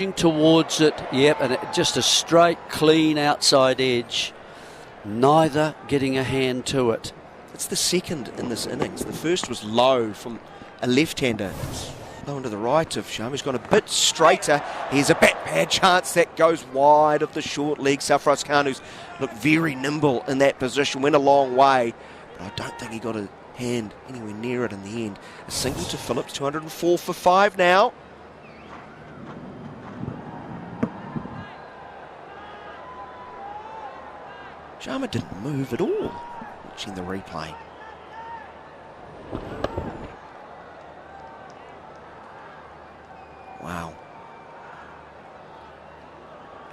Towards it, yep, and just a straight, clean outside edge. Neither getting a hand to it. It's the second in this innings. The first was low from a left-hander. Low into the right of Sharma. He's gone a bit straighter. Here's a bad chance that goes wide of the short leg. Sarfaraz Khan, who's looked very nimble in that position, went a long way, but I don't think he got a hand anywhere near it in the end. A single to Phillips, 204 for 5 now. Sharma didn't move at all, watching the replay. Wow.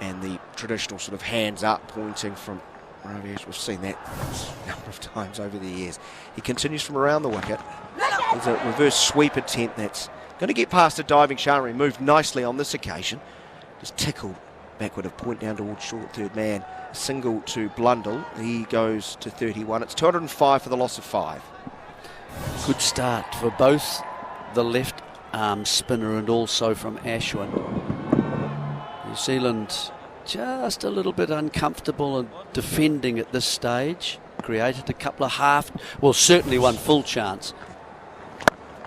And the traditional sort of hands up pointing from Ravi. We've seen that a number of times over the years. He continues from around the wicket. There's a reverse sweep attempt that's going to get past a diving Sharma. He moved nicely on this occasion. Just tickled backward of point down towards short third man. A single to Blundell. He goes to 31. It's 205 for the loss of 5. Good start for both the left arm spinner and also from Ashwin. New Zealand just a little bit uncomfortable and defending at this stage. Created a couple of certainly one full chance.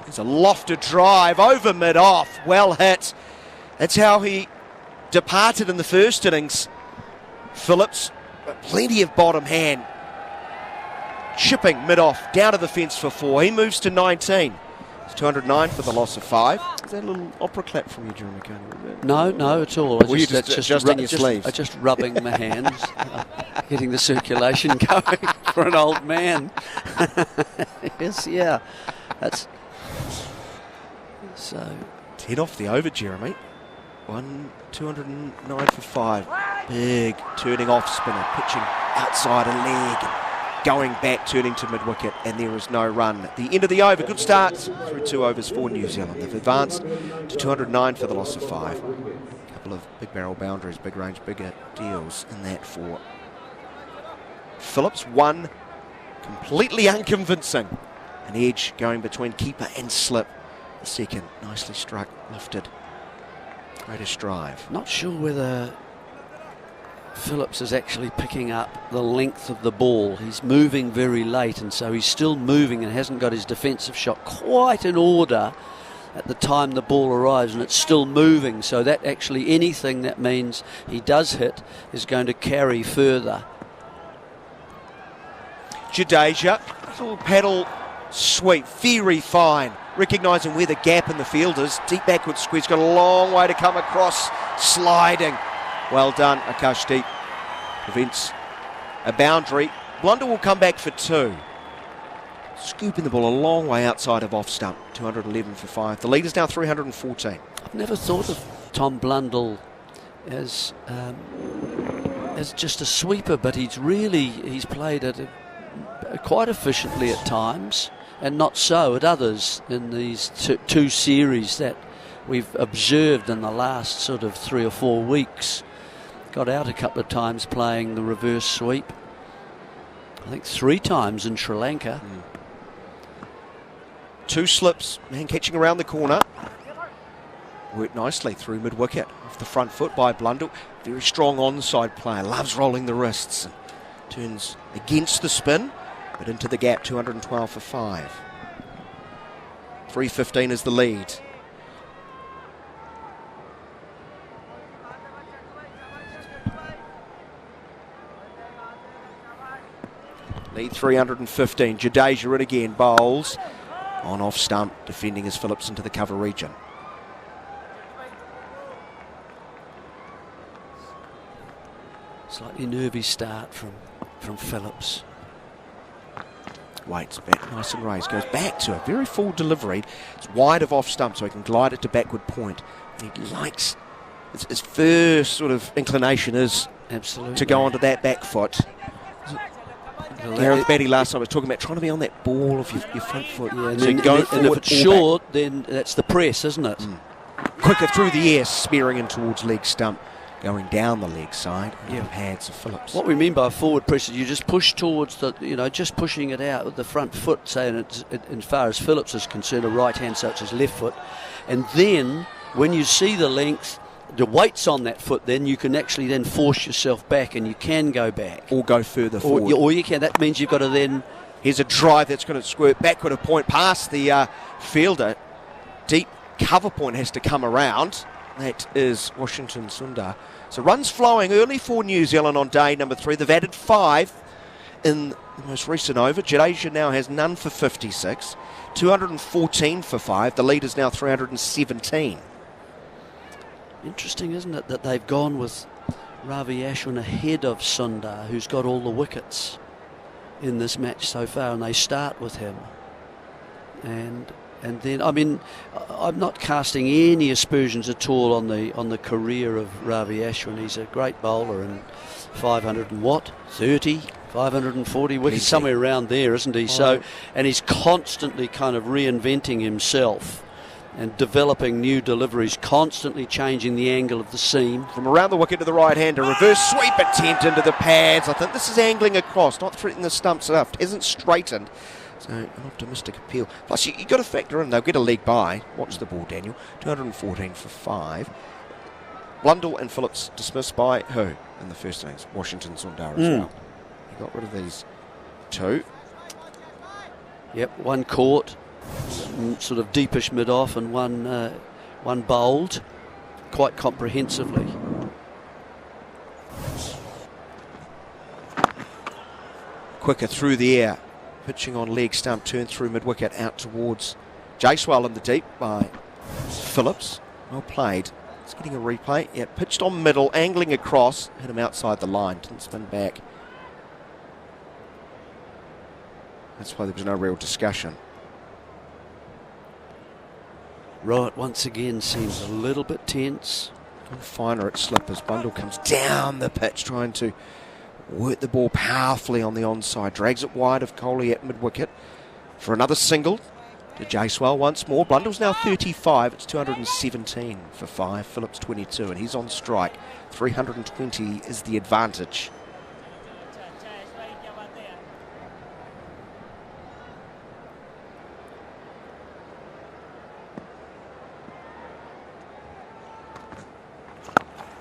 There's a lofted drive over mid-off. Well hit. That's how he departed in the first innings. Phillips, plenty of bottom hand. Chipping mid-off, down to the fence for 4. He moves to 19. It's 209 for the loss of 5. Is that a little opera clap from you, Jarrod McHardy? No at all. Were you just adjusting your sleeves? Just rubbing my hands, getting the circulation going for an old man. Yes, yeah. That's so. 10 off the over, Jeremy. 209 for 5. Big turning off spinner, pitching outside a leg, and going back, turning to mid-wicket, and there is no run. The end of the over, good start through 2 overs for New Zealand. They've advanced to 209 for the loss of 5. A couple of big barrel boundaries, big range, bigger deals in that for Phillips. 1 completely unconvincing. An edge going between keeper and slip. The second, nicely struck, lifted. Greatest drive. Not sure whether Phillips is actually picking up the length of the ball. He's moving very late, and so he's still moving and hasn't got his defensive shot quite in order at the time the ball arrives, and it's still moving. So that actually, anything that means he does hit is going to carry further. Jadeja, little paddle sweep, very fine. Recognising where the gap in the field is. Deep backward squeeze, got a long way to come across, sliding. Well done, Akashdeep. Prevents a boundary. Blundell will come back for 2. Scooping the ball a long way outside of off stump. 211 for 5. The lead is now 314. I've never thought of Tom Blundell as just a sweeper, but he's played it quite efficiently at times, and not so at others in these two series that we've observed in the last sort of 3 or 4 weeks. Got out a couple of times playing the reverse sweep. I think 3 times in Sri Lanka. 2 slips, man catching around the corner. Worked nicely through mid-wicket off the front foot by Blundell. Very strong onside player, loves rolling the wrists. And turns against the spin, but into the gap, 212 for 5. 315 is the lead. Lead 315. Jadeja in again, bowls on off stump, defending as Phillips into the cover region. Slightly nervy start from Phillips. Waits back, nice and raised, goes back to a very full delivery. It's wide of off stump, so he can glide it to backward point. And he likes, his first sort of inclination is absolutely to go onto that back foot. Gareth Batty last time was talking about trying to be on that ball of your front foot. Yeah, so and if it's short, then that's the press, isn't it? Quicker through the air, spearing in towards leg stump. Going down the leg side, the pads of Phillips. What we mean by forward press is you just push towards the, just pushing it out with the front foot, saying it's, as far as Phillips is concerned, a right hand, so it's his left foot. And then when you see the length, the weight's on that foot, then you can actually then force yourself back, and you can go back. Or go further forward. Or you can. That means you've got to then... Here's a drive that's going to squirt backward a point past the fielder. Deep cover point has to come around. That is Washington Sundar. So runs flowing early for New Zealand on day number 3. They've added 5 in the most recent over. Jadeja now has none for 56. 214 for 5. The lead is now 317. Interesting, isn't it, that they've gone with Ravi Ashwin ahead of Sundar, who's got all the wickets in this match so far, and they start with him. And then, I mean, I'm not casting any aspersions at all on the career of Ravi Ashwin. He's a great bowler, and 540 wickets, somewhere around there, isn't he? So, and he's constantly kind of reinventing himself and developing new deliveries, constantly changing the angle of the seam. From around the wicket to the right hand, a reverse sweep attempt into the pads. I think this is angling across, not threatening the stumps enough. Isn't straightened. So an optimistic appeal. Plus, you've got to factor in, they'll get a leg by. Watch the ball, Daniel. 214 for 5. Blundell and Phillips dismissed by who in the first innings? Washington Sundar as well. He got rid of these 2. Yep, one caught, sort of deepish mid-off, and one bowled quite comprehensively. Quicker through the air. Pitching on leg stump, turned through mid-wicket out towards Jaiswal in the deep by Phillips. Well played. It's getting a replay. Yeah, pitched on middle, angling across. Hit him outside the line. Didn't spin back. That's why there was no real discussion. Right, once again seems a little bit tense. Finer at slip as Bundle comes down the pitch, trying to work the ball powerfully on the onside. Drags it wide of Coney at mid-wicket for another single to Jaiswal once more. Blundell's now 35. It's 217 for 5. Phillips 22, and he's on strike. 320 is the advantage.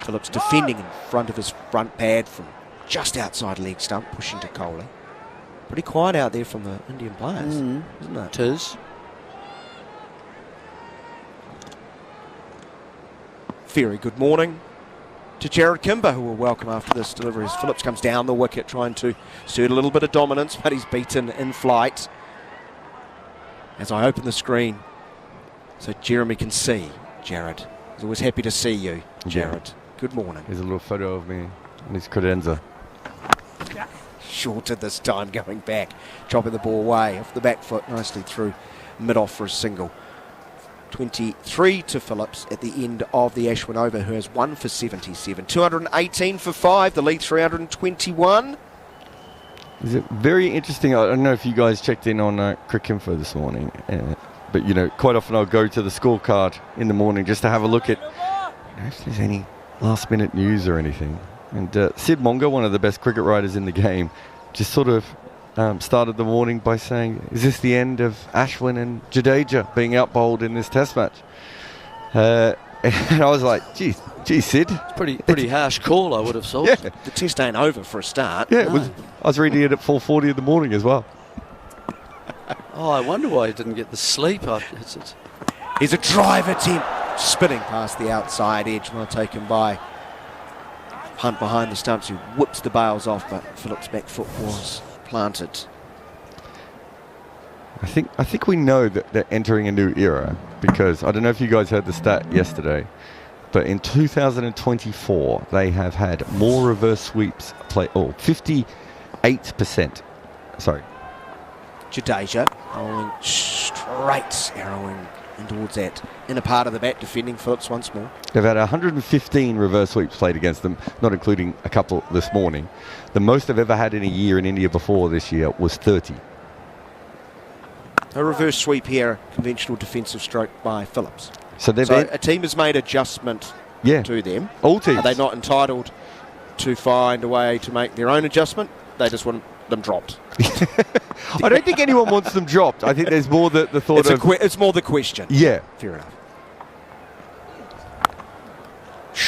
Phillips defending in front of his front pad from just outside leg stump, pushing to Coney. Pretty quiet out there from the Indian players, isn't it? It is. Very good morning to Jarrod Kimber, who will welcome after this delivery as Phillips comes down the wicket, trying to assert a little bit of dominance, but he's beaten in flight. As I open the screen so Jeremy can see Jarrod. He's always happy to see you, Jarrod. Yeah. Good morning. Here's a little photo of me in his credenza. Shorter this time going back, chopping the ball away off the back foot, nicely through mid-off for a single. 23 to Phillips at the end of the Ashwin over, who has 1 for 77. 218 for 5, the lead 321. Is it very interesting? I don't know if you guys checked in on Crick Info this morning, but you know, quite often I'll go to the scorecard in the morning just to have a look at if there's any last-minute news or anything. And Sid Monga, one of the best cricket writers in the game, just sort of started the morning by saying, is this the end of Ashwin and Jadeja being out-bowled in this test match? And I was like, gee Sid. Pretty harsh call, I would have thought. Yeah. The test ain't over for a start. Yeah, no. I was reading it at 4:40 in the morning as well. Oh, I wonder why he didn't get the sleep. Here's a drive attempt, spinning past the outside edge, well taken by Hunt behind the stumps, who whips the bails off, but Phillips' back foot was planted. I think we know that they're entering a new era, because I don't know if you guys heard the stat yesterday, but in 2024 they have had more reverse sweeps 58%. Sorry. Jadeja rolling straight, arrowing in towards that inner part of the bat, defending Phillips once more. They've had 115 reverse sweeps played against them, not including a couple this morning. The most they've ever had in a year in India before this year was 30. A reverse sweep here, conventional defensive stroke by Phillips. So a team has made adjustment to them. All teams. Are they not entitled to find a way to make their own adjustment? They just want them dropped. I don't think anyone wants them dropped. I think there's more the thought it's more the question. Yeah. Fair enough.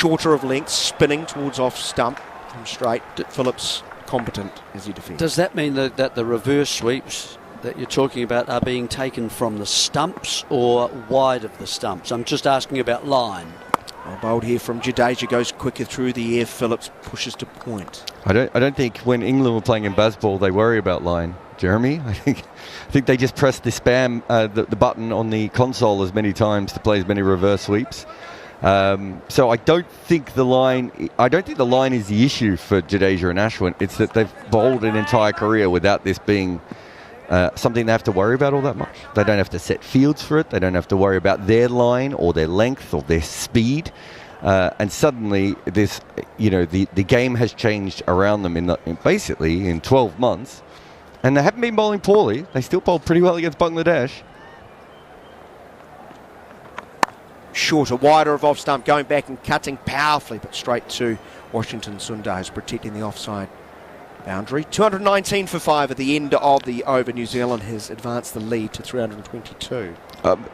shorter of length, spinning towards off stump from straight. Phillips competent as he defends. Does that mean that the reverse sweeps that you're talking about are being taken from the stumps or wide of the stumps? I'm just asking about line. Well bowled here from Jadeja, goes quicker through the air. Phillips pushes to point. I don't think when England were playing in baseball they worry about line, Jeremy. I think they just press the spam the button on the console as many times to play as many reverse sweeps. So I don't think the line is the issue for Jadeja and Ashwin. It's that they've bowled an entire career without this being something they have to worry about all that much. They don't have to set fields for it. They don't have to worry about their line or their length or their speed. And suddenly, this, the game has changed around them basically in 12 months. And they haven't been bowling poorly. They still bowled pretty well against Bangladesh. Shorter, wider of off stump, going back and cutting powerfully, but straight to Washington Sundar, who's protecting the offside boundary. 219 for 5 at the end of the over. New Zealand has advanced the lead to 322.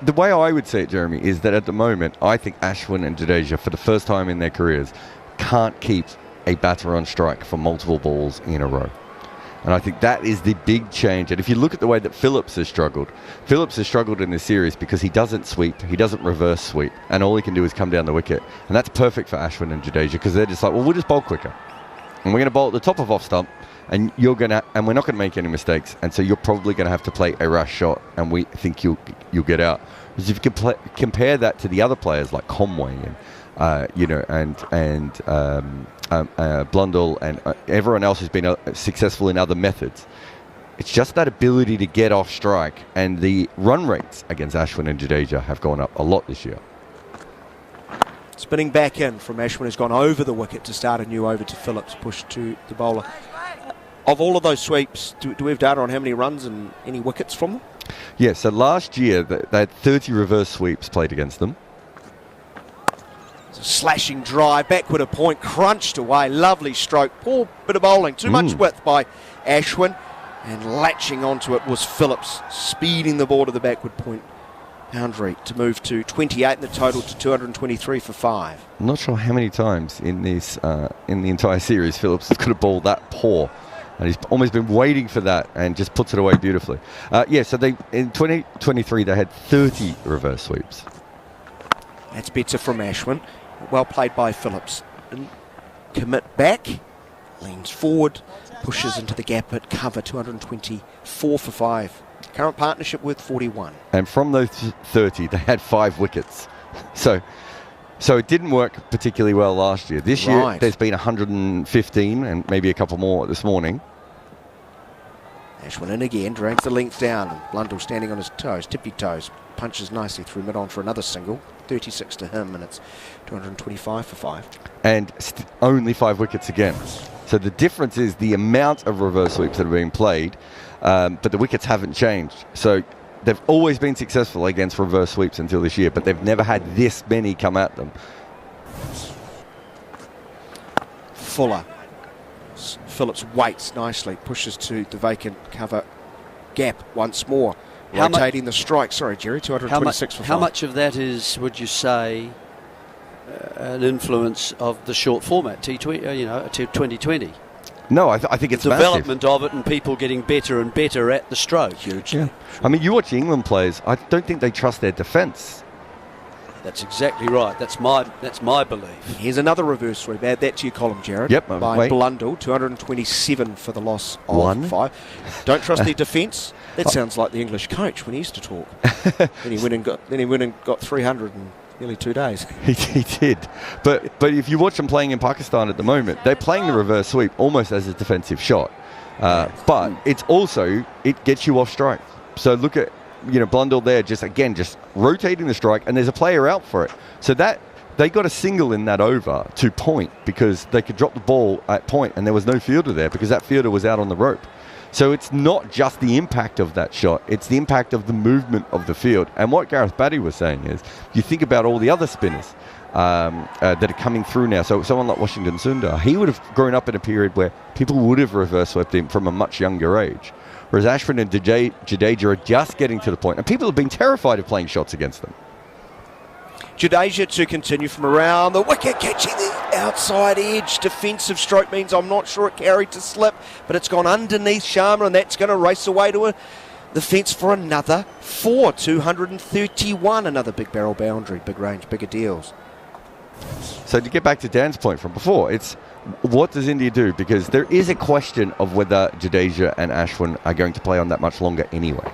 The way I would say it, Jeremy, is that at the moment, I think Ashwin and Jadeja, for the first time in their careers, can't keep a batter on strike for multiple balls in a row. And I think that is the big change. And if you look at the way that Phillips has struggled in this series because he doesn't sweep, he doesn't reverse sweep, and all he can do is come down the wicket. And that's perfect for Ashwin and Jadeja because they're just like, well, we'll just bowl quicker. And we're going to bowl at the top of off stump, and we're not going to make any mistakes. And so you're probably going to have to play a rash shot, and we think you'll get out. Because if you compare that to the other players like Conway and Blundell and everyone else who's been successful in other methods, it's just that ability to get off strike, and the run rates against Ashwin and Jadeja have gone up a lot this year. Spinning back in from Ashwin, has gone over the wicket to start a new over to Phillips, pushed to the bowler. Of all of those sweeps, do we have data on how many runs and any wickets from them? Yeah, so last year they had 30 reverse sweeps played against them. It's a slashing drive, backward a point, crunched away, lovely stroke, poor bit of bowling, too much width by Ashwin, and latching onto it was Phillips, speeding the ball to the backward point boundary to move to 28 in the total to 223 for 5. I'm not sure how many times in this in the entire series Phillips has got a ball that poor, and he's almost been waiting for that and just puts it away beautifully. So in 2023 they had 30 reverse sweeps. That's better from Ashwin. Well played by Phillips. And commit back, leans forward, pushes into the gap at cover, 224 for 5. Current partnership with 41. And from those 30, they had 5 wickets. So it didn't work particularly well last year. This year, there's been 115 and maybe a couple more this morning. Ashwin in again, drags the length down. And Blundell standing on his toes, tippy toes, punches nicely through mid-on for another single. 36 to him, and it's 225 for 5. And only 5 wickets again. So the difference is the amount of reverse sweeps that are being played, but the wickets haven't changed. So they've always been successful against reverse sweeps until this year, but they've never had this many come at them. Fuller. Phillips waits nicely, pushes to the vacant cover gap once more. Rotating the strike. Sorry, Jerry, 226 for 5. How much of that is, would you say, an influence of the short format, T20, 2020? No, I think it's development massive. of it and people getting better and better at the stroke. Huge. Yeah. I mean, you watch England players, I don't think they trust their defence. That's exactly right. That's my belief. Here's another reverse sweep. Add that to your column, Jarrod. Yep. By Blundell, 227 for the loss of 5. Don't trust their defence. That sounds like the English coach when he used to talk. Then he went and got 300 in nearly 2 days. He did. But if you watch them playing in Pakistan at the moment, they're playing the reverse sweep almost as a defensive shot. But it's also, it gets you off strike. So look at, Blundell there, just rotating the strike, and there's a player out for it. So that they got a single in that over to point because they could drop the ball at point and there was no fielder there because that fielder was out on the rope. So it's not just the impact of that shot, it's the impact of the movement of the field. And what Gareth Batty was saying is, you think about all the other spinners that are coming through now. So someone like Washington Sundar, he would have grown up in a period where people would have reverse swept him from a much younger age. Whereas Ashwin and Jadeja are just getting to the point, and people have been terrified of playing shots against them. Jadeja to continue from around the wicket, catching the outside edge. Defensive stroke means I'm not sure it carried to slip, but it's gone underneath Sharma, and that's going to race away to the fence for another 4. 231, another big barrel boundary, big range, bigger deals. So to get back to Dan's point from before, it's what does India do? Because there is a question of whether Jadeja and Ashwin are going to play on that much longer anyway.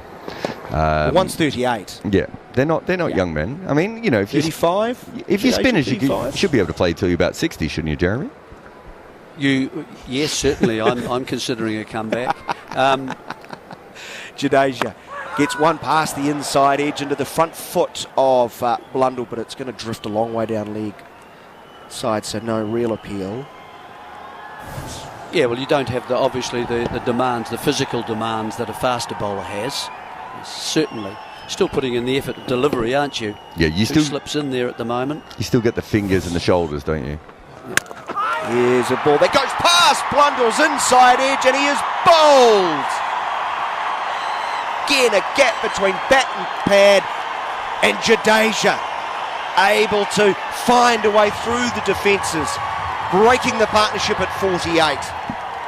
One's 38. Yeah, they're not young men. I mean, you know, if 35. If you're spinners, you should be able to play till you're about 60, shouldn't you, Jeremy? Yes, certainly. I'm considering a comeback. Jadeja gets one past the inside edge into the front foot of Blundell, but it's going to drift a long way down leg side, so no real appeal. Yeah, well, you don't have obviously the demands, the physical demands that a faster bowler has. Certainly. Still putting in the effort of delivery, aren't you? Yeah, you Two still slips in there at the moment. You still get the fingers and the shoulders, don't you? Here's a ball that goes past Blundell's inside edge, and he is bowled. Again, a gap between bat and pad, and Jadeja able to find a way through the defences, breaking the partnership at 48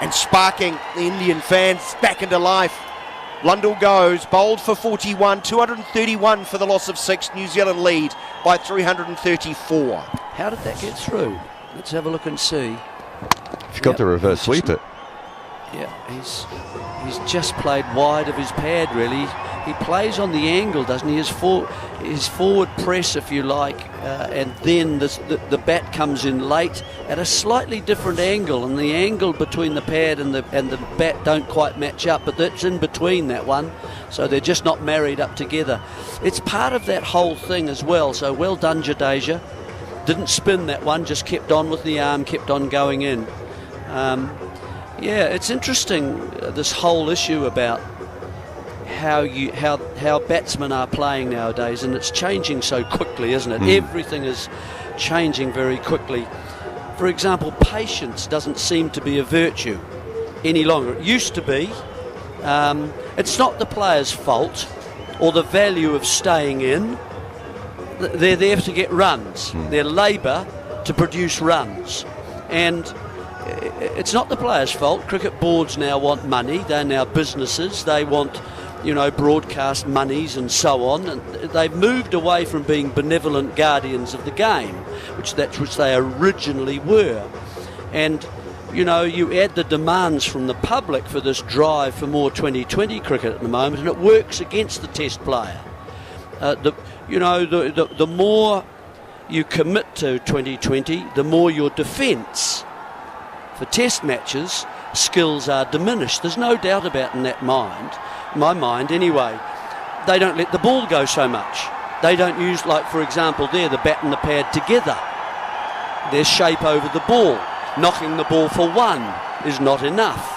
and sparking the Indian fans back into life. Blundell goes, bowled for 41, 231 for the loss of 6. New Zealand lead by 334. How did that get through? Let's have a look and see. He's got to reverse sweep it. Yeah, he's just played wide of his pad, really. He plays on the angle, doesn't he? His forward press, if you like, and then the bat comes in late at a slightly different angle, and the angle between the pad and the bat don't quite match up, but that's in between that one, so they're just not married up together. It's part of that whole thing as well, so well done, Jadeja. Didn't spin that one, just kept on with the arm, kept on going in. Yeah, it's interesting, this whole issue about how batsmen are playing nowadays, and it's changing so quickly, isn't it? Everything is changing very quickly. For example, patience doesn't seem to be a virtue any longer. It used to be. It's not the player's fault or the value of staying in. They're there to get runs. They're labour to produce runs. And it's not the players' fault. Cricket boards now want money. They're now businesses. They want, broadcast monies and so on. And they've moved away from being benevolent guardians of the game, which they originally were. And, you add the demands from the public for this drive for more 2020 cricket at the moment, and it works against the test player. The more you commit to 2020, the more your defence for test matches skills are diminished. There's no doubt about in my mind anyway. They don't let the ball go so much. They don't use, like for example there, the bat and the pad together. Their shape over the ball. Knocking the ball for one is not enough.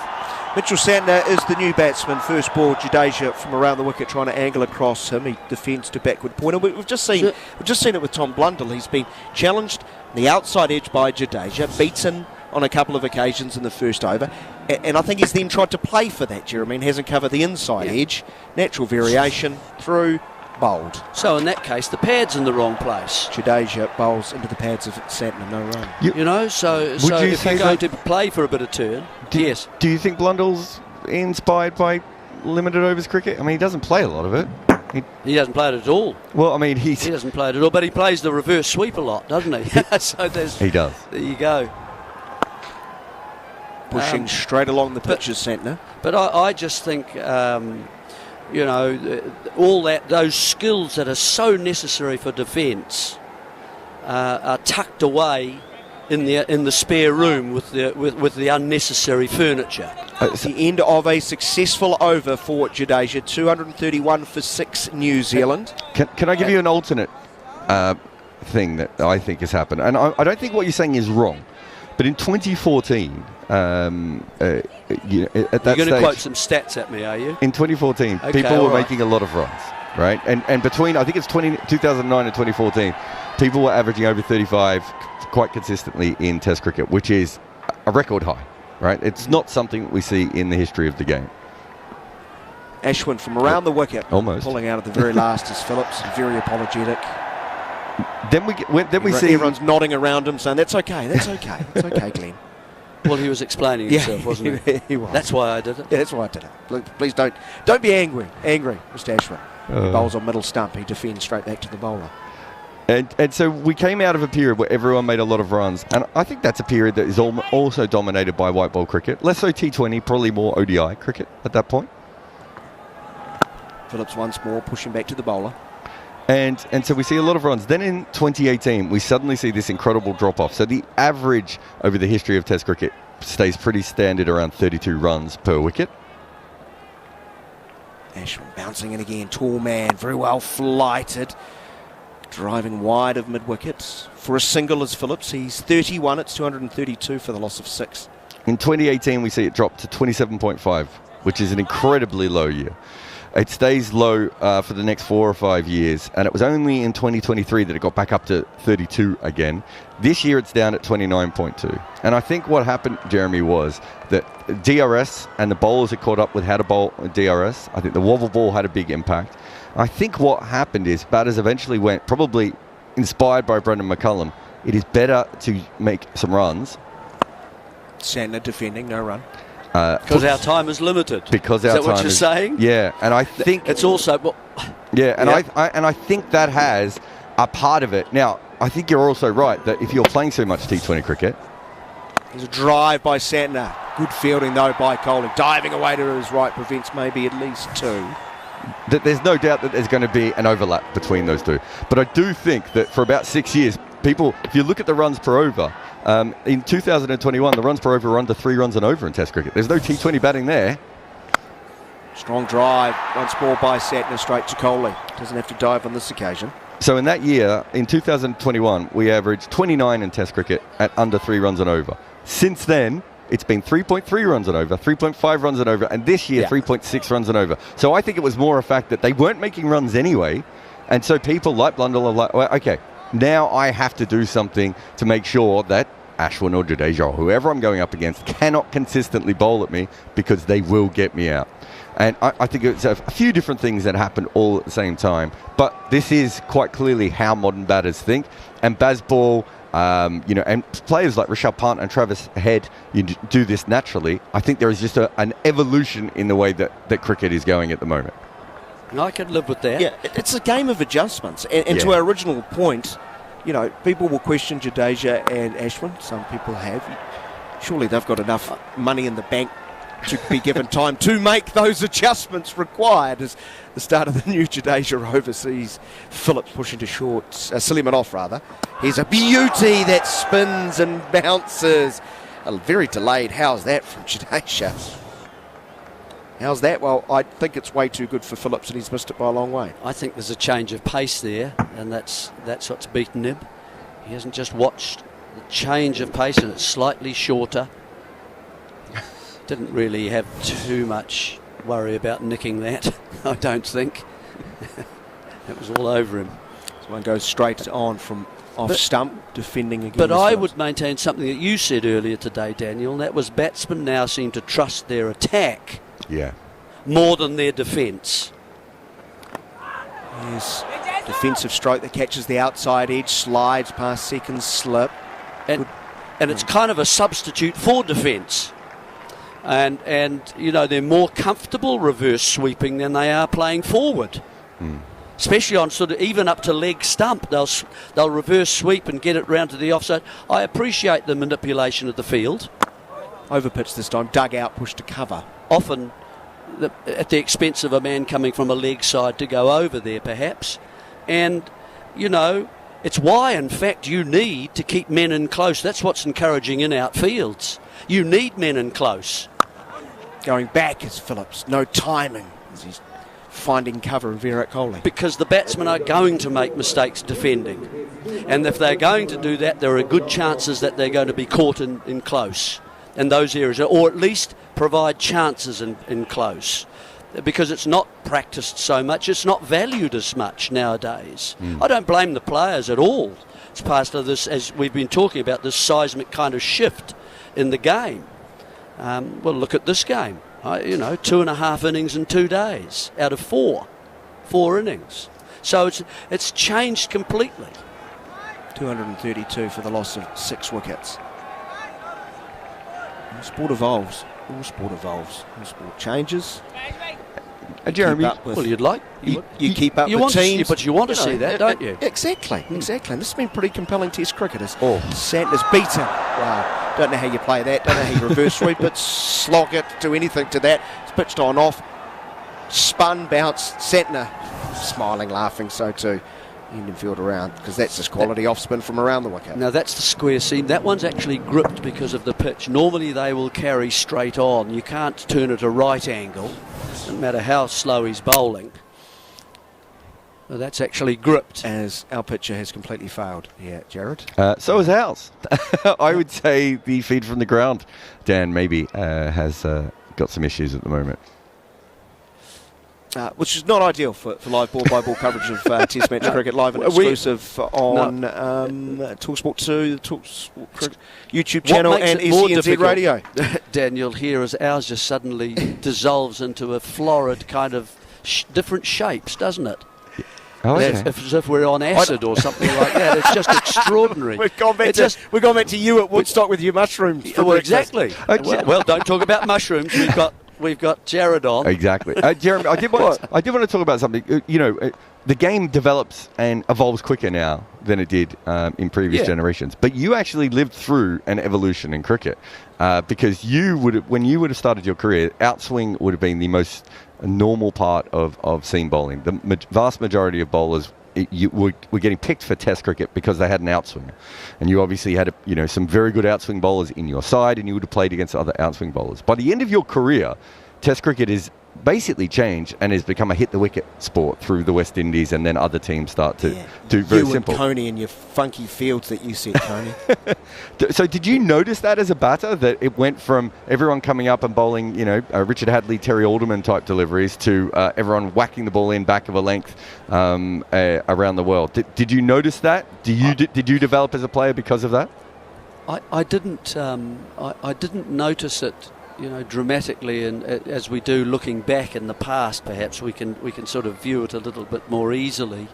Mitchell Santner is the new batsman. First ball, Jadeja from around the wicket trying to angle across him. He defends to backward pointer. We've just seen it with Tom Blundell. He's been challenged on the outside edge by Jadeja, beaten on a couple of occasions in the first over, and I think he's then tried to play for that, Jeremy, and hasn't covered the inside edge. Natural variation, through, bowled. So in that case, the pad's in the wrong place. Jadeja bowls into the pads of Santner, no run. So if you're going to play for a bit of turn, yes. Do you think Blundell's inspired by limited overs cricket? I mean, he doesn't play a lot of it. He doesn't play it at all. Well, I mean, he doesn't play it at all, but he plays the reverse sweep a lot, doesn't he? He does. There you go. Pushing straight along the pitches, Santner. But I just think, all those skills that are so necessary for defence are tucked away in the spare room with the unnecessary furniture. The end of a successful over for Jadeja, 231 for 6 New Zealand. Can I give you an alternate thing that I think has happened? And I don't think what you're saying is wrong. But in 2014, at that you're going to quote some stats at me, are you? In 2014, people were making a lot of runs, right? And between, I think it's 2009 and 2014, people were averaging over 35 quite consistently in Test cricket, which is a record high, right? It's not something we see in the history of the game. Ashwin from around the wicket. Almost. Pulling out at the very last is Phillips, very apologetic. Then we see everyone's nodding around him, saying, "That's okay, it's okay, Glenn." Well, he was explaining himself, wasn't he? He was. That's why I did it. Yeah, that's why I did it. Please don't be angry, Mr. Ashwin. He bowls on middle stump. He defends straight back to the bowler. And so we came out of a period where everyone made a lot of runs, and I think that's a period that is also dominated by white ball cricket. Less so T20, probably more ODI cricket at that point. Phillips once more pushing back to the bowler. And so we see a lot of runs. Then in 2018, we suddenly see this incredible drop-off. So the average over the history of Test cricket stays pretty standard around 32 runs per wicket. Ashwin bouncing in again. Tall man, very well flighted. Driving wide of mid-wickets. For a single as Phillips, he's 31. It's 232 for the loss of 6. In 2018, we see it drop to 27.5, which is an incredibly low year. It stays low for the next 4 or 5 years, and it was only in 2023 that it got back up to 32 again. This year it's down at 29.2. And I think what happened, Jeremy, was that DRS and the bowlers had caught up with how to bowl DRS. I think the wobble ball had a big impact. I think what happened is batters eventually went, probably inspired by Brendan McCullum, it is better to make some runs. Santner defending, no run. Because our time is limited. Because is our that time what you're saying? Yeah, and I think it's also. Well, yeah, and I think that has a part of it. Now, I think you're also right that if you're playing so much T20 cricket, there's a drive by Santner. Good fielding though by Coney. Diving away to his right prevents maybe at least 2. That there's no doubt that there's going to be an overlap between those two. But I do think that for about 6 years, people, if you look at the runs per over. In 2021, the runs per over were under 3 runs and over in Test cricket. There's no T20 batting there. Strong drive, once more by Santner straight to Coney. Doesn't have to dive on this occasion. So in that year, in 2021, we averaged 29 in Test cricket at under 3 runs and over. Since then, it's been 3.3 runs and over, 3.5 runs and over, and this year 3.6 runs and over. So I think it was more a fact that they weren't making runs anyway, and so people like Blundell are like, well, okay, now I have to do something to make sure that Ashwin or Jadeja or whoever I'm going up against cannot consistently bowl at me because they will get me out. And I think it's a few different things that happened all at the same time. But this is quite clearly how modern batters think. And Bazball, and players like Rishabh Pant and Travis Head, you do this naturally. I think there is just an evolution in the way that cricket is going at the moment. I could live with that. Yeah, it's a game of adjustments. And to our original point, people will question Jadeja and Ashwin. Some people have. Surely they've got enough money in the bank to be given time to make those adjustments required as the start of the new Jadeja overseas. Phillips pushing to short, Suleiman off rather. Here's a beauty that spins and bounces. Very delayed. How's that from Jadeja? How's that? Well, I think it's way too good for Phillips and he's missed it by a long way. I think there's a change of pace there, and that's what's beaten him. He hasn't just watched the change of pace, and it's slightly shorter. Didn't really have too much worry about nicking that, I don't think. It was all over him. So one goes straight on from off stump, defending again. But I would maintain something that you said earlier today, Daniel, and that was batsmen now seem to trust their attack more than their defence. Yes, defensive stroke that catches the outside edge, slides past second slip. And it's kind of a substitute for defence. And they're more comfortable reverse sweeping than they are playing forward. Especially on sort of even up to leg stump. They'll reverse sweep and get it round to the offside. I appreciate the manipulation of the field. Over pitch this time, dug out, pushed to cover. Often at the expense of a man coming from a leg side to go over there perhaps. And, it's why in fact you need to keep men in close. That's what's encouraging in outfields. You need men in close. Going back is Phillips. No timing as he's finding cover of Virat Kohli. Because the batsmen are going to make mistakes defending. And if they're going to do that, there are good chances that they're going to be caught in close in those areas, or at least provide chances in close. Because it's not practiced so much, it's not valued as much nowadays. I don't blame the players at all. It's part of this, as we've been talking about, this seismic kind of shift in the game. Well, look at this game. 2.5 innings in 2 days out of 4 innings. So it's changed completely. 232 for the loss of 6 wickets. Sport evolves. All sport evolves. All sport changes. Jeremy, well, you'd like. You keep up with teams. But you want to see that, don't you? Exactly, exactly. And this has been pretty compelling Test cricket. Santner's beaten. Wow. Don't know how you play that. Don't know how you reverse sweep it, slog it, do anything to that. It's pitched on off. Spun, bounced. Santner smiling, laughing, so too. Indian field around, because that's just quality off spin from around the wicket. Now that's the square seam. That one's actually gripped because of the pitch. Normally they will carry straight on. You can't turn it a right angle, no matter how slow he's bowling. Well, that's actually gripped. As our pitcher has completely failed. Yeah, Jarrod? So is ours. I would say the feed from the ground, Dan, maybe has got some issues at the moment. Which is not ideal for live ball-by-ball coverage of Test match cricket, live and exclusive on talkSPORT 2, the talkSPORT YouTube channel, and SENZ Radio. Dan, you'll hear as ours just suddenly dissolves into a florid kind of different shapes, doesn't it? Oh, okay. As if we're on acid or something like that. It's just extraordinary. We've gone back to you at Woodstock with your mushrooms. Well, exactly. Well, don't talk about mushrooms. We've got Jarrod on. Exactly. Jeremy, I did want to talk about something. The game develops and evolves quicker now than it did in previous generations. But you actually lived through an evolution in cricket because when you would have started your career, outswing would have been the most normal part of seam bowling. The vast majority of bowlers were getting picked for Test cricket because they had an outswinger, and you obviously had some very good outswing bowlers in your side, and you would have played against other outswing bowlers. By the end of your career, Test cricket is basically changed and has become a hit the wicket sport through the West Indies, and then other teams start to do very simple. You and Coney and your funky fields that you set, Coney. So did you notice that as a batter, that it went from everyone coming up and bowling, Richard Hadley, Terry Alderman type deliveries to everyone whacking the ball in back of a length around the world? Did you notice that? Did you develop as a player because of that? I didn't. I didn't notice it, dramatically, and as we do looking back in the past, perhaps we can sort of view it a little bit more easily.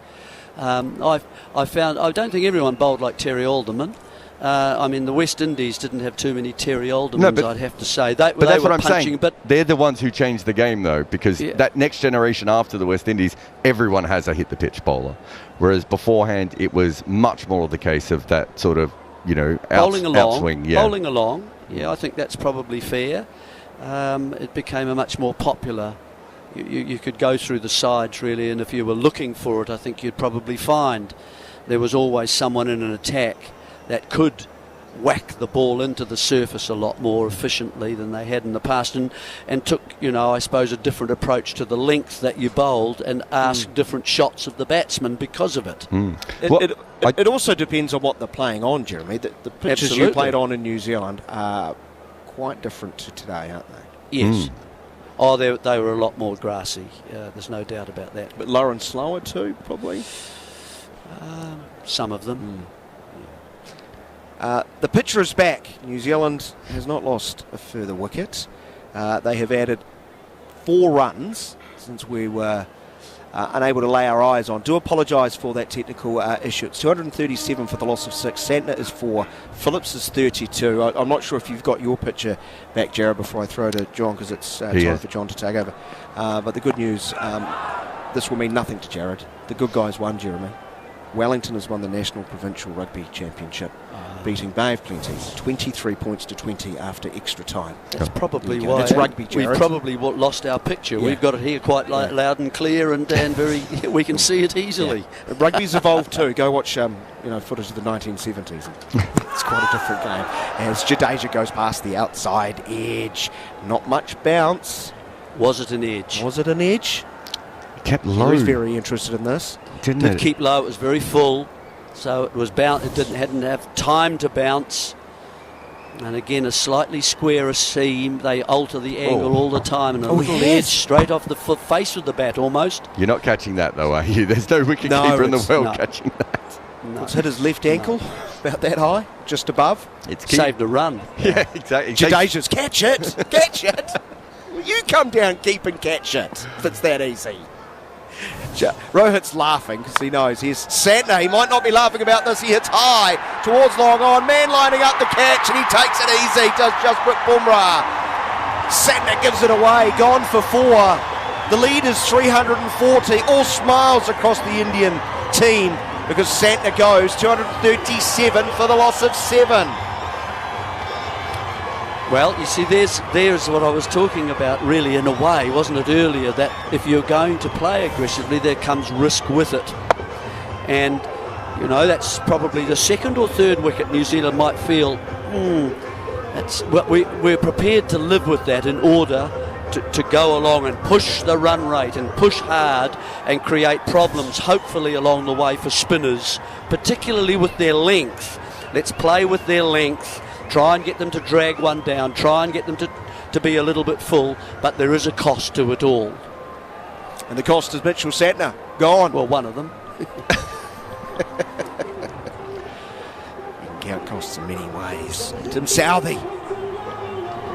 I don't think everyone bowled like Terry Alderman. The West Indies didn't have too many Terry Aldermans, I'd have to say. But that's what I'm saying. But they're the ones who changed the game, though, because that next generation after the West Indies, everyone has a hit the pitch bowler, whereas beforehand it was much more the case of that sort of outswing. Bowling along. Yeah, I think that's probably fair. It became a much more popular. You could go through the sides, really, and if you were looking for it, I think you'd probably find there was always someone in an attack that could whack the ball into the surface a lot more efficiently than they had in the past, and took, I suppose, a different approach to the length that you bowled and asked different shots of the batsman because of it. It also depends on what they're playing on, Jeremy. The pitches you played on in New Zealand are quite different to today, aren't they? Yes. Oh, they were a lot more grassy. There's no doubt about that. But lower and slower too, probably? Some of them. The pitcher is back. New Zealand has not lost a further wicket. They have added 4 runs since we were unable to lay our eyes on. Do apologise for that technical issue. It's 237 for the loss of 6. Santner is 4. Phillips is 32. I'm not sure if you've got your picture back, Jarrod, before I throw to John, because it's time for John to take over. But the good news, this will mean nothing to Jarrod. The good guys won, Jeremy. Wellington has won the National Provincial Rugby Championship, beating Bay of Plenty 23 points to 20 after extra time. That's probably why it's rugby, Jarrod. We've probably lost our picture. We've got it here quite loud and clear, and very we can see it easily. Rugby's evolved too. Go watch footage of the 1970s. It's quite a different game. As Jadeja goes past the outside edge, not much bounce. Was it an edge? Was it an edge? Kept low. I was very interested in this. Didn't it? Keep low. It was very full, so it was It hadn't have time to bounce. And again, a slightly squarer seam. They alter the angle all the time, and a little edge straight off the face of the bat almost. You're not catching that, though, are you? There's no wicketkeeper in the world catching that. No. It's hit his left ankle, about that high, just above. It's saved a run. Yeah, exactly. Jadeja's catch it, catch it. Well, you come down, keep and catch it. If it's that easy. Rohit's laughing because he knows here's Santner. He might not be laughing about this. He hits high towards long on. Man lining up the catch and he takes it easy. Does Jasprit Bumrah. Santner gives it away. Gone for 4. The lead is 340. All smiles across the Indian team because Santner goes 237 for the loss of 7. Well, you see, there's what I was talking about, really, in a way, wasn't it, earlier, that if you're going to play aggressively, there comes risk with it. And, you know, that's probably the second or third wicket New Zealand might feel, we're prepared to live with that in order to go along and push the run rate and push hard and create problems, hopefully, along the way for spinners, particularly with their length. Let's play with their length. Try and get them to drag one down, try and get them to be a little bit full, but there is a cost to it all. And the cost is Mitchell Santner, gone. Well, one of them. You can count costs in many ways. Tim Southey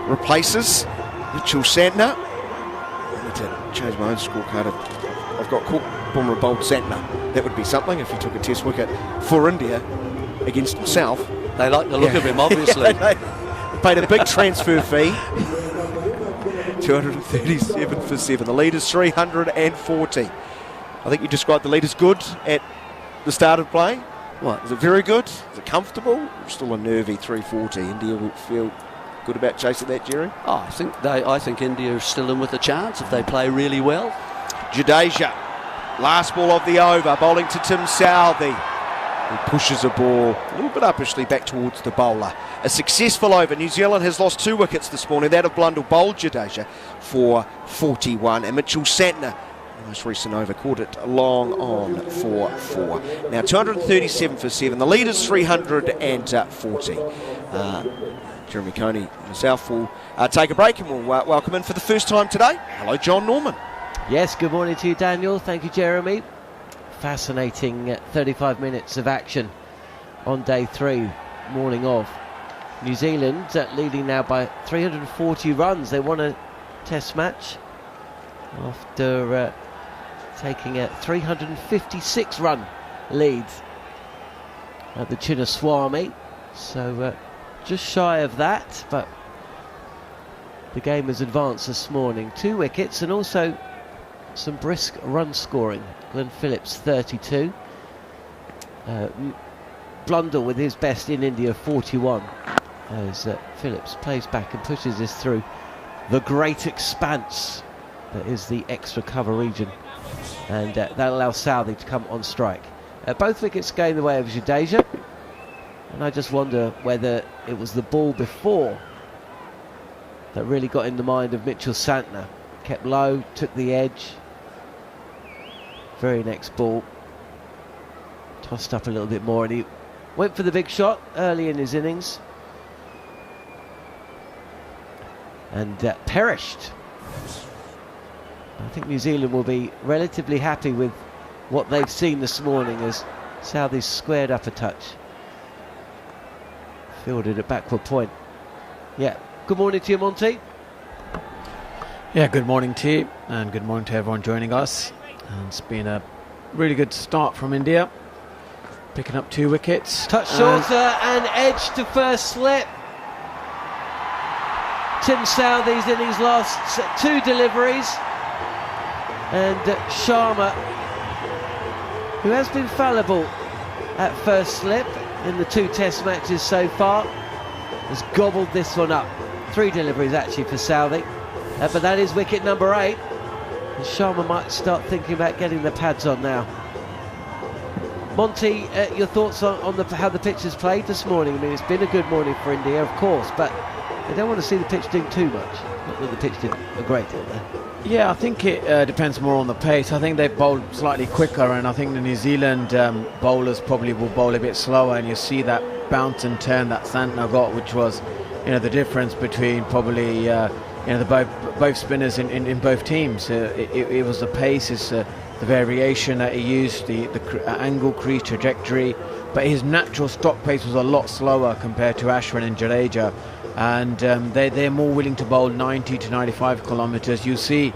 replaces Mitchell Santner. I need to change my own scorecard. I've got Bumrah bowled Santner. That would be something if he took a test wicket for India against himself. They like the look of him, obviously. They paid a big transfer fee. 237 for 7. The lead is 340. I think you described the lead as good at the start of play. What? Is it very good? Is it comfortable? Still a nervy 340. India will feel good about chasing that, Jerry? Oh, I think India is still in with a chance if they play really well. Jadeja, last ball of the over, bowling to Tim Southey. He pushes a ball a little bit uppishly back towards the bowler. A successful over. New Zealand has lost 2 wickets this morning. That of Blundell bowled Jadeja for 41. And Mitchell Santner, the most recent over, caught it long on for 4. Now 237 for 7. The lead is 340. Jeremy Coney and myself will take a break and we'll welcome in for the first time today. Hello, Jon Norman. Yes, good morning to you, Daniel. Thank you, Jeremy. Fascinating 35 minutes of action on day 3, morning of. New Zealand leading now by 340 runs. They won a test match after taking a 356 run lead at the Chinnaswamy. So just shy of that, but the game has advanced this morning. 2 wickets and also some brisk run scoring. Glenn Phillips 32. Blundell with his best in India 41 as Phillips plays back and pushes this through the great expanse that is the extra cover region, and that allows Southey to come on strike. Both wickets going the way of Jadeja, and I just wonder whether it was the ball before that really got in the mind of Mitchell Santner. Kept low, took the edge. Very next ball tossed up a little bit more and he went for the big shot early in his innings and perished. I think New Zealand will be relatively happy with what they've seen this morning as Southey's squared up a touch, fielded at backward point. Yeah, good morning to you, Monty. Yeah, good morning to you and good morning to everyone joining us. And it's been a really good start from India, picking up 2 wickets. Touch shorter and edge to first slip. Tim Southey's in his last 2 deliveries, and Sharma, who has been fallible at first slip in the 2 test matches so far, has gobbled this one up. 3 deliveries actually for Southey, but that is wicket number 8. And Sharma might start thinking about getting the pads on now. Monty, your thoughts on how the pitch has played this morning? I mean, it's been a good morning for India, of course, but they don't want to see the pitch doing too much. Not that the pitch did a great deal there. Yeah, I think it depends more on the pace. I think they bowled slightly quicker, and I think the New Zealand bowlers probably will bowl a bit slower, and you see that bounce and turn that Santner got, which was, the difference between probably the both spinners in both teams. It was the pace, the variation that he used, the angle, crease, trajectory, but his natural stock pace was a lot slower compared to Ashwin and Jadeja, and they're more willing to bowl 90 to 95 kilometres. You see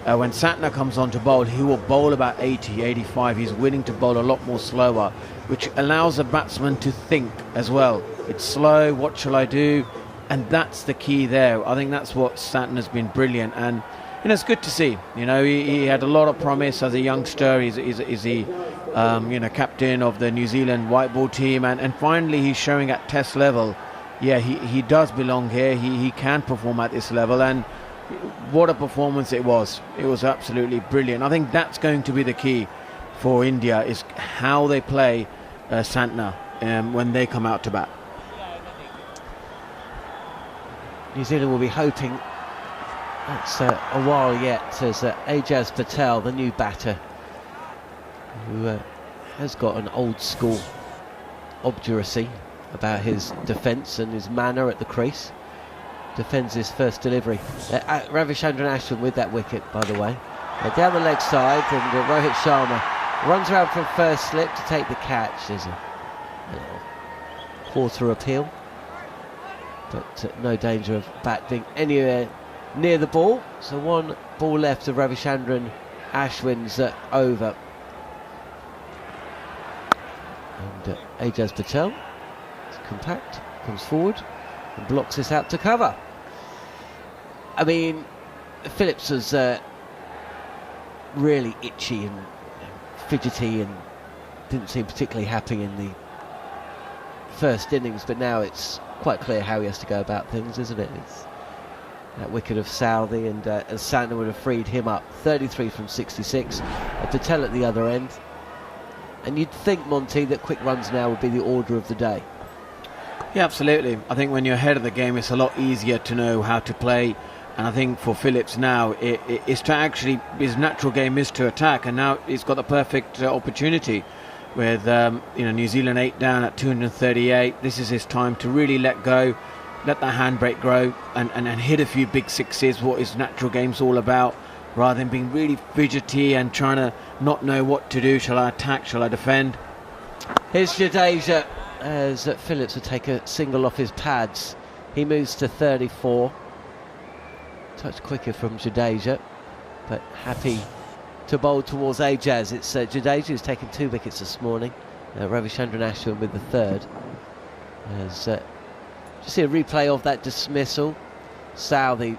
when Santner comes on to bowl, he will bowl about 80, 85. He's willing to bowl a lot more slower, which allows a batsman to think as well. It's slow, what shall I do? And that's the key there. I think that's what Santner's been brilliant. And, it's good to see. He had a lot of promise as a youngster. He's the captain of the New Zealand white ball team. And finally, he's showing at test level, he does belong here. He can perform at this level. And what a performance it was. It was absolutely brilliant. I think that's going to be the key for India, is how they play Santner when they come out to bat. New Zealand will be hoping it's a while yet, as Ajaz Patel, the new batter, who has got an old school obduracy about his defence and his manner at the crease, defends his first delivery. Ravichandran Ashwin with that wicket, by the way. Down the leg side, and Rohit Sharma runs around from first slip to take the catch. There's a little quarter appeal, but no danger of bat being anywhere near the ball. So one ball left of Ravichandran Ashwin's over. And Ajaz Patel is compact, comes forward and blocks this out to cover. I mean, Phillips was really itchy and fidgety and didn't seem particularly happy in the first innings, but now it's quite clear how he has to go about things, isn't it? It's that wicket of Southey, and Santner would have freed him up. 33 from 66. Patel at the other end. And you'd think, Monty, that quick runs now would be the order of the day. Yeah, absolutely. I think when you're ahead of the game, it's a lot easier to know how to play. And I think for Phillips now, it's to actually, his natural game is to attack, and now he's got the perfect opportunity with New Zealand 8 down at 238. This is his time to really let go, let that handbrake grow, and hit a few big sixes, what his natural game's all about, rather than being really fidgety and trying to not know what to do. Shall I attack? Shall I defend? Here's Jadeja, as Phillips would take a single off his pads. He moves to 34. Touch quicker from Jadeja, but happy to bowl towards Ajaz. It's Jadeja who's taken 2 wickets this morning. Ravichandran Ashwin with the third. As just see a replay of that dismissal. Southey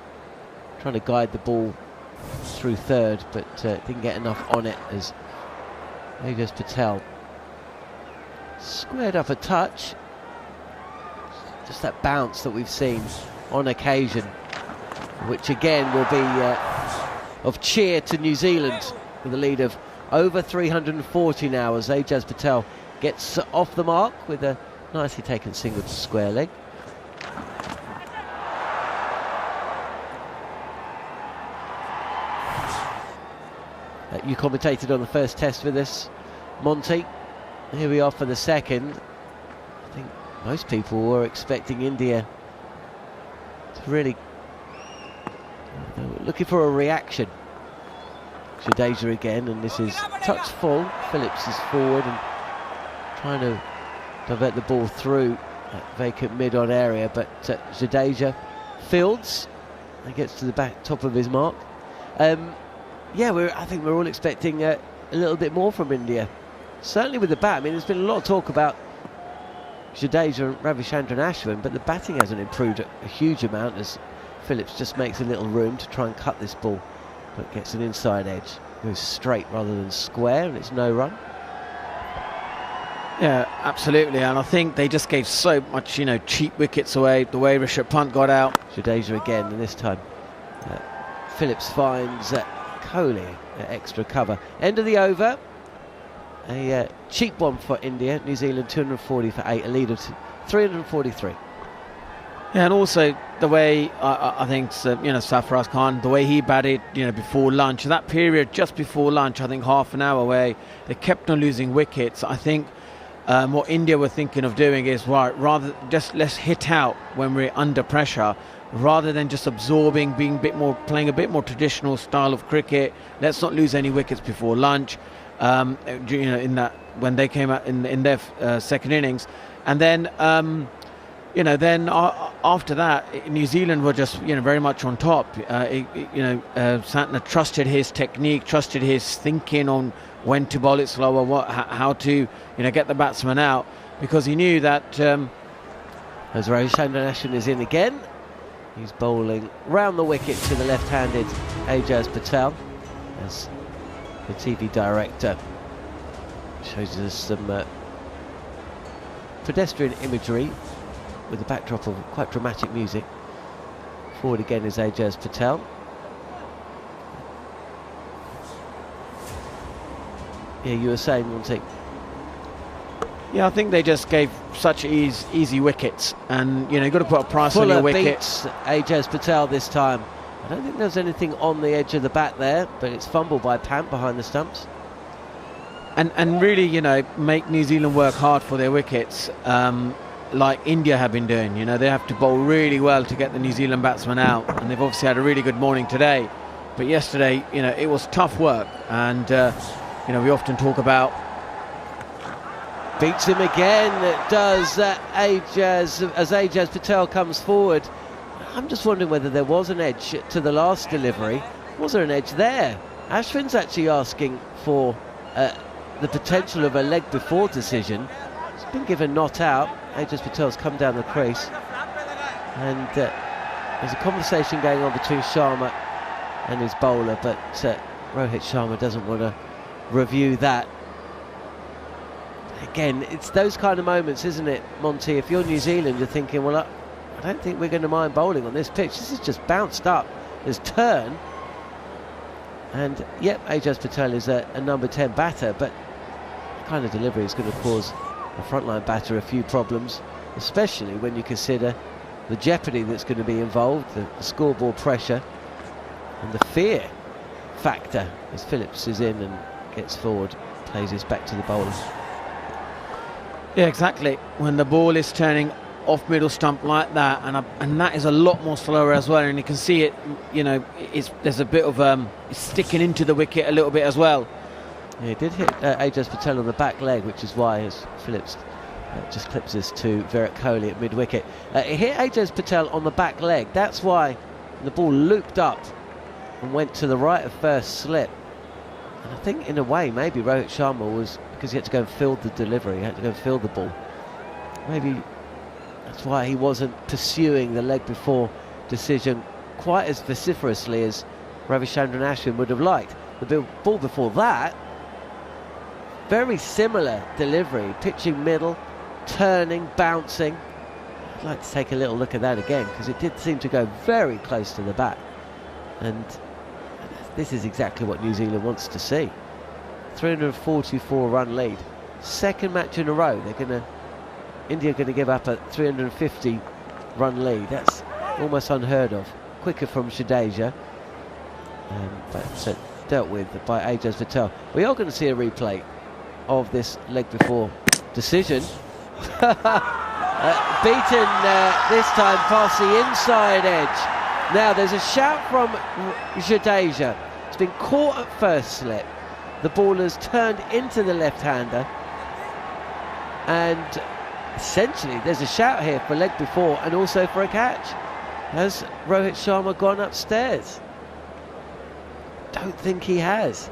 trying to guide the ball through third, but didn't get enough on it, as Ajaz Patel squared up a touch. Just that bounce that we've seen on occasion, which again will be of cheer to New Zealand, with a lead of over 340 now, as Ajaz Patel gets off the mark with a nicely taken single to square leg. You commentated on the first test with us, Monty. Here we are for the second. I think most people were expecting India to really looking for a reaction. Jadeja again, and this is touch full. Phillips is forward and trying to divert the ball through that vacant mid-on area, but Jadeja fields and gets to the back top of his mark. I think we're all expecting a little bit more from India, certainly with the bat. I mean, there's been a lot of talk about Jadeja and Ravichandran Ashwin, but the batting hasn't improved a huge amount, as Phillips just makes a little room to try and cut this ball, but gets an inside edge, goes straight rather than square, and it's no run. Yeah, absolutely, and I think they just gave so much, cheap wickets away. The way Rishabh Pant got out. Jadeja again, and this time Phillips finds Coney extra cover. End of the over. A cheap one for India. New Zealand 240 for 8, a lead of 343. Yeah, and also the way I think Sarfaraz Khan, the way he batted, before lunch, that period just before lunch, I think half an hour where they kept on losing wickets. I think what India were thinking of doing is, rather just let's hit out when we're under pressure, rather than just absorbing, playing a bit more traditional style of cricket. Let's not lose any wickets before lunch. In that, when they came out in their second innings, and then then after that, New Zealand were just, very much on top. Santner trusted his technique, trusted his thinking on when to bowl it slower, how to, get the batsman out, because he knew that. As Ravichandran is in again, he's bowling round the wicket to the left-handed Ajaz Patel, as the TV director shows us some pedestrian imagery with a backdrop of quite dramatic music. Forward again is Ajaz Patel. Yeah, you were saying, Monty. Yeah, I think they just gave such easy wickets, and you've got to put a price on your wickets. Ajaz Patel this time. I don't think there's anything on the edge of the bat there, but it's fumbled by Pant behind the stumps. And really, make New Zealand work hard for their wickets, like India have been doing. They have to bowl really well to get the New Zealand batsmen out, and they've obviously had a really good morning today. But yesterday, it was tough work, and we often talk about. Beats him again, does Ajaz Patel comes forward. I'm just wondering whether there was an edge to the last delivery. Was there an edge there? Ashwin's actually asking for the potential of a leg before decision. It's been given not out. Ajaz Patel's come down the crease, and there's a conversation going on between Sharma and his bowler, but Rohit Sharma doesn't want to review that. Again, it's those kind of moments, isn't it, Monty? If you're New Zealand, you're thinking, well, I don't think we're going to mind bowling on this pitch. This is just bounced up. There's turn. And, yep, Ajaz Patel is a number 10 batter, but the kind of delivery is going to cause a frontline batter a few problems, especially when you consider the jeopardy that's going to be involved, the scoreboard pressure, and the fear factor as Phillips is in and gets forward, plays this back to the bowler. Yeah, exactly. When the ball is turning off middle stump like that, and that is a lot more slower as well, and you can see it. There's a bit of it's sticking into the wicket a little bit as well. Yeah, he did hit Ajaz Patel on the back leg, which is why as Phillips just clips this to Virat Kohli at mid wicket. He hit Ajaz Patel on the back leg. That's why the ball looped up and went to the right of first slip. And I think in a way maybe Rohit Sharma was, because he had to go and field the delivery, he had to go and field the ball. Maybe that's why he wasn't pursuing the leg before decision quite as vociferously as Ravichandran Ashwin would have liked. The ball before that, very similar delivery, pitching middle, turning, bouncing. I'd like to take a little look at that again, because it did seem to go very close to the bat. And this is exactly what New Zealand wants to see. 344 run lead, second match in a row. India are going to give up a 350 run lead. That's almost unheard of. Quicker from Jadeja, but dealt with by Ajaz Patel. We are going to see a replay of this leg before decision. Beaten this time past the inside edge. Now there's a shout from Jadeja. It's been caught at first slip. The ball has turned into the left-hander, and essentially there's a shout here for leg before and also for a catch. Has Rohit Sharma gone upstairs? Don't think he has.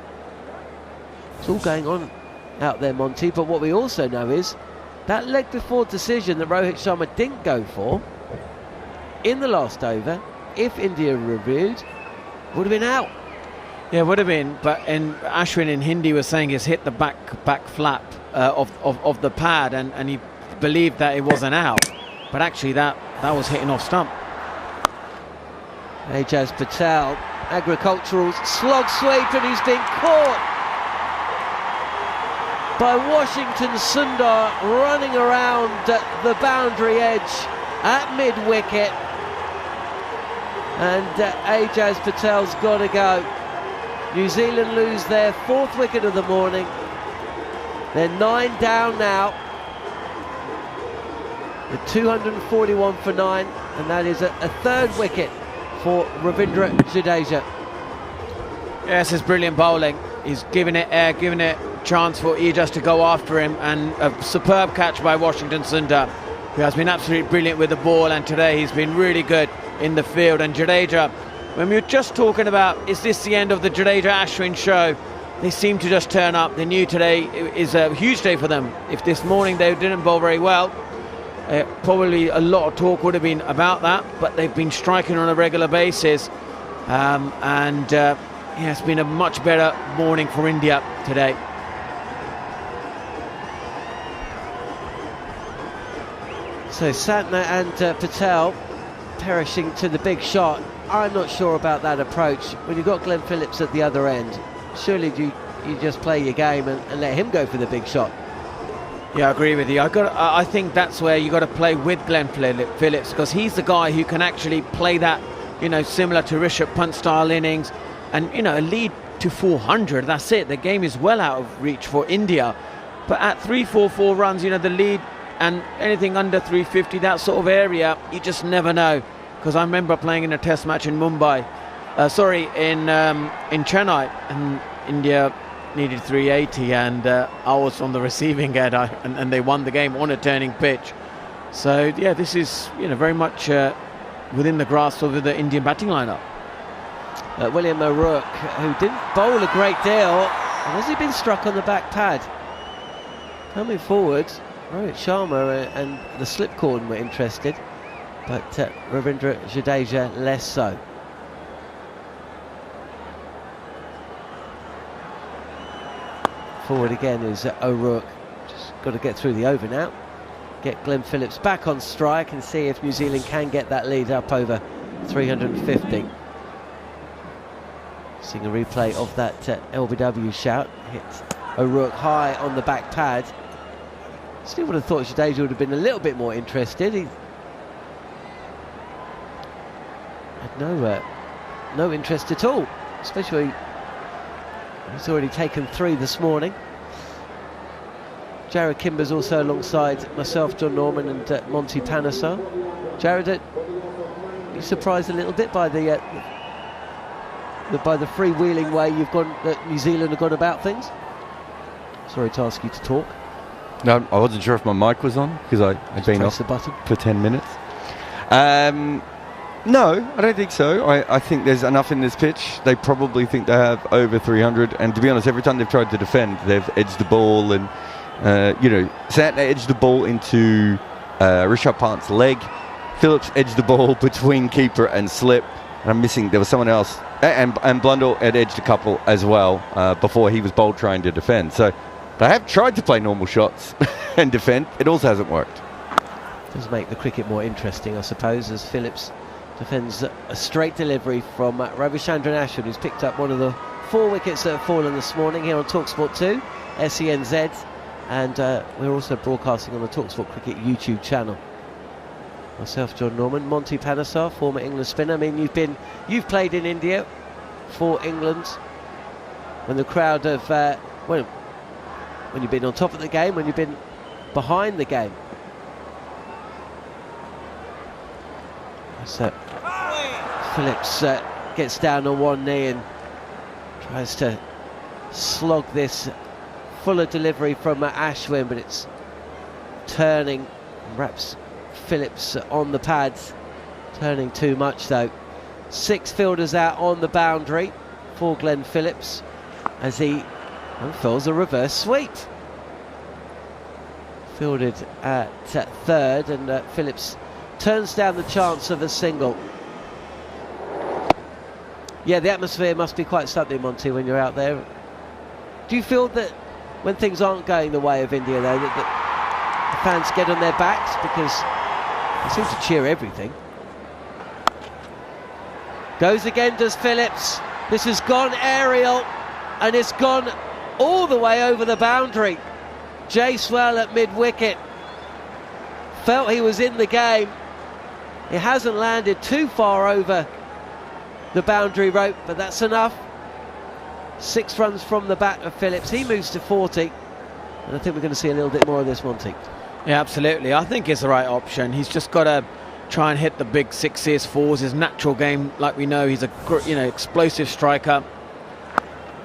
It's all going on out there, Monty, but what we also know is that leg before decision that Rohit Sharma didn't go for in the last over, if India reviewed, would have been out. Yeah, would have been, but Ashwin in Hindi was saying he's hit the back flap of the pad, and he believed that it was an out, but actually that was hitting off stump. Ajaz Patel, agricultural slog sweep, and he's been caught by Washington Sundar running around the boundary edge at mid-wicket, and Ajaz Patel's got to go. New Zealand lose their fourth wicket of the morning. They're 9 down now. The 241 for 9, and that is a third wicket for Ravindra Jadeja. Yes, it's brilliant bowling. He's giving it air, giving it chance for Ajaz to go after him, and a superb catch by Washington Sundar, who has been absolutely brilliant with the ball, and today he's been really good in the field. And Jadeja, when we were just talking about, is this the end of the Jadeja-Ashwin show? They seem to just turn up. They knew today is a huge day for them. If this morning they didn't bowl very well, probably a lot of talk would have been about that, but they've been striking on a regular basis. It's been a much better morning for India today. So Santner and Patel perishing to the big shot. I'm not sure about that approach. When you've got Glenn Phillips at the other end, surely you just play your game and let him go for the big shot. Yeah, I agree with you. I think that's where you got to play with Glenn Phillips, because he's the guy who can actually play that, similar to Rishabh Pant style innings, and a lead to 400. That's it. The game is well out of reach for India, but at 344 runs, the lead, and anything under 350, that sort of area, you just never know. Because I remember playing in a test match in Chennai, and India needed 380, and I was on the receiving end, and they won the game on a turning pitch. So yeah, this is very much within the grasp of the Indian batting lineup. William O'Rourke, who didn't bowl a great deal, has he been struck on the back pad? Coming forward, Rohit Sharma and the slipcord were interested, but Ravindra Jadeja less so. Forward again is O'Rourke. Just got to get through the over now. Get Glenn Phillips back on strike and see if New Zealand can get that lead up over 350. Seeing a replay of that LBW shout. Hit O'Rourke high on the back pad. Still would have thought Jadeja would have been a little bit more interested. He had no interest at all, especially he's already taken 3 this morning. Jarrod Kimber's also alongside myself, Jon Norman, and Monty Panesar. Jarrod, you surprised a little bit by the freewheeling way that New Zealand have gone about things? Sorry to ask you to talk. No, I wasn't sure if my mic was on because I'd been off the button for 10 minutes. No, I don't think so. I think there's enough in this pitch. They probably think they have over 300, and to be honest, every time they've tried to defend, they've edged the ball, and Santner edged the ball into Rishabh Pant's leg. Phillips edged the ball between keeper and slip, and I'm missing, there was someone else, and Blundell had edged a couple as well before he was bowled trying to defend. So they have tried to play normal shots and defend. It also hasn't worked. Does make the cricket more interesting, I suppose, as Phillips defends a straight delivery from Ravichandran Ashwin, who's picked up one of the 4 wickets that have fallen this morning here on talkSPORT 2, SENZ, and we're also broadcasting on the talkSPORT Cricket YouTube channel. Myself, Jon Norman, Monty Panesar, former England spinner. I mean, you've played in India for England when the crowd have when you've been on top of the game, when you've been behind the game. So Phillips gets down on one knee and tries to slog this fuller delivery from Ashwin, but it's turning, wraps Phillips on the pads, turning too much though. 6 fielders out on the boundary for Glenn Phillips as he unfurls a reverse sweep. Fielded at third, and Phillips turns down the chance of a single. Yeah, the atmosphere must be quite something, Monty, when you're out there. Do you feel that when things aren't going the way of India, though, that the fans get on their backs because they seem to cheer everything? Goes again, does Phillips. This has gone aerial, and it's gone all the way over the boundary. Jaiswal at mid-wicket felt he was in the game. It hasn't landed too far over the boundary rope, but that's enough. 6 runs from the bat of Phillips. He moves to 40, and I think we're going to see a little bit more of this, Monty. Yeah, absolutely. I think it's the right option. He's just got to try and hit the big 6s, 4s. His natural game, like we know, he's a explosive striker,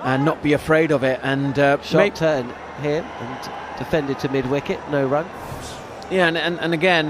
and not be afraid of it. And sharp turn here, and defended to mid-wicket, no run. Yeah, and again,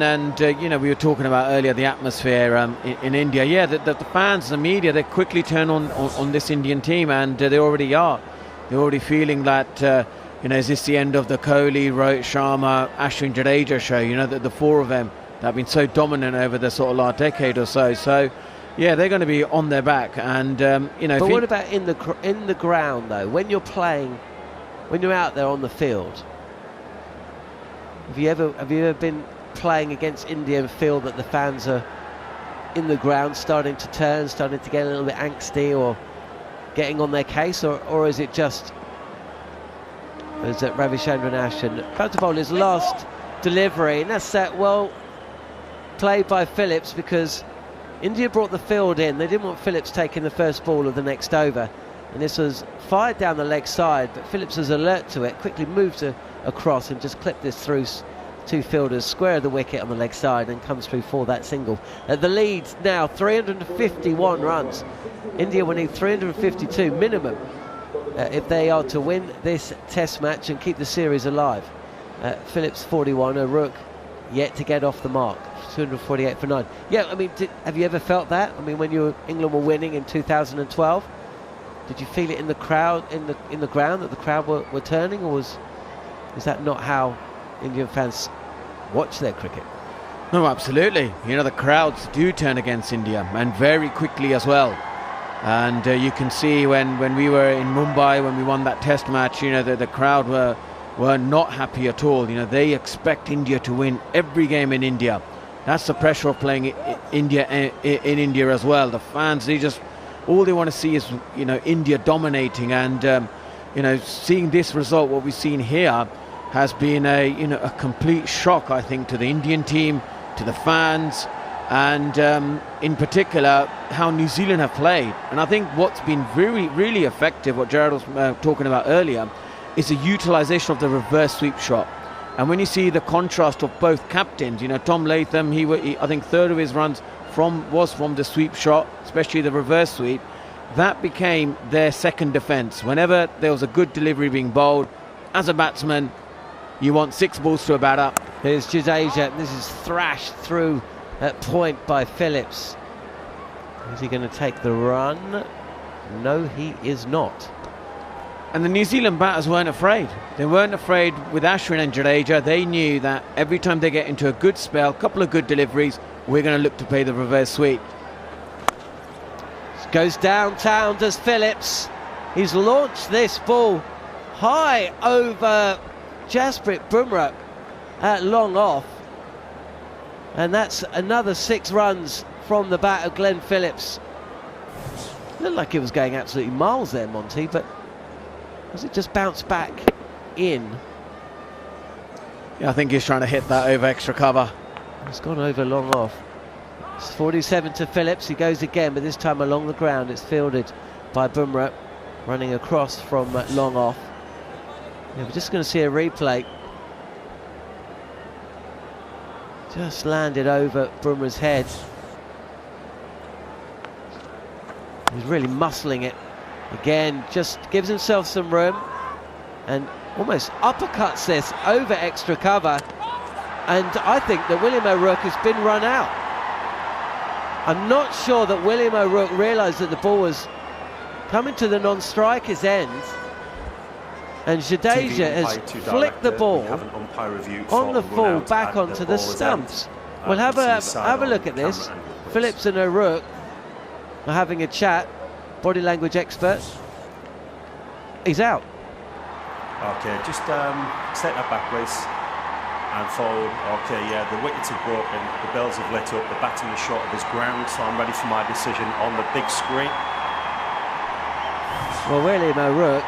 we were talking about earlier the atmosphere in India. Yeah, the fans, the media, they quickly turn on this Indian team, and they already are. They're already feeling that, is this the end of the Kohli, Rohit Sharma, Ashwin Jadeja show? The four of them that have been so dominant over the sort of last decade or so. So, yeah, they're going to be on their back. And But what about in the ground though? When you're playing, when you're out there on the field. Have you ever been playing against India and feel that the fans are in the ground starting to turn, starting to get a little bit angsty or getting on their case, or is it just as that Ravichandran Ashwin about to bowl his last delivery, and that's well played by Phillips, because India brought the field in. They didn't want Phillips taking the first ball of the next over, and this was fired down the leg side, but Phillips was alert to it, quickly moved across and just clipped this through two fielders, square of the wicket on the leg side, and comes through for that single. The lead now 351 runs. India will need 352 minimum if they are to win this test match and keep the series alive. Phillips 41, Rook yet to get off the mark, 248 for 9. Yeah, I mean, have you ever felt that? I mean, when England were winning in 2012, did you feel it in the crowd, in the ground, that the crowd were turning, or is that not how Indian fans watch their cricket? No, absolutely. The crowds do turn against India, and very quickly as well. And you can see when we were in Mumbai, when we won that test match, the crowd were not happy at all. They expect India to win every game in India. That's the pressure of playing India in India as well. The fans, all they want to see is India dominating, and seeing this result, what we've seen here, has been a complete shock, I think, to the Indian team, to the fans, and in particular how New Zealand have played. And I think what's been really effective, what Jarrod was talking about earlier, is the utilisation of the reverse sweep shot. And when you see the contrast of both captains, Tom Latham, he I think third of his runs was from the sweep shot, especially the reverse sweep. That became their second defence. Whenever there was a good delivery being bowled, as a batsman, you want 6 balls to a batter. Here's Jadeja. This is thrashed through at point by Phillips. Is he going to take the run? No, he is not. And the New Zealand batters weren't afraid. They weren't afraid with Ashwin and Jadeja. They knew that every time they get into a good spell, a couple of good deliveries, we're going to look to play the reverse sweep. Goes downtown, does Phillips. He's launched this ball high over Jasprit Bumrah at long off. And that's another 6 runs from the bat of Glenn Phillips. Looked like it was going absolutely miles there, Monty, but has it just bounced back in? Yeah, I think he's trying to hit that over extra cover. It's gone over long off. It's 47 to Phillips. He goes again, but this time along the ground. It's fielded by Bumrah, running across from long off. Yeah, we're just going to see a replay. Just landed over Bumrah's head. He's really muscling it. Again, just gives himself some room and almost uppercuts this over extra cover. And I think that William O'Rourke has been run out. I'm not sure that William O'Rourke realised that the ball was coming to the non-striker's end. And Jadeja has flicked the ball on the full back onto the stumps. We'll have a look at this. Phillips and O'Rourke are having a chat. Body language expert. He's out. Okay, just set that back, please. And forward. Okay, yeah, the wickets are broken, the bells have lit up, the batting is short of his ground, so I'm ready for my decision on the big screen. Well, William O'Rourke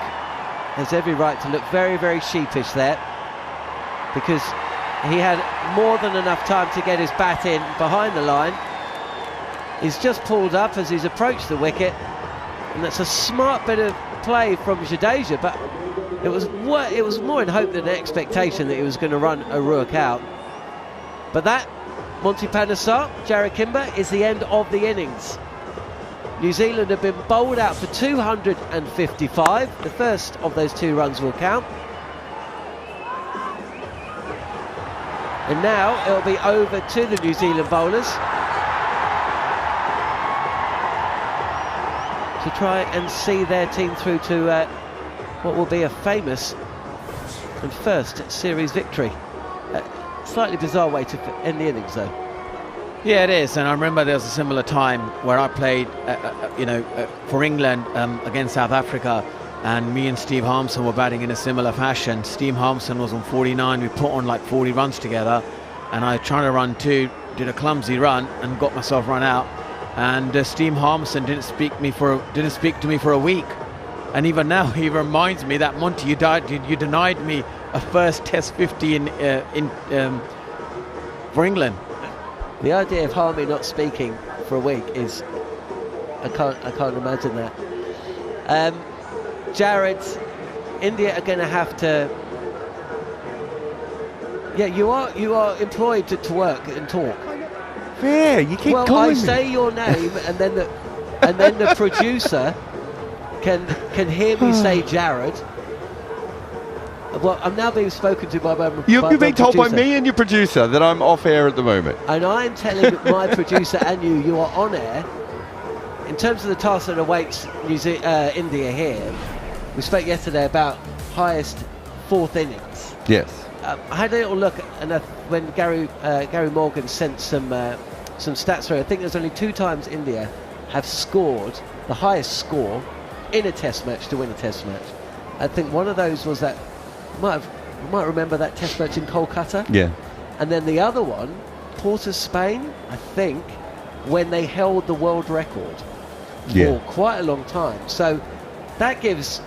has every right to look very, very sheepish there, because he had more than enough time to get his bat in behind the line. He's just pulled up as he's approached the wicket, and that's a smart bit of play from Jadeja, but it was more in hope than expectation that he was going to run O'Rourke out. But that, Monty Panesar, Jarrod Kimber, is the end of the innings. New Zealand have been bowled out for 255. The first of those 2 runs will count. And now it'll be over to the New Zealand bowlers to try and see their team through to what will be a famous and first series victory. Slightly bizarre way to end the innings, though. Yeah, it is, and I remember there was a similar time where I played, for England against South Africa, and me and Steve Harmison were batting in a similar fashion. Steve Harmison was on 49, we put on like 40 runs together, and I tried to run two, did a clumsy run, and got myself run out. And Steve Harmison didn't speak to me for a week, and even now he reminds me that, Monty, you denied me a first Test 50 for England. The idea of Harmy not speaking for a week is, I can't imagine that. Jarrod, India are going to have to. Yeah, you are employed to work and talk. Yeah, you keep well, calling I me. say your name, and then the producer can hear me say Jarrod. Well, I'm now being spoken to by my You're being told by producer. me and your producer that I'm off air at the moment. And I'm telling my producer and you are on air. In terms of the task that awaits India here, we spoke yesterday about highest fourth innings. Yes. I had a little look, and when Gary Morgan sent some stats through, I think there's only 2 times India have scored the highest score in a Test match to win a Test match. I think one of those was that. You might remember that Test match in Kolkata. Yeah. And then the other one, Port of Spain, I think, when they held the world record for quite a long time. So that gives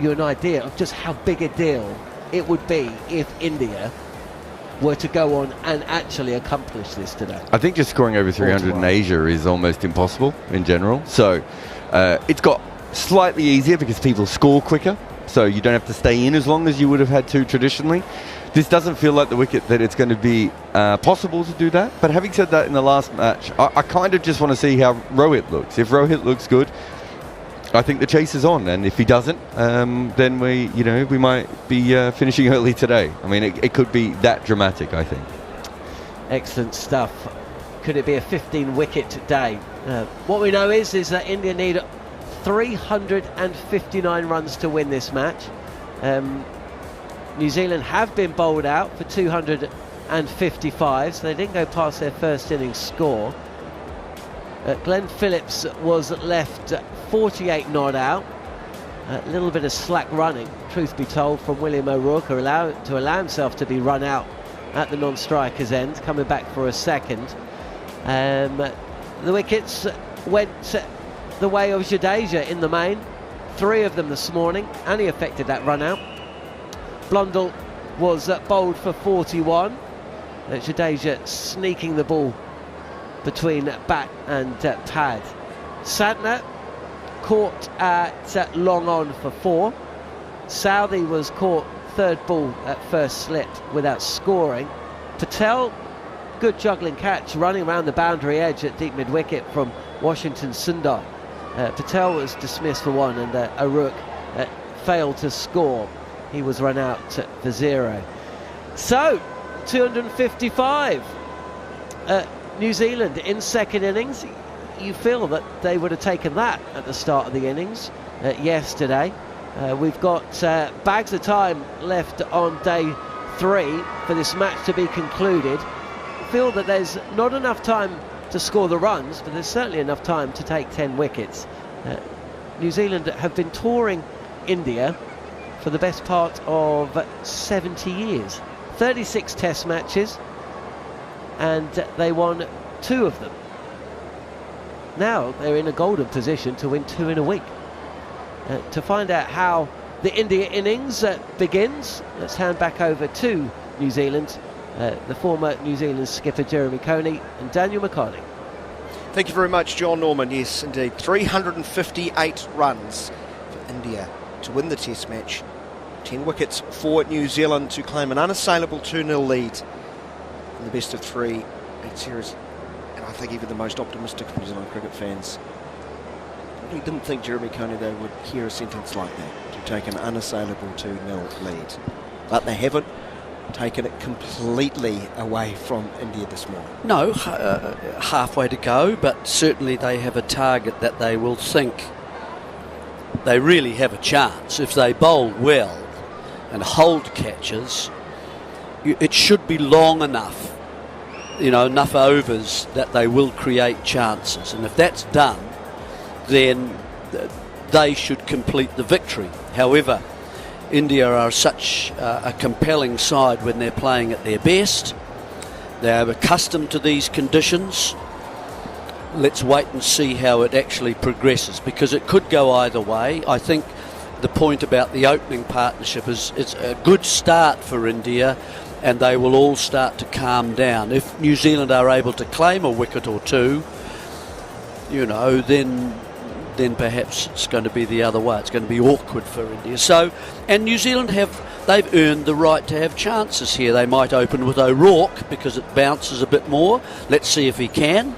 you an idea of just how big a deal it would be if India were to go on and actually accomplish this today. I think just scoring over 300 in Asia is almost impossible in general. So it's got slightly easier because people score quicker. So you don't have to stay in as long as you would have had to traditionally. This doesn't feel like the wicket that it's going to be possible to do that. But having said that, in the last match, I kind of just want to see how Rohit looks. If Rohit looks good, I think the chase is on. And if he doesn't, then we might be finishing early today. I mean, it could be that dramatic, I think. Excellent stuff. Could it be a 15-wicket day? What we know is that India need 359 runs to win this match. New Zealand have been bowled out for 255, so they didn't go past their first innings score. Glenn Phillips was left 48 not out. A little bit of slack running, truth be told, from William O'Rourke to allow himself to be run out at the non-striker's end, coming back for a second. The wickets went the way of Jadeja in the main. 3 of them this morning, and he affected that run out. Blundell was bowled for 41. Jadeja sneaking the ball between bat and pad. Santner caught at long on for 4. Southey was caught third ball at first slit without scoring. Patel, good juggling catch, running around the boundary edge at deep mid-wicket from Washington Sundar. Patel was dismissed for 1, and O'Rourke failed to score. He was run out for 0. So, 255. New Zealand in second innings. You feel that they would have taken that at the start of the innings yesterday. We've got bags of time left on day 3 for this match to be concluded. I feel that there's not enough time to score the runs, but there's certainly enough time to take 10 wickets. New Zealand have been touring India for the best part of 70 years. 36 Test matches, and they won 2 of them. Now they're in a golden position to win 2 in a week. To find out how the India innings begins, let's hand back over to New Zealand, the former New Zealand skipper Jeremy Coney and Daniel McHardy. Thank you very much, Jon Norman. Yes, indeed. 358 runs for India to win the Test match. 10 wickets for New Zealand to claim an unassailable 2-0 lead in the best of 3 series. And I think even the most optimistic of New Zealand cricket fans probably didn't think Jeremy Coney, though, would hear a sentence like that, to take an unassailable 2-0 lead. But they haven't. taken it completely away from India this morning? No, halfway to go, but certainly they have a target that they will think they really have a chance. If they bowl well and hold catches, it should be long enough, enough overs that they will create chances. And if that's done, then they should complete the victory. However, India are such a compelling side when they're playing at their best. They're accustomed to these conditions. Let's wait and see how it actually progresses, because it could go either way. I think the point about the opening partnership is it's a good start for India, and they will all start to calm down. If New Zealand are able to claim a wicket or two, then perhaps it's going to be the other way. It's going to be awkward for India. So, and New Zealand they've earned the right to have chances here. They might open with O'Rourke because it bounces a bit more. Let's see if he can.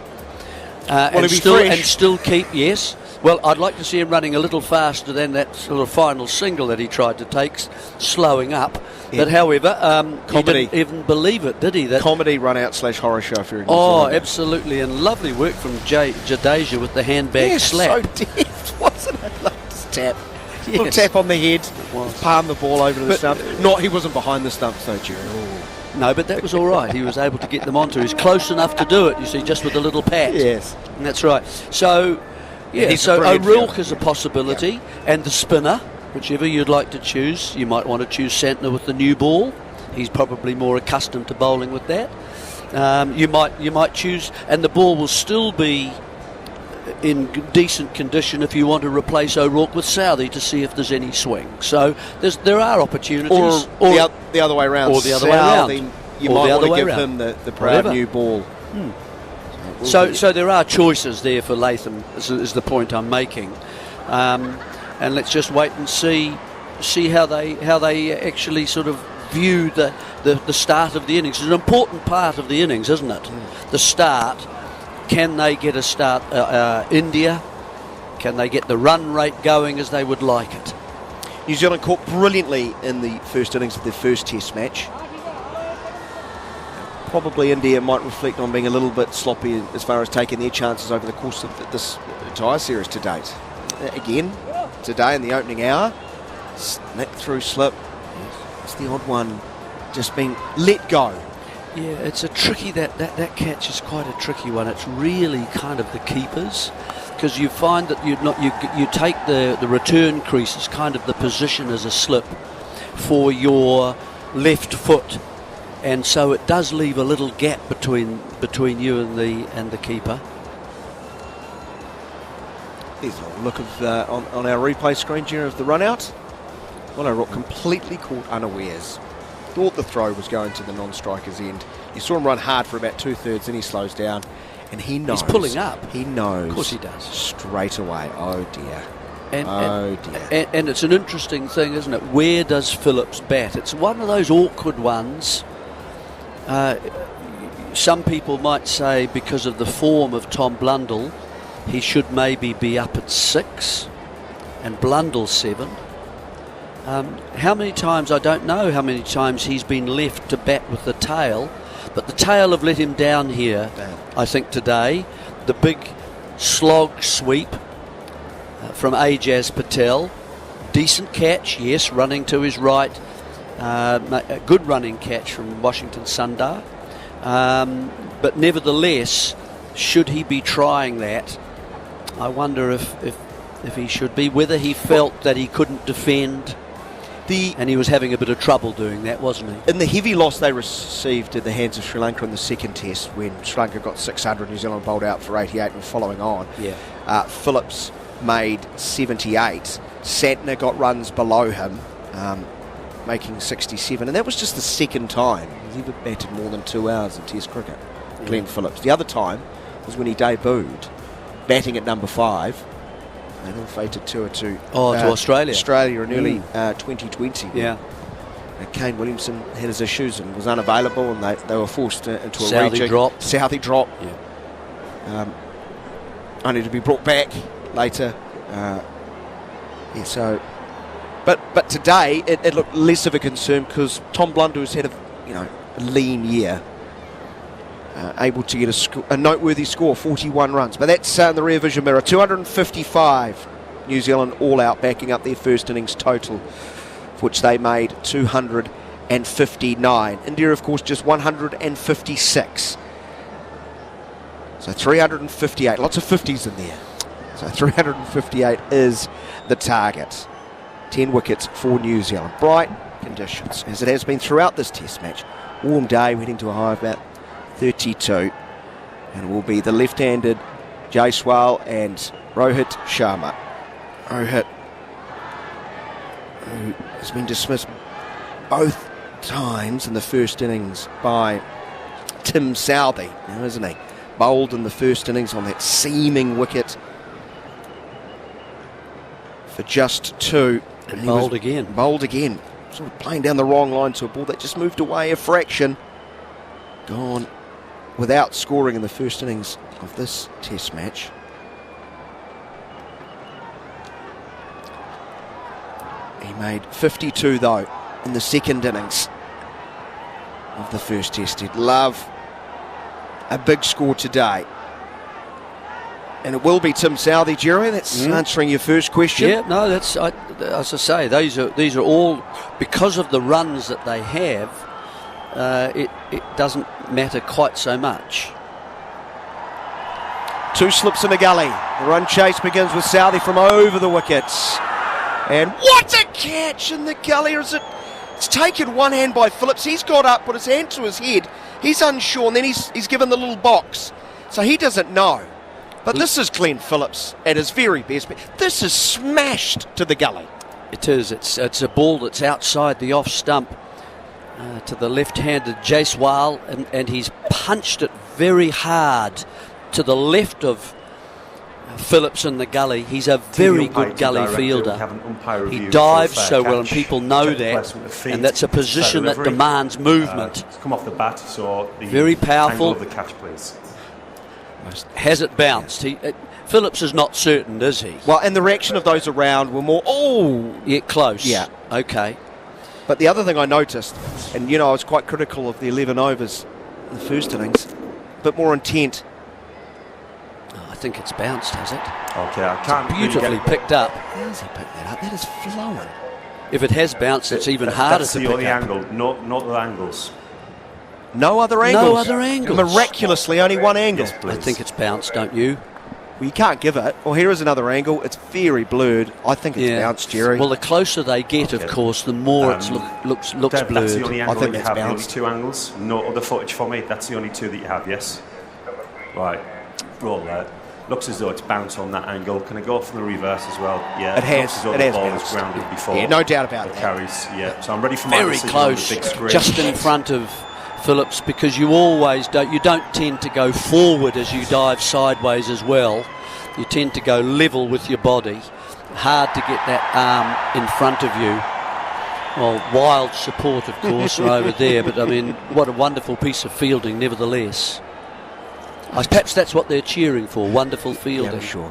And still keep, yes. Well, I'd like to see him running a little faster than that sort of final single that he tried to take, slowing up. Yeah. But however, he didn't even believe it, did he? That comedy run out / horror show for New Zealand. Oh, absolutely, and lovely work from Jadeja with the handbag slap. So deft, wasn't it? Just tap. Yes. Little tap on the head, palm the ball over to the stump. He wasn't behind the stump, so Jarrod. No, but that was all right. He was able to get them onto. He's close enough to do it, you see, just with a little pat. Yes. And that's right. So, yeah, so O'Rourke is a possibility, and the spinner, whichever you'd like to choose. You might want to choose Santner with the new ball. He's probably more accustomed to bowling with that. You might choose, and the ball will still be in decent condition if you want to replace O'Rourke with Southey to see if there's any swing. So there are opportunities. Or the other way around. Or the other way around. You might want to give him the proud new ball. So there are choices there for Latham, is the point I'm making. And let's just wait and see how they actually sort of view the start of the innings. It's an important part of the innings, isn't it? The start. Can they get a start? India, can they get the run rate going as they would like it? New Zealand caught brilliantly in the first innings of their first Test match. Probably India might reflect on being a little bit sloppy as far as taking their chances over the course of this entire series to date. Again, today in the opening hour, snap through slip. It's the odd one just being let go. Yeah, it's a tricky, that catch is quite a tricky one. It's really kind of the keepers, because you find that you take the return crease as kind of the position as a slip for your left foot, and so it does leave a little gap between you and the keeper. Here's a look of on our replay screen, Jarrod, of the run out. Well, O'Rourke completely caught unawares. Thought the throw was going to the non-striker's end. You saw him run hard for about 2/3, then he slows down, and he knows. He's pulling up. He knows. Of course he does. Straight away. Oh dear. And it's an interesting thing, isn't it? Where does Phillips bat? It's one of those awkward ones. Some people might say because of the form of Tom Blundell, he should maybe be up at 6 and Blundell 7. How many times, I don't know how many times he's been left to bat with the tail, but the tail have let him down here. I think today the big slog sweep from Ajaz Patel, decent catch, yes, running to his right, a good running catch from Washington Sundar, but nevertheless, should he be trying that? I wonder if he should be, whether he felt that he couldn't defend. And he was having a bit of trouble doing that, wasn't he? In the heavy loss they received at the hands of Sri Lanka in the second test, when Sri Lanka got 600, New Zealand bowled out for 88 and following on, Phillips made 78. Santner got runs below him, making 67, and that was just the second time he's ever batted more than 2 hours in Test cricket, Glenn Phillips. The other time was when he debuted, batting at number 5. An ill-fated tour to Australia. Australia in early 2020. Yeah. Kane Williamson had his issues and was unavailable, and they were forced into a Southey drop. Southey drop. Yeah. Only to be brought back later. But today it looked less of a concern because Tom Blundell's had lean year, able to get a noteworthy score, 41 runs. But that's in the rear vision mirror. 255 New Zealand all out, backing up their first innings total, which they made 259. India, of course, just 156. So 358, lots of 50s in there. So 358 is the target. 10 wickets for New Zealand. Bright conditions, as it has been throughout this test match. Warm day, heading to a high of about 32. And it will be the left-handed Jaiswal and Rohit Sharma. Rohit, who has been dismissed both times in the first innings by Tim Southee, now isn't he? Bowled in the first innings on that seaming wicket for just 2. And bowled again. Bowled again. Sort of playing down the wrong line to a ball that just moved away a fraction. Gone without scoring in the first innings of this test match. He made 52 though in the second innings of the first test. He'd love a big score today. And it will be Tim Southee, Jerry. That's answering your first question. Yeah, no, that's as I say. These are all because of the runs that they have. It doesn't matter quite so much. 2 slips in the gully. The run chase begins with Southee from over the wickets. And what a catch in the gully! It's taken one hand by Phillips. He's got up, put his hand to his head. He's unsure, and then he's given the little box, so he doesn't know. But this is Glenn Phillips at his very best. This is smashed to the gully. It is. It's a ball that's outside the off stump to the left-handed Jaiswal, and he's punched it very hard to the left of Phillips in the gully. He's a very good gully fielder. He dives so well, and people know that, and that's a position that demands movement. Come off the bat, so the very powerful. Angle of the catch, please. Has it bounced? Phillips is not certain, is he? Well, and the reaction of those around were more, yeah, close. Yeah. Okay. But the other thing I noticed, and I was quite critical of the 11 overs in the first innings, a bit more intent. Oh, I think it's bounced, has it? Okay, I can't. Beautifully picked up. How does he pick that up? That is flowing. If it has bounced, it's even harder to pick up. That's the only angle, not the angles. No other angles? No other angles. Miraculously, only one angle. Yes, I think it's bounced, don't you? Well, you can't give it. Well, here is another angle. It's very blurred. I think it's bounced, Jerry. Well, the closer they get, of course, the more it looks Dave, blurred. That's the only angle I think that you that's have. The only bounced. 2 angles. No other footage for me. That's the only 2 that you have. Yes. Right. Roll that. Looks as though it's bounced on that angle. Can I go from the reverse as well? Yeah. It has. Looks as though It the has ball bounced. was grounded before. Yeah, no doubt about it. that. Carries. Yeah. So I'm ready for my Very decision close, on the big screen. just in front of Phillips, because you don't tend to go forward as you dive sideways as well. You tend to go level with your body. Hard to get that arm in front of you. Well, wild support, of course, are over there, but I mean, what a wonderful piece of fielding, nevertheless. Perhaps that's what they're cheering for, wonderful fielding. Yeah, sure.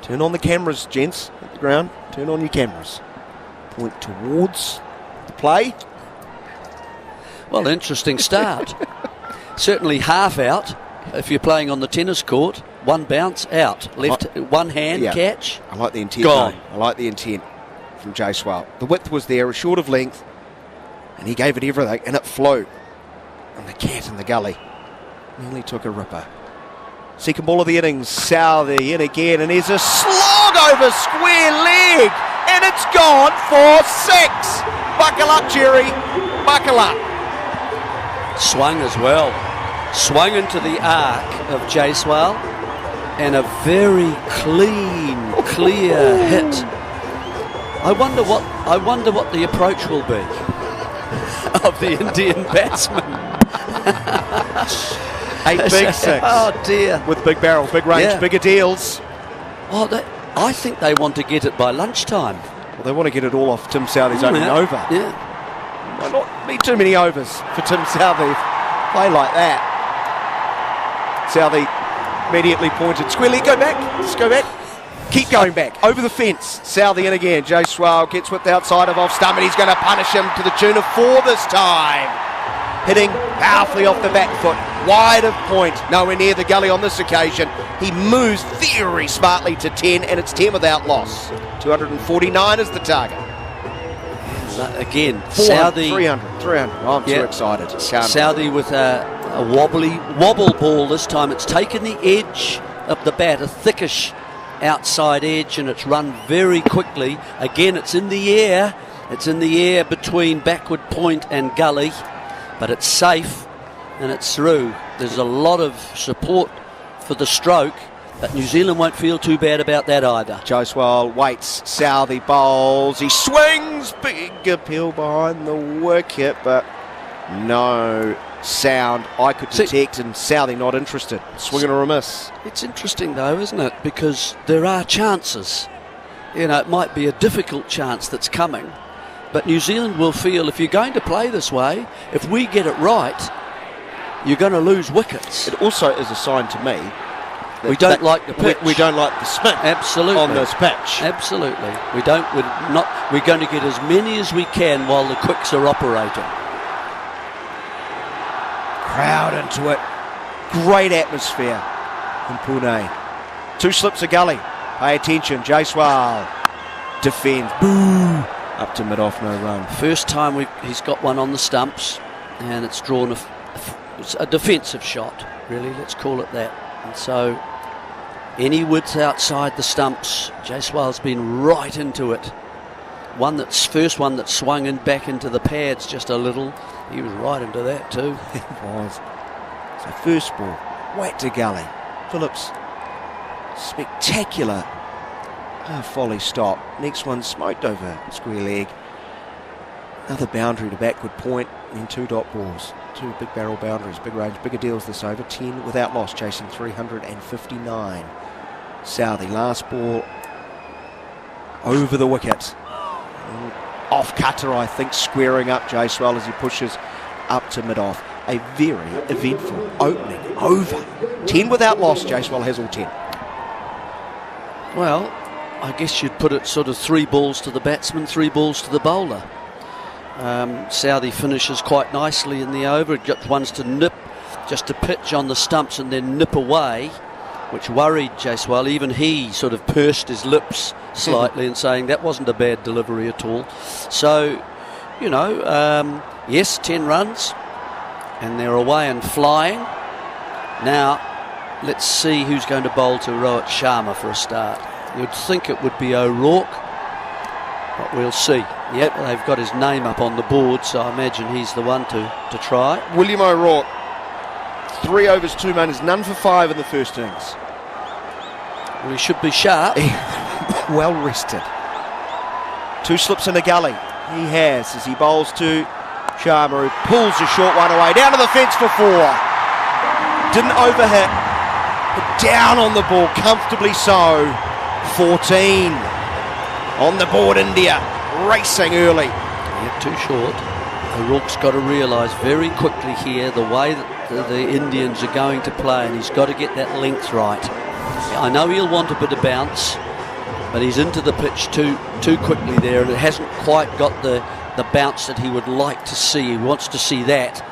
Turn on the cameras, gents, at the ground. Turn on your cameras. Point towards the play. Well, interesting start. Certainly half out if you're playing on the tennis court. One bounce, out. Left, one hand, catch. I like the intent. Gone. I like the intent from Jaiswal. The width was there, short of length, and he gave it everything, and it flew. And the cat in the gully nearly took a ripper. Second ball of the innings, Southee in again, and there's a slog over square leg, and it's gone for 6. Buckle up, Jerry. Buckle up. Swung as well. Swung into the arc of Jaiswal, and a very clear hit. I wonder what the approach will be of the Indian batsman. A big 6. Oh dear. With big barrel, big range, bigger deals. Oh, I think they want to get it by lunchtime. Well, they want to get it all off Tim Southee's opening over. Yeah. Might not need too many overs for Tim Southee. Play like that. Southee immediately pointed. Square leg, go back. Just go back. keep going back. Over the fence. Southey in again. Jaiswal gets whipped outside of off stump, and he's going to punish him to the tune of 4 this time. Hitting powerfully off the back foot. Wide of point. Nowhere near the gully on this occasion. He moves very smartly to 10, and it's 10 without loss. 249 is the target. Again, 400, Southey. 300. Oh, I'm too excited. Southey with a wobble ball this time. It's taken the edge of the bat, a thickish outside edge, and it's run very quickly. Again, it's in the air. It's in the air between backward point and gully, but it's safe and it's through. There's a lot of support for the stroke, but New Zealand won't feel too bad about that either. Jaiswal waits, Southey bowls, he swings, big appeal behind the wicket, but no sound I could detect, and Southey not interested. Swinging or a miss. It's interesting though, isn't it? Because there are chances. You know, it might be a difficult chance that's coming, but New Zealand will feel if you're going to play this way, if we get it right, you're going to lose wickets. It also is a sign to me we don't like the pitch. We don't like the spin. Absolutely. On this pitch. Absolutely. We're going to get as many as we can while the quicks are operating. Crowd into it. Great atmosphere in Pune. 2 slips of gully. Pay attention. Jaiswal defends. Boo! Up to mid-off, no run. First time he's got one on the stumps, and it's drawn a defensive shot, really. Let's call it that. And so any width outside the stumps, Jaiswal's been right into it. First one that swung in back into the pads just a little. He was right into that too. It was. So first ball, whack to gully. Phillips, spectacular volley stop. Next one smoked over square leg. Another boundary to backward point, and then 2 dot balls. 2 big barrel boundaries, big range, bigger deals this over. 10 without loss, chasing 359. Southey, last ball over the wicket. Off cutter, I think, squaring up Jaiswal as he pushes up to mid-off. A very eventful opening over. 10 without loss, Jaiswal has all 10. Well, I guess you'd put it sort of 3 balls to the batsman, 3 balls to the bowler. Southey finishes quite nicely in the over. It got ones to nip, just to pitch on the stumps and then nip away, which worried Jaiswal. Even he sort of pursed his lips slightly and saying that wasn't a bad delivery at all. So, you know, yes, 10 runs, and they're away and flying. Now, let's see who's going to bowl to Rohit Sharma for a start. You'd think it would be O'Rourke, but we'll see. Yep, they've got his name up on the board, so I imagine he's the one to try. William O'Rourke, 3 overs, 2 runs, none for 5 in the first innings. Well, he should be sharp. Well rested. 2 slips in the gully. He has, as he bowls to Sharma, who pulls a short one away, down to the fence for 4. Didn't overhit, but down on the ball, comfortably so. 14 on the board, India racing early. Yeah, too short. O'Rourke's got to realise very quickly here the way that the Indians are going to play, and he's got to get that length right. I know he'll want a bit of bounce, but he's into the pitch too quickly there, and it hasn't quite got the bounce that he would like to see. He wants to see that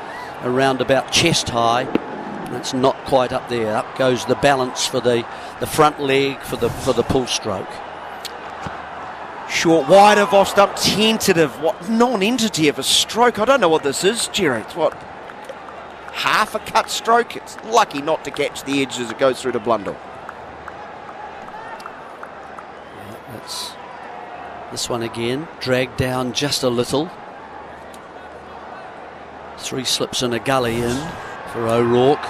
around about chest high. It's not quite up there. Up goes the balance for the front leg for the pull stroke. Short, wide of off stump, tentative. What non-entity of a stroke? I don't know what this is, Jerry. It's what, half a cut stroke? It's lucky not to catch the edge as it goes through to Blundell. Yeah, that's this one again, dragged down just a little. 3 slips and a gully in for O'Rourke.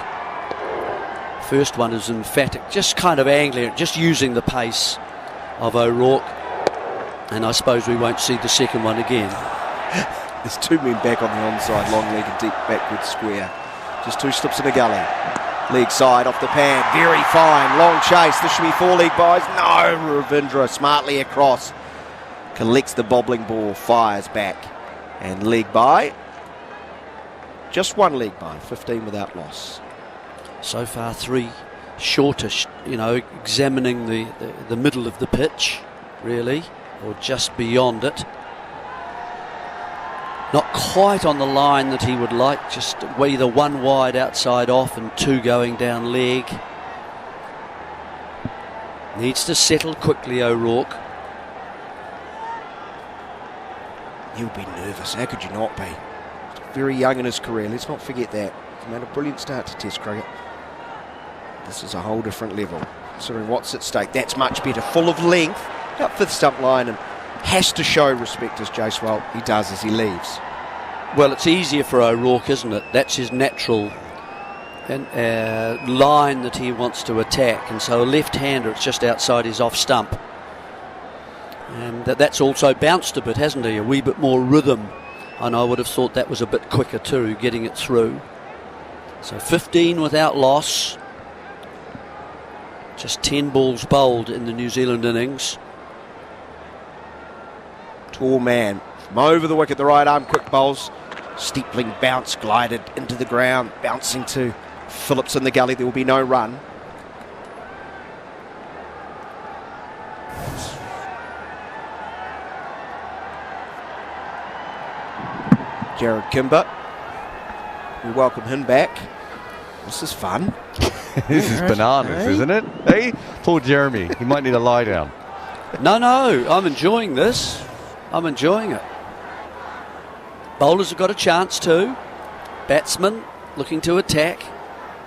First one is emphatic, just kind of angling it, just using the pace of O'Rourke. And I suppose we won't see the second one again. There's 2 men back on the onside, long leg and deep backward square. Just 2 slips in a gully. Leg side off the pan, very fine, long chase. This should be 4 leg byes. No, Ravindra smartly across. Collects the bobbling ball, fires back. And leg by. Just 1 leg by, 15 without loss. So far 3 shorter, examining the middle of the pitch, really, or just beyond it. Not quite on the line that he would like, just either one wide outside off and two going down leg. Needs to settle quickly, O'Rourke. He'll be nervous. How could you not be? Very young in his career. Let's not forget that. He's made a brilliant start to Test cricket. This is a whole different level. Considering what's at stake, that's much better. Full of length, up fifth stump line, and has to show respect as Jaiswal. He does as he leaves. Well, it's easier for O'Rourke, isn't it? That's his natural line that he wants to attack, and so a left-hander, it's just outside his off stump. And that's also bounced a bit, hasn't he? A wee bit more rhythm, and I would have thought that was a bit quicker too, getting it through. So 15 without loss. Just 10 balls bowled in the New Zealand innings. Tall man from over the wicket, the right arm, quick bowls. Steepling bounce, glided into the ground, bouncing to Phillips in the gully. There will be no run. Jarrod Kimber. We welcome him back. This is fun. This is bananas, isn't it? Hey, poor Jeremy. He might need a lie down. No, I'm enjoying this. I'm enjoying it. Bowlers have got a chance too. Batsman looking to attack.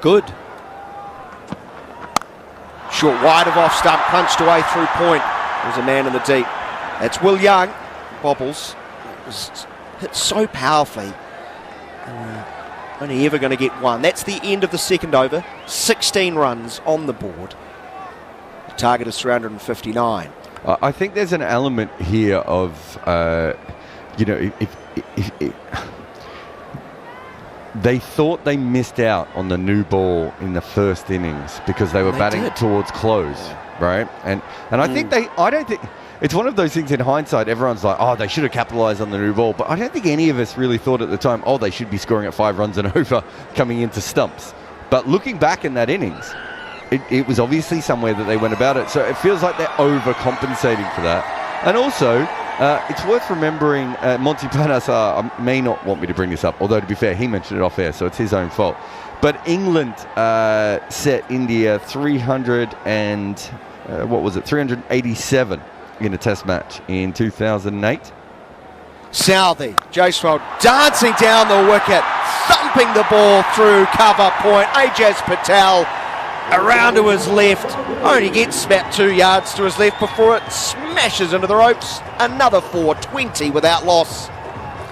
Good. Short wide of off stump, punched away through point. There's a man in the deep. That's Will Young. Bobbles. It was hit so powerfully. Only ever going to get one. That's the end of the second over. 16 runs on the board. The target is 359. I think there's an element here of, if they thought they missed out on the new ball in the first innings because they were batting towards close, right? And I think I don't think. It's one of those things in hindsight, everyone's like, oh, they should have capitalised on the new ball. But I don't think any of us really thought at the time, oh, they should be scoring at 5 runs and over coming into stumps. But looking back in that innings, it was obviously somewhere that they went about it. So it feels like they're overcompensating for that. And also, it's worth remembering, Monty Panesar may not want me to bring this up, although to be fair, he mentioned it off air, so it's his own fault. But England set India 387 in a test match in 2008. Southey, Jaiswal dancing down the wicket, thumping the ball through cover point. Ajaz Patel around to his left, only gets about 2 yards to his left before it smashes into the ropes. Another 420 without loss.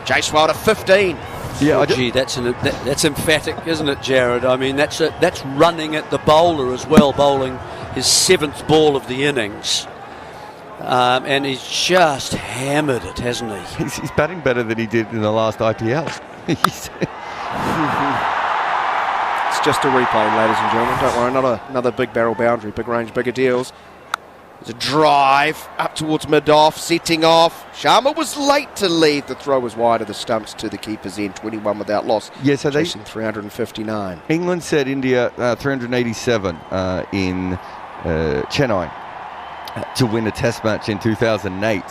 Jaiswal to 15. Yeah, gee, that's emphatic, isn't it, Jarrod? I mean, that's running at the bowler as well, bowling his 7th ball of the innings. And he's just hammered it, hasn't he? He's batting better than he did in the last IPL. It's just a replay, ladies and gentlemen. Don't worry, another big barrel boundary, big range, bigger deals. There's a drive up towards mid-off, setting off. Sharma was late to lead. The throw was wide of the stumps to the keeper's end. 21 without loss. Yeah, so chasing 359. England said India 387 in Chennai to win a test match in 2008.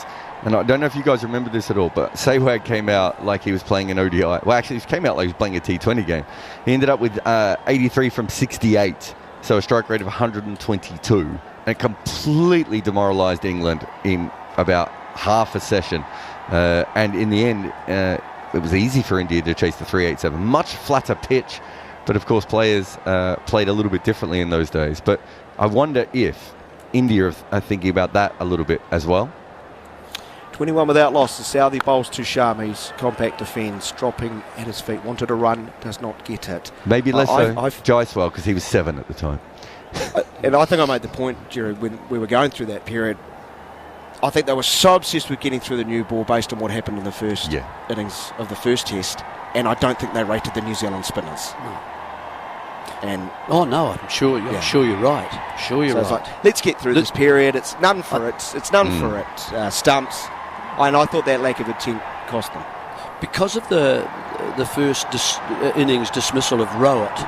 And I don't know if you guys remember this at all, but Sehwag came out like he was playing an ODI. Well, actually, he came out like he was playing a T20 game. He ended up with 83 from 68, so a strike rate of 122. And it completely demoralised England in about half a session. And in the end, it was easy for India to chase the 387. Much flatter pitch, but of course players played a little bit differently in those days. But I wonder if India are thinking about that a little bit as well. 21 without loss. The Southey bowls to Sharmi's compact defence, dropping at his feet. Wanted a run, does not get it. Maybe less so Jaiswal because he was 7 at the time. And I think I made the point, Jerry, when we were going through that period. I think they were so obsessed with getting through the new ball based on what happened in the first innings of the first test, and I don't think they rated the New Zealand spinners. No. And I'm sure you're right. Sure you're right. Like, let's get through this period. It's none for it. It's none for it. Stumps. And I thought that lack of intent cost them. Because of the first innings dismissal of Rowett,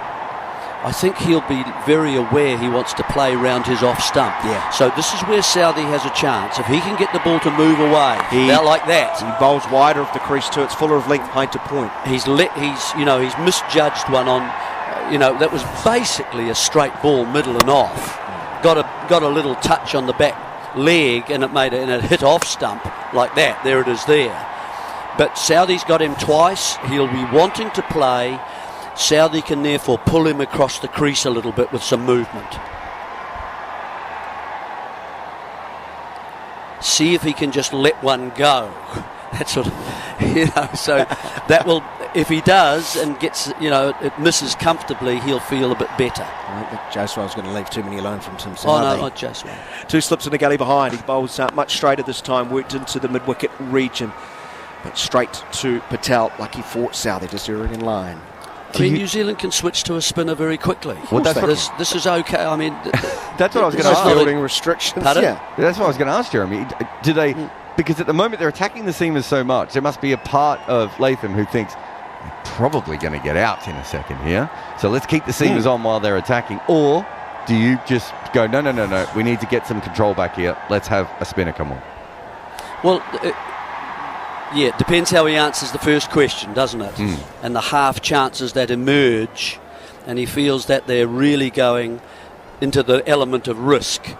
I think he'll be very aware he wants to play round his off stump. Yeah. So this is where Southee has a chance. If he can get the ball to move away, like that. He bowls wider of the crease too. It's fuller of length behind to point. He's misjudged one on, that was basically a straight ball, middle and off. Got a little touch on the back leg, and it hit off stump like that. There it is there. But Southee's got him twice. He'll be wanting to play. Southee can therefore pull him across the crease a little bit with some movement. See if he can just let one go. That's sort of, so that will, if he does and gets, it misses comfortably, he'll feel a bit better. I don't think Jaiswal's going to leave too many alone from Tim Southee. Oh, no, not Jaiswal. 2 slips in the gully behind. He bowls much straighter this time, worked into the mid-wicket region. But straight to Patel, like he fought Southee to zero in line. New Zealand can switch to a spinner very quickly. Well, this is okay. I mean, that's what I was going to ask. Fielding restrictions. Yeah, that's what I was going to ask, Jeremy. Do they? Because at the moment they're attacking the seamers so much, there must be a part of Latham who thinks they're probably going to get out in a second here. So let's keep the seamers on while they're attacking. Or do you just go, no, we need to get some control back here. Let's have a spinner come on. Well. Yeah, it depends how he answers the first question, doesn't it? And the half chances that emerge, and he feels that they're really going into the element of risk.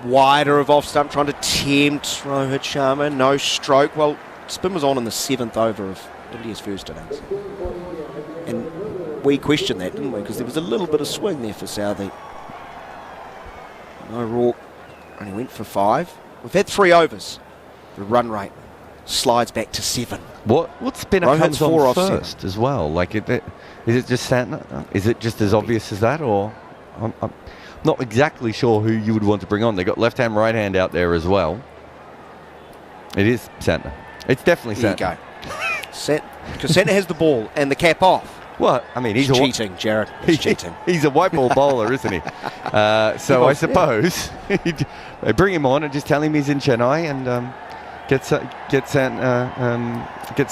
Wider of off stump, trying to tempt Rohit Sharma. No stroke. Well, spin was on in the 7th over of India's first innings. And we questioned that, didn't we? Because there was a little bit of swing there for Southee. No Rourke. Only went for 5. We've had 3 overs. The run rate slides back to 7. What spinner Rohit's comes on 4 off first as well? Like, is it just Santner? Is it just as obvious as that, or I'm not exactly sure who you would want to bring on. They got left hand, right hand out there as well. It is Santner. It's definitely Santner. There you go. Because Santner has the ball and the cap off. Well, I mean, he's cheating, Jarrod. He's cheating. He's a white ball bowler, isn't he? So I suppose they bring him on and just tell him he's in Chennai and get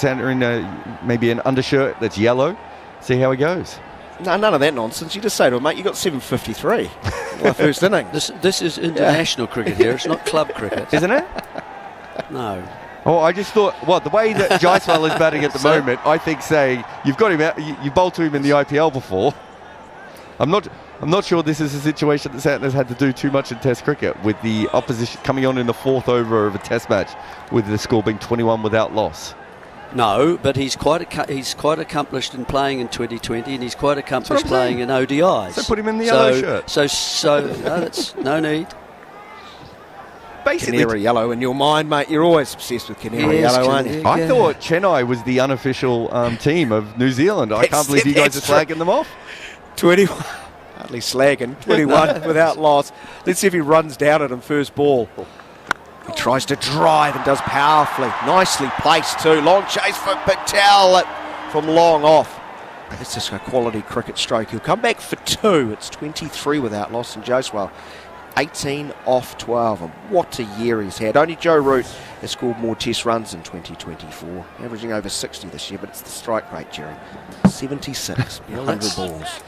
Santner in maybe an undershirt that's yellow. See how he goes. No, none of that nonsense. You just say to him, mate, you got 753. My first inning. This is international cricket here. It's not club cricket, isn't it? No. Oh, I just thought, the way that Jaiswal is batting at the moment, I think saying you've got him out, you bowled to him in the IPL before. I'm not sure this is a situation that Santner's had to do too much in Test cricket, with the opposition coming on in the 4th over of a Test match, with the score being 21 without loss. No, but he's quite accomplished in playing in 2020, and he's quite accomplished playing in ODIs. So put him in the yellow shirt. So no, that's no need. Basically, Canary yellow in your mind, mate. You're always obsessed with Canary yellow, aren't you? I thought Chennai was the unofficial team of New Zealand. I can't believe you guys are slagging them off. 21, hardly slagging. 21 without loss. Let's see if he runs down at him first ball. He tries to drive and does powerfully. Nicely placed too. Long chase for Patel from long off. It's just a quality cricket stroke. He'll come back for 2. It's 23 without loss, and Jaiswal 18 off 12, and what a year he's had. Only Joe Root has scored more Test runs in 2024, averaging over 60 this year, but it's the strike rate, Jerry. 76, 100 balls.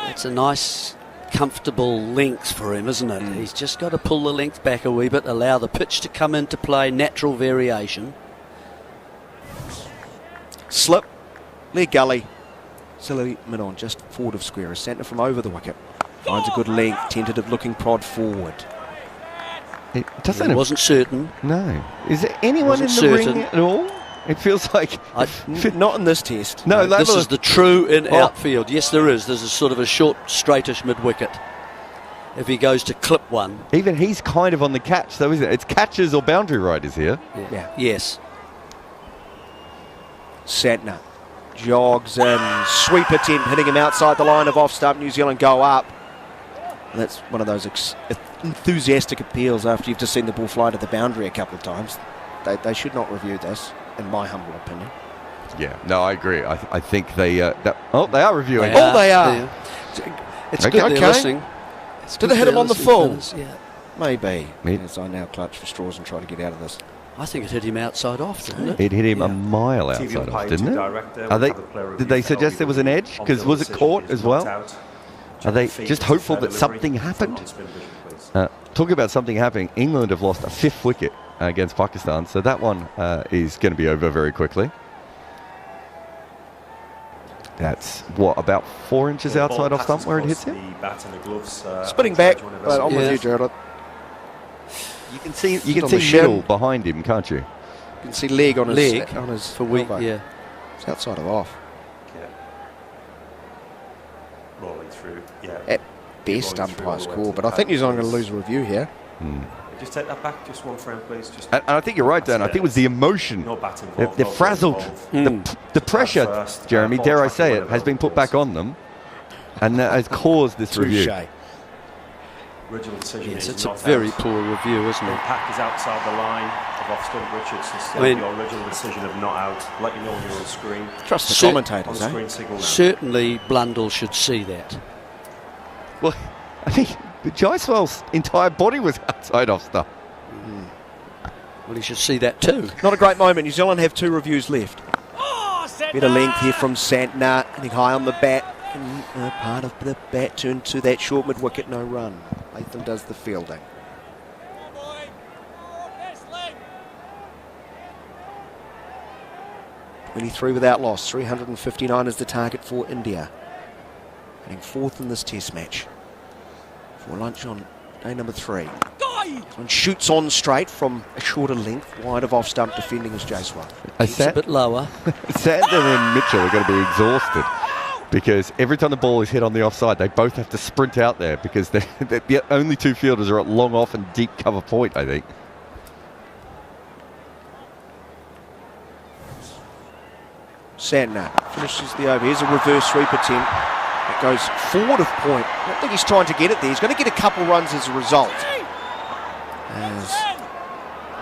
It's a nice, comfortable length for him, isn't it? He's just got to pull the length back a wee bit, allow the pitch to come into play, natural variation. Slip, leg gully, silly mid-on, just forward of square. Santner from over the wicket. Finds a good length, tentative looking prod forward. It wasn't certain. No. Is there anyone in the ring at all? It feels like... not in this test. No, this is the true outfield. Yes, there is. There's a sort of a short, straightish mid-wicket. If he goes to clip one. Even he's kind of on the catch, though, isn't it? It's catchers or boundary riders here. Yeah. Yes. Santner jogs in. Sweep attempt, hitting him outside the line of off-stump. New Zealand go up. That's one of those enthusiastic appeals after you've just seen the ball fly to the boundary a couple of times. They should not review this, in my humble opinion. Yeah, no, I agree. I think they are reviewing. They are. It's good they're listening. Did they hit him on the full? Yeah. Maybe. As I now clutch for straws and try to get out of this. I think it hit him outside off, didn't it? It hit him Yeah. a mile TV outside off, umpire didn't to it? director, Are we they? have a player Did they review suggest there was an edge? on Because field was it decision caught is as knocked well? out. Are they Feed just is hopeful fair that delivery something from happened? spin vision, please. Talking about something happening, England have lost a 5th wicket against Pakistan, so that one is going to be over very quickly. That's, what, about 4 inches Yeah, the outside ball off stump passes where it across hits him? the bat and the gloves, Spinning back, one of but us- I'm with Yeah. you, Jarrod. You can see on the middle shin. behind him, can't you? You can see leg on his For weak, elbow. yeah. It's outside of off. Yeah. Rolling through, yeah. At best, Rolling through all umpire's the way call, to but the I think New Zealand are pad, going to lose a review here. Just take that back, just one frame, please. Just And I think you're right, Dan. I think it was the emotion. no bat They're involved. no ball frazzled. involved. The pressure, first, Jeremy, ball dare I tracking, say it, whatever has been put back on them. And that has caused this review. Touche. Original decision Yes, is it's a not very out. poor review, isn't The it? pack is outside the line of off stump Richards. It's I mean- the original decision of not out. Let you know when you're on screen. Trust the Sit- On commentators, eh? screen signal now. Certainly Blundell should see that. Well, I mean, Jaiswal's entire body was outside off stuff. Well, he should see that too. Not a great moment. New Zealand have 2 reviews left. Bit of length here from Santner, hitting high on the bat. And, part of the bat turned to that short mid-wicket, no run. Latham does the fielding. .23 without loss. 359 is the target for India. Hitting 4th in this test match. For lunch on day number 3. And shoots on straight from a shorter length, wide of off-stump, defending as Jaiswal. It's a bit lower. Santner and Mitchell are going to be exhausted because every time the ball is hit on the offside, they both have to sprint out there because the only 2 fielders are at long off and deep cover point, I think. Santner finishes the over. Here's a reverse sweep attempt. It goes forward of point. I don't think he's trying to get it there. He's going to get a couple runs as a result. As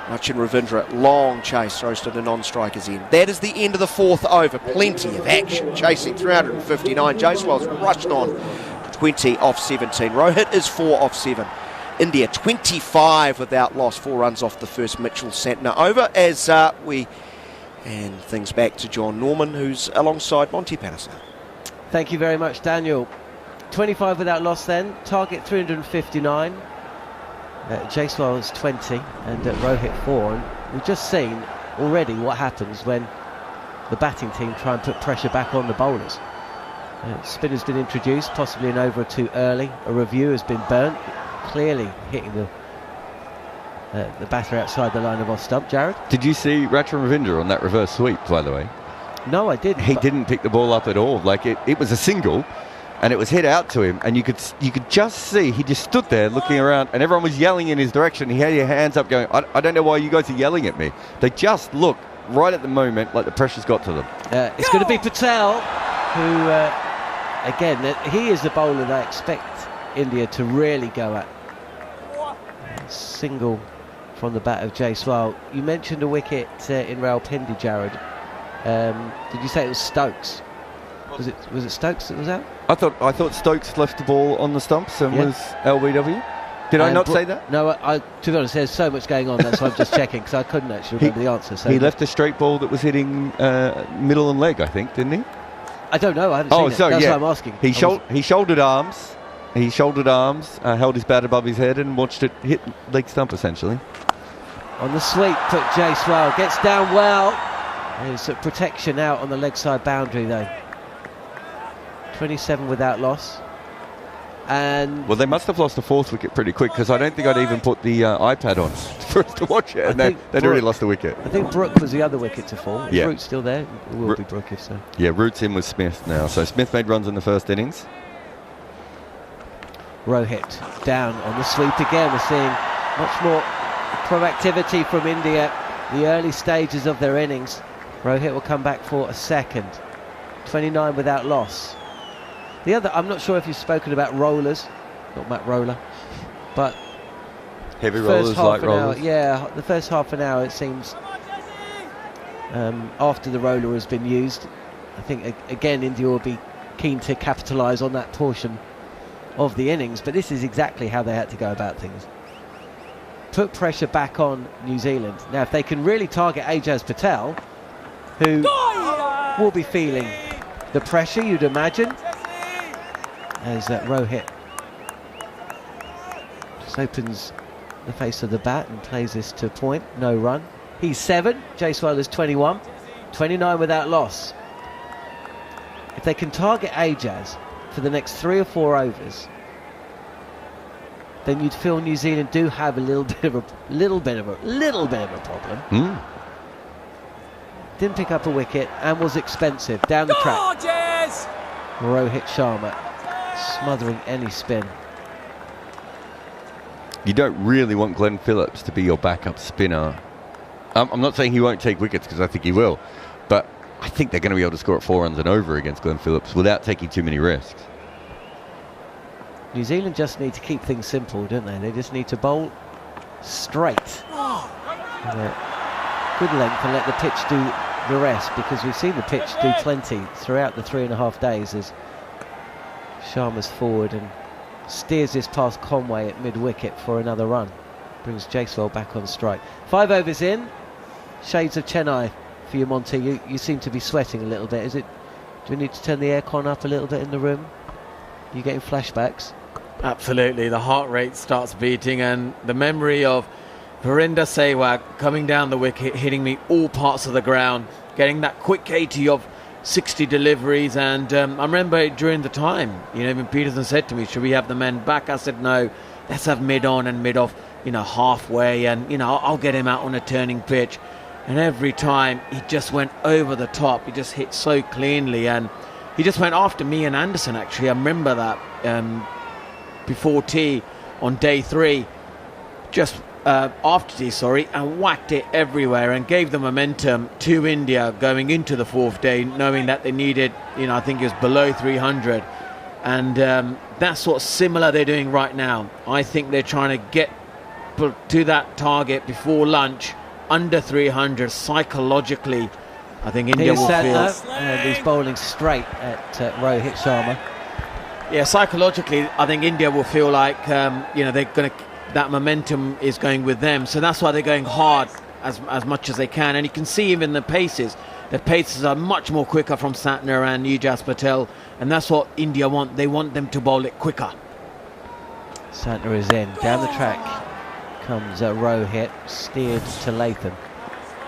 Machin Ravindra, long chase, throws to the non-striker's end. That is the end of the 4th over. Plenty of action. Chasing 359. Jaiswal's rushed on 20 off 17. Rohit is 4 off 7. India 25 without loss. 4 runs off the first Mitchell Santner over as we hand things back to Jon Norman, who's alongside Monty Panesar. Thank you very much, Daniel. 25 without loss then. Target 359. Jaiswal is 20 and Rohit 4. And we've just seen already what happens when the batting team try and put pressure back on the bowlers. Spinner's been introduced, possibly an over or 2 early. A review has been burnt, clearly hitting the batter outside the line of off stump. Jarrod? Did you see Ratchan Ravindra on that reverse sweep, by the way? No, I didn't. He didn't pick the ball up at all. Like it was a single and it was hit out to him and you could just see he just stood there looking around and everyone was yelling in his direction. He had his hands up going, I don't know why you guys are yelling at me. They just look right at the moment like the pressure's got to them. It's going to be Patel, who again, he is the bowler that I expect India to really go at. Single from the bat of Jaiswal. You mentioned a wicket in Rawalpindi, Jarrod. Did you say it was Stokes? Was it Stokes that was out? I thought Stokes left the ball on the stumps and Yeah. was LBW. Did I not say that? No, to be honest, there's so much going on. That's why I'm just checking because I couldn't actually remember the answer. So He left a straight ball that was hitting middle and leg, I think, didn't he? I don't know. I haven't seen it. That's why I'm asking. He shouldered arms. He shouldered arms, held his bat above his head and watched it hit leg stump essentially. On the sweep, put Jaiswal, gets down well. There's a protection out on the leg side boundary though. 27 without loss. And Well, they must have lost the 4th wicket pretty quick because I don't think I'd even put the iPad on for us to watch it. And they'd already lost the wicket. I think Brook was the other wicket to fall. Is Yeah. Root still there? It will be Brook if so. Yeah, Root's in with Smith now. So Smith made runs in the first innings. Rohit down on the sweep again. We're seeing much more proactivity from India. The early stages of their innings. Rohit will come back for a second. 29 without loss. The other, I'm not sure if you've spoken about rollers, not Matt Roller, but Heavy first rollers, half light an hour, rollers. yeah, the first half an hour it seems after the roller has been used. I think again India will be keen to capitalise on that portion of the innings, but this is exactly how they had to go about things. put pressure back on New Zealand. Now, if they can really target Ajaz Patel, who will be feeling the pressure, you'd imagine, as Rohit just opens the face of the bat and plays this to point. No run. He's 7. Jaiswal is 21. 29 without loss. If they can target Ajaz for the next 3 or 4 overs, then you'd feel New Zealand do have a little bit of a problem. Didn't pick up a wicket and was expensive down the track. Rohit Sharma smothering any spin. You don't really want Glenn Phillips to be your backup spinner. I'm not saying he won't take wickets, because I think he will, but I think they're going to be able to score at 4 runs and over against Glenn Phillips without taking too many risks. New Zealand just need to keep things simple, don't they? They just need to bowl straight. Good length and let the pitch do the rest, because we've seen the pitch do plenty throughout the 3.5 days as Sharma's forward and steers this past Conway at mid-wicket for another run. Brings Jaiswal back on strike. 5 overs in. Shades of Chennai for you, Monty. You seem to be sweating a little bit. Do we need to turn the aircon up a little bit in the room? You getting flashbacks? Absolutely. The heart rate starts beating, and the memory of Virender Sehwag coming down the wicket, hitting me all parts of the ground, getting that quick 80 of 60 deliveries. And I remember during the time, even Peterson said to me, should we have the men back? I said, no, let's have mid on and mid off, halfway, and I'll get him out on a turning pitch. And every time he just went over the top. He just hit so cleanly, and he just went after me and Anderson. Actually, I remember that before tea on day 3, just after tea, sorry, and whacked it everywhere and gave the momentum to India going into the 4th day, knowing that they needed, I think it was below 300. And that's what similar they're doing right now. I think they're trying to get to that target before lunch, under 300 psychologically. I think India will feel. And he's bowling straight at Rohit Sharma. Yeah, psychologically, I think India will feel like they're going to. That momentum is going with them, so that's why they're going hard as much as they can. And you can see even the paces. The paces are much more quicker from Santner and Ajaz Patel, and that's what India want. They want them to bowl it quicker. Santner is in. Down the track comes Rohit, steered to Latham.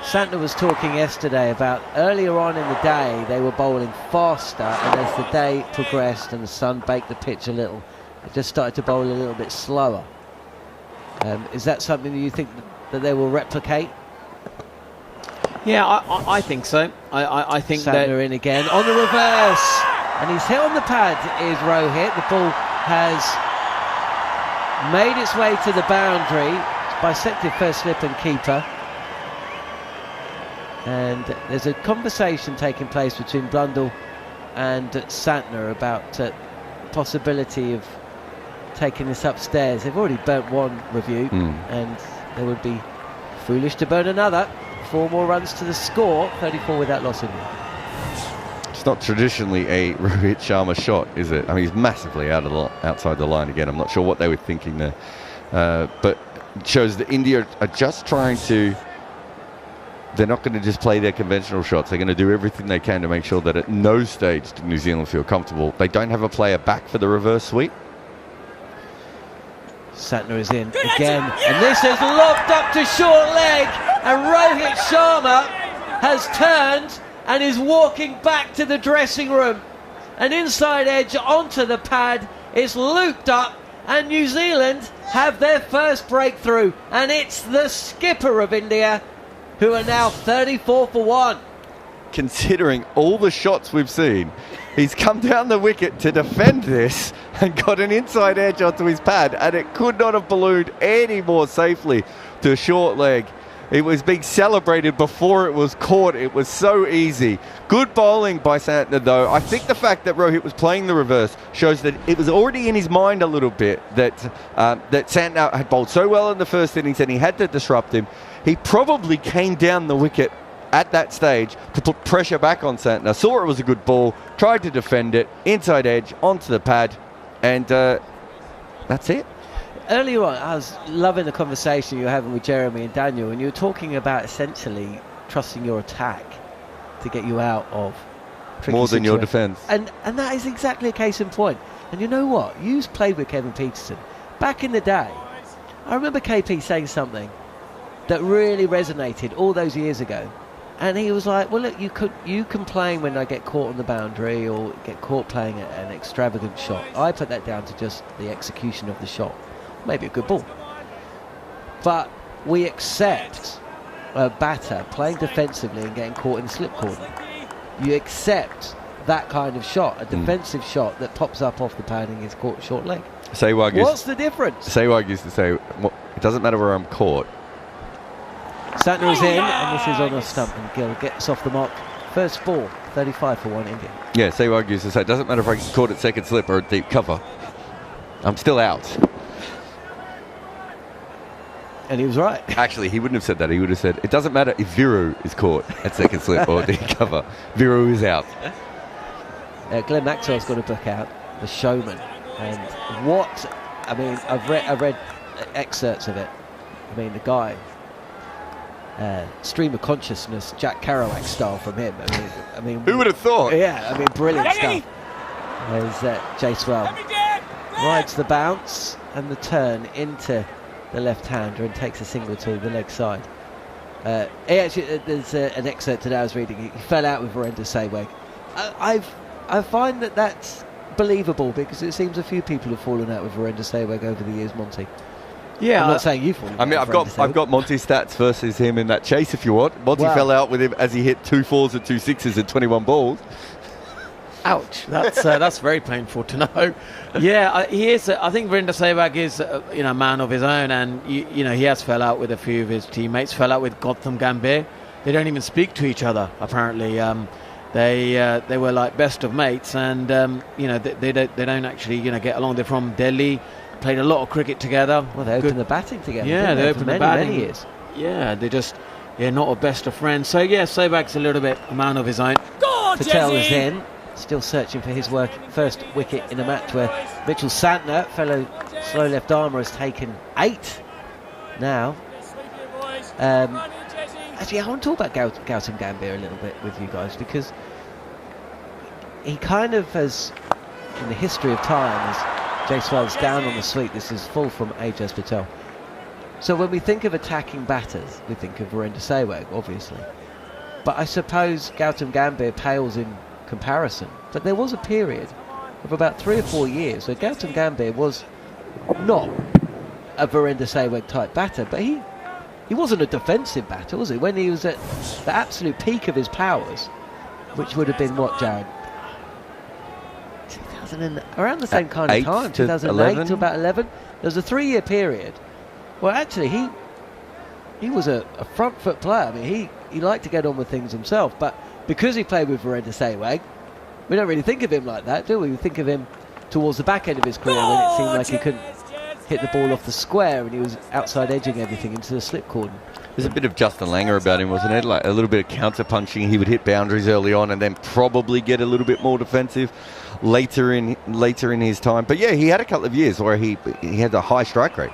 Santner was talking yesterday about earlier on in the day they were bowling faster, and as the day progressed and the sun baked the pitch a little, they just started to bowl a little bit slower. Is that something that you think that they will replicate? Yeah, I think so. I think Santner that in again on the reverse, and he's hit on the pad. Is Rohit. The ball has made its way to the boundary. Bisected first slip and keeper. And there's a conversation taking place between Blundell and Santner about the possibility of taking this upstairs. They've already burnt one review, and they would be foolish to burn another. 4 more runs to the score, 34 without loss in it. It's not traditionally a Rohit Sharma shot, is it? I mean, he's massively outside the line again. I'm not sure what they were thinking there, but it shows that India are just trying to. They're not going to just play their conventional shots. They're going to do everything they can to make sure that at no stage do New Zealand feel comfortable. They don't have a player back for the reverse sweep. Santner is in again, and this is lobbed up to short leg, and Rohit Sharma has turned and is walking back to the dressing room. An inside edge onto the pad, it's looped up, and New Zealand have their first breakthrough, and it's the skipper of India, who are now 34 for 1. Considering all the shots we've seen, he's come down the wicket to defend this and got an inside edge onto his pad, and it could not have ballooned any more safely to a short leg. It was being celebrated before it was caught. It was so easy. Good bowling by Santner, though. I think the fact that Rohit was playing the reverse shows that it was already in his mind a little bit that that Santner had bowled so well in the first innings and he had to disrupt him. He probably came down the wicket at that stage to put pressure back on Santner. Saw it was a good ball, tried to defend it, inside edge, onto the pad, and that's it. Earlier on, I was loving the conversation you were having with Jeremy and Daniel, and you were talking about essentially trusting your attack to get you out of tricky more than your situations. defence. And that is exactly a case in point. And you know what? You played with Kevin Peterson. Back in the day, I remember KP saying something that really resonated all those years ago. And he was like, well, look, you complain when I get caught on the boundary or get caught playing an extravagant shot. I put that down to just the execution of the shot. Maybe a good ball. But we accept a batter playing defensively and getting caught in the slip cordon. You accept that kind of shot, a defensive shot that pops up off the pad and is caught short leg. What's the difference? Sehwag used to say, well, it doesn't matter where I'm caught. Santner is in, and this is on a stump, and Gill gets off the mark. First ball, 35 for 1 India. Yeah, Sehwag used to say, it doesn't matter if I get caught at second slip or a deep cover. I'm still out. And he was right. Actually, he wouldn't have said that. He would have said, it doesn't matter if Viru is caught at second slip or deep cover. Viru is out. Glenn Maxwell's got a book out, The Showman. And I've read excerpts of it. I mean, the guy, stream of consciousness, Jack Kerouac style from him. I mean, who would have thought? Yeah, I mean, brilliant stuff. There's J-Swell rides the bounce and the turn into the left-hander and takes a single to the leg side. There's an excerpt today I was reading. He fell out with Virender Sehwag. I find that that's believable because it seems a few people have fallen out with Virender Sehwag over the years, Monty. Yeah, I'm not saying you've fallen out. I mean, I've got Monty's stats versus him in that chase if you want. Monty fell out with him as he hit 2 4s and 2 6s and 21 balls. Ouch! That's very painful to know. Yeah, he is. I think Virender Sehwag is, a man of his own, and he has fell out with a few of his teammates. Fell out with Gautam Gambhir. They don't even speak to each other. Apparently, they were like best of mates, and they don't actually get along. They're from Delhi. Played a lot of cricket together. Well, they opened the batting together. Yeah, they opened the batting. Many years. Yeah, they're just not a best of friends. So yeah, Sehwag's a little bit a man of his own. Patel is in. Still searching for his first wicket in a match where Mitchell Santner, fellow slow left armer, has taken 8 now. Actually, I want to talk about Gautam Gambhir a little bit with you guys because he kind of has, in the history of time, as J-Swell's down on the sweep, this is full from Ajaz Patel. So when we think of attacking batters, we think of Virender Sehwag, obviously. But I suppose Gautam Gambhir pales in comparison, but there was a period of about 3 or 4 years where Gautam Gambhir was not a Virender Sehwag type batter, but he wasn't a defensive batter, was he? When he was at the absolute peak of his powers, which would have been what, Jarrod? Around the same kind of time, 2008 to about 11. There was a 3-year period. Well, actually, he was a front foot player. I mean, he liked to get on with things himself, but because he played with Virender Sehwag, we don't really think of him like that, do we? We think of him towards the back end of his career when it seemed like he couldn't hit the ball off the square and he was outside edging everything into the slip cordon. There's a bit of Justin Langer about him, wasn't it? Like a little bit of counter punching. He would hit boundaries early on and then probably get a little bit more defensive later in his time. But yeah, he had a couple of years where he had a high strike rate.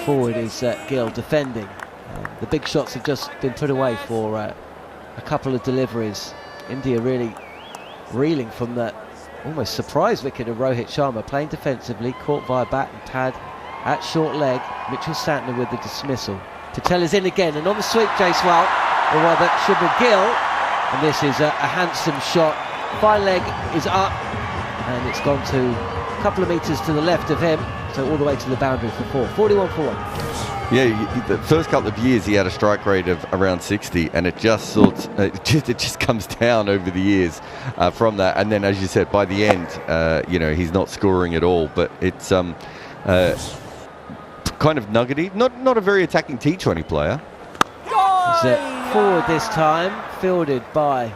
Forward is Gill defending. The big shots have just been put away for a couple of deliveries. India really reeling from that almost surprise wicket of Rohit Sharma, playing defensively, caught via bat and pad at short leg. Mitchell Santner with the dismissal. Patel is in again, and on the sweep, J-Swell, or rather Shubman Gill, and this is a handsome shot. Fine leg is up, and it's gone to a couple of metres to the left of him, so all the way to the boundary for 4. 41 for 1. Yeah, the first couple of years he had a strike rate of around 60, and it just comes down over the years from that. And then, as you said, by the end, he's not scoring at all. But it's kind of nuggety, not a very attacking T20 player. He's forward this time, fielded by,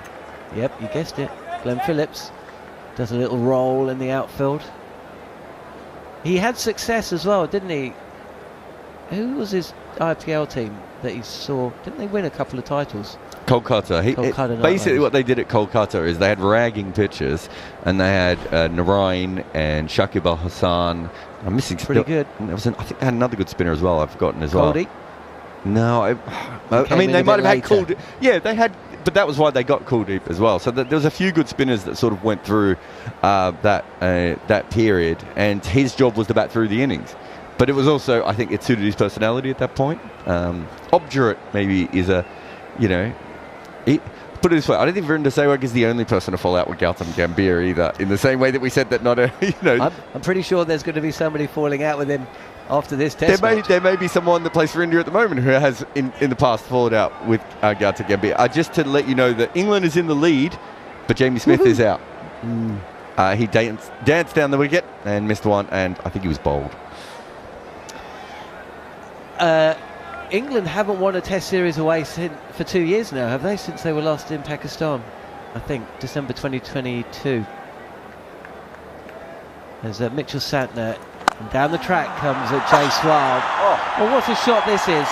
yep, you guessed it, Glenn Phillips. Does a little roll in the outfield. He had success as well, didn't he? Who was his IPL team that he saw? Didn't they win a couple of titles? Kolkata. Basically, what they did at Kolkata is they had ragging pitchers, and they had Narain and Shakib Al Hassan. I'm missing. Pretty good. I think they had another good spinner as well. I've forgotten as Coney? well. No, I mean they might have had Kuldeep. Yeah, they had, but that was why they got Kuldeep as well. So there was a few good spinners that sort of went through that period, and his job was to bat through the innings. But it was also, I think, it suited his personality at that point. Obdurate maybe is a, put it this way, I don't think Virender Sehwag is the only person to fall out with Gautam Gambhir either, in the same way that we said that not a, I'm pretty sure there's going to be somebody falling out with him after this test match. There may be someone that plays for India at the moment who has, in the past, fallen out with Gautam Gambhir. Just to let you know that England is in the lead, but Jamie Smith is out. He danced down the wicket and missed one, and I think he was bowled. England haven't won a test series away for 2 years now, have they? Since they were last in Pakistan, I think, December 2022. There's Mitchell Santner, and down the track comes Jaiswal. Well, what a shot this is.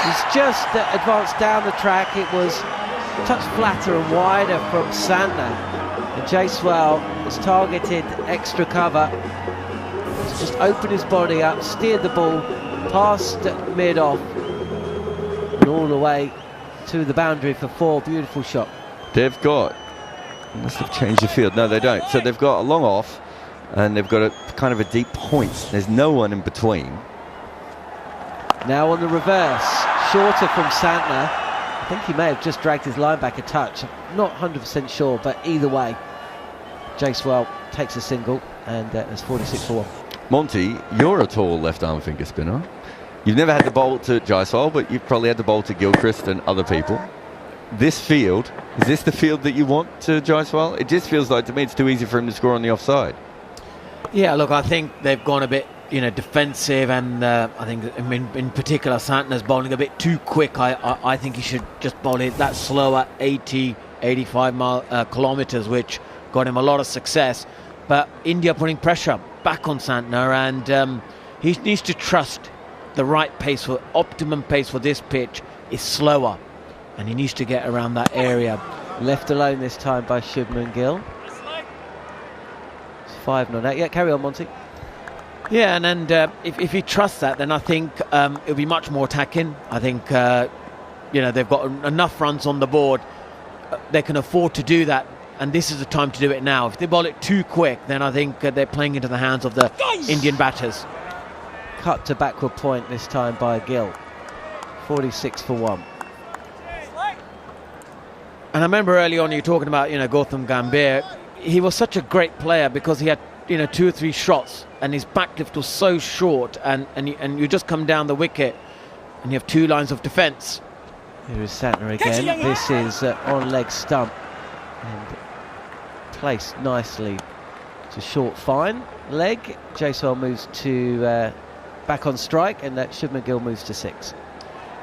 He's just advanced down the track. It was a touch flatter and wider from Santner. And Jaiswal has targeted extra cover. He's just opened his body up, steered the ball past mid-off and all the way to the boundary for 4. Beautiful shot. They've got, must have changed the field. No, they don't. So they've got a long off, and they've got a kind of a deep point. There's no one in between. Now on the reverse, shorter from Santner. I think he may have just dragged his line back a touch. I'm not 100% sure, but either way, Jaiswal takes a single, and it's 46 for 1. Monty, you're a tall left-arm finger spinner. You've never had the bowl to Jaiswal, but you've probably had the bowl to Gilchrist and other people. This field, is this the field that you want to Jaiswal? It just feels like, to me, it's too easy for him to score on the offside. Yeah, look, I think they've gone a bit, defensive, and I think, in particular, Santner's bowling a bit too quick. I think he should just bowl it that slower, 80, 85 kilometres, which got him a lot of success. But India putting pressure back on Santner, and he needs to trust the right pace, for optimum pace for this pitch is slower, and he needs to get around that area. Left alone this time by Shubman Gill. It's 5 not 8. Yeah, carry on, Monty. Yeah, and if he trusts that, then I think it'll be much more attacking. I think they've got enough runs on the board. They can afford to do that, and this is the time to do it now. If they bowl it too quick, then I think they're playing into the hands of the Indian batters. Cut to backward point this time by Gill. 46 for 1. And I remember early on you talking about Gautam Gambhir. He was such a great player because he had 2 or 3 shots, and his backlift was so short, and you just come down the wicket and you have 2 lines of defence. Here is Santner again. This is on leg stump and placed nicely to short fine leg. Jaiswal moves to back on strike, and that Shubman Gill moves to 6.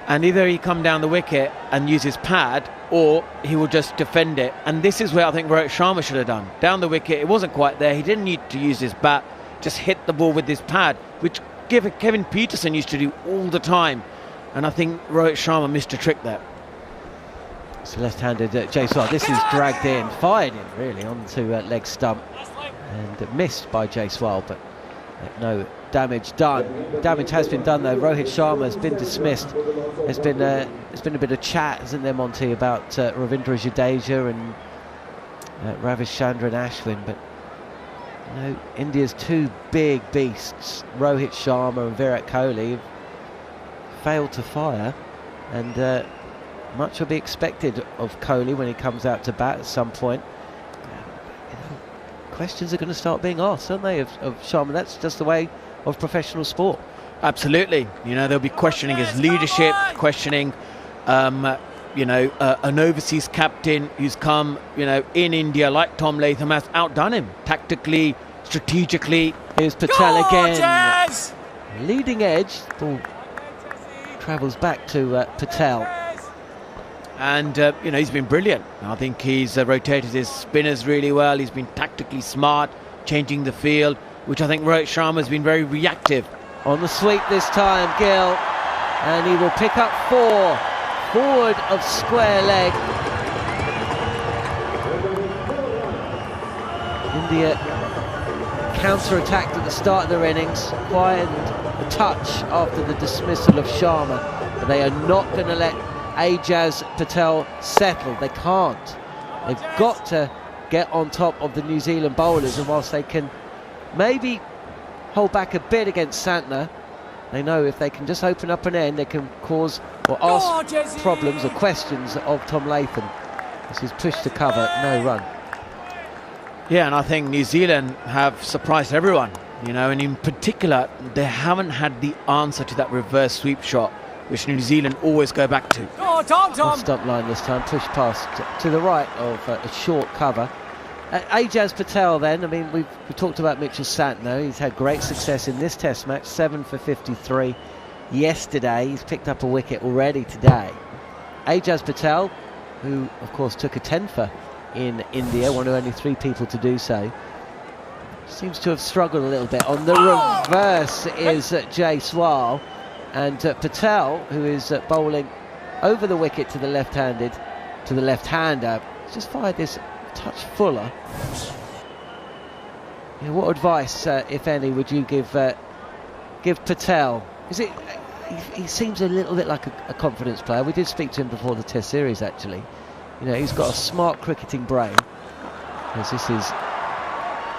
And either he come down the wicket and use his pad, or he will just defend it. And this is where I think Rohit Sharma should have done. Down the wicket, it wasn't quite there. He didn't need to use his bat, just hit the ball with his pad, which Kevin Peterson used to do all the time. And I think Rohit Sharma missed a trick there. It's left-handed Jaiswal. This is dragged in, fired in really onto leg stump, and missed by Jaiswal, but no damage done. Damage has been done though. Rohit Sharma has been dismissed. There's been a bit of chat, hasn't there, Monty, about Ravindra Jadeja and Ravichandran Ashwin, but India's 2 big beasts, Rohit Sharma and Virat Kohli, have failed to fire, and much will be expected of Kohli when he comes out to bat at some point. Questions are going to start being asked, aren't they, of Sharma? That's just the way of professional sport. Absolutely. They'll be questioning his leadership, questioning an overseas captain who's come in India, like Tom Latham, has outdone him tactically, strategically. Here's Patel again, leading edge. Ball travels back to Patel, and he's been brilliant. I think he's rotated his spinners really well. He's been tactically smart, changing the field, which I think Rohit Sharma has been very reactive. On the sweep this time, Gill and he will pick up 4 forward of square leg. India counter-attacked at the start of their innings, acquired a touch after the dismissal of Sharma, but they are not going to let Ajaz Patel settle. They can't. They've got to get on top of the New Zealand bowlers, and whilst they can maybe hold back a bit against Santner, they know if they can just open up an end, they can cause or ask problems or questions of Tom Latham. This is push to cover, no run. Yeah, and I think New Zealand have surprised everyone, you know, and in particular, they haven't had the answer to that reverse sweep shot, which New Zealand always go back to. Off stump line this time, push past to the right of a short cover. Ajaz Patel then, I mean, we talked about Mitchell Santner. He's had great success in this test match, 7 for 53 yesterday. He's picked up a wicket already today. Ajaz Patel, who of course took a 10-fer in India, one of only 3 people to do so, seems to have struggled a little bit. On the reverse is Jaiswal, and Patel, who is bowling over the wicket to the left-hander, just fired this touch fuller. You know, what advice, if any, would you give Patel? Is it? He seems a little bit like a confidence player. We did speak to him before the Test series, actually. You know, he's got a smart cricketing brain, as this is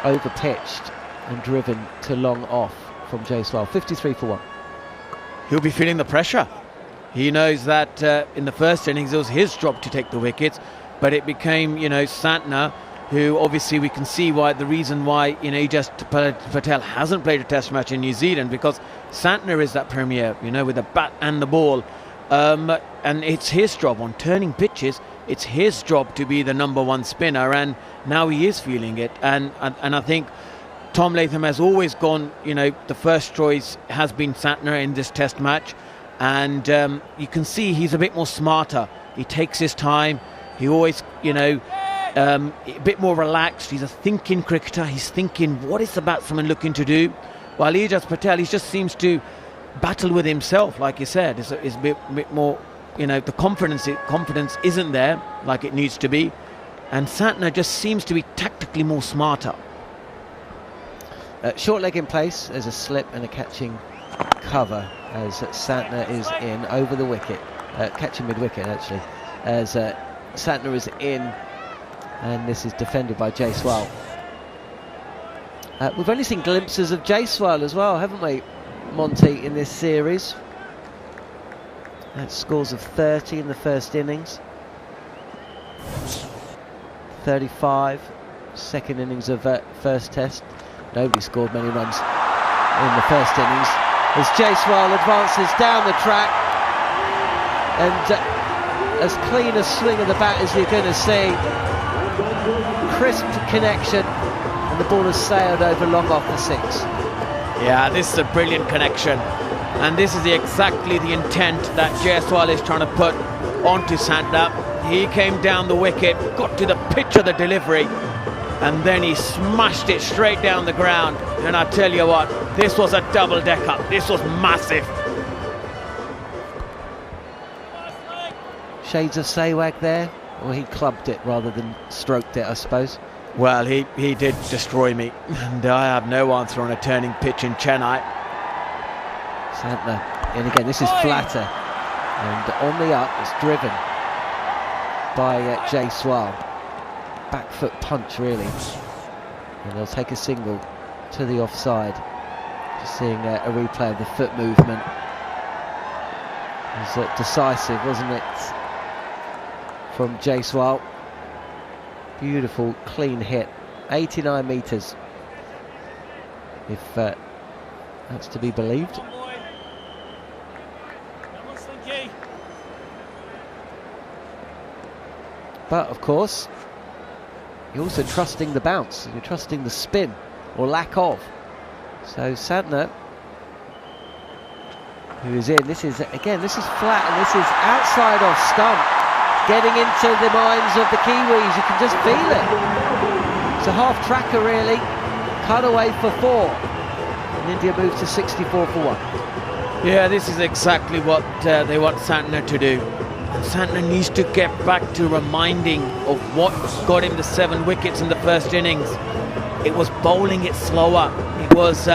over-pitched and driven to long off from Jaiswal. 53 for 1. He'll be feeling the pressure. He knows that in the first innings it was his job to take the wickets, but it became, you know, Santner, who obviously we can see why the reason why, you know, Ajaz Patel hasn't played a test match in New Zealand, because Santner is that premier, you know, with the bat and the ball. And it's his job on turning pitches. It's his job to be the #1 spinner, and now he is feeling it. And I think Tom Latham has always gone, you know, the first choice has been Santner in this test match, and you can see he's a bit more smarter. He takes his time. He always, you know, a bit more relaxed. He's a thinking cricketer. He's thinking, what is the batsman looking to do? While Ajaz Patel, he just seems to battle with himself, like you said. It's a bit more, you know, the confidence isn't there like it needs to be, and Santner just seems to be tactically more smarter. Short leg in place. There's a slip and a catching cover as Santner is in over the wicket, catching mid-wicket actually, as Santner is in, and this is defended by Jaiswal. We've only seen glimpses of Jaiswal as well, haven't we, Monty, in this series? That's scores of 30 in the first innings, 35 second innings of first test. Nobody scored many runs in the first innings as Jaiswal advances down the track, and as clean a swing of the bat as you're going to see. Crisp connection, and the ball has sailed over long off the 6. Yeah, this is a brilliant connection, and this is exactly the intent that Jaiswal is trying to put onto Santner. He came down the wicket, got to the pitch of the delivery, and then he smashed it straight down the ground. And I tell you what, this was a double-decker. This was massive. Shades of Sehwag there, or he clubbed it rather than stroked it, I suppose. Well, he did destroy me, and I have no answer on a turning pitch in Chennai. Santner, and again, this is flatter, and on the up, it's driven by Jaiswal. Back foot punch, really, and they'll take a single to the offside. Just seeing a replay of the foot movement. It was decisive, wasn't it, from Jaiswal? Beautiful, clean hit, 89 metres, if that's to be believed. But of course, you're also trusting the bounce, you're trusting the spin, or lack of. So Santner, who is in, this is flat, and this is outside off stump, getting into the minds of the Kiwis. You can just feel it. It's a half tracker really, cut away for 4, and India moves to 64 for 1. Yeah, this is exactly what they want Santner to do. Santner needs to get back to reminding of what got him the 7 wickets in the first innings. It was bowling it slower. It was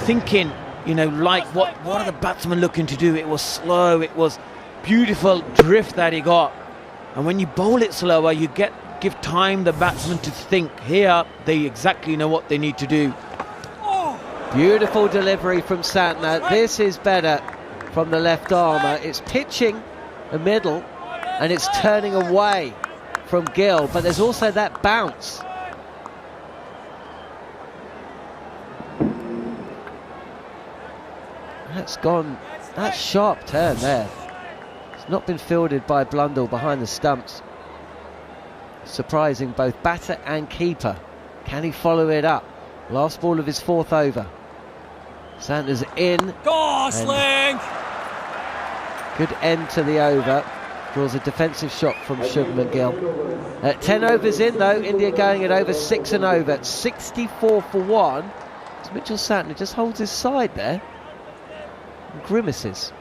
thinking, you know, like what are the batsmen looking to do? It was slow. It was beautiful drift that he got. And when you bowl it slower, you give time the batsman to think. Here, they exactly know what they need to do. Beautiful delivery from Santner. This is better from the left armour. It's pitching the middle and it's turning away from Gill, but there's also that bounce. That's sharp turn there. It's not been fielded by Blundell behind the stumps. Surprising both batter and keeper. Can he follow it up? Last ball of his 4th over. Santner's in. Gosling! Good end to the over. Draws a defensive shot from Shubman Gill. 10 overs in though, India going at over 6 and over. 64 for 1. As Mitchell Santner just holds his side there. And grimaces.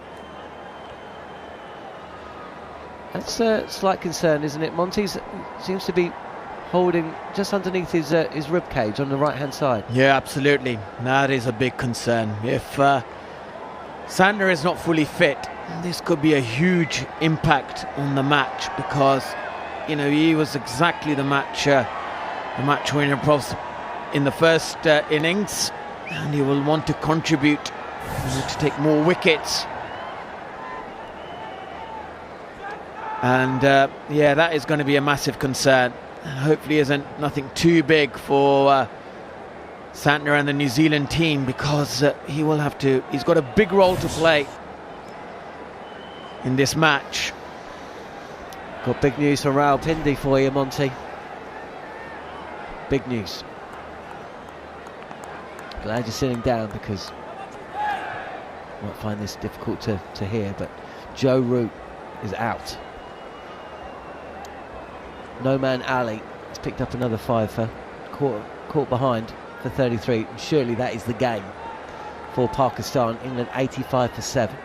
That's a slight concern, isn't it? Monty seems to be holding just underneath his rib cage on the right hand side. Yeah, absolutely. That is a big concern. If Santner is not fully fit, this could be a huge impact on the match, because you know he was exactly the match winner in the first innings, and he will want to contribute to take more wickets. And yeah, that is going to be a massive concern. Hopefully isn't nothing too big for Santner and the New Zealand team, because he's got a big role to play in this match. Got big news from Rawalpindi for you, Monty. Big news. Glad you're sitting down, because you might find this difficult to hear, but Joe Root is out. No Man Ali has picked up another 5 for caught behind for 33. And surely that is the game for Pakistan. England 85 for 7.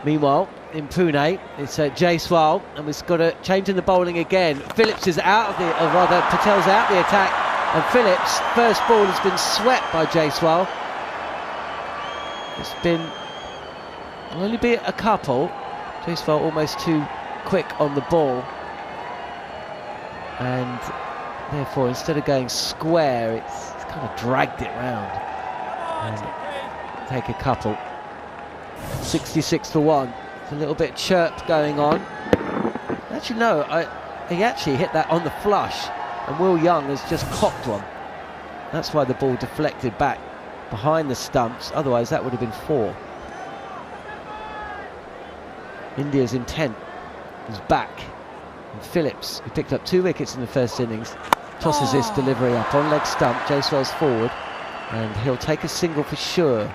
Meanwhile, in Pune, it's Jaiswal, and we've got a change in the bowling again. Phillips is out of Patel's out the attack, and Phillips' first ball has been swept by Jaiswal. It's been only be a couple. Jaiswal almost too quick on the ball. And therefore, instead of going square, it's kind of dragged it round and take a couple. 66 for 1. There's a little bit of chirp going on. Actually, no, he actually hit that on the flush, and Will Young has just cocked one. That's why the ball deflected back behind the stumps. Otherwise, that would have been 4. India's intent is back. And Phillips, who picked up 2 wickets in the first innings, tosses this delivery up on leg stump. Jaiswal's forward, and he'll take a single for sure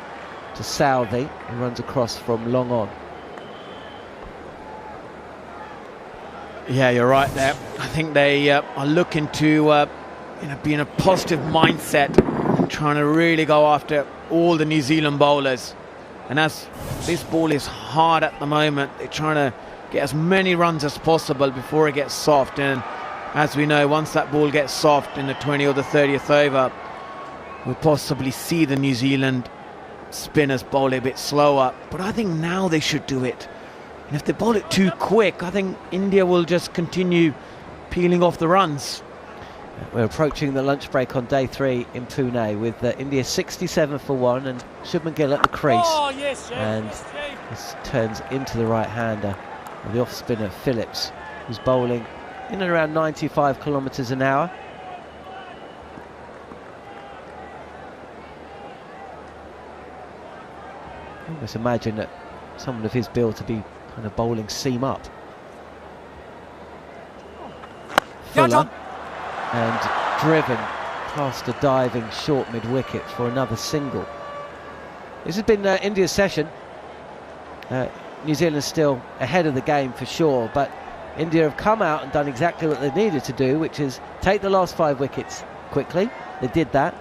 to Southey, who runs across from long on. Yeah, you're right there. I think they are looking to be in a positive mindset, and trying to really go after all the New Zealand bowlers. And as this ball is hard at the moment, they're trying to get as many runs as possible before it gets soft. And as we know, once that ball gets soft in the 20th or the 30th over, we'll possibly see the New Zealand spinners bowl a bit slower. But I think now they should do it. And if they bowl it too quick, I think India will just continue peeling off the runs. We're approaching the lunch break on day 3 in Pune, with India 67 for 1 and Shubman Gill at the crease. And this turns into the right-hander. The off-spinner Phillips, who's bowling in and around 95 kilometres an hour. I almost imagine that someone of his build to be kind of bowling seam up. Fuller, and driven past a diving short mid-wicket for another single. This has been India's session. New Zealand still ahead of the game for sure, but India have come out and done exactly what they needed to do, which is take the last 5 wickets quickly. They did that.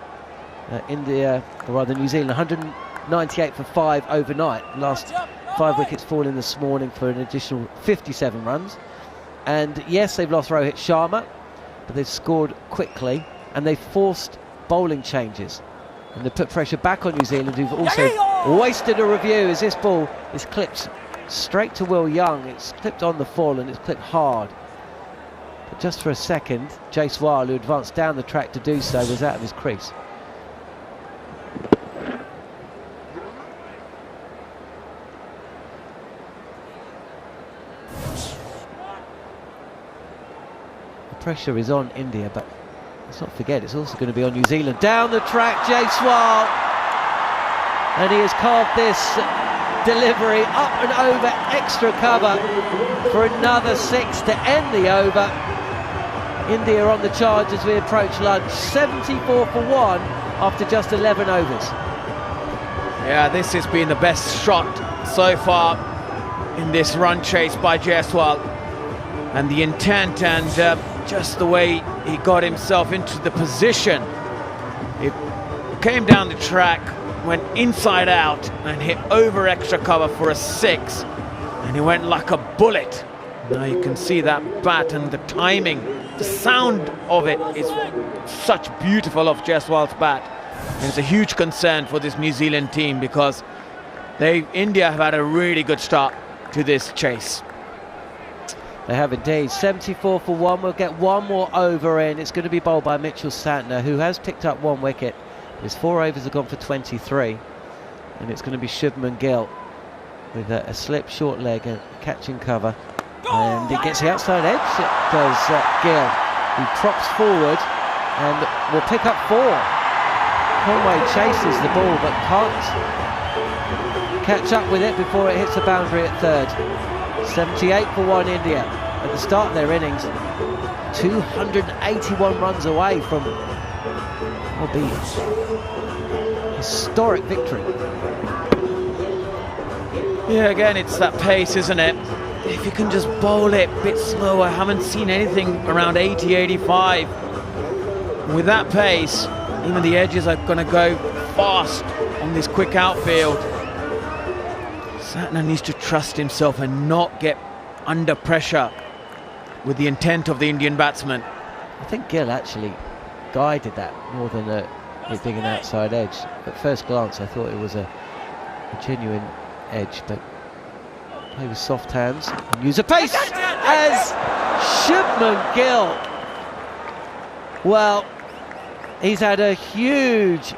New Zealand 98 for 5 overnight. Last 5 wickets falling this morning for an additional 57 runs. And yes, they've lost Rohit Sharma, but they've scored quickly and they've forced bowling changes. And they put pressure back on New Zealand, who've also wasted a review as this ball is clipped straight to Will Young. It's clipped on the full and it's clipped hard. But just for a second, Jaiswal, who advanced down the track to do so, was out of his crease. Pressure is on India, but let's not forget it's also going to be on New Zealand. Down the track, Jaiswal, and he has carved this delivery up and over extra cover for another 6 to end the over. India on the charge as we approach lunch, 74 for 1 after just 11 overs. Yeah, this has been the best shot so far in this run chase by Jaiswal, and the intent and just the way he got himself into the position. It came down the track, went inside out and hit over extra cover for a 6, and he went like a bullet. Now you can see that bat and the timing, the sound of it is such beautiful of Jaiswal's bat. And it's a huge concern for this New Zealand team because India have had a really good start to this chase. They have indeed. 74 for 1. We'll get one more over in. It's going to be bowled by Mitchell Santner, who has picked up 1 wicket. His 4 overs have gone for 23. And it's going to be Shubman Gill with a slip short leg and catching cover. And he gets the outside edge. It does Gill, who props forward and will pick up 4. Conway chases the ball but can't catch up with it before it hits the boundary at third. 78 for 1 India at the start of their innings. 281 runs away from what will be a historic victory. Yeah, again, it's that pace, isn't it? If you can just bowl it a bit slower. I haven't seen anything around 80, 85. With that pace, even the edges are going to go fast on this quick outfield. Santner needs to trust himself and not get under pressure with the intent of the Indian batsman. I think Gill actually guided that more than it being an outside edge. At first glance I thought it was a genuine edge, but play with soft hands and use a pace as Shubman Gill. Well, he's had a huge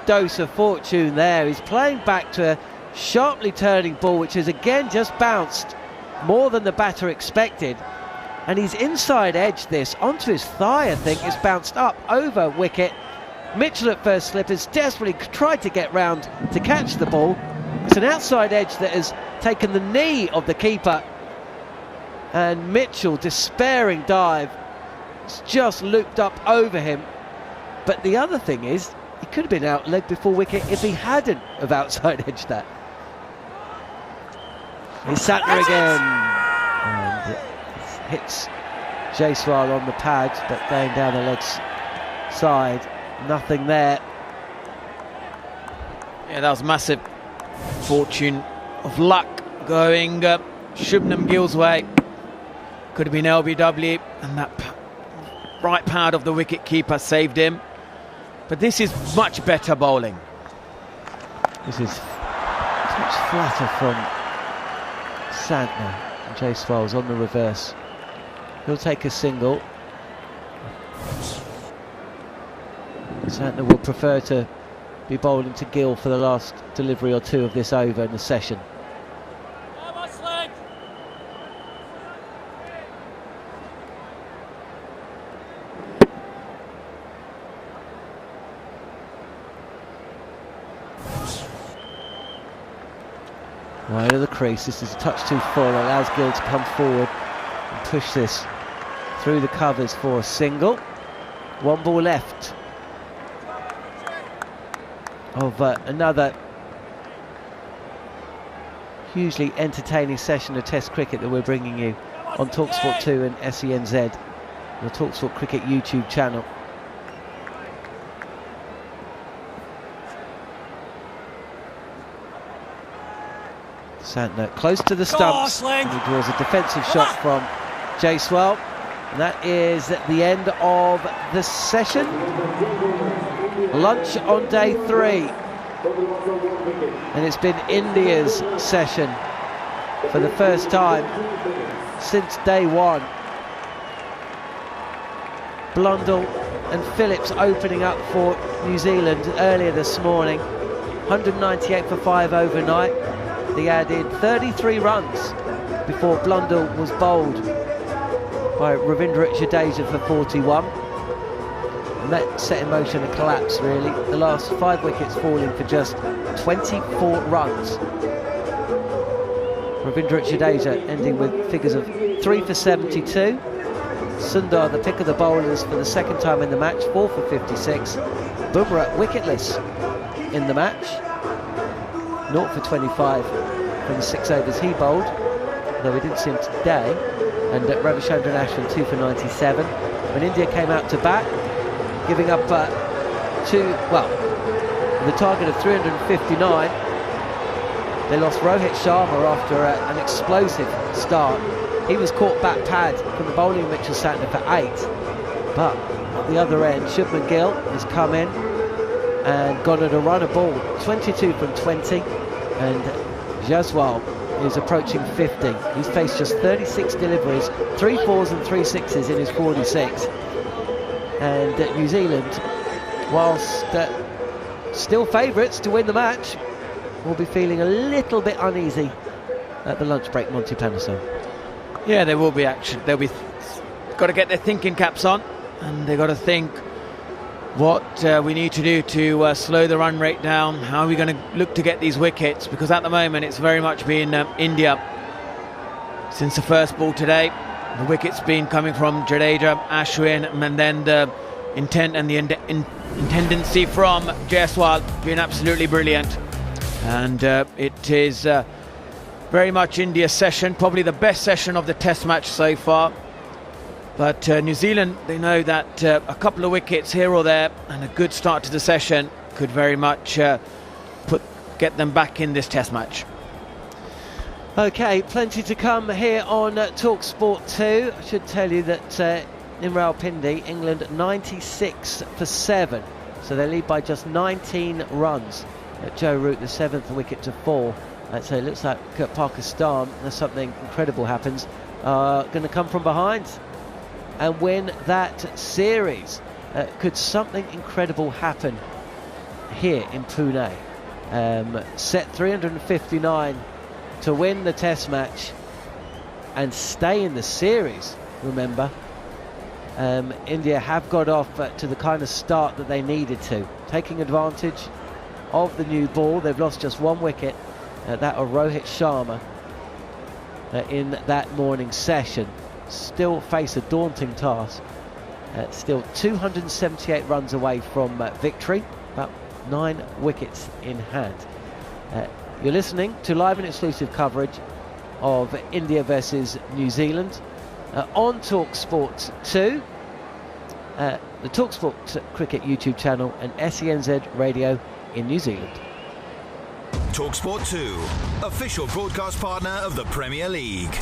dose of fortune there. He's playing back to a sharply turning ball which has again just bounced more than the batter expected, and he's inside edge this onto his thigh. I think it's bounced up over wicket. Mitchell at first slip has desperately tried to get round to catch the ball. It's an outside edge that has taken the knee of the keeper, and Mitchell, despairing dive, it's just looped up over him. But the other thing is, he could have been out leg before wicket if he hadn't have outside edged that. He's Santner again, and hits Jaiswal on the pad, but going down the legs side, nothing there. Yeah, that was massive fortune of luck going Shubman Gill's way. Could have been LBW, and that right pad of the wicket keeper saved him. But this is much better bowling. This is much flatter from Santner. And Jaiswal's on the reverse. He'll take a single. Santner will prefer to be bowling to Gill for the last delivery or 2 of this over in the session. Wide of the crease, this is a touch too full, allows Gill to come forward and push this through the covers for a single. 1 ball left of another hugely entertaining session of Test cricket that we're bringing you on talkSPORT 2 and SENZ, the talkSPORT Cricket YouTube channel. Santner close to the stumps, and he draws a defensive shot from Jaiswal. And that is the end of the session. Lunch on day 3. And it's been India's session for the first time since day 1. Blundell and Phillips opening up for New Zealand earlier this morning. 198 for 5 overnight. They added 33 runs before Blundell was bowled by Ravindra Jadeja for 41. And that set in motion a collapse, really. The last 5 wickets falling for just 24 runs. Ravindra Jadeja ending with figures of 3 for 72. Sundar, the pick of the bowlers for the second time in the match, 4 for 56. Bumrah wicketless in the match, 0 for 25 from the 6 overs he bowled, though we didn't see him today. And Ravichandran Ashwin 2 for 97. When India came out to bat, giving up the target of 359, they lost Rohit Sharma after an explosive start. He was caught back pad from the bowling of Mitchell Santner for 8. But at the other end, Shubman Gill has come in and gone at a run of ball, 22 from 20, and Jaiswal is approaching 50. He's faced just 36 deliveries, 3 4s and 3 6s in his 46. And New Zealand, whilst still favourites to win the match, will be feeling a little bit uneasy at the lunch break, Monty Panesar. Yeah, there will be action. They'll be got to get their thinking caps on, and they've got to think what we need to do to slow the run rate down. How are we going to look to get these wickets? Because at the moment it's very much been India since the first ball today. The wickets been coming from Jadeja, Ashwin, and then the intent and the intendency from Jaiswal being absolutely brilliant. And it is very much India's session, probably the best session of the Test match so far. But New Zealand, they know that a couple of wickets here or there and a good start to the session could very much get them back in this Test match. Okay, plenty to come here on talkSPORT 2. I should tell you that in Rawalpindi, England 96 for 7. So they lead by just 19 runs. Joe Root, the 7th wicket to fall. So it looks like Pakistan, unless something incredible happens, are going to come from behind and win that series. Could something incredible happen here in Pune? Set 359 to win the Test match and stay in the series, remember. India have got off to the kind of start that they needed to, taking advantage of the new ball. They've lost just 1 wicket, that of Rohit Sharma in that morning session. Still face a daunting task. Still 278 runs away from victory, about 9 wickets in hand. You're listening to live and exclusive coverage of India versus New Zealand on talkSPORT 2, the talkSPORT Cricket YouTube channel, and SENZ Radio in New Zealand. talkSPORT 2, official broadcast partner of the Premier League.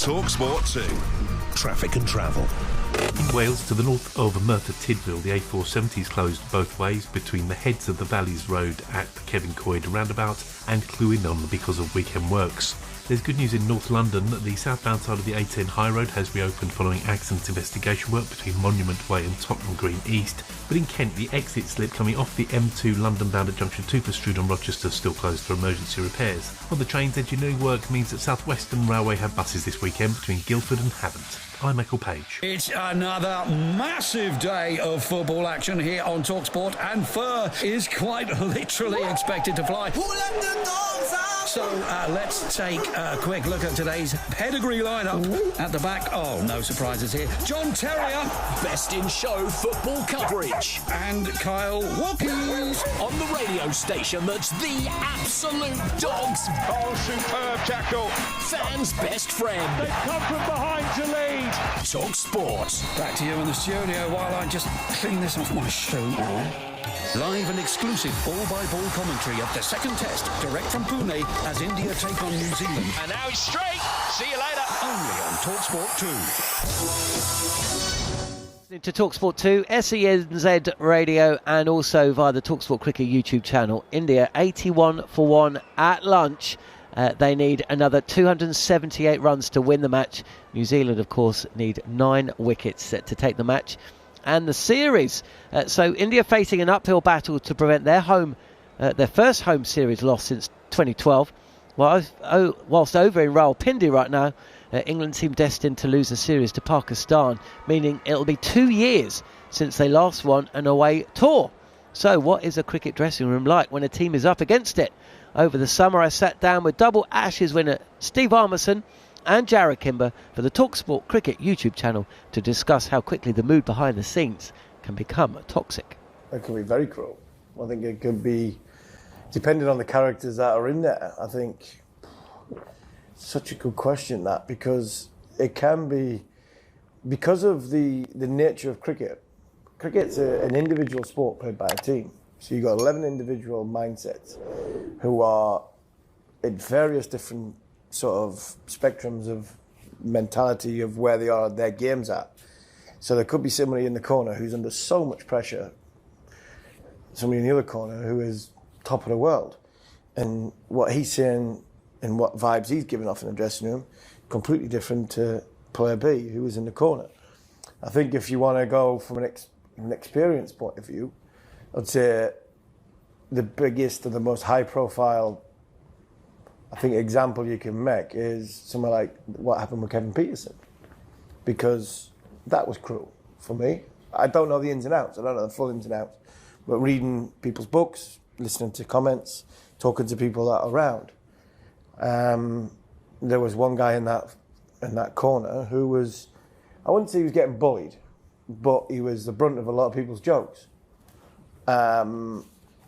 talkSPORT 2. Traffic and travel. In Wales, to the north of Merthyr Tydfil, the A470 is closed both ways between the heads of the Valleys Road at the Kevin Coyd roundabout and Clwynon because of weekend works. There's good news in North London. The southbound side of the A10 High Road has reopened following accident investigation work between Monument Way and Tottenham Green East. But in Kent, the exit slip coming off the M2 London bound at junction 2 for Strood and Rochester is still closed for emergency repairs. On the trains, engineering work means that South Western Railway have buses this weekend between Guildford and Havant. I'm Michael Page. It's another massive day of football action here on talkSPORT, and Fur is quite literally expected to fly. So let's take a quick look at today's pedigree lineup. At the back, oh, no surprises here. John Terrier, best in show football coverage. And Kyle Wilkins. On the radio station that's the absolute dogs. Oh, superb tackle. Fans' best friend. They've come from behind to lead. talkSPORT. Back to you in the studio while I just clean this off my shoe. Live and exclusive ball-by-ball commentary of the second test, direct from Pune, as India take on New Zealand. And now he's straight. See you later. Only on talkSPORT 2. To talkSPORT 2, SENZ Radio, and also via the talkSPORT Cricket YouTube channel. India 81 for 1 at lunch. They need another 278 runs to win the match. New Zealand, of course, need 9 wickets to take the match and the series. So India facing an uphill battle to prevent their first home series loss since 2012. Whilst over in Rawalpindi right now, England seem destined to lose the series to Pakistan, meaning it'll be 2 years since they last won an away tour. So what is a cricket dressing room like when a team is up against it? Over the summer, I sat down with double Ashes winner Steve Harmison and Jarrod Kimber for the talkSPORT Cricket YouTube channel to discuss how quickly the mood behind the scenes can become toxic. It can be very cruel. I think it could be, depending on the characters that are in there. I think such a good question, that, because it can be, because of the nature of cricket. Cricket's an individual sport played by a team. So you've got 11 individual mindsets who are in various different sort of spectrums of mentality of where they are, their games at. So there could be somebody in the corner who's under so much pressure, somebody in the other corner who is top of the world. And what he's saying and what vibes he's giving off in the dressing room, completely different to player B, who was in the corner. I think if you want to go from an experience point of view, I'd say the biggest and the most high-profile, I think, example you can make is something like what happened with Kevin Pietersen, because that was cruel for me. I don't know the ins and outs. I don't know the full ins and outs, but reading people's books, listening to comments, talking to people that are around, there was one guy in that corner who was, I wouldn't say he was getting bullied, but he was the brunt of a lot of people's jokes.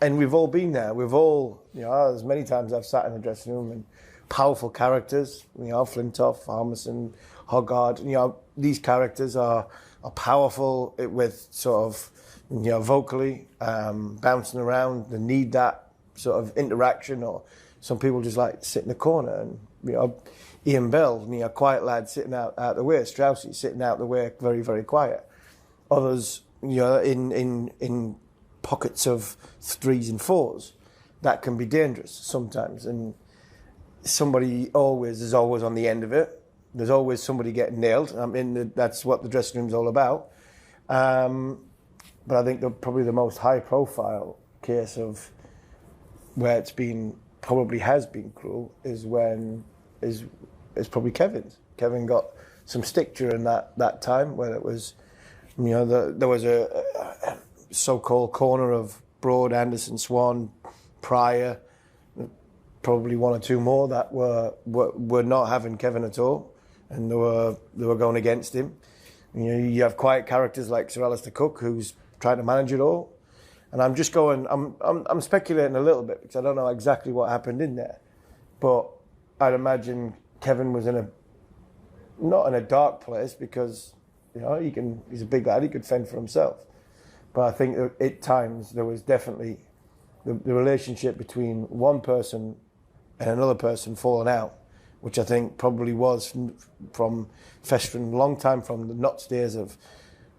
And we've all been there. We've all, there's many times I've sat in the dressing room and powerful characters, Flintoff, Harmison, Hoggard, these characters are powerful with sort of, vocally, bouncing around. They need that sort of interaction, or some people just like sit in the corner. And, Ian Bell, quiet lad sitting out the way. Straussy sitting out the way, very, very quiet. Others, in pockets of 3s and 4s, that can be dangerous sometimes. And somebody is always on the end of it. There's always somebody getting nailed. That's what the dressing room's all about. But I think probably the most high-profile case of where it's probably has been cruel is probably Kevin's. Kevin got some stick during that time where it was, there was a so-called corner of Broad, Anderson, Swan, Pryor, probably 1 or 2 more that were not having Kevin at all, and they were going against him. You have quiet characters like Sir Alistair Cook, who's trying to manage it all. And I'm just I'm speculating a little bit because I don't know exactly what happened in there, but I'd imagine Kevin was not in a dark place, because he's a big lad, he could fend for himself. But I think at times there was definitely the relationship between one person and another person falling out which I think probably was from festering a long time from the nuts days of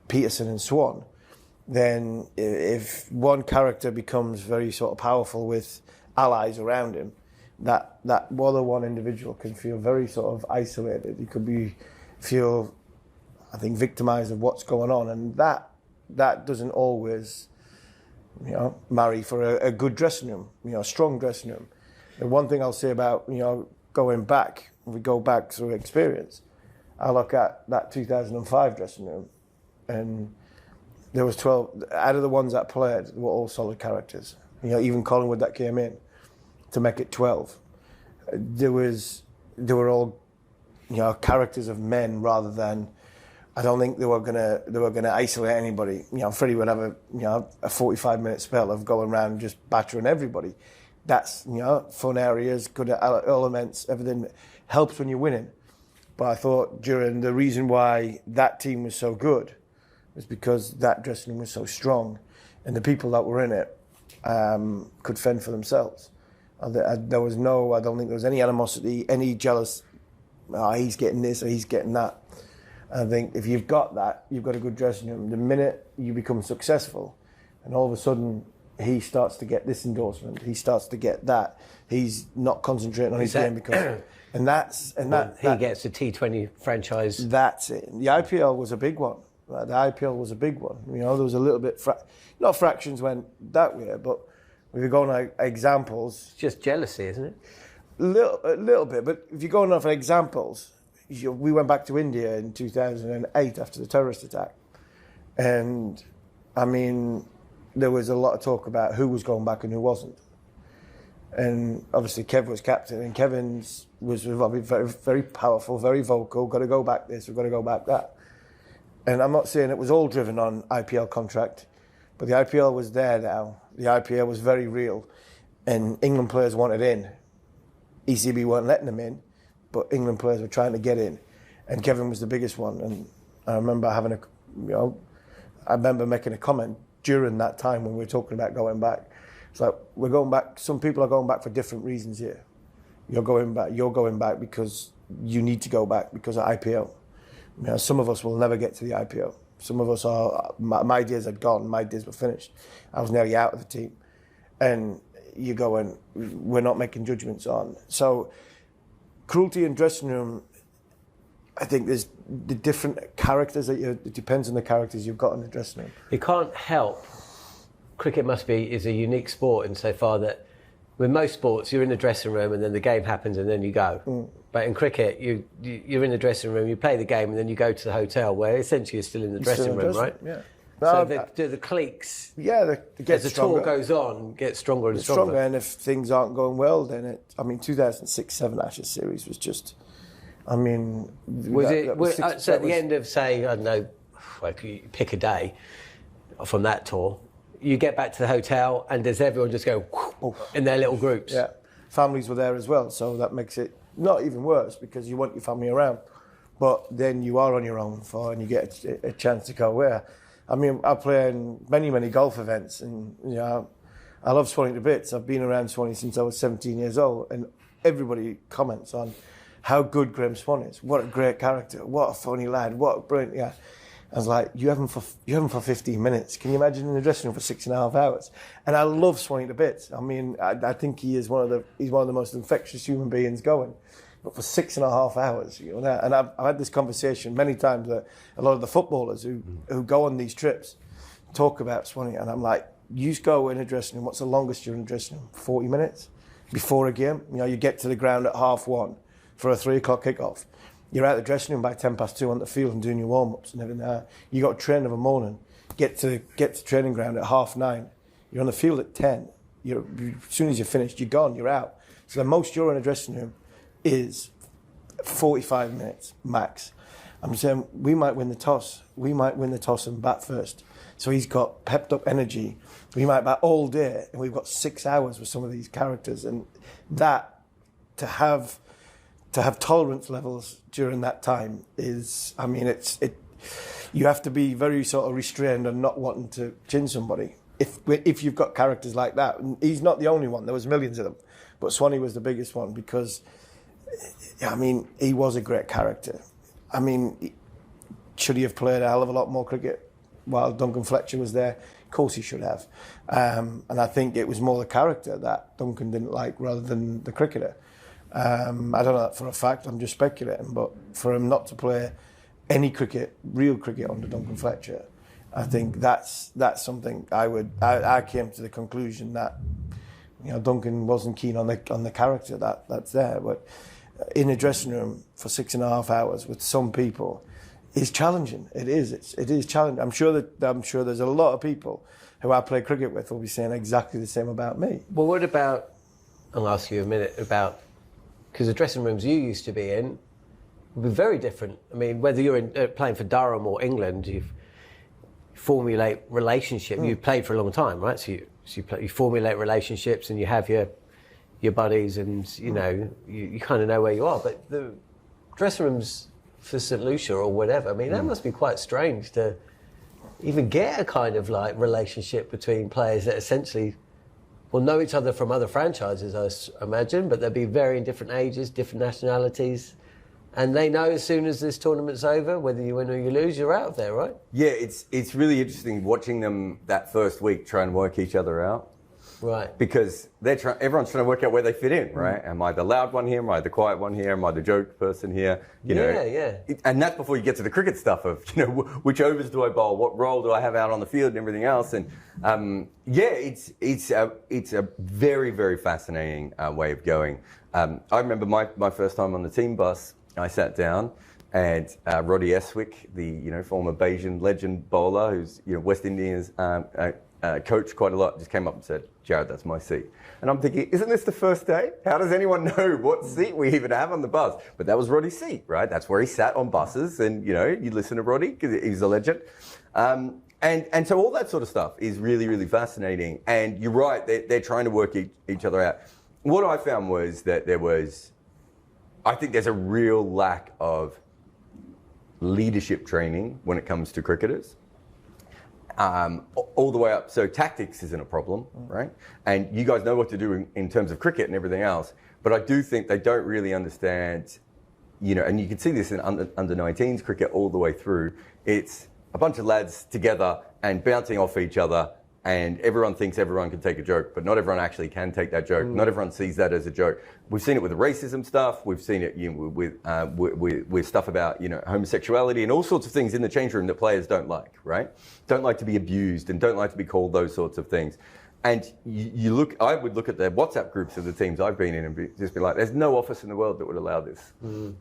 Peterson and Swan, then if one character becomes very sort of powerful with allies around him, that other one individual can feel very sort of isolated. He could feel, I think, victimised of what's going on, and that doesn't always, marry for a good dressing room, a strong dressing room. And one thing I'll say about, going back, if we go back through experience, I look at that 2005 dressing room, and there was 12 out of the ones that played were all solid characters. Even Collingwood that came in to make it 12. They were all, characters of men rather than. I don't think they were gonna isolate anybody. Freddie would have a 45-minute spell of going around and just battering everybody. That's fun areas, good elements, everything helps when you're winning. But I thought during the reason why that team was so good was because that dressing room was so strong, and the people that were in it could fend for themselves. There was I don't think there was any animosity, any jealous. He's getting this or he's getting that. I think if you've got that, you've got a good dressing room. The minute you become successful, and all of a sudden he starts to get this endorsement, he starts to get that. He's not concentrating on his game because, he gets the T20 franchise. That's it. The IPL was a big one. The IPL was a big one. There was a little bit, not fractions went that way, but if you're going on examples, it's just jealousy, isn't it? A little bit, but if you're going off examples. We went back to India in 2008 after the terrorist attack, and there was a lot of talk about who was going back and who wasn't. And obviously Kev was captain, and Kevin's was very, very powerful, very vocal, got to go back this, we've got to go back that. And I'm not saying it was all driven on IPL contract, but the IPL was there now. The IPL was very real, and England players wanted in. ECB weren't letting them in, but England players were trying to get in, and Kevin was the biggest one. And I remember I remember making a comment during that time when we were talking about going back. It's like, we're going back. Some people are going back for different reasons here. You're going back because you need to go back because of IPL. Some of us will never get to the IPL. Some of us my days had gone. My days were finished. I was nearly out of the team, and you're going. We're not making judgments on so. Cruelty in dressing room, I think there's the different characters it depends on the characters you've got in the dressing room. You can't help. Cricket is a unique sport insofar that with most sports you're in the dressing room and then the game happens and then you go. But in cricket you're in the dressing room, you play the game and then you go to the hotel where essentially you're still in the dressing room, right? Yeah. So the cliques, as the tour goes on, get stronger and stronger. And if things aren't going well, then 2006-07 Ashes series was just, so at the end of, say, I don't know, you pick a day from that tour, you get back to the hotel and does everyone just go in their little groups? Yeah, families were there as well, so that makes it not even worse because you want your family around, but then you are on your own and you get a chance to go where. I play in many, many golf events, and I love Swanee to bits. I've been around Swanee since I was 17 years old, and everybody comments on how good Graham Swan is. What a great character! What a funny lad! What a brilliant! Yeah, I was like, you have him for 15 minutes. Can you imagine in the dressing room for 6.5 hours? And I love Swanee to bits. I think he is one of the most infectious human beings going. But for 6.5 hours, and I've had this conversation many times that a lot of the footballers who go on these trips talk about Swanee, and I'm like, you go in a dressing room, what's the longest you're in a dressing room? 40 minutes before a game? You get to the ground at 1:30 for a 3 o'clock kickoff. You're out the dressing room by 2:10 on the field and doing your warm-ups and everything. You got to train in the morning, get to training ground at 9:30. You're on the field at 10. As soon as you're finished, you're gone, you're out. So the most you're in a dressing room is 45 minutes max. I'm saying we might win the toss. We might win the toss and bat first. So he's got pepped up energy. We might bat all day, and we've got 6 hours with some of these characters. And that to have tolerance levels during that time is, you have to be very sort of restrained and not wanting to chin somebody. If you've got characters like that, and he's not the only one. There was millions of them, but Swanee was the biggest one because I mean, he was a great character. I mean, should he have played a hell of a lot more cricket while Duncan Fletcher was there? Of course he should have. And I think it was more the character that Duncan didn't like rather than the cricketer. I don't know that for a fact, I'm just speculating, but for him not to play any cricket, real cricket under Duncan Fletcher, I think that's something I came to the conclusion that, you know, Duncan wasn't keen on the character that's there. But in a dressing room for 6.5 hours with some people is challenging. It is challenging. I'm sure there's a lot of people who I play cricket with will be saying exactly the same about me. Well, what about, I'll ask you a minute about, because the dressing rooms you used to be in would be very different. I mean, whether you're playing for Durham or England, you formulate relationship. You've played for a long time, right? So you formulate relationships and you have your buddies, and you know you kind of know where you are. But the dressing rooms for St Lucia or whatever, I mean, that must be quite strange to even get a kind of like relationship between players that essentially will know each other from other franchises, I imagine, but they'll be varying different ages, different nationalities. And they know as soon as this tournament's over, whether you win or you lose, you're out of there, right? Yeah, it's really interesting watching them that first week try and work each other out. Right. Because everyone's trying to work out where they fit in, right? Am I the loud one here? Am I the quiet one here? Am I the joke person here? You know, and that's before you get to the cricket stuff of, you know, which overs do I bowl? What role do I have out on the field and everything else? And it's a very, very fascinating way of going. I remember my first time on the team bus. I sat down, and Roddy Eswick, the former Bayesian legend bowler, who's West Indians coached quite a lot, just came up and said, "Jarrod, that's my seat." And I'm thinking, isn't this the first day? How does anyone know what seat we even have on the bus? But that was Roddy's seat, right? That's where he sat on buses, and you listen to Roddy because he's a legend. And so all that sort of stuff is really, really fascinating. And you're right, they're trying to work each other out. What I found was that I think there's a real lack of leadership training when it comes to cricketers. All the way up. So tactics isn't a problem, right? And you guys know what to do in terms of cricket and everything else. But I do think they don't really understand, and you can see this in under 19s cricket all the way through. It's a bunch of lads together and bouncing off each other, and everyone thinks everyone can take a joke, but not everyone actually can take that joke. Not everyone sees that as a joke. We've seen it with the racism stuff. We've seen it with stuff about homosexuality and all sorts of things in the change room that players don't like, right? Don't like to be abused and don't like to be called those sorts of things. And I would look at the WhatsApp groups of the teams I've been in and just be like, there's no office in the world that would allow this,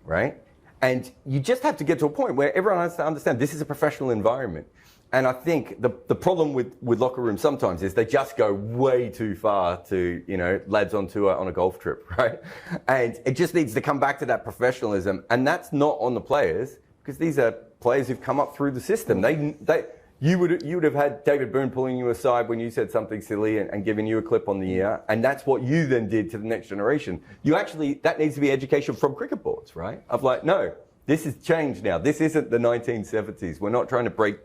right? And you just have to get to a point where everyone has to understand this is a professional environment. And I think the problem with locker rooms sometimes is they just go way too far to, lads on tour on a golf trip, right? And it just needs to come back to that professionalism. And that's not on the players, because these are players who've come up through the system. You would have had David Boone pulling you aside when you said something silly and giving you a clip on the ear. And that's what you then did to the next generation. That needs to be education from cricket boards, right? Of like, no, this has changed now. This isn't the 1970s. We're not trying to break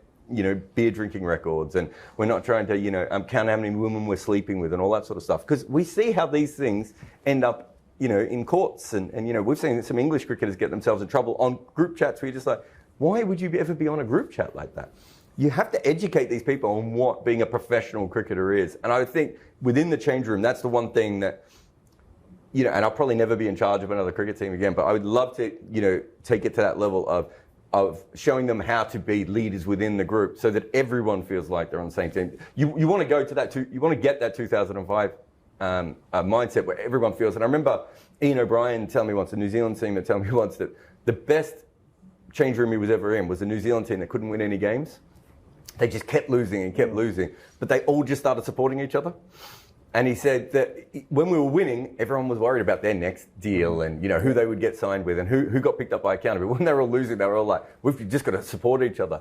beer drinking records, and we're not trying to, count how many women we're sleeping with and all that sort of stuff. Because we see how these things end up, in courts. And we've seen some English cricketers get themselves in trouble on group chats where you're just like, why would you ever be on a group chat like that? You have to educate these people on what being a professional cricketer is. And I think within the change room, that's the one thing that, and I'll probably never be in charge of another cricket team again, but I would love to, take it to that level of showing them how to be leaders within the group so that everyone feels like they're on the same team. You want to go to that, you want to get that 2005 mindset where everyone feels, and I remember Ian O'Brien telling me once, a New Zealand team that told me once that the best change room he was ever in was a New Zealand team that couldn't win any games. They just kept losing and kept losing, but they all just started supporting each other. And he said that when we were winning, everyone was worried about their next deal and who they would get signed with and who got picked up by a counter. But when they were all losing, they were all like, we've just got to support each other.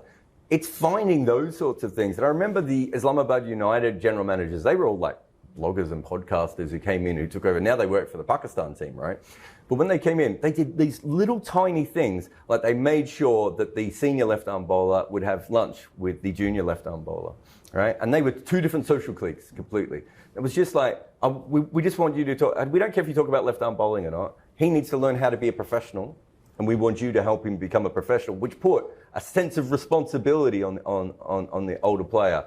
It's finding those sorts of things. And I remember the Islamabad United general managers, they were all like bloggers and podcasters who came in, who took over. Now they work for the Pakistan team, right? But when they came in, they did these little tiny things, like they made sure that the senior left-arm bowler would have lunch with the junior left-arm bowler, right? And they were two different social cliques completely. It was just like, we just want you to talk, and we don't care if you talk about left-arm bowling or not. He needs to learn how to be a professional, and we want you to help him become a professional, which put a sense of responsibility on the older player.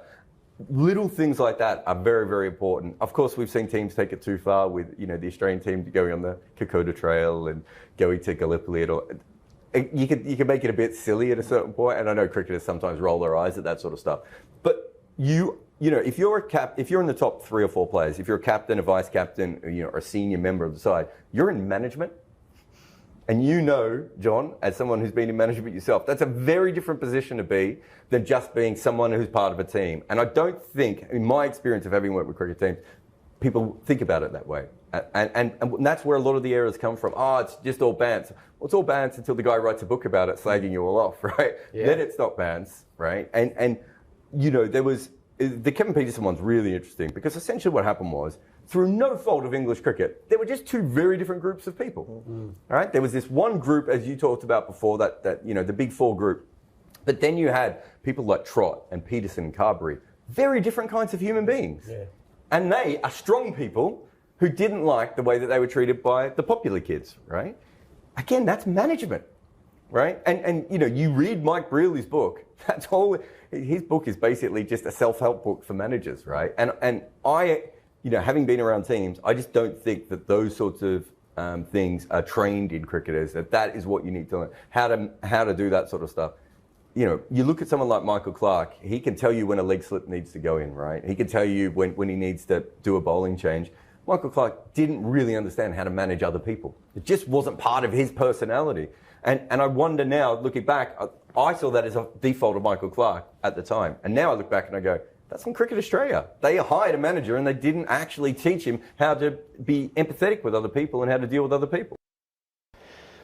Little things like that are very, very important. Of course, we've seen teams take it too far with, you know, the Australian team going on the Kokoda Trail and going to Gallipoli. You could make it a bit silly at a certain point, and I know cricketers sometimes roll their eyes at that sort of stuff. But you know, if you're in the top 3 or 4 players, if you're a captain, a vice captain, you know, or a senior member of the side, you're in management. And you know, John, as someone who's been in management yourself, that's a very different position to be than just being someone who's part of a team. And I don't think, in my experience of having worked with cricket teams, people think about it that way. And that's where a lot of the errors come from. Oh, it's just all bants. Well, it's all bants until the guy writes a book about it, slagging you all off, right? Yeah. Then it's not bants, right? And you know, the Kevin Peterson one's really interesting because essentially what happened was, through no fault of English cricket, there were just 2 very different groups of people. All right, there was this one group, as you talked about before, that you know, the Big 4 group. But then you had people like Trott and Peterson and Carberry, very different kinds of human beings. Yeah. And they are strong people who didn't like the way that they were treated by the popular kids, right? Again, that's management, right? And you know, you read Mike Brealey's book, that's all, his book is basically just a self-help book for managers, right? And I, you know, having been around teams, I just don't think that those sorts of things are trained in cricketers, that is what you need to learn, how to do that sort of stuff. You know, you look at someone like Michael Clarke, he can tell you when a leg slip needs to go in, right? He can tell you when he needs to do a bowling change. Michael Clarke didn't really understand how to manage other people. It just wasn't part of his personality. And I wonder now, looking back, I saw that as a default of Michael Clarke at the time. And now I look back and I go, that's from Cricket Australia. They hired a manager and they didn't actually teach him how to be empathetic with other people and how to deal with other people.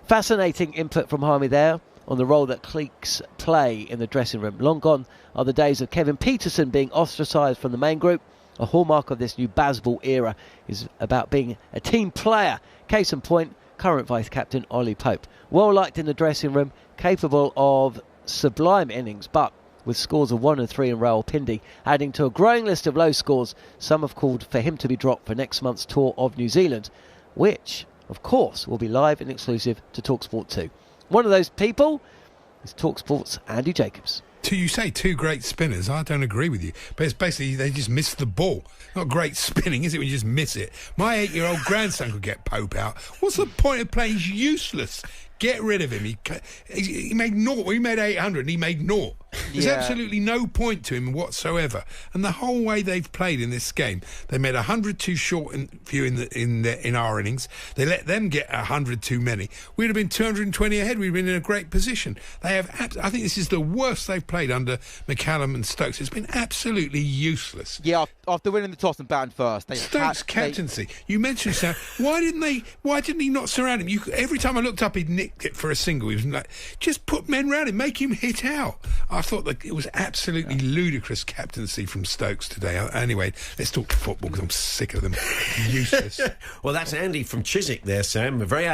Fascinating input from Harmy there on the role that cliques play in the dressing room. Long gone are the days of Kevin Peterson being ostracised from the main group. A hallmark of this new Bazball era is about being a team player. Case in point, current vice-captain Ollie Pope. Well liked in the dressing room, capable of sublime innings, but with scores of 1 and 3 in Rawalpindi, adding to a growing list of low scores. Some have called for him to be dropped for next month's tour of New Zealand, which, of course, will be live and exclusive to talkSPORT 2. One of those people is talkSPORT's Andy Jacobs. You say 2 great spinners. I don't agree with you. But it's basically they just missed the ball. Not great spinning, is it, when you just miss it? My 8-year-old grandson could get Pope out. What's the point of playing? He's useless. Get rid of him. He made naught. He made 800 and he made naught. There's absolutely no point to him whatsoever. And the whole way they've played in this game, they made 100 too short in our innings. They let them get 100 too many. We'd have been 220 ahead. We'd have been in a great position. I think this is the worst they've played under McCallum and Stokes. It's been absolutely useless. Yeah, after winning the toss and batting first. Stokes' captaincy. You mentioned Sam. Why didn't he not surround him? Every time I looked up, he'd nicked it for a single. He was like, just put men round him, make him hit out. I thought that it was absolutely ludicrous captaincy from Stokes today. Anyway, let's talk football because I'm sick of them. Useless. Well, that's Andy from Chiswick there, Sam. A very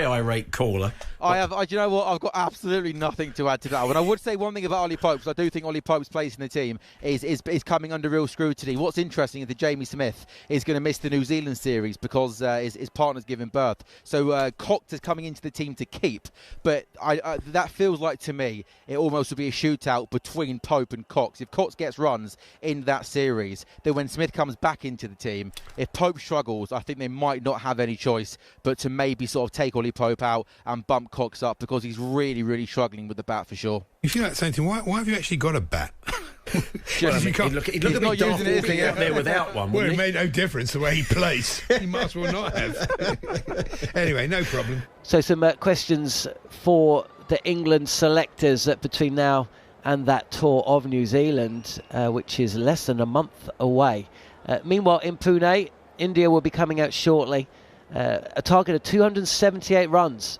irate caller. Do you know what? I've got absolutely nothing to add to that. But I would say one thing about Ollie Pope, because I do think Ollie Pope's place in the team is coming under real scrutiny. What's interesting is that Jamie Smith is going to miss the New Zealand series because his partner's giving birth. So Cox is coming into the team to keep. But that feels like, to me, it almost would be a shootout between Pope and Cox. If Cox gets runs in that series, then when Smith comes back into the team, if Pope struggles, I think they might not have any choice but to maybe sort of take Ollie Pope out and bump Cox up, because he's really, really struggling with the bat for sure. If you like something, why have you actually got a bat? Well, I mean, he'd look a bit daft walking out there without one. Well, it made no difference the way he plays. He might as well not have. Anyway, no problem. So some questions for the England selectors between now and that tour of New Zealand, which is less than a month away. Meanwhile, in Pune, India will be coming out shortly. A target of 278 runs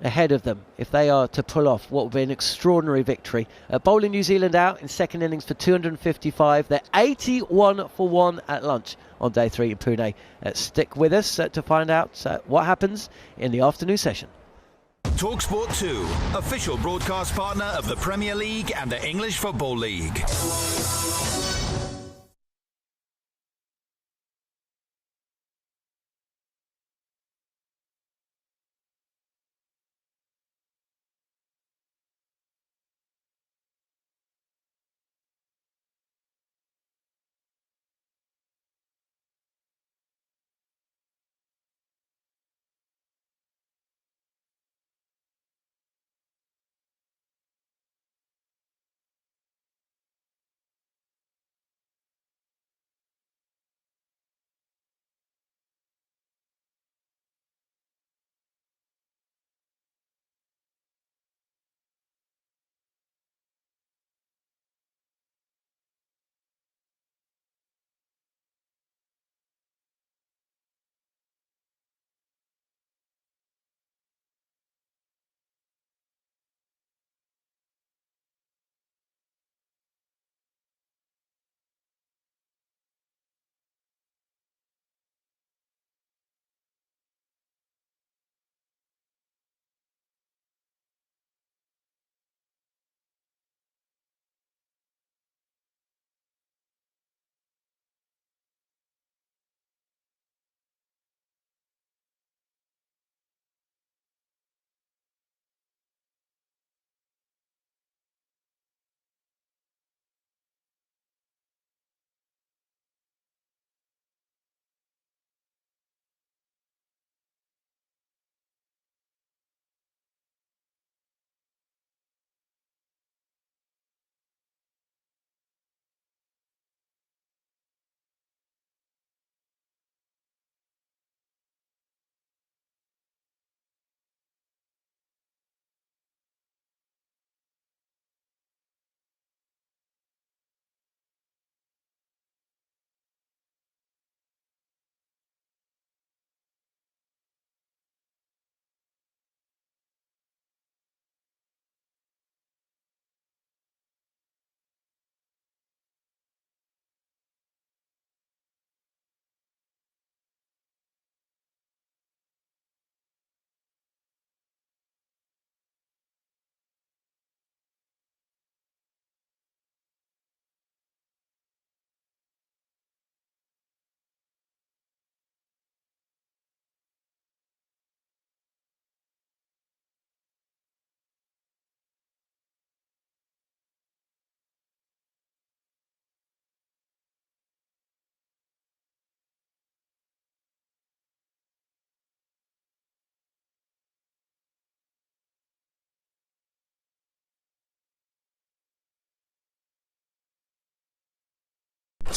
ahead of them if they are to pull off what will be an extraordinary victory. Bowling New Zealand out in second innings for 255. They're 81 for 1 at lunch on day 3 in Pune. Stick with us to find out what happens in the afternoon session. talkSPORT 2, official broadcast partner of the Premier League and the English Football League.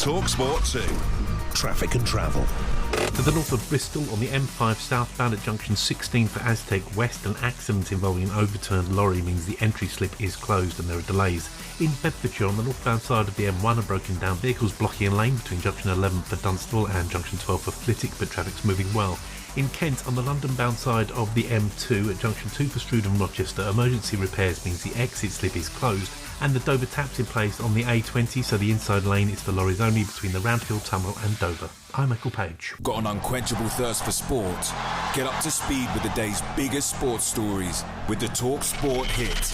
talkSPORT 2. Traffic and travel. To the north of Bristol on the M5 southbound at junction 16 for Aztec West, an accident involving an overturned lorry means the entry slip is closed and there are delays. In Bedfordshire on the northbound side of the M1 are broken down vehicles blocking a lane between junction 11 for Dunstable and junction 12 for Flitwick, but traffic's moving well. In Kent on the London-bound side of the M2 at junction 2 for Strood and Rochester, emergency repairs means the exit slip is closed and the Dover tap's in place on the A20, so the inside lane is for lorries only between the Roundhill Tunnel and Dover. I'm Michael Page. Got an unquenchable thirst for sport? Get up to speed with the day's biggest sports stories with the talkSPORT hit.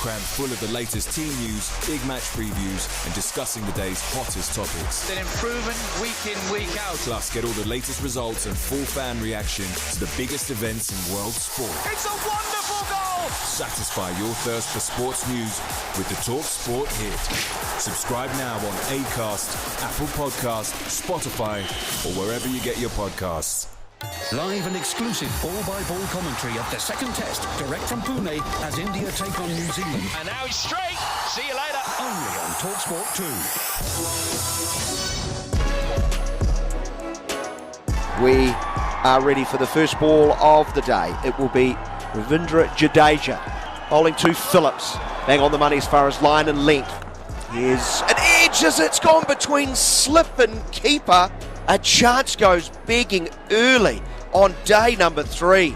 Crammed full of the latest team news, big match previews and discussing the day's hottest topics. An improvement week in, week out. Plus, get all the latest results and full fan reaction to the biggest events in world sport. It's a wonderful goal! Satisfy your thirst for sports news with the talkSPORT hit. Subscribe now on Acast, Apple Podcast, Spotify, or wherever you get your podcasts. Live and exclusive ball-by-ball commentary of the second test, direct from Pune, as India take on New Zealand. And now he's straight. See you later. Only on talkSPORT 2. We are ready for the first ball of the day. It will be Ravindra Jadeja bowling to Phillips. Bang on the money as far as line and length. Here's an edge as it's gone between slip and keeper. A chance goes begging early on day number 3.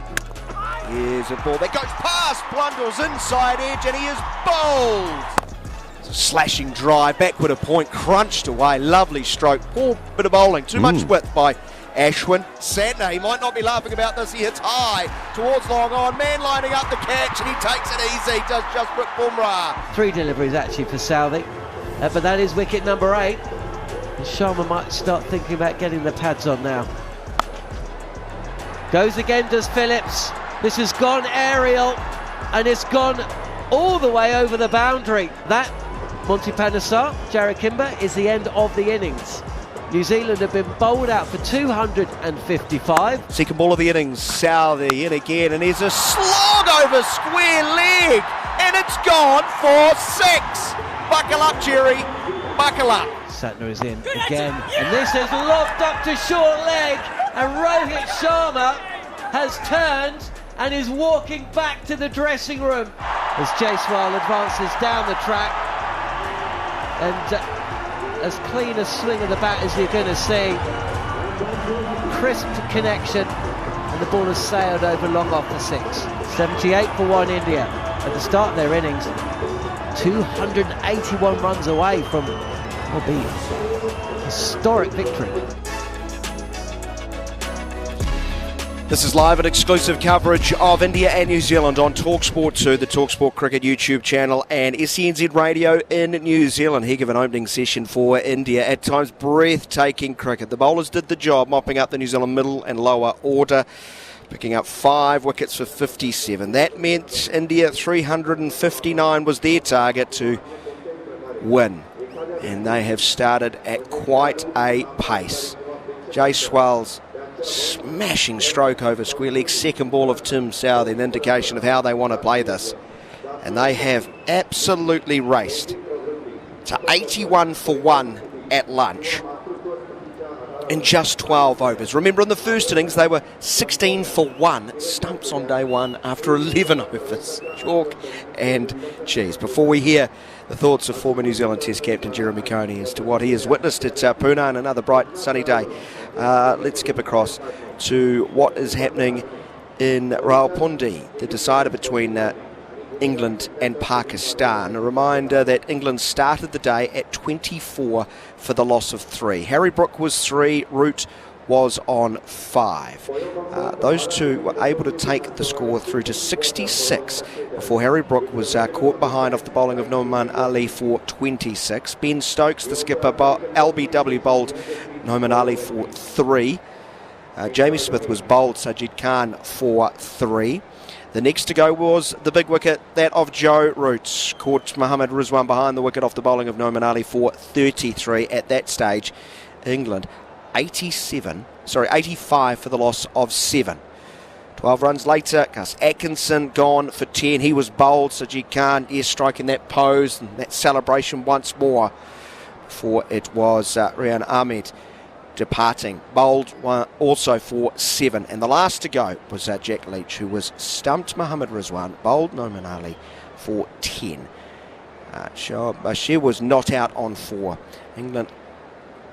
Here's a ball that goes past Blundell's inside edge and he is bowled. It's a slashing drive, backward a point, crunched away. Lovely stroke. Poor bit of bowling. Too much width by Ashwin. Santner, he might not be laughing about this. He hits high towards long on. Man lining up the catch and he takes it easy. Does Jasprit Bumrah. 3 deliveries actually for Southey. But that is wicket number 8. Sharma might start thinking about getting the pads on now. Goes again, does Phillips. This has gone aerial and it's gone all the way over the boundary. That, Monty Panesar, Jarrod Kimber, is the end of the innings. New Zealand have been bowled out for 255. Second ball of the innings, Southey in again, and here's a slog over square leg, and it's gone for 6. Buckle up, Jerry, buckle up. Santner is in again, and this is lobbed up to short leg, and Rohit Sharma has turned and is walking back to the dressing room as Jaiswal advances down the track, and as clean a swing of the bat as you're going to see. Crisp connection, and the ball has sailed over long off for 6. 78 for 1 India at the start of their innings. 281 runs away from what will be a historic victory. This is live and exclusive coverage of India and New Zealand on talkSPORT 2, the talkSPORT Cricket YouTube channel, and SENZ Radio in New Zealand. Heck of an opening session for India. At times, breathtaking cricket. The bowlers did the job, mopping up the New Zealand middle and lower order, picking up 5 wickets for 57. That meant India 359 was their target to win. And they have started at quite a pace. Jaiswal's smashing stroke over square leg, second ball of Tim Southey, an indication of how they want to play this. And they have absolutely raced to 81 for 1 at lunch in just 12 overs. Remember, in the first innings they were 16 for 1 stumps on day 1 after 11 overs. Chalk and cheese. Before we hear the thoughts of former New Zealand Test captain Jeremy Coney as to what he has witnessed at Pune on another bright sunny day, let's skip across to what is happening in Rawalpindi, the decider between England and Pakistan. A reminder that England started the day at 24 for the loss of 3. Harry Brook was 3, Root was on 5. Those two were able to take the score through to 66 before Harry Brook was caught behind off the bowling of Noman Ali for 26. Ben Stokes, the skipper, LBW bowled Noman Ali for 3. Jamie Smith was bowled Sajid Khan for 3. The next to go was the big wicket, that of Joe Root. Caught Mohammad Rizwan behind the wicket off the bowling of Noman Ali for 33. At that stage, England 85 for the loss of 7. 12 runs later, Gus Atkinson gone for 10. He was bowled, Sajid Khan, striking that pose and that celebration once more for it was Rian Ahmed departing. Bowled one also for 7. And the last to go was Jack Leach, who was stumped Mohammad Rizwan, bowled Noman Ali for 10. Shoaib Bashir was not out on 4. England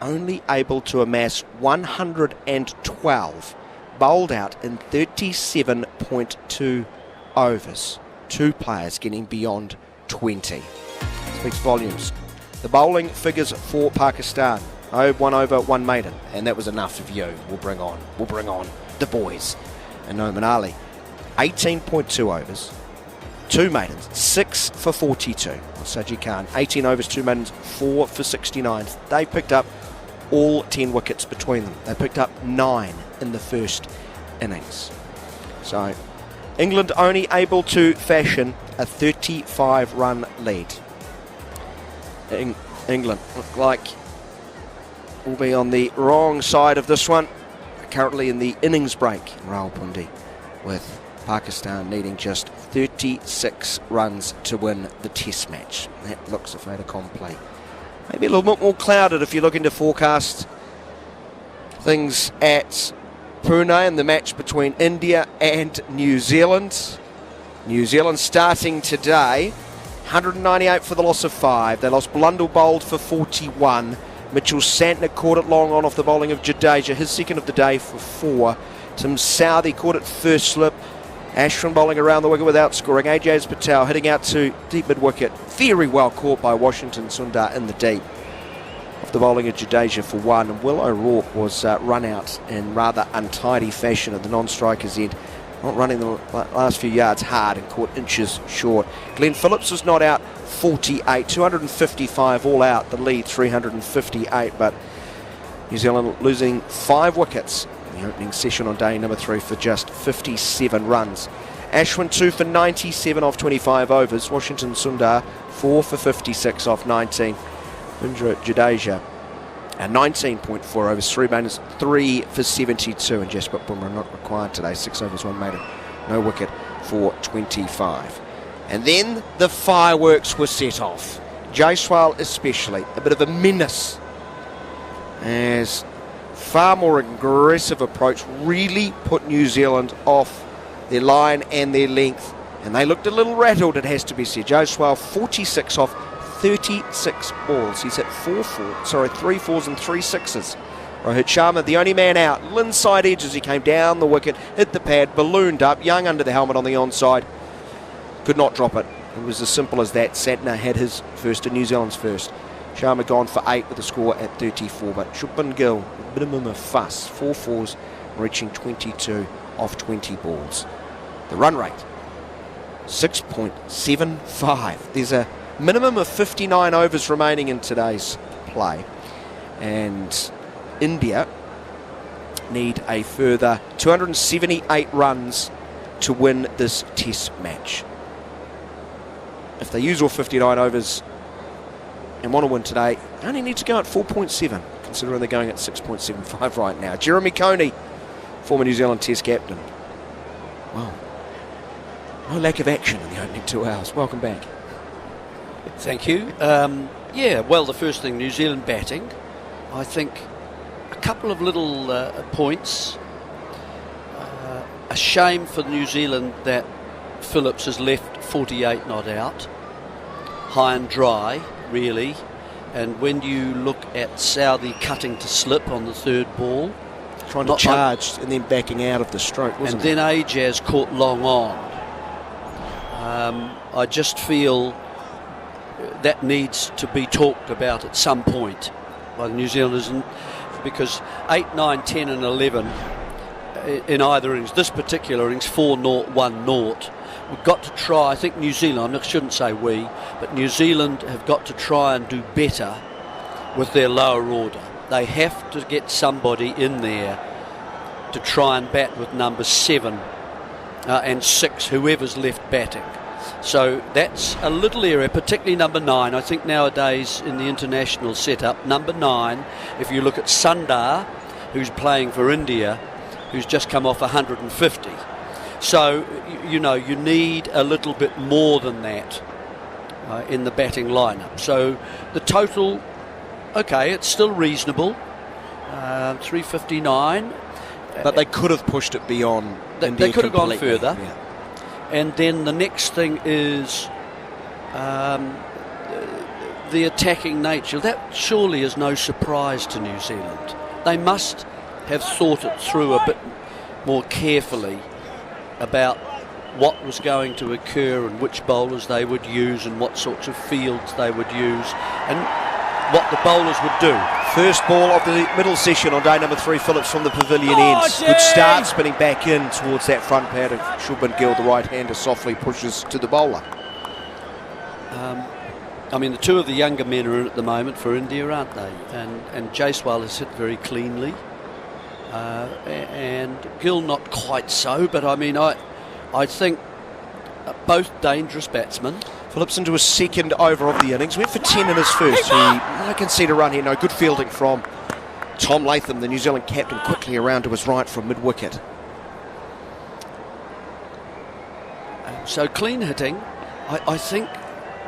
only able to amass 112, bowled out in 37.2 overs. 2 players getting beyond 20. Speaks volumes. The bowling figures for Pakistan. 1 over, 1 maiden, and that was enough of you. We'll bring on the boys. And Noman Ali, 18.2 overs, 2 maidens, 6 for 42. Sajid Khan, 18 overs, 2 maidens, 4 for 69. They picked up all 10 wickets between them. They picked up 9 in the first innings. So England only able to fashion a 35-run lead. England look like will be on the wrong side of this one. Currently in the innings break in Rawalpindi, with Pakistan needing just 36 runs to win the test match. That looks a fait accompli. Maybe a little bit more clouded if you look into forecast things at Pune and the match between India and New Zealand. New Zealand starting today, 198 for the loss of 5. They lost Blundell bowled for 41. Mitchell Santner caught it long on off the bowling of Jadeja, his second of the day for 4. Tim Southey caught it first slip. Ashwin bowling around the wicket without scoring. Ajaz Patel hitting out to deep mid-wicket. Very well caught by Washington Sundar in the deep. Off the bowling of Jadeja for 1. And Will O'Rourke was run out in rather untidy fashion at the non-striker's end. Not running the last few yards hard and caught inches short. Glenn Phillips was not out, 48, 255 all out, the lead 358, but New Zealand losing 5 wickets in the opening session on day number 3 for just 57 runs. Ashwin 2 for 97 off 25 overs. Washington Sundar 4 for 56 off 19. Indra Jadeja 19.4 overs, 3 maidens, 3 for 72, and Jasprit Bumrah not required today, 6 overs, 1 maiden, no wicket for 25. And then the fireworks were set off. Jaiswal especially, a bit of a menace, as far more aggressive approach really put New Zealand off their line and their length, and they looked a little rattled, it has to be said. Jaiswal 46 off 36 balls. He's hit 3 4s and 3 6s. Rohit Sharma, the only man out. Inside edge as he came down the wicket, hit the pad, ballooned up, Young under the helmet on the onside. Could not drop it. It was as simple as that. Santner had his first and New Zealand's first. Sharma gone for 8 with a score at 34. But Shubman Gill, minimum of fuss. 4 4s, reaching 22 off 20 balls. The run rate, 6.75. There's a minimum of 59 overs remaining in today's play, and India need a further 278 runs to win this test match. If they use all 59 overs and want to win today, they only need to go at 4.7, considering they're going at 6.75 right now. Jeremy Coney, former New Zealand Test captain. Wow, no lack of action in the opening 2 hours. Welcome back. Thank you. Well, the first thing, New Zealand batting. I think a couple of little points. A shame for New Zealand that Phillips has left 48 not out. High and dry, really. And when you look at Southey cutting to slip on the 3rd ball. Trying to charge and then backing out of the stroke, wasn't it? And then Ajaz caught long on. I just feel that needs to be talked about at some point by the New Zealanders, because 8, 9, 10 and 11 in either innings, this particular innings 4-0, 1-0, we've got to try. I think New Zealand, I shouldn't say we, but New Zealand have got to try and do better with their lower order. They have to get somebody in there to try and bat with number 7 and 6, whoever's left batting. So that's a little area, particularly number 9. I think nowadays in the international setup, number 9, if you look at Sundar, who's playing for India, who's just come off 150. So, you need a little bit more than that in the batting lineup. So the total okay, it's still reasonable. 359. But they could have pushed it beyond. They could have gone completely. further. Yeah. And then the next thing is the attacking nature. That surely is no surprise to New Zealand. They must have thought it through a bit more carefully about what was going to occur and which bowlers they would use and what sorts of fields they would use and what the bowlers would do. First ball of the middle session on day number 3, Phillips from the pavilion ends. Good start, spinning back in towards that front pad of Shubman Gill. The right-hander softly pushes to the bowler. I mean, the two of the younger men are in at the moment for India, aren't they? And Jaiswal has hit very cleanly. And Gill not quite so, but I mean, I think both dangerous batsmen. Phillips into a second over of the innings. Went for 10 in his first. I can see a run here. No, good fielding from Tom Latham, the New Zealand captain, quickly around to his right from mid-wicket. So clean hitting. I think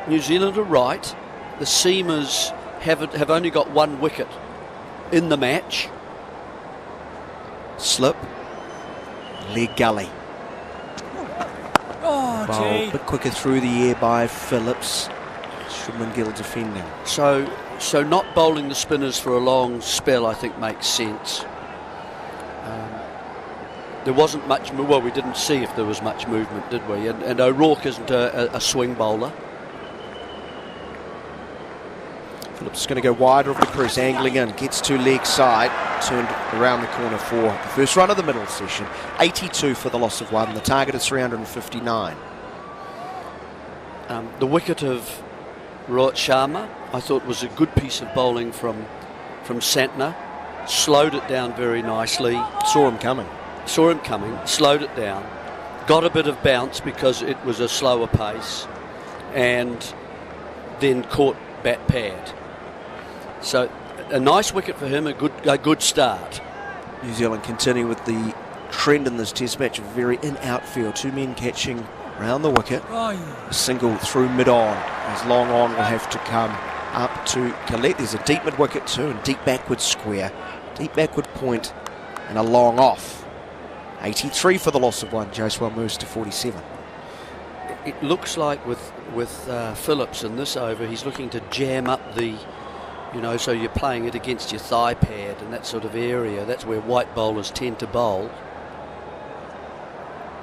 New Zealand are right. The seamers have only got 1 wicket in the match. Slip. Leg gully. Oh, Bowl a bit quicker through the air by Phillips. Shubman Gill defending. So not bowling the spinners for a long spell, I think, makes sense. There wasn't much. Well, we didn't see if there was much movement, did we? And O'Rourke isn't a swing bowler. Phillips is going to go wider of the crease, angling in, gets to leg side, turned around the corner for the first run of the middle session. 82 for the loss of 1. The target is 359. The wicket of Rohit Sharma, I thought, was a good piece of bowling from Santner. Slowed it down very nicely. Saw him coming, slowed it down. Got a bit of bounce because it was a slower pace. And then caught bat pad. So a nice wicket for him, a good start. New Zealand continue with the trend in this test match of very in-outfield. 2 men catching round the wicket. A single through mid-on, as long on will have to come up to collect. There's a deep mid-wicket too, and deep backward square, deep backward point, and a long off. 83 for the loss of 1. Jaiswal moves to 47. It looks like with Phillips in this over, he's looking to jam up the, so you're playing it against your thigh pad and that sort of area. That's where white bowlers tend to bowl.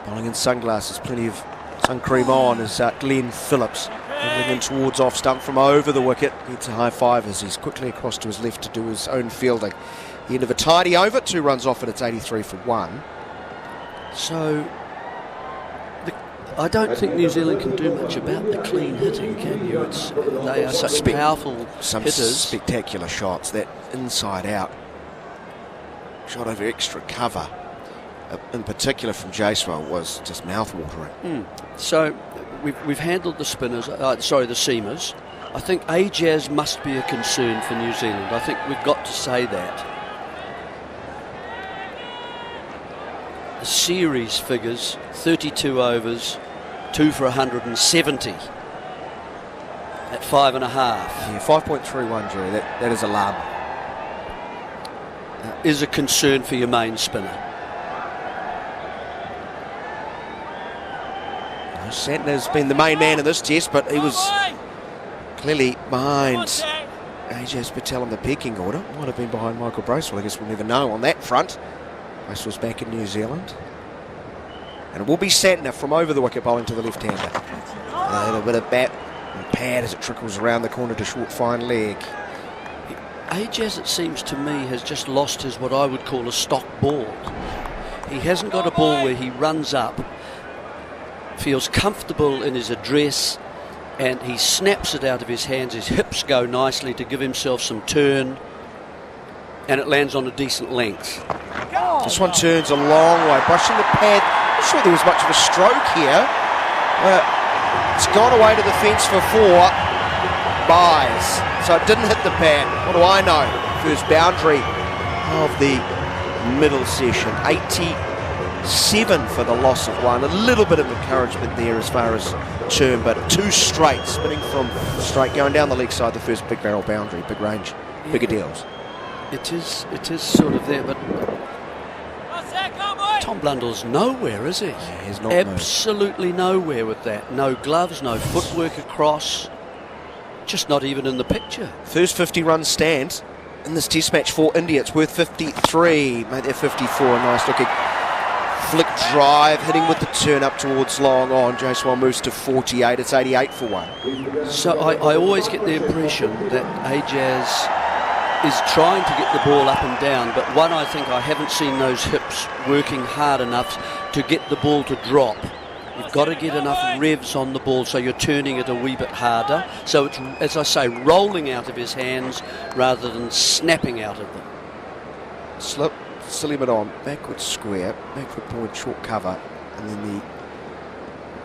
Bowling in sunglasses, plenty of sun cream on is Glenn Phillips. Moving in towards off stump from over the wicket. Gets a high five as he's quickly across to his left to do his own fielding. The end of a tidy over, 2 runs off, and it's 83 for 1. So I don't think New Zealand can do much about the clean hitting, can you? They are such powerful hitters. Spectacular shots. That inside out shot over extra cover, in particular from Jaiswal, was just mouth-watering. So we've handled the spinners, the seamers. I think Ajaz must be a concern for New Zealand. I think we've got to say that. The series figures, 32 overs, 2 for 170 at 5.5. Yeah, 5.31, Drew. That is alarming. Is a concern for your main spinner. Santner's been the main man in this test, but he was clearly behind Ajaz Patel in the pecking order. Might have been behind Michael Bracewell. I guess we'll never know on that front. Bracewell's back in New Zealand. And it will be Santner from over the wicket bowling to the left-hander. A little bit of bat and pad as it trickles around the corner to short fine leg. Ajaz, it seems to me, has just lost his what I would call a stock ball. He hasn't got a ball where he runs up, feels comfortable in his address, and he snaps it out of his hands. His hips go nicely to give himself some turn, and it lands on a decent length. This one turns a long way, brushing the pad. Not sure there was much of a stroke here. It's gone away to the fence for 4 byes, so it didn't hit the pad. What do I know? First boundary of the middle session. 87 for the loss of 1. A little bit of encouragement there as far as turn, but 2 straight, spinning from straight, going down the leg side, the first big barrel boundary, big range bigger deals. It is sort of there, but Tom Blundell's nowhere, is he? Yeah, he's not. Absolutely nowhere with that. No gloves, no footwork across. Just not even in the picture. First 50-run stand in this test match for India. It's worth 53. Made there 54. A nice looking flick drive, hitting with the turn up towards long on. Jaiswal moves to 48. It's 88 for one. So I always get the impression that Ajaz is trying to get the ball up and down, but I think I haven't seen those hips working hard enough to get the ball to drop. You've got to get enough revs on the ball so you're turning it a wee bit harder. So it's, as I say, rolling out of his hands rather than snapping out of them. Slip, silly bit on, backward square, backward point, short cover, and then the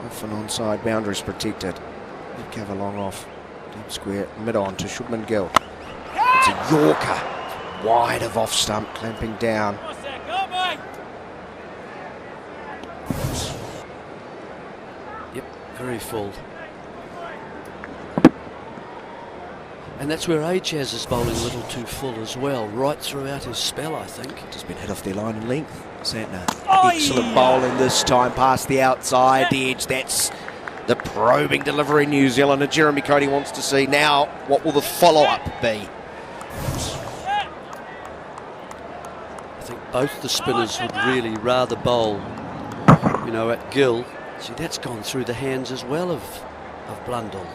off and onside boundaries protected. Deep cover long off, deep square, mid on to Shubman Gill. It's a Yorker, wide of off stump, clamping down. Yep, very full. And that's where Ajaz is bowling a little too full as well, right throughout his spell, I think. Just been hit off their line in length. Santner, excellent bowling this time, past the outside edge. That's the probing delivery New Zealand. And Jeremy Coney wants to see now, what will the follow-up be? I think both the spinners would really rather bowl, you know, at Gill. See, that's gone through the hands as well of Blundell.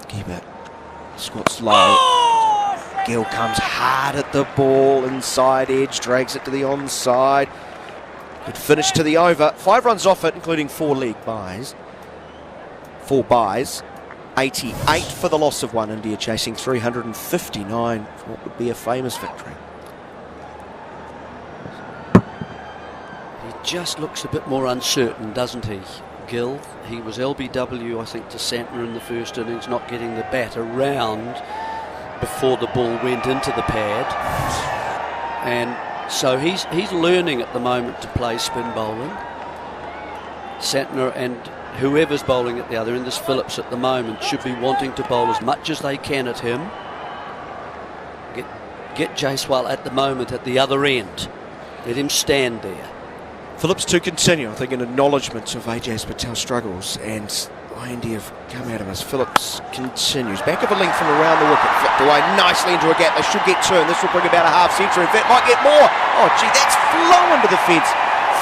Keep it. Squats low. Gill comes hard at the ball, inside edge, drags it to the onside. Good finish to the over. 5 runs off it, including 4 league buys. 4 buys. 88 for the loss of one. India chasing 359 for what would be a famous victory. He just looks a bit more uncertain, doesn't he, Gill? He was LBW, I think, to Santner in the first innings, not getting the bat around before the ball went into the pad. And so he's learning at the moment to play spin bowling. Santner and whoever's bowling at the other end, this Phillips at the moment, should be wanting to bowl as much as they can at him. Get Jaiswal at the moment at the other end. Let him stand there. Phillips to continue, I think, an acknowledgement of Ajaz Patel's struggles, and India have come at him as Phillips continues. Back of a length from around the wicket, flipped away nicely into a gap. They should get 2, and this will bring about a half century. In fact, might get more. Oh, gee, that's flown to the fence.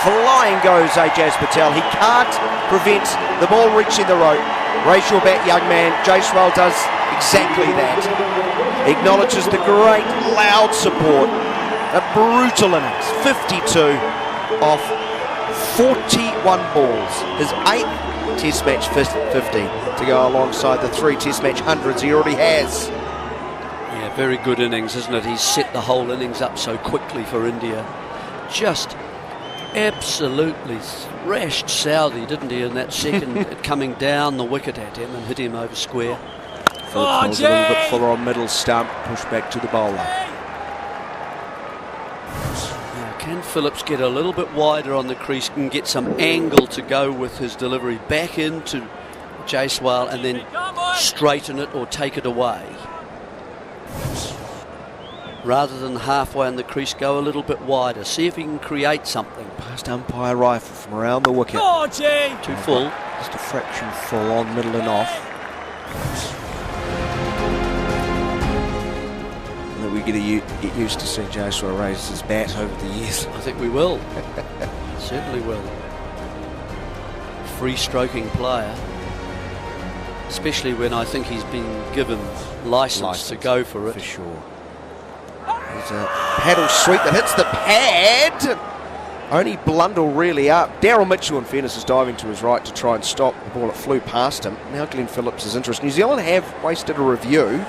Flying goes Ajaz Patel. He can't prevent the ball reaching the rope. Raise your bat, young man. Jaiswal does exactly that. Acknowledges the great loud support. A brutal innings. 52 off 41 balls. His 8th Test match 50 to go alongside the 3 Test match hundreds he already has. Yeah, very good innings, isn't it? He's set the whole innings up so quickly for India. Just absolutely thrashed Saudi, didn't he, in that second, coming down the wicket at him and hit him over square. Phillips a little bit fuller on middle stump, push back to the bowler. Now, can Phillips get a little bit wider on the crease and get some angle to go with his delivery back into Jaiswal and then straighten it or take it away? Rather than halfway on the crease, go a little bit wider. See if he can create something. Past umpire rifle from around the wicket. Too full. Just a fraction full on middle and off. And then we're going to get used to seeing Jaiswal raise his bat over the years. I think we will. Certainly will. Free stroking player. Especially when I think he's been given license to go for it. For sure. There's a paddle sweep that hits the pad. Only Blundell really up. Daryl Mitchell, in fairness, is diving to his right to try and stop the ball. It flew past him. Now Glenn Phillips' interest. New Zealand have wasted a review.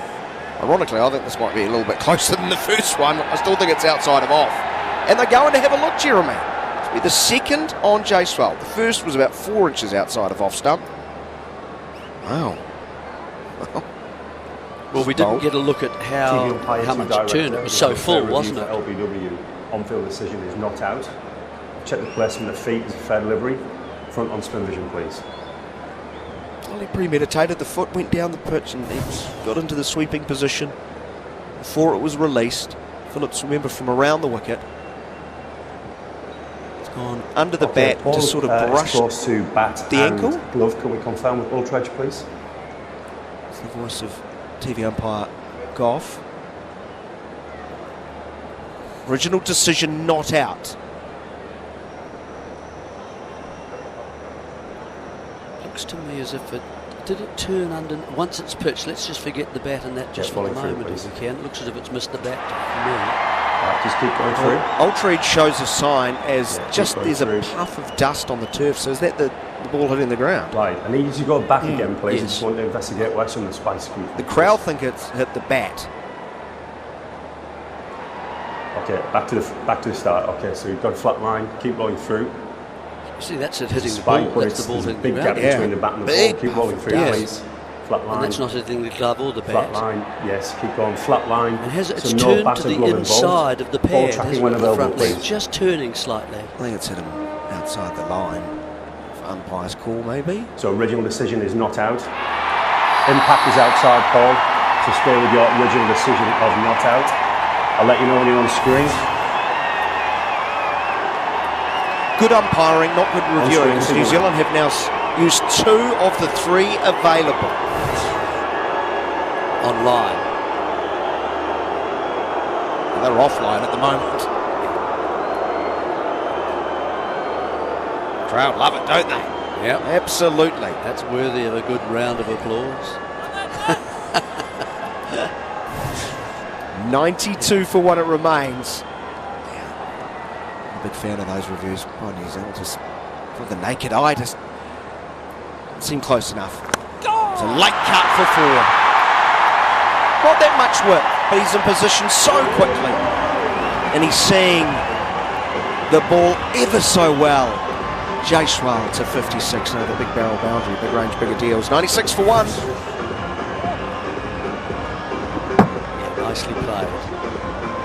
Ironically, I think this might be a little bit closer than the first one. I still think it's outside of off. And they're going to have a look, Jeremy. It'll be the second on Jaiswal. The first was about 4 inches outside of off stump. Wow. Well, we didn't get a look at how much it turned. It was so full, wasn't it? LBW on-field decision is not out. Check the placement of feet as a fair delivery. Front on spin vision, please. Highly premeditated. The foot went down the pitch and he got into the sweeping position before it was released. Phillips, remember, from around the wicket. It's gone under the bat Paul, to sort of brush close to bat the and ankle. glove. Can we confirm with Ultradge, please? It's the voice of TV umpire Goff. Original decision not out. Looks to me as if did it turn under once it's pitched. Let's just forget the bat and that just for the moment if we can. It looks as if it's missed the bat to me. Just keep going through. Ultradge shows a sign as just there's a puff of dust on the turf. So is that the ball hitting the ground? Right, I need you to go back again, please. I just want to investigate what's on the spice scoop. The crowd think it's hit the bat. Okay, back to the start. Okay, so you've got a flat line, keep rolling through. See, that's it hitting the Spike, ball. but That's the ball there's a hitting big the gap ground. between the bat and the ball. Keep rolling through, please. Flat line. And that's not hitting the glove or the bat. Flat line, yes, keep going. Flat line. And it's so turned no to the inside of the ball pad. tracking when The available, front leg please. just turning slightly. I think it's hit him outside the line. For umpire's call, maybe. So original decision is not out. Impact is outside, Paul. So stay with your original decision of not out. I'll let you know when you're on screen. Good umpiring, not good reviewing. New Zealand have now used 2 of the 3 available. Online. And they're offline at the moment. Crowd love it, don't they? Yep. Absolutely. That's worthy of a good round of applause. 92 for 1 it remains. I'm a big fan of those reviews by New Zealand. Just for the naked eye, just seem close enough. It's a late cut for 4. Not that much work, but he's in position so quickly. And he's seeing the ball ever so well. Jaiswal to 56. No, the big barrel boundary, big range, bigger deals. 96 for 1. Nicely played.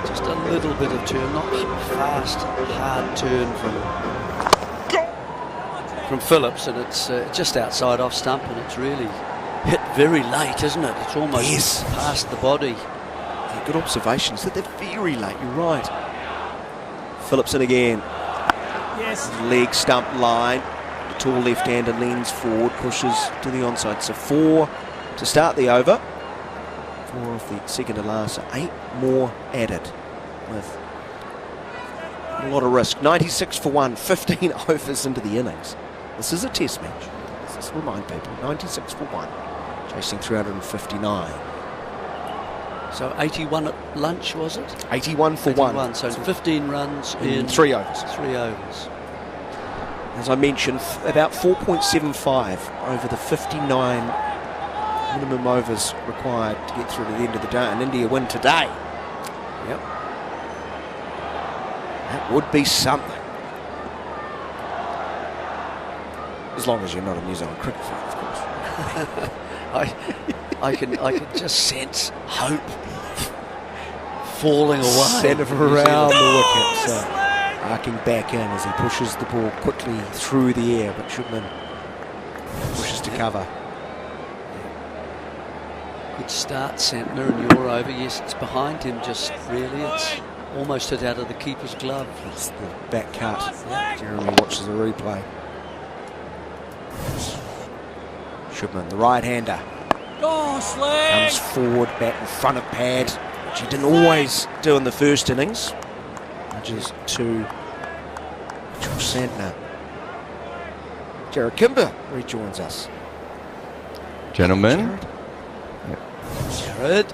Just a little bit of turn, not fast, hard turn from Phillips, and it's just outside off stump, and it's really hit very late, isn't it? It's almost past the body. Yeah, good observations. That they're very late. You're right. Phillips in again. Yes. Leg stump line. The tall left-hander leans forward, pushes to the onside. So 4 to start the over. 4 off the second to last. So 8 more added with a lot of risk. 96 for 1. 15 overs into the innings. This is a test match. Let's just remind people. 96 for 1. Chasing 359. So 81 at lunch, was it? 81 for 1. So 15 runs in 3 overs. 3 overs. As I mentioned, about 4.75 over the 59 minimum overs required to get through to the end of the day. And India win today. Yep. That would be something. As long as you're not a New Zealand cricket fan, of course. I can just sense hope falling away. Centre around the wicket. Arcing back in as he pushes the ball quickly through the air, but Shubman pushes to cover. Good start, Santner, and you're over. Yes, it's behind him, just really. It's almost hit out of the keeper's glove. It's the back cut. Jeremy watches the replay. Shubman, the right-hander, comes forward, bat in front of pad, which he didn't always do in the first innings. Nudges to Santner. Jarrod Kimber rejoins us. Gentlemen. Jarrod.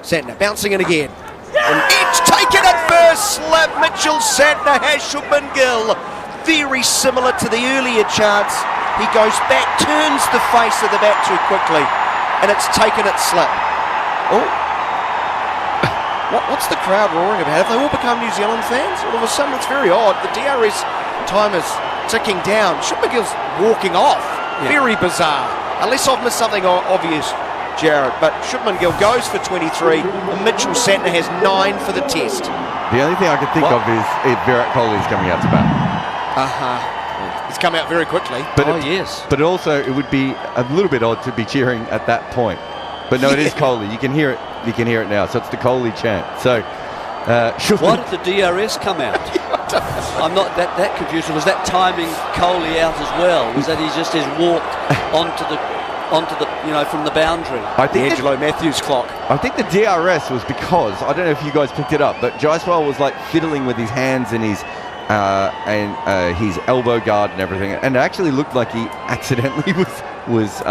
Santner bouncing in again. And edge taken at first slip. Mitchell Santner has Shubman Gill. Very similar to the earlier chance. He goes back, turns the face of the bat too quickly, and it's taken its slip. Oh. What's the crowd roaring about? Have they all become New Zealand fans? All of a sudden, it's very odd. The DRS time is ticking down. Shubman Gill's walking off. Yeah. Very bizarre. Unless I've missed something obvious, Jarrod. But Shubman Gill goes for 23, and Mitchell Santner has 9 for the test. The only thing I can think of is Virat Kohli's coming out to bat. He's come out very quickly. But yes. But also, it would be a little bit odd to be cheering at that point. But no, it is Coley. You can hear it. You can hear it now. So it's the Coley chant. So, why did the DRS come out? I'm not that confused. Was that timing Coley out as well? Was that he just has walked onto the from the boundary? I think Angelo Matthews clock. I think the DRS was because, I don't know if you guys picked it up, but Jaiswal was like fiddling with his hands and his elbow guard and everything, and it actually looked like he accidentally was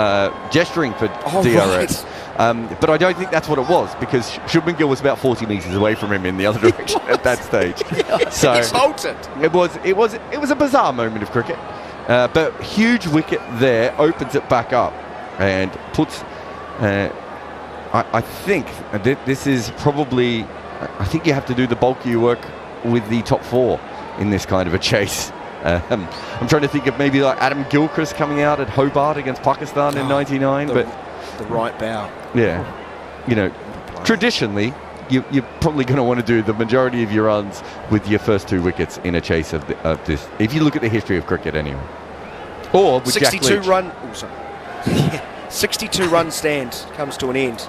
gesturing for DRS. Right. But I don't think that's what it was, because Shubman Gill was about 40 metres away from him in the other direction at that stage. So it was a bizarre moment of cricket, but huge wicket there opens it back up and puts. I think this is probably. I think you have to do the bulk of your work with the top 4 in this kind of a chase. I'm trying to think of maybe like Adam Gilchrist coming out at Hobart against Pakistan in '99, but the right bow. Yeah, traditionally you're probably going to want to do the majority of your runs with your first 2 wickets in a chase of this. If you look at the history of cricket, anyway. Or with 62 run. Oh, sorry. 62 run stand comes to an end.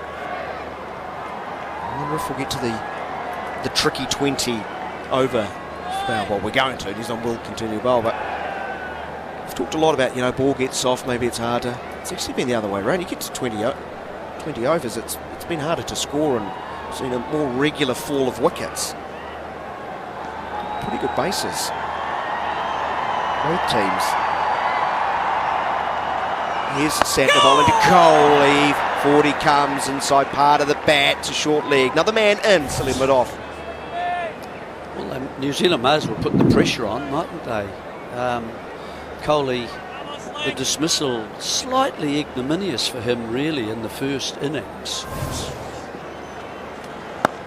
I wonder if we'll get to the tricky 20 over. Well, we're going to. New Zealand will continue to bowl, but we've talked a lot about, ball gets soft, maybe it's harder. It's actually been the other way around. You get to 20 overs, it's been harder to score and seen a more regular fall of wickets. Pretty good bases. Both teams. Here's Santner bowling to Coley. 40 comes inside part of the bat to short leg. Another man in, to limit it off. Well, New Zealand may as well put the pressure on, mightn't they? Coley, the dismissal, slightly ignominious for him, really, in the first innings.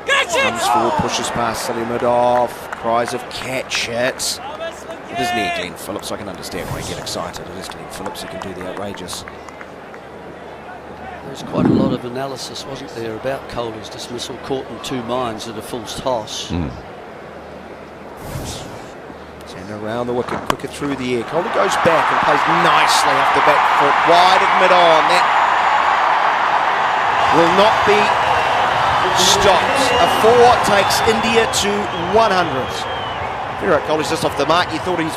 Comes forward, pushes past Salimudov, cries of catch it. It is near Glenn Phillips. I can understand why you get excited. It is Glenn Phillips who can do the outrageous. There was quite a lot of analysis, wasn't there, about Coley's dismissal, caught in 2 minds at a full toss. Santner around the wicket, quicker through the air. Coley goes back and plays nicely off the back foot, wide of mid-on. That will not be stopped. A 4 takes India to 100. Virat Kohli's just off the mark. You thought he's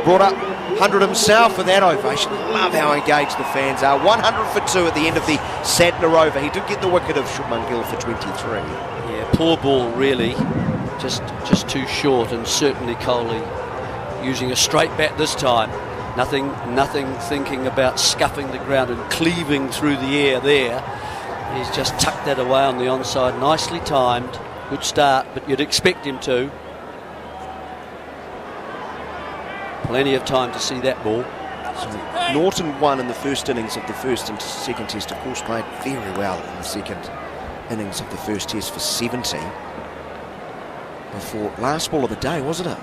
brought up 100 himself with that ovation. Love how engaged the fans are. 100 for 2 at the end of the Santner over. He did get the wicket of Shubman Gill for 23. Yeah, poor ball really. Just too short, and certainly Coley using a straight bat this time. Nothing thinking about scuffing the ground and cleaving through the air there. He's just tucked that away on the onside. Nicely timed. Good start, but you'd expect him to. Plenty of time to see that ball. So Norton won in the first innings of the first and second test. Of course, played very well in the second innings of the first test for 70. Before last ball of the day, wasn't it?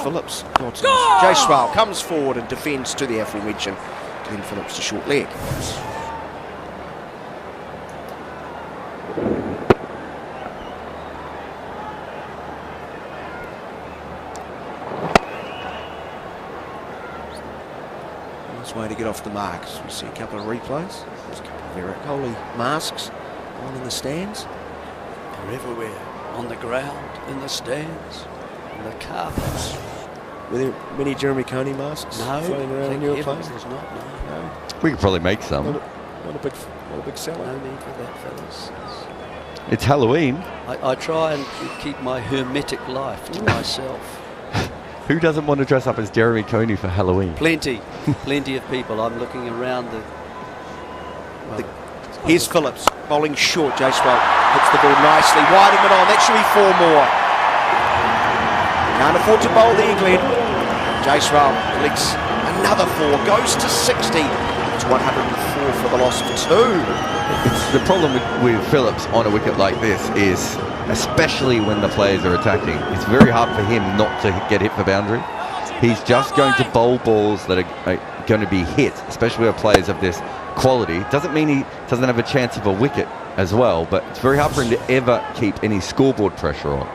Phillips. Jaiswal comes forward and defends to the aforementioned Glenn Phillips to short leg. Way to get off the marks. We see a couple of replays. There's a couple of Virat Kohli masks on in the stands. They're everywhere. On the ground, in the stands, in the carpets. Were there many Jeremy Coney masks floating around in your place? There's not, no. We could probably make some. Not a big seller. No need for that, fellas. It's Halloween. I try and keep my hermetic life to myself. Who doesn't want to dress up as Jeremy Coney for Halloween? Plenty of people. I'm looking around Here's Phillips bowling short. Jaiswal hits the ball nicely, wide of mid-on. That should be 4 more. Can't afford to bowl there, Glenn. Jaiswal collects another 4, goes to 60. It's 104 for the loss of 2. The problem with Phillips on a wicket like this is, especially when the players are attacking, it's very hard for him not to get hit for boundary. He's just going to bowl balls that are going to be hit, especially with players of this quality. Doesn't mean he doesn't have a chance of a wicket as well, but it's very hard for him to ever keep any scoreboard pressure on.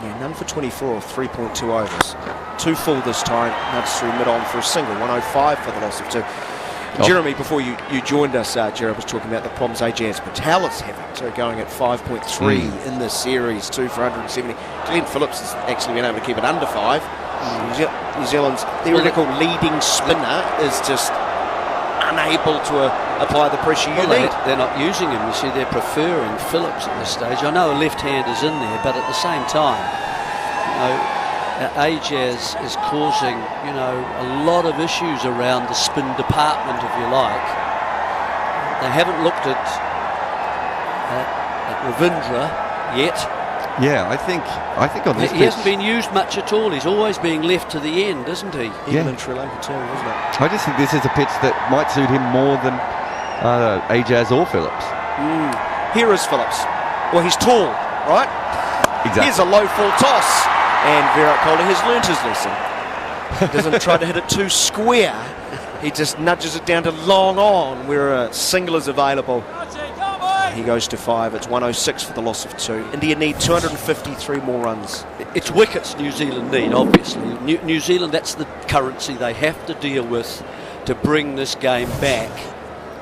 Yeah, none for 24 or 3.2 overs. 2 full this time. Nuts through mid-on for a single. 105 for the loss of 2. Jeremy, before you joined us, Jarrod was talking about the problems Ajaz Patel is having. So going at 5.3 in this series, 2 for 170. Glenn Phillips has actually been able to keep it under 5. New Zealand's theoretical leading spinner is just unable to apply the pressure you need. They're not using him. You see, they're preferring Phillips at this stage. I know a left-hander's in there, but at the same time, Ajaz is causing, a lot of issues around the spin department, if you like. They haven't looked at Ravindra yet. Yeah, I think on this pitch, he hasn't been used much at all. He's always being left to the end, isn't he? Even in Sri Lanka too, isn't it? I just think this is a pitch that might suit him more than Ajaz or Phillips. Here is Phillips. Well, he's tall, right? Exactly. Here's a low full toss. And Virat Kohli has learnt his lesson. He doesn't try to hit it too square. He just nudges it down to long on where a single is available. He goes to 5. It's 106 for the loss of 2. India need 253 more runs. It's wickets New Zealand need, obviously. New Zealand, that's the currency they have to deal with to bring this game back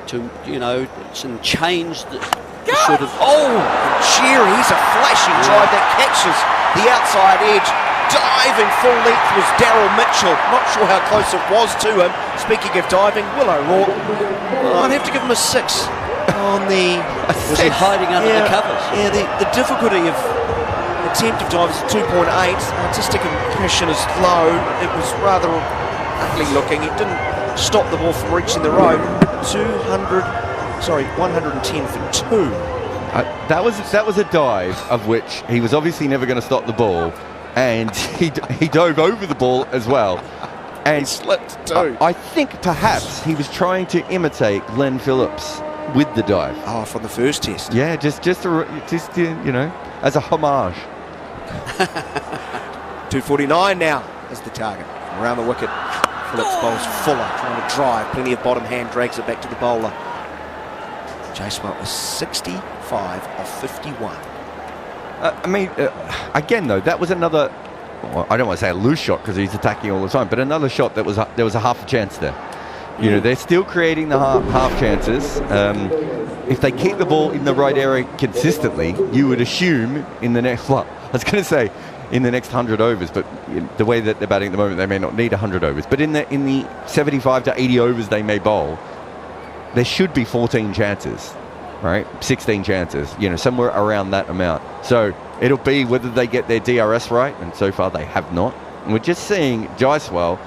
to, and change the sort of... Cherry, he's a flashing drive that catches the outside edge. Diving full length was Daryl Mitchell. Not sure how close it was to him. Speaking of diving, Will O'Rourke. I'd have to give him a 6 on the... Was he hiding under the covers? Yeah, the difficulty of attempt of dive is 2.8. Artistic impression is low. It was rather ugly looking. It didn't stop the ball from reaching the rope. 110 for 2. That was a dive of which he was obviously never going to stop the ball, and he dove over the ball as well. And he slipped too. I think perhaps he was trying to imitate Glenn Phillips with the dive. Oh, from the first test. Yeah, just as a homage. 249 now is the target. Around the wicket, Phillips bowls Fuller, trying to drive. Plenty of bottom hand, drags it back to the bowler. Jaiswal was 65 of 51. Again though, that was another... Well, I don't want to say a loose shot because he's attacking all the time, but another shot that was there was a half a chance there. They're still creating the half chances. If they keep the ball in the right area consistently, you would assume in the next... Well, I was going to say in the next 100 overs, but the way that they're batting at the moment, they may not need 100 overs. But in the 75 to 80 overs they may bowl, there should be 14 chances, right? 16 chances, somewhere around that amount. So it'll be whether they get their DRS right, and so far they have not. And we're just seeing Jaiswal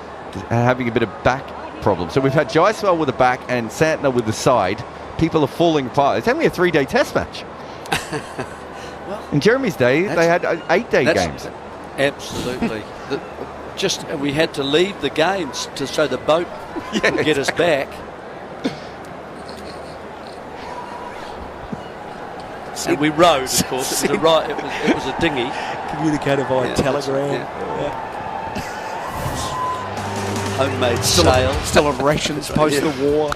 having a bit of back problem. So we've had Jaiswal with the back and Santner with the side. People are falling apart. It's only a 3-day test match. In Jeremy's day, they had 8-day games. Absolutely. We had to leave the games so the boat could get us back. And we rowed, of course. It was a dinghy. Communicated via telegram. Homemade sail. Still on rations post the war.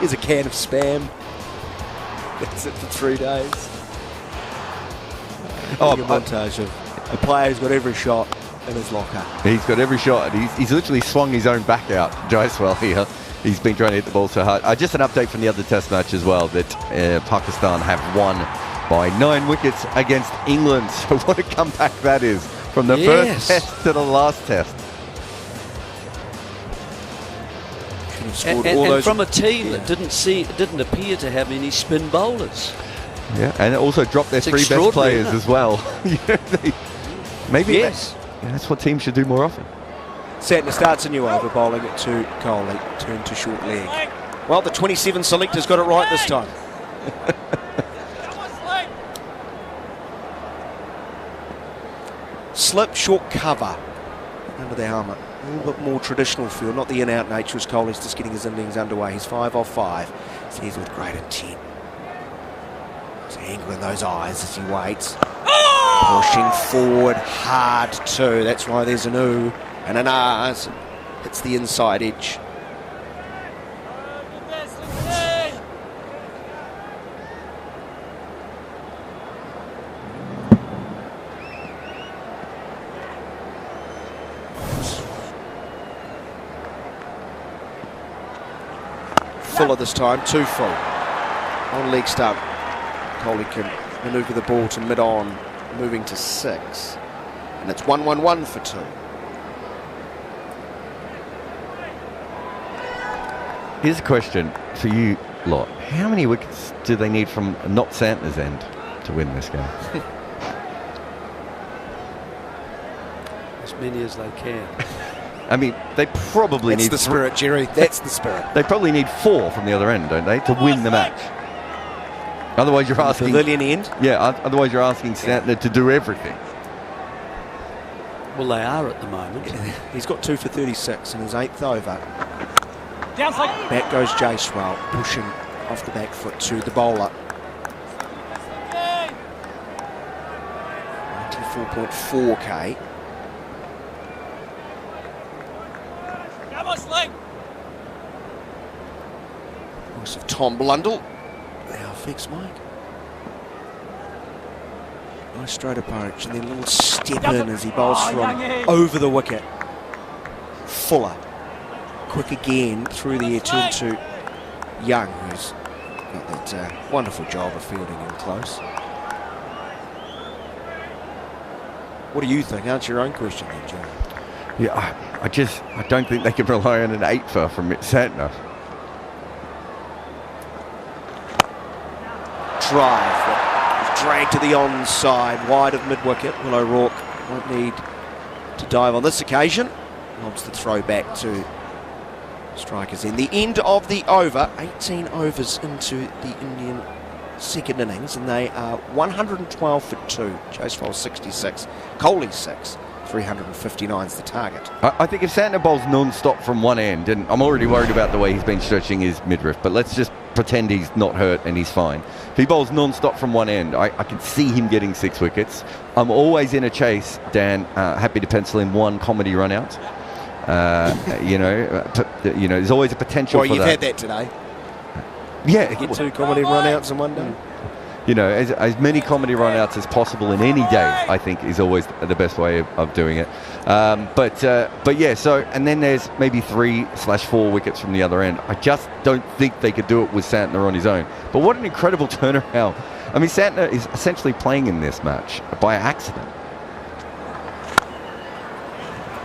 Here's a can of Spam. That's it for 3 days. A montage of a player who's got every shot in his locker. He's got every shot. He's literally swung his own back out, Jaiswal here. He's been trying to hit the ball so hard. Just an update from the other test match as well, that Pakistan have won by 9 wickets against England. So what a comeback that is from the first test to the last test. And from a team that didn't appear to have any spin bowlers. Yeah, and it also dropped their 3 best players as well. That's what teams should do more often. Santner starts a new over, bowling it to Kohli, turn to short leg. Well, the 27 selectors got it right this time. Slip, short cover under the helmet. A little bit more traditional feel, not the in-out nature as Kohli's just getting his innings underway. He's 5 off 5. He's with great intent. He's angling those eyes as he waits. Pushing forward hard too. That's why there's an ooh and an ah. Hits the inside edge. fuller this time, 2 full. On leg stump, Coney can manoeuvre the ball to mid-on, moving to 6. And it's 1-1-1 for 2. Here's a question for you lot. How many wickets do they need from not Santner's end to win this game? As many as they can. I mean, they probably That's need... the spirit, Jerry. That's the spirit. They probably need 4 from the other end, don't they, to win the match? Otherwise you're asking... Pavilion end? Yeah, otherwise you're asking Santner to do everything. Well, they are at the moment. He's got 2 for 36 in his 8th over. Back goes Jaiswal, pushing off the back foot to the bowler. 94.4k. Voice of Tom Blundell. Now fix Mike. Nice straight approach and then a little step in as he bowls from over the wicket. Fuller. Quick again through the air, turn to Young, who's got that wonderful job of fielding in close. What do you think? Answer your own question then, Joe. Yeah, I don't think they can rely on an 8-for from Santner. Drive that is dragged to the onside, wide of mid-wicket. Will O'Rourke won't need to dive on this occasion. Lobs the throw back to strikers in. The end of the over, 18 overs into the Indian second innings, and they are 112 for 2. Jaiswal 66, Kohli 6, 359 is the target. I think if Santner bowls non-stop from one end, and I'm already worried about the way he's been stretching his midriff, but let's just pretend he's not hurt and he's fine. If he bowls non-stop from one end, I can see him getting 6 wickets. I'm always in a chase, Dan, happy to pencil in 1 comedy run out. There's always a potential for that. Well, you've had that today. Yeah. Get 2 comedy run-outs in one day. You know, as many comedy run-outs as possible in any day, I think, is always the best way of doing it. But yeah, so, and then there's maybe 3/4 wickets from the other end. I just don't think they could do it with Santner on his own. But what an incredible turnaround. I mean, Santner is essentially playing in this match by accident.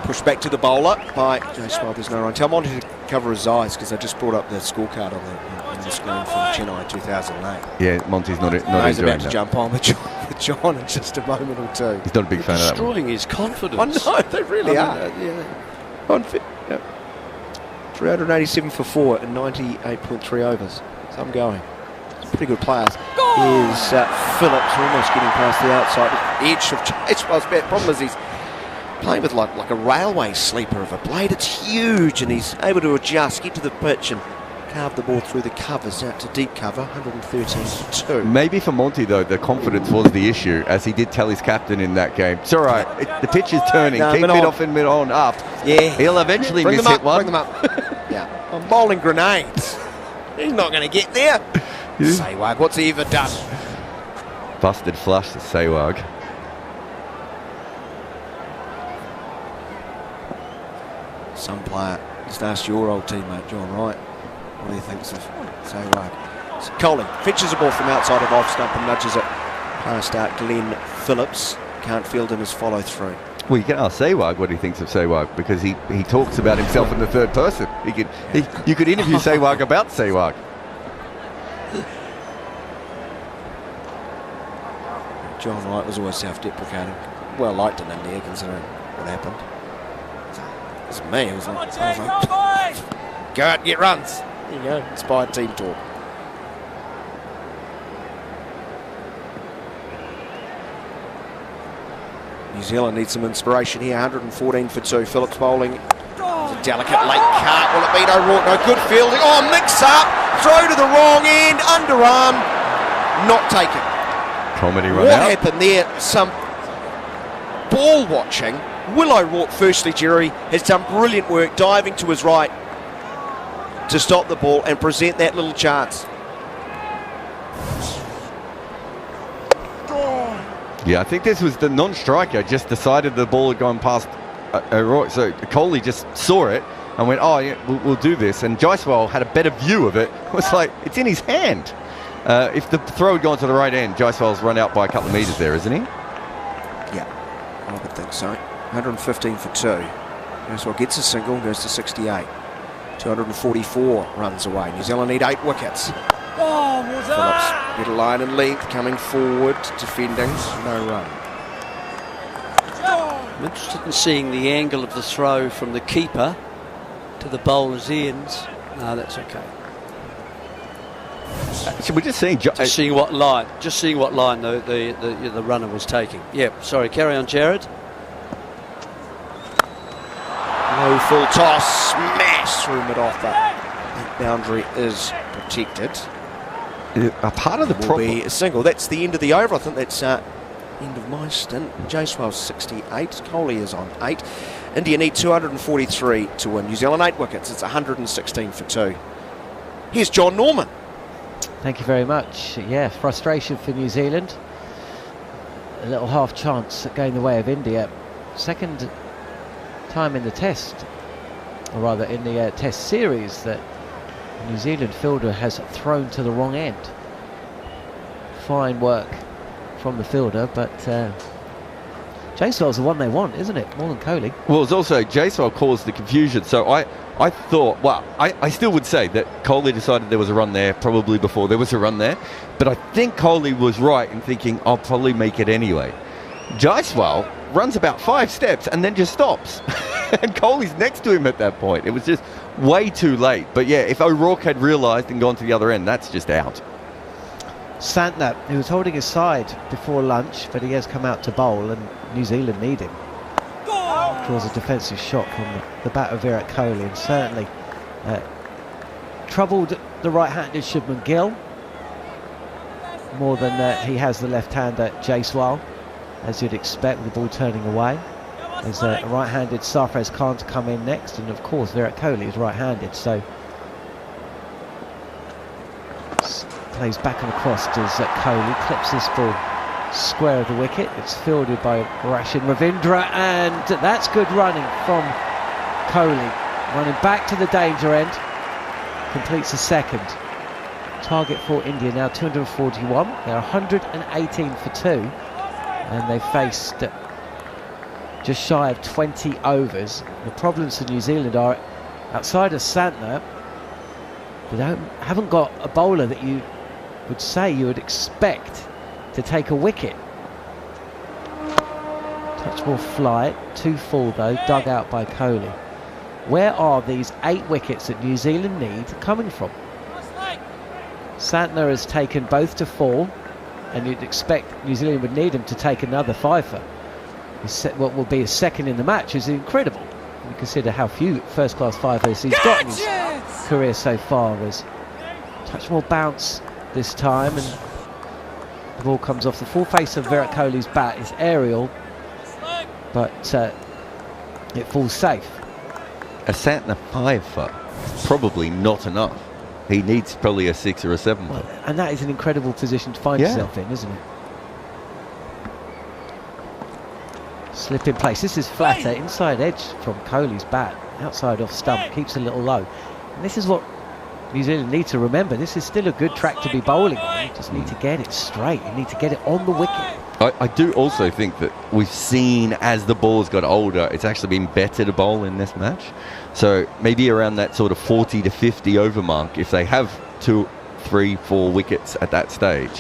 Pushed back to the bowler by Jaiswal. There's no run. Tell Monty to cover his eyes because I just brought up the scorecard on the screen from Chennai 2008. Yeah, Monty's not he's enjoying about to that. jump on with John in just a moment or two. He's not a big fan of that one. Destroying his confidence. I know, they really are. Yeah. 387 for 4 and 98.3 overs. So I'm going. Pretty good players. Here's Phillips almost getting past the outside edge of Jaiswal's bat. Problem is he's playing with like a railway sleeper of a blade. It's huge, and he's able to adjust, get to the pitch and carve the ball through the covers out to deep cover, 113 for 2. Maybe for Monty, though, the confidence was the issue, as he did tell his captain in that game. It's all right. The pitch is turning. Keep mid-off and mid-on up. Yeah. He'll eventually miss-hit one. Bring them up. Yeah. I'm bowling grenades. He's not going to get there. Sehwag, what's he ever done? Busted flush to Sehwag. Some player just asked your old teammate John Wright what he thinks of Sehwag. So Coney pitches a ball from outside of off stump and nudges it past Glenn Phillips. Can't field in his follow through. Well, you can ask Sehwag what he thinks of Sehwag, because he talks about himself in the third person. You could interview Sehwag about Sehwag. John Wright was always self-deprecating. Well liked in India considering what happened. It was me. It was like, go out and get runs. There you go. Inspired team talk. New Zealand needs some inspiration here. 114 for 2. Phillips bowling. A delicate late cut. Will it be O'Rourke? No good fielding. Oh, mix up. Throw to the wrong end. Underarm. Not taken. Comedy run What out. happened there? Some ball watching. Will O'Rourke, firstly, Jerry, has done brilliant work diving to his right to stop the ball and present that little chance. Yeah, I think this was the non-striker just decided the ball had gone past O'Rourke. So Kohli just saw it. and went, oh, yeah, we'll do this. And Jaiswal had a better view of it. It was like, it's in his hand. If the throw had gone to the right end, Jaiswal's run out by a couple of metres there, isn't he? Yeah, I would think so. 115 for 2. Jaiswal gets a single, goes to 68. 244 runs away. New Zealand need 8 wickets. Phillips get a line in length, coming forward, defending, no run. I'm interested in seeing the angle of the throw from the keeper to the bowler's ends. No, that's okay. So we're just seeing seeing what line the runner was taking. Yeah, sorry, carry on, Jarrod. Low full toss, smash through mid-off, but that boundary is protected. A part of the problem will be a single. That's the end of the over. I think that's end of my stint. Jaiswal's 68. Coley is on 8. India need 243 to win. New Zealand 8 wickets. It's 116 for 2. Here's Jon Norman. Thank you very much. Yeah, frustration for New Zealand. A little half chance at going the way of India. Second time in the test, or rather in the test series, that New Zealand fielder has thrown to the wrong end. Fine work from the fielder, but Jaiswal's the one they want, isn't it? More than Kohli. Well, it's also Jaiswal caused the confusion. So I thought, well, I still would say that Kohli decided there was a run there probably before there was a run there. But I think Kohli was right in thinking, I'll probably make it anyway. Jaiswal runs about 5 steps and then just stops. And Kohli's next to him at that point. It was just way too late. But yeah, if O'Rourke had realised and gone to the other end, that's just out. Santner, who was holding his side before lunch, but he has come out to bowl, and New Zealand need him. Draws a defensive shot from the bat of Virat Kohli, and certainly troubled the right-handed Shubman Gill more than he has the left-hander Jaiswal, as you'd expect, with the ball turning away. There's a right-handed Sarfraz Khan to come in next, and of course Virat Kohli is right-handed, so plays back and across does Kohli, clips this ball square of the wicket. It's fielded by Rashin Ravindra, and that's good running from Kohli, running back to the danger end, completes a second. Target for India now 241. They're 118 for 2, and they faced just shy of 20 overs. The problems for New Zealand are, outside of Santner, they haven't got a bowler that you would say you would expect to take a wicket. Touch ball flight, 2 full though, dug out by Kohli. Where are these 8 wickets that New Zealand need coming from? Santner has taken both to 4, and you'd expect New Zealand would need him to take another 5-er. What will be a second in the match is incredible. You consider how few first-class 5-ers he's got in his career so far. There's touch more bounce this time, and the ball comes off the full face of Virat Kohli's bat. It's aerial, but it falls safe. A Santner 5-er, probably not enough. He needs probably a 6 or a 7. Well, and that is an incredible position to find yourself in, isn't it? Slip in place. This is flatter, inside edge from Kohli's bat, outside off stump, keeps a little low. And this is what New Zealand need to remember. This is still a good track to be bowling on. You just need to get it straight. You need to get it on the wicket. I do also think that we've seen, as the ball's got older, it's actually been better to bowl in this match. So maybe around that sort of 40 to 50 over mark, if they have 2, 3, 4 wickets at that stage.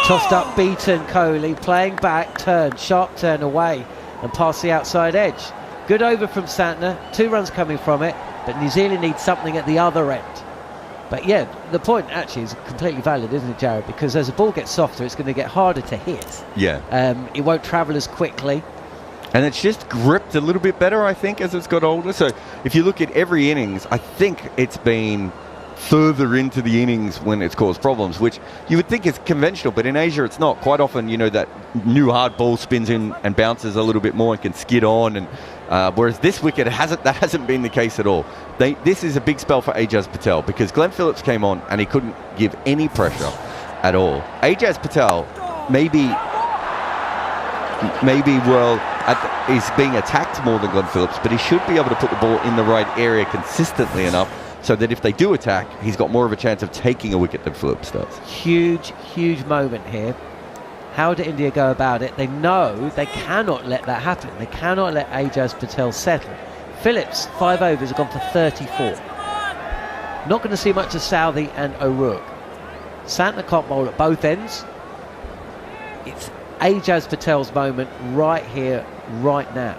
Tossed up, beaten, Kohli, playing back, turn, sharp turn away and past the outside edge. Good over from Santner, 2 runs coming from it, but New Zealand needs something at the other end. But yeah, the point actually is completely valid, isn't it, Jarrod? Because as the ball gets softer, it's going to get harder to hit. Yeah. It won't travel as quickly. And it's just gripped a little bit better, I think, as it's got older. So if you look at every innings, I think it's been further into the innings when it's caused problems, which you would think is conventional, but in Asia it's not. Quite often, you know, that new hard ball spins in and bounces a little bit more and can skid on, and whereas this wicket, that hasn't been the case at all. This is a big spell for Ajaz Patel, because Glenn Phillips came on and he couldn't give any pressure at all. Ajaz Patel maybe will he's being attacked more than Glenn Phillips, but he should be able to put the ball in the right area consistently enough so that if they do attack, he's got more of a chance of taking a wicket than Phillips does. Huge moment here. How do India go about it? They know they cannot let that happen. They cannot let Ajaz Patel settle. Phillips, 5 overs, have gone for 34. Not going to see much of Southey and O'Rourke. Santner can't bowl at both ends. It's Ajaz Patel's moment right here, right now.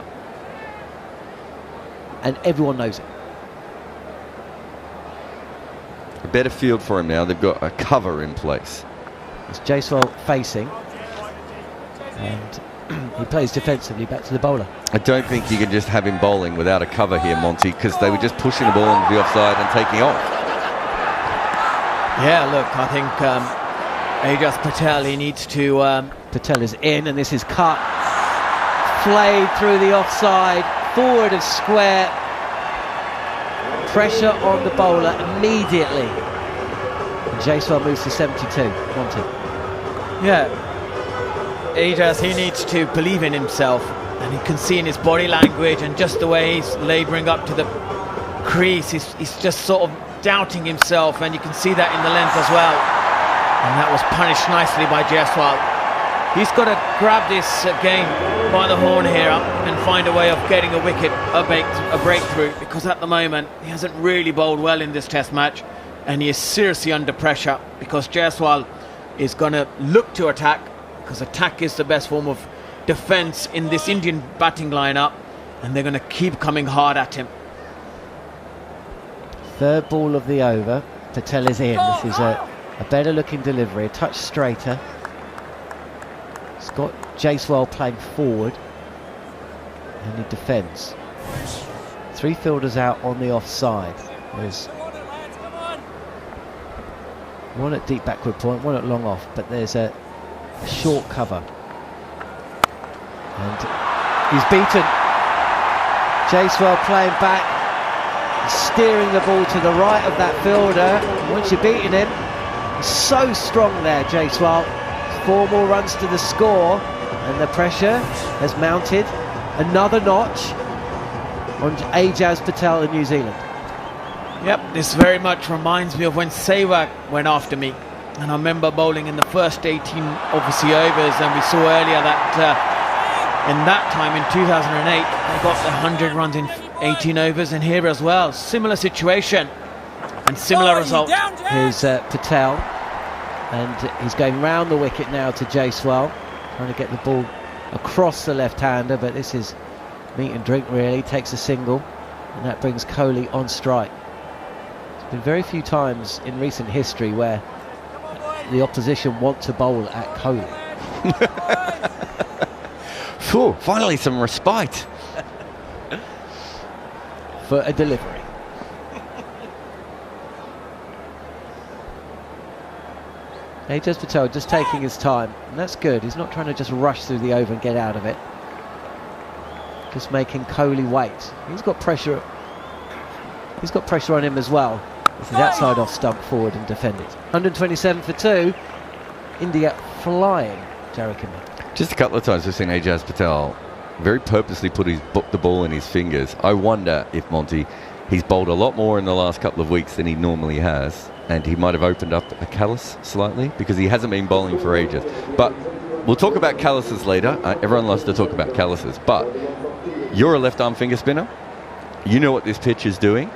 And everyone knows it. A better field for him now. They've got a cover in place. It's Jaiswal facing. And he plays defensively back to the bowler. I don't think you can just have him bowling without a cover here, Monty, because they were just pushing the ball into the offside and taking off. Yeah, look, I think Ajaz Patel, he needs to... Patel is in, and this is cut. Flayed through the offside, forward of square. Pressure on the bowler immediately. And Jaiswal moves to 72. Monty. Yeah. Ajaz, he needs to believe in himself, and you can see in his body language and just the way he's labouring up to the crease, he's just sort of doubting himself, and you can see that in the length as well. And that was punished nicely by Jaiswal. He's got to grab this game by the horn here and find a way of getting a wicket, a breakthrough, because at the moment he hasn't really bowled well in this test match, and he is seriously under pressure because Jaiswal is going to look to attack, because attack is the best form of defence in this Indian batting lineup, and they're going to keep coming hard at him. Third ball of the over. Patel is in. This is a better looking delivery, a touch straighter. It's got Jaiswal playing forward, and he defends. 3 fielders out on the offside. There's one at deep backward point, one at long off, but there's a short cover. And he's beaten. Jaiswal playing back, steering the ball to the right of that fielder. Once you're beating him, he's so strong there, Jaiswal. 4 more runs to the score, and the pressure has mounted another notch on Ajaz Patel in New Zealand. Yep, this very much reminds me of when Sehwag went after me, and I remember bowling in the first 18 obviously overs, and we saw earlier that in that time in 2008 they got the 100 runs in 18 overs, and here as well, similar situation and similar result. Here's Patel, and he's going round the wicket now to Jaiswal, trying to get the ball across the left-hander, but this is meat and drink really. Takes a single, and that brings Coney on strike. There's been very few times in recent history where the opposition want to bowl at Coney. Phew, finally some respite for a delivery. Ajaz Patel just taking his time, and that's good. He's not trying to just rush through the over and get out of it. Just making Coney wait. He's got pressure. He's got pressure on him as well. He's outside off stump forward and defend it. 127 for 2. India flying. Jarrod Kimber. Just a couple of times we've seen Ajaz Patel very purposely put the ball in his fingers. I wonder if, Monty, he's bowled a lot more in the last couple of weeks than he normally has, and he might have opened up a callus slightly because he hasn't been bowling for ages. But we'll talk about calluses later. Everyone loves to talk about calluses, but you're a left-arm finger spinner. You know what this pitch is doing.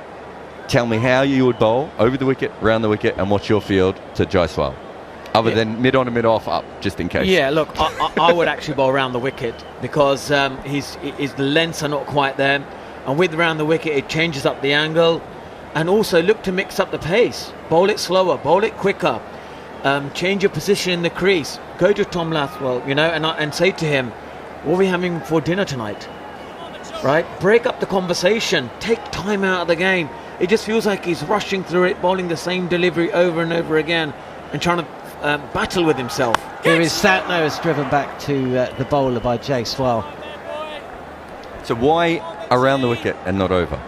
Tell me how you would bowl over the wicket, round the wicket, and what's your field to Jaiswal, other than mid-on and mid-off up, just in case. Yeah, look, I would actually bowl around the wicket because his lengths are not quite there, and with round the wicket it changes up the angle, and also look to mix up the pace. Bowl it slower, bowl it quicker, change your position in the crease. Go to Tom Lathwell, you know, and say to him, what are we having for dinner tonight? Right? Break up the conversation. Take time out of the game. It just feels like he's rushing through it, bowling the same delivery over and over again and trying to battle with himself. Here is Santner, is driven back to the bowler by Jaiswal. So why around the wicket and not over?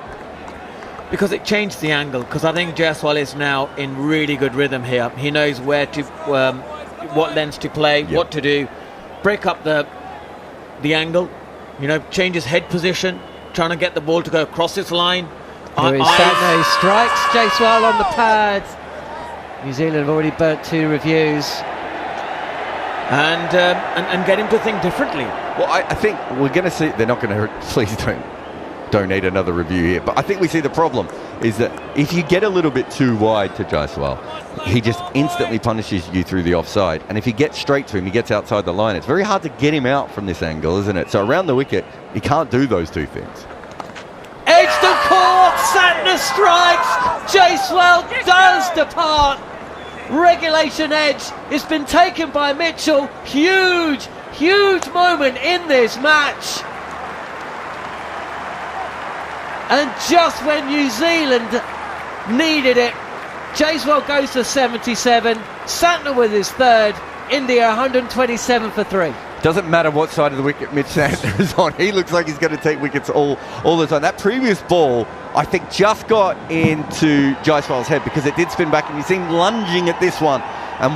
Because it changed the angle, because I think Jaiswal is now in really good rhythm here. He knows where to, what lengths to play, what to do. Break up the angle, You know, changes head position, trying to get the ball to go across this line. Here is Santner, he strikes Jaiswal on the pad. New Zealand have already burnt 2 reviews. And get him to think differently. Well, I think we're going to see, they're not going to, please don't need another review here, but I think we see the problem is that if you get a little bit too wide to Jaiswal, he just instantly punishes you through the offside, and if you get straight to him, he gets outside the line. It's very hard to get him out from this angle, isn't it? So around the wicket, he can't do those 2 things. Edge to court, Santner strikes, Jaiswal does depart. Regulation edge, it's been taken by Mitchell. Huge moment in this match. And just when New Zealand needed it, Jaiswal goes to 77, Santner with his 3rd, India 127 for 3. Doesn't matter what side of the wicket Mitch Santner is on, he looks like he's going to take wickets all the time. That previous ball, I think, just got into Jaiswal's head because it did spin back, and you see him lunging at this one. And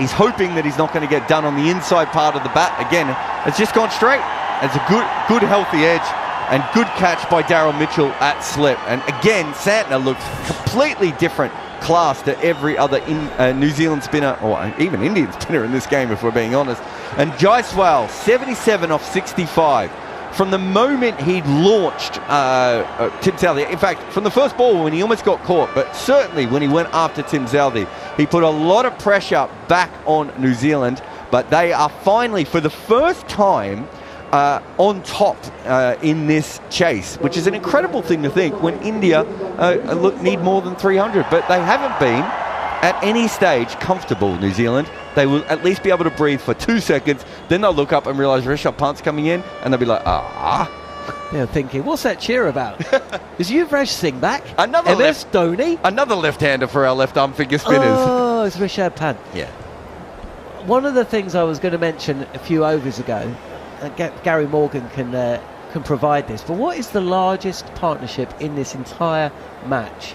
he's hoping that he's not going to get done on the inside part of the bat. Again, it's just gone straight. It's a good healthy edge. And good catch by Daryl Mitchell at slip. And again, Santner looks completely different class to every other New Zealand spinner, or even Indian spinner in this game, if we're being honest. And Jaiswal, 77 off 65. From the moment he launched Tim Southee, in fact, from the first ball when he almost got caught, but certainly when he went after Tim Southee, he put a lot of pressure back on New Zealand. But they are finally, for the first time, on top in this chase, which is an incredible thing to think when India need more than 300, but they haven't been at any stage comfortable. New Zealand, they will at least be able to breathe for 2 seconds, then they'll look up and realise Rishabh Pant's coming in, and they'll be like, They're thinking, what's that cheer about? Is Yuvraj Singh back? Another MS Dhoni? Another left-hander for our left-arm figure spinners. Oh, it's Rishabh Pant. Yeah. One of the things I was going to mention a few overs ago, Gary Morgan can provide this, but what is the largest partnership in this entire match?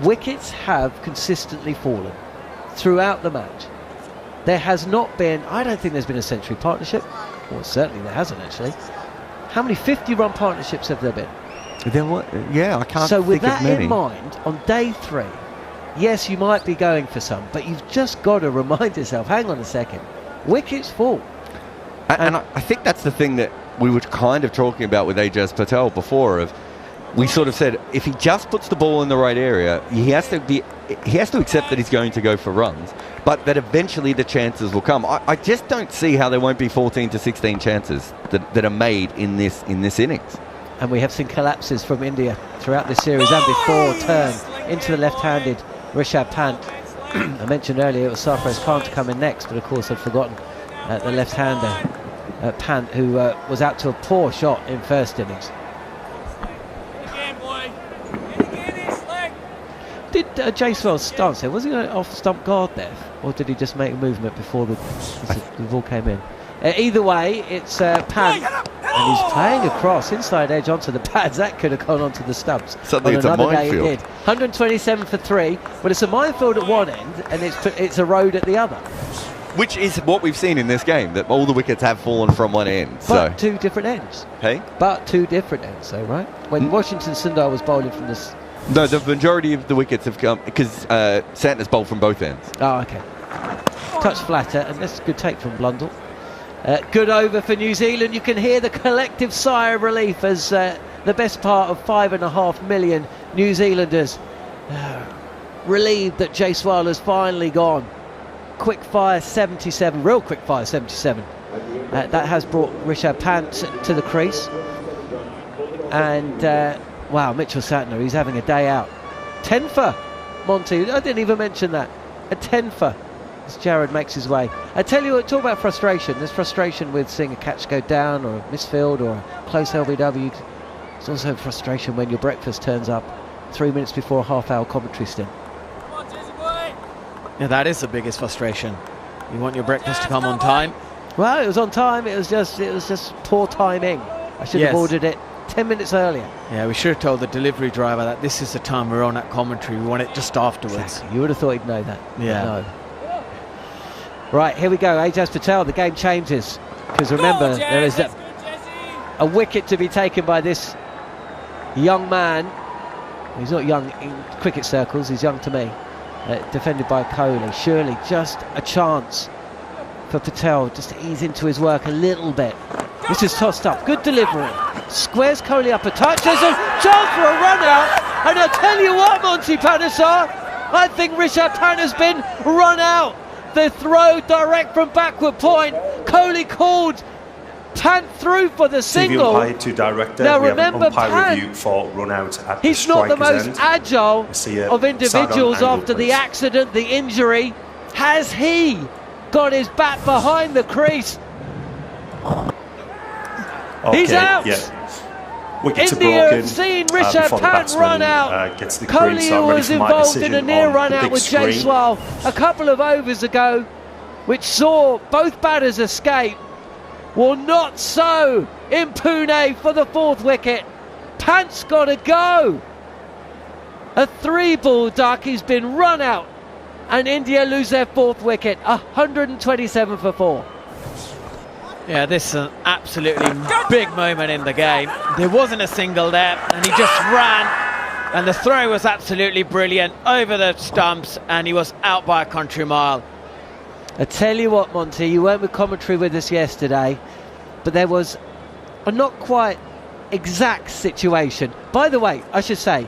Wickets have consistently fallen throughout the match. There has not been, I don't think there's been a century partnership. Well, certainly there hasn't, actually. How many 50-run partnerships have there been? Yeah, I can't So with think that of many. in mind, on day 3, yes, you might be going for some, but you've just got to remind yourself, hang on a second, wickets fall. And I think that's the thing that we were kind of talking about with Ajaz Patel before. Of we sort of said if he just puts the ball in the right area, he has to accept that he's going to go for runs, but that eventually the chances will come. I just don't see how there won't be 14 to 16 chances that are made in this innings. And we have seen collapses from India throughout this series and before turn into the left-handed Rishabh Pant. I mentioned earlier it was Sarfaraz Khan to come in next, but of course I'd forgotten the left-hander Pant, who was out to a poor shot in first innings. Did Jaiswal stance there? Was he off stump guard there, or did he just make a movement before the ball came in? Either way, it's Pant, and he's playing across inside edge onto the pads. That could have gone onto the stumps. Suddenly it's a minefield. Day it did. 127 for 3, but it's a minefield at one end and it's a road at the other. Which is what we've seen in this game, that all the wickets have fallen from one end. But 2 different ends. Hey? But 2 different ends, though, right? When Washington Sundar was bowling from this... No, the majority of the wickets have come because Santner's bowled from both ends. Oh, okay. Touch flatter, and that's a good take from Blundell. Good over for New Zealand. You can hear the collective sigh of relief as the best part of 5.5 million New Zealanders relieved that Jaiswal has finally gone. Quick fire 77, real quick fire 77. That has brought Rishabh Pant to the crease. And wow, Mitchell Santner, he's having a day out. 10 for Monty. I didn't even mention that. A 10 for as Jarrod makes his way. I tell you what, talk about frustration. There's frustration with seeing a catch go down or a misfield or a close LBW. There's also frustration when your breakfast turns up 3 minutes before a half-hour commentary stint. Yeah, that is the biggest frustration. You want your breakfast to come on time. Well, it was on time. It was just poor timing. I should have ordered it 10 minutes earlier. Yeah, we should have told the delivery driver that this is the time we're on at commentary. We want it just afterwards. Exactly. You would have thought he'd know that. Yeah. No. Right, here we go. Ajaz Patel, the game changes. Because remember, there is a wicket to be taken by this young man. He's not young in cricket circles, he's young to me. Defended by Coney. Surely just a chance for Patel just to ease into his work a little bit. This is tossed up, good delivery. Squares Coney up a touch, there's a chance for a run out. And I'll tell you what, Monty Panesar, I think Rishabh Pant has been run out. The throw direct from backward point. Coney called Pant through for the single. TV umpire to director. Now we remember, have an umpire Pant, review for run out at he's the not the most end. agile of individuals after the please. accident, the injury. Has he got his bat behind the crease? He's out. Yeah. Wickets India are broken. have seen Rishabh Before the Pant batsman, run out. Gets the Coney, green, so I'm who ready was for my involved in decision a near on run the out big with screen. Jaiswal a couple of overs ago, which saw both batters escape. Well, not so in Pune for the 4th wicket. Pant's got to go. A 3-ball duck. He's been run out, and India lose their 4th wicket. 127 for 4. Yeah, this is an absolutely big moment in the game. There wasn't a single there, and he just ran, and the throw was absolutely brilliant over the stumps, and he was out by a country mile. I tell you what, Monty, you weren't with commentary with us yesterday, but there was a not quite exact situation. By the way, I should say,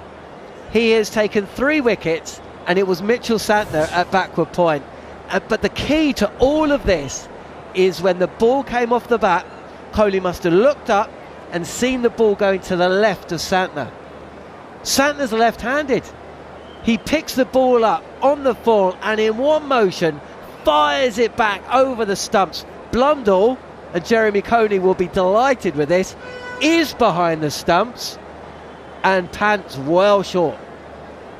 he has taken 3 wickets, and it was Mitchell Santner at backward point. But the key to all of this is when the ball came off the bat, Coney must have looked up and seen the ball going to the left of Santner. Santner's left-handed. He picks the ball up on the fall and in one motion fires it back over the stumps. Blundell, and Jeremy Coney will be delighted with this, is behind the stumps, and Pant's well short.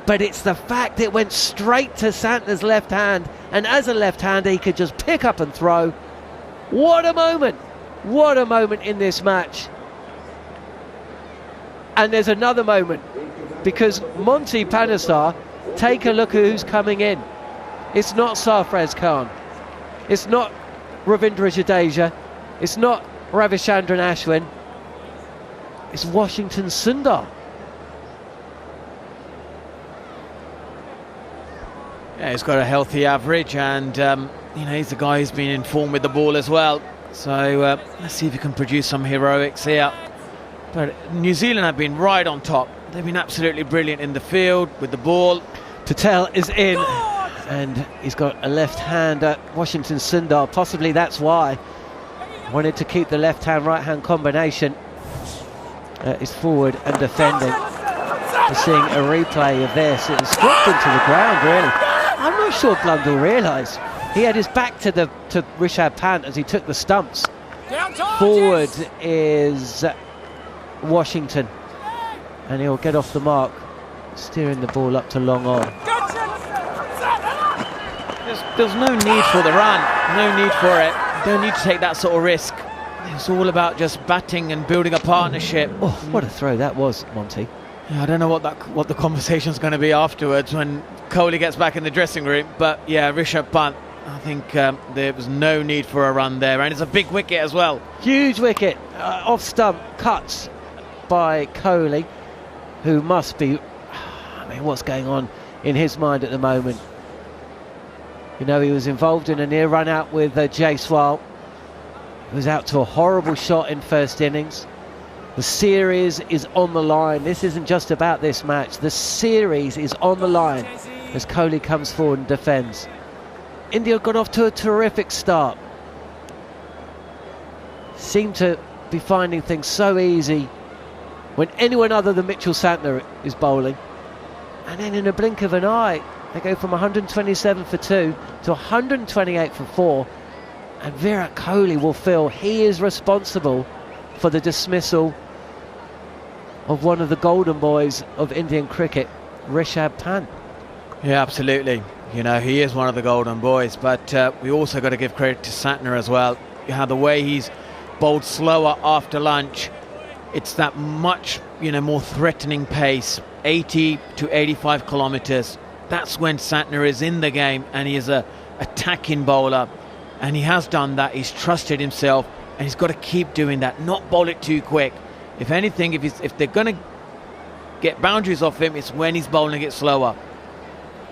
But it's the fact it went straight to Santner's left hand, and as a left-hander he could just pick up and throw. What a moment! What a moment in this match. And there's another moment, because Monty Panesar, take a look at who's coming in. It's not Sarfraz Khan. It's not Ravindra Jadeja. It's not Ravichandran Ashwin. It's Washington Sundar. Yeah, he's got a healthy average, and he's the guy who's been in form with the ball as well. So let's see if he can produce some heroics here. But New Zealand have been right on top. They've been absolutely brilliant in the field with the ball. Patel is in, and he's got a left-hander, Washington Sundar. Possibly that's why. Wanted to keep the left-hand, right-hand combination. Is forward and defending. We're seeing a replay of this. It was dropped into the ground, really. I'm not sure Blundell realised. He had his back to Rishabh Pant as he took the stumps. Forward is Washington, and he'll get off the mark, steering the ball up to long on. There's no need for the run, no need for it. Don't need to take that sort of risk. It's all about just batting and building a partnership. Oh, what a throw that was, Monty. Yeah, I don't know what the conversation's going to be afterwards when Coney gets back in the dressing room, but yeah, Rishabh Pant, I think there was no need for a run there, and it's a big wicket as well. Huge wicket, off stump, cuts by Coney, who must be, what's going on in his mind at the moment? You know, he was involved in a near run out with Jaiswal. He was out to a horrible shot in first innings. The series is on the line. This isn't just about this match. The series is on the line as Coney comes forward and defends. India got off to a terrific start. Seem to be finding things so easy when anyone other than Mitchell Santner is bowling. And then in a blink of an eye, they go from 127 for 2 to 128 for 4. And Virat Kohli will feel he is responsible for the dismissal of one of the golden boys of Indian cricket, Rishabh Pant. Yeah, absolutely. You know, he is one of the golden boys, but we also got to give credit to Santner as well. The way he's bowled slower after lunch, it's that much, more threatening pace, 80 to 85 kilometres. That's when Santner is in the game, and he is a attacking bowler, and he has done that. He's trusted himself, and he's got to keep doing that, not bowl it too quick. If anything, if they're going to get boundaries off him, it's when he's bowling it slower.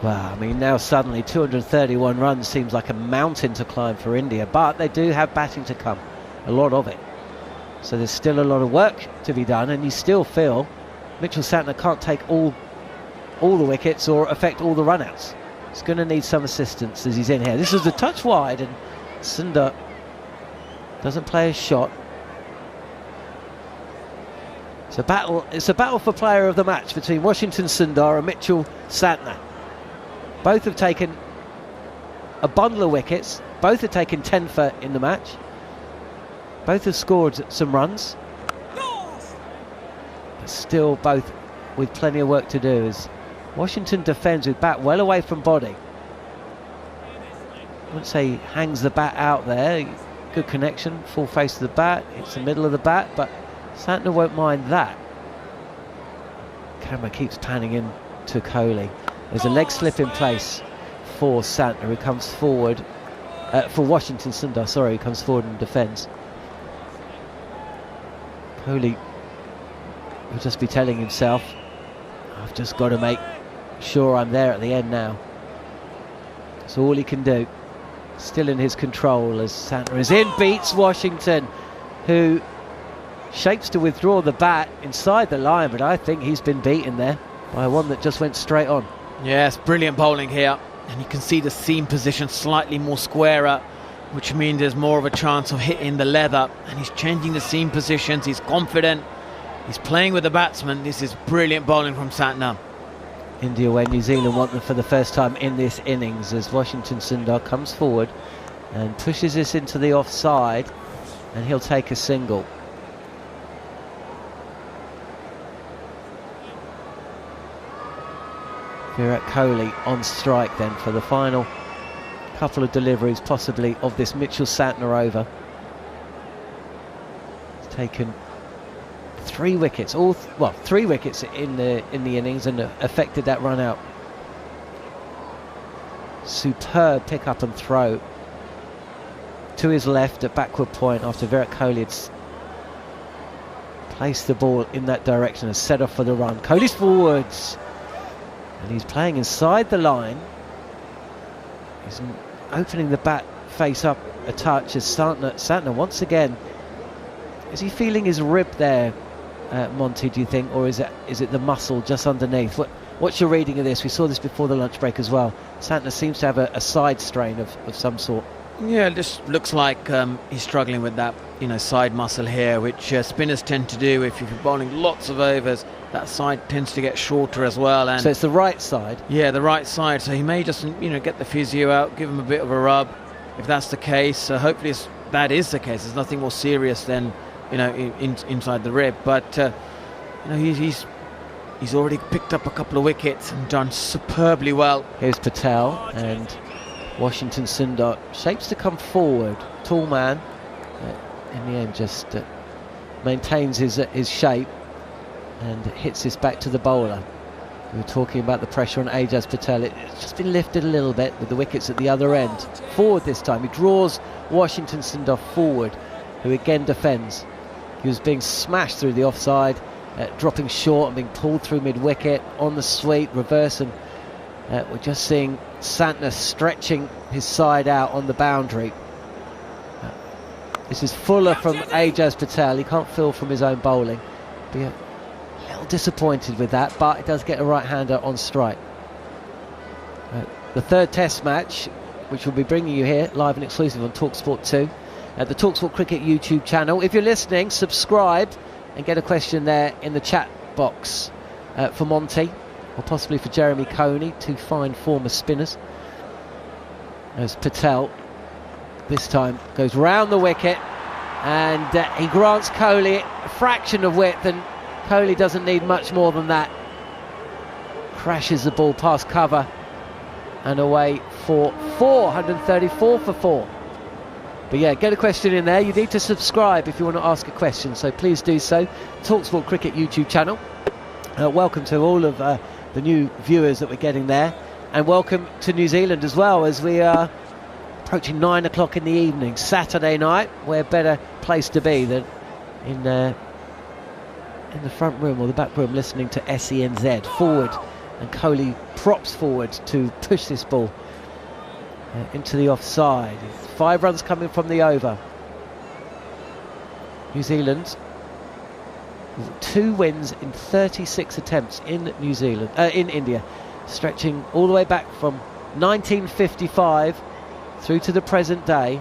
Well, I mean, now suddenly 231 runs seems like a mountain to climb for India, but they do have batting to come, a lot of it. So there's still a lot of work to be done, and you still feel Mitchell Santner can't take all the wickets or affect all the run-outs. He's going to need some assistance as he's in here. This is a touch wide, and Sundar doesn't play a shot. It's a battle for player of the match between Washington Sundar and Mitchell Santner. Both have taken a bundle of wickets. Both have taken 10 for in the match. Both have scored some runs. But still both with plenty of work to do as Washington defends with bat well away from body. I wouldn't say he hangs the bat out there. Good connection, full face of the bat. It's the middle of the bat, but Santner won't mind that. Camera keeps panning in to Coney. There's a leg slip in place for Santner, who comes forward, for Washington Sundar, sorry, who comes forward and defends. Coney will just be telling himself, I've just got to make sure I'm there at the end now. That's all he can do. Still in his control as Santner is in, beats Washington, who shapes to withdraw the bat inside the line, but I think he's been beaten there by one that just went straight on. Yes, brilliant bowling here, and you can see the seam position slightly more squarer, which means there's more of a chance of hitting the leather, and he's changing the seam positions. He's confident, he's playing with the batsman. This is brilliant bowling from Santner. India, where New Zealand want them for the first time in this innings, as Washington Sundar comes forward and pushes this into the offside, and he'll take a single. Virat Kohli on strike then for the final couple of deliveries possibly of this Mitchell Santner over. He's taken 3 wickets, 3 wickets in the innings, and affected that run out. Superb pick up and throw to his left at backward point after Virat Kohli had placed the ball in that direction and set off for the run. Kohli's forwards, and he's playing inside the line. He's opening the bat face up a touch as Santner once again. Is he feeling his rib there, Monty, do you think, or is it the muscle just underneath? What's your reading of this? We saw this before the lunch break as well. Santner seems to have a side strain of some sort. Yeah, it just looks like he's struggling with that, side muscle here, which spinners tend to do. If you're bowling lots of overs, that side tends to get shorter as well. And so it's the right side? Yeah, the right side. So he may just, get the physio out, give him a bit of a rub, if that's the case. Hopefully that is the case. There's nothing more serious than, inside the rib. But, he's already picked up a couple of wickets and done superbly well. Here's Patel, and Washington Sundar shapes to come forward. Tall man, in the end just maintains his shape and hits this back to the bowler. We were talking about the pressure on Ajaz Patel. It's just been lifted a little bit with the wickets at the other end. Forward this time. He draws Washington Sundar forward, who again defends. He was being smashed through the offside, dropping short and being pulled through mid-wicket on the sweep, reverse, and we're just seeing Santner stretching his side out on the boundary. This is fuller from Ajaz Patel. He can't feel from his own bowling. Be a little disappointed with that, but it does get a right-hander on strike. The third test match, which we'll be bringing you here live and exclusive on talkSPORT 2 at the talkSPORT Cricket YouTube channel. If you're listening, subscribe and get a question there in the chat box for Monty, or possibly for Jeremy Coney, 2 fine former spinners. As Patel this time goes round the wicket, and he grants Kohli a fraction of width, and Kohli doesn't need much more than that. Crashes the ball past cover and away for 434 for 4. But yeah, get a question in there. You need to subscribe if you want to ask a question, so please do so. talkSPORT Cricket YouTube channel. Welcome to all of the new viewers that we're getting there, and welcome to New Zealand as well, as we are approaching 9 o'clock in the evening, Saturday night. Where better place to be than in the front room or the back room, listening to SENZ. Forward, and Coney props forward to push this ball into the offside. 5 runs coming from the over. New Zealand, 2 wins in 36 attempts in India, stretching all the way back from 1955 through to the present day.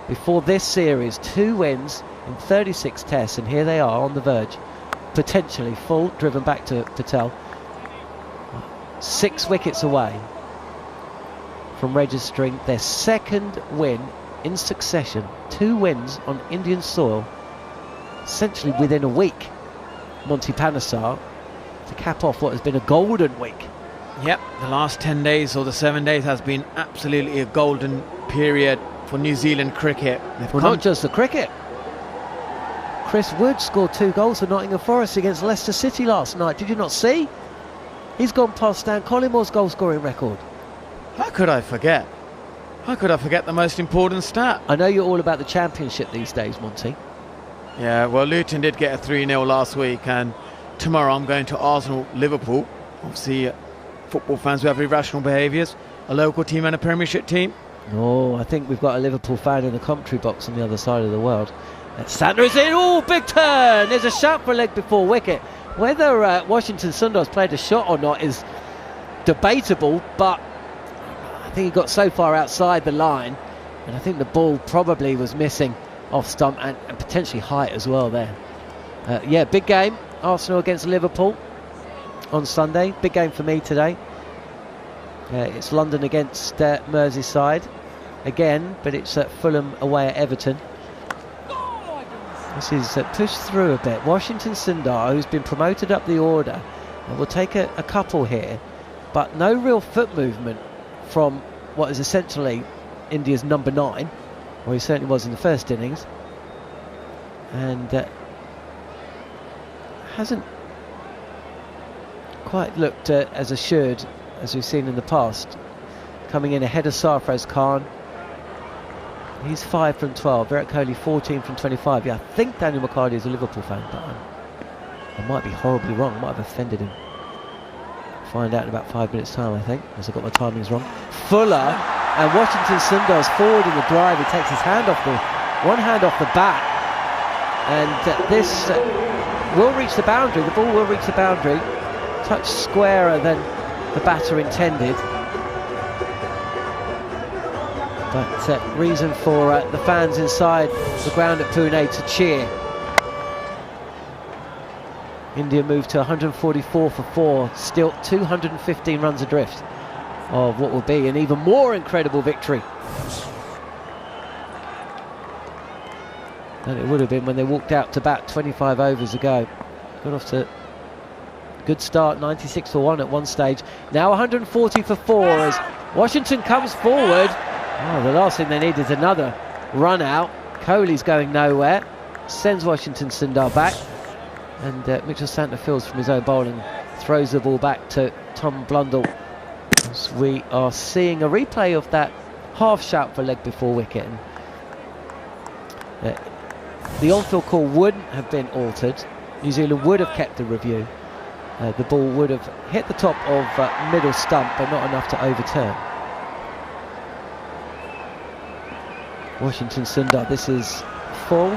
Before this series, 2 wins in 36 tests, and here they are on the verge, potentially full, driven back to Patel. 6 wickets away from registering their 2nd win in succession. 2 wins on Indian soil, essentially within a week. Monty Panesar to cap off what has been a golden week. Yep, the last 10 days or the 7 days has been absolutely a golden period for New Zealand cricket. Well, not just the cricket. Chris Wood scored 2 goals for Nottingham Forest against Leicester City last night. Did you not see? He's gone past Stan Collimore's goal scoring record. How could I forget? How could I forget the most important stat? I know you're all about the championship these days, Monty. Yeah, well, Luton did get a 3-0 last week, and tomorrow I'm going to Arsenal-Liverpool. Obviously, football fans who have irrational behaviours, a local team and a Premiership team. Oh, I think we've got a Liverpool fan in the commentary box on the other side of the world. Santner is in. Oh, big turn. There's a shout for a leg before wicket. Whether Washington Sundar's played a shot or not is debatable, but I think he got so far outside the line, and I think the ball probably was missing off stump and potentially height as well there. Yeah, big game. Arsenal against Liverpool on Sunday. Big game for me today. It's London against Merseyside again, but it's Fulham away at Everton. This is pushed through a bit. Washington Sundar, who's been promoted up the order, will take a couple here, but no real foot movement from what is essentially India's number 9, or he certainly was in the first innings, and hasn't quite looked as assured as we've seen in the past. Coming in ahead of Sarfraz Khan. He's 5 from 12. Virat Kohli 14 from 25. Yeah, I think Daniel McHardy is a Liverpool fan, but I might be horribly wrong. I might have offended him. Find out in about 5 minutes' time, I think, as I got my timings wrong. Fuller, and Washington Sundar's forward in the drive. He takes his hand off one hand off the bat, and this will reach the boundary. The ball will reach the boundary. Touch squarer than the batter intended. But reason for the fans inside the ground at Pune to cheer. India moved to 144 for 4, still 215 runs adrift of what will be an even more incredible victory than it would have been when they walked out to bat 25 overs ago. Got off to a good start, 96 for 1 at one stage. Now 140 for 4 as Washington comes forward. Oh, the last thing they need is another run out. Kohli's going nowhere. Sends Washington Sundar back. And Mitchell Santner fields from his own bowl and throws the ball back to Tom Blundell. As we are seeing a replay of that half shout for leg before wicket. And, the on-field call wouldn't have been altered. New Zealand would have kept the review. The ball would have hit the top of middle stump, but not enough to overturn. Washington Sundar, this is full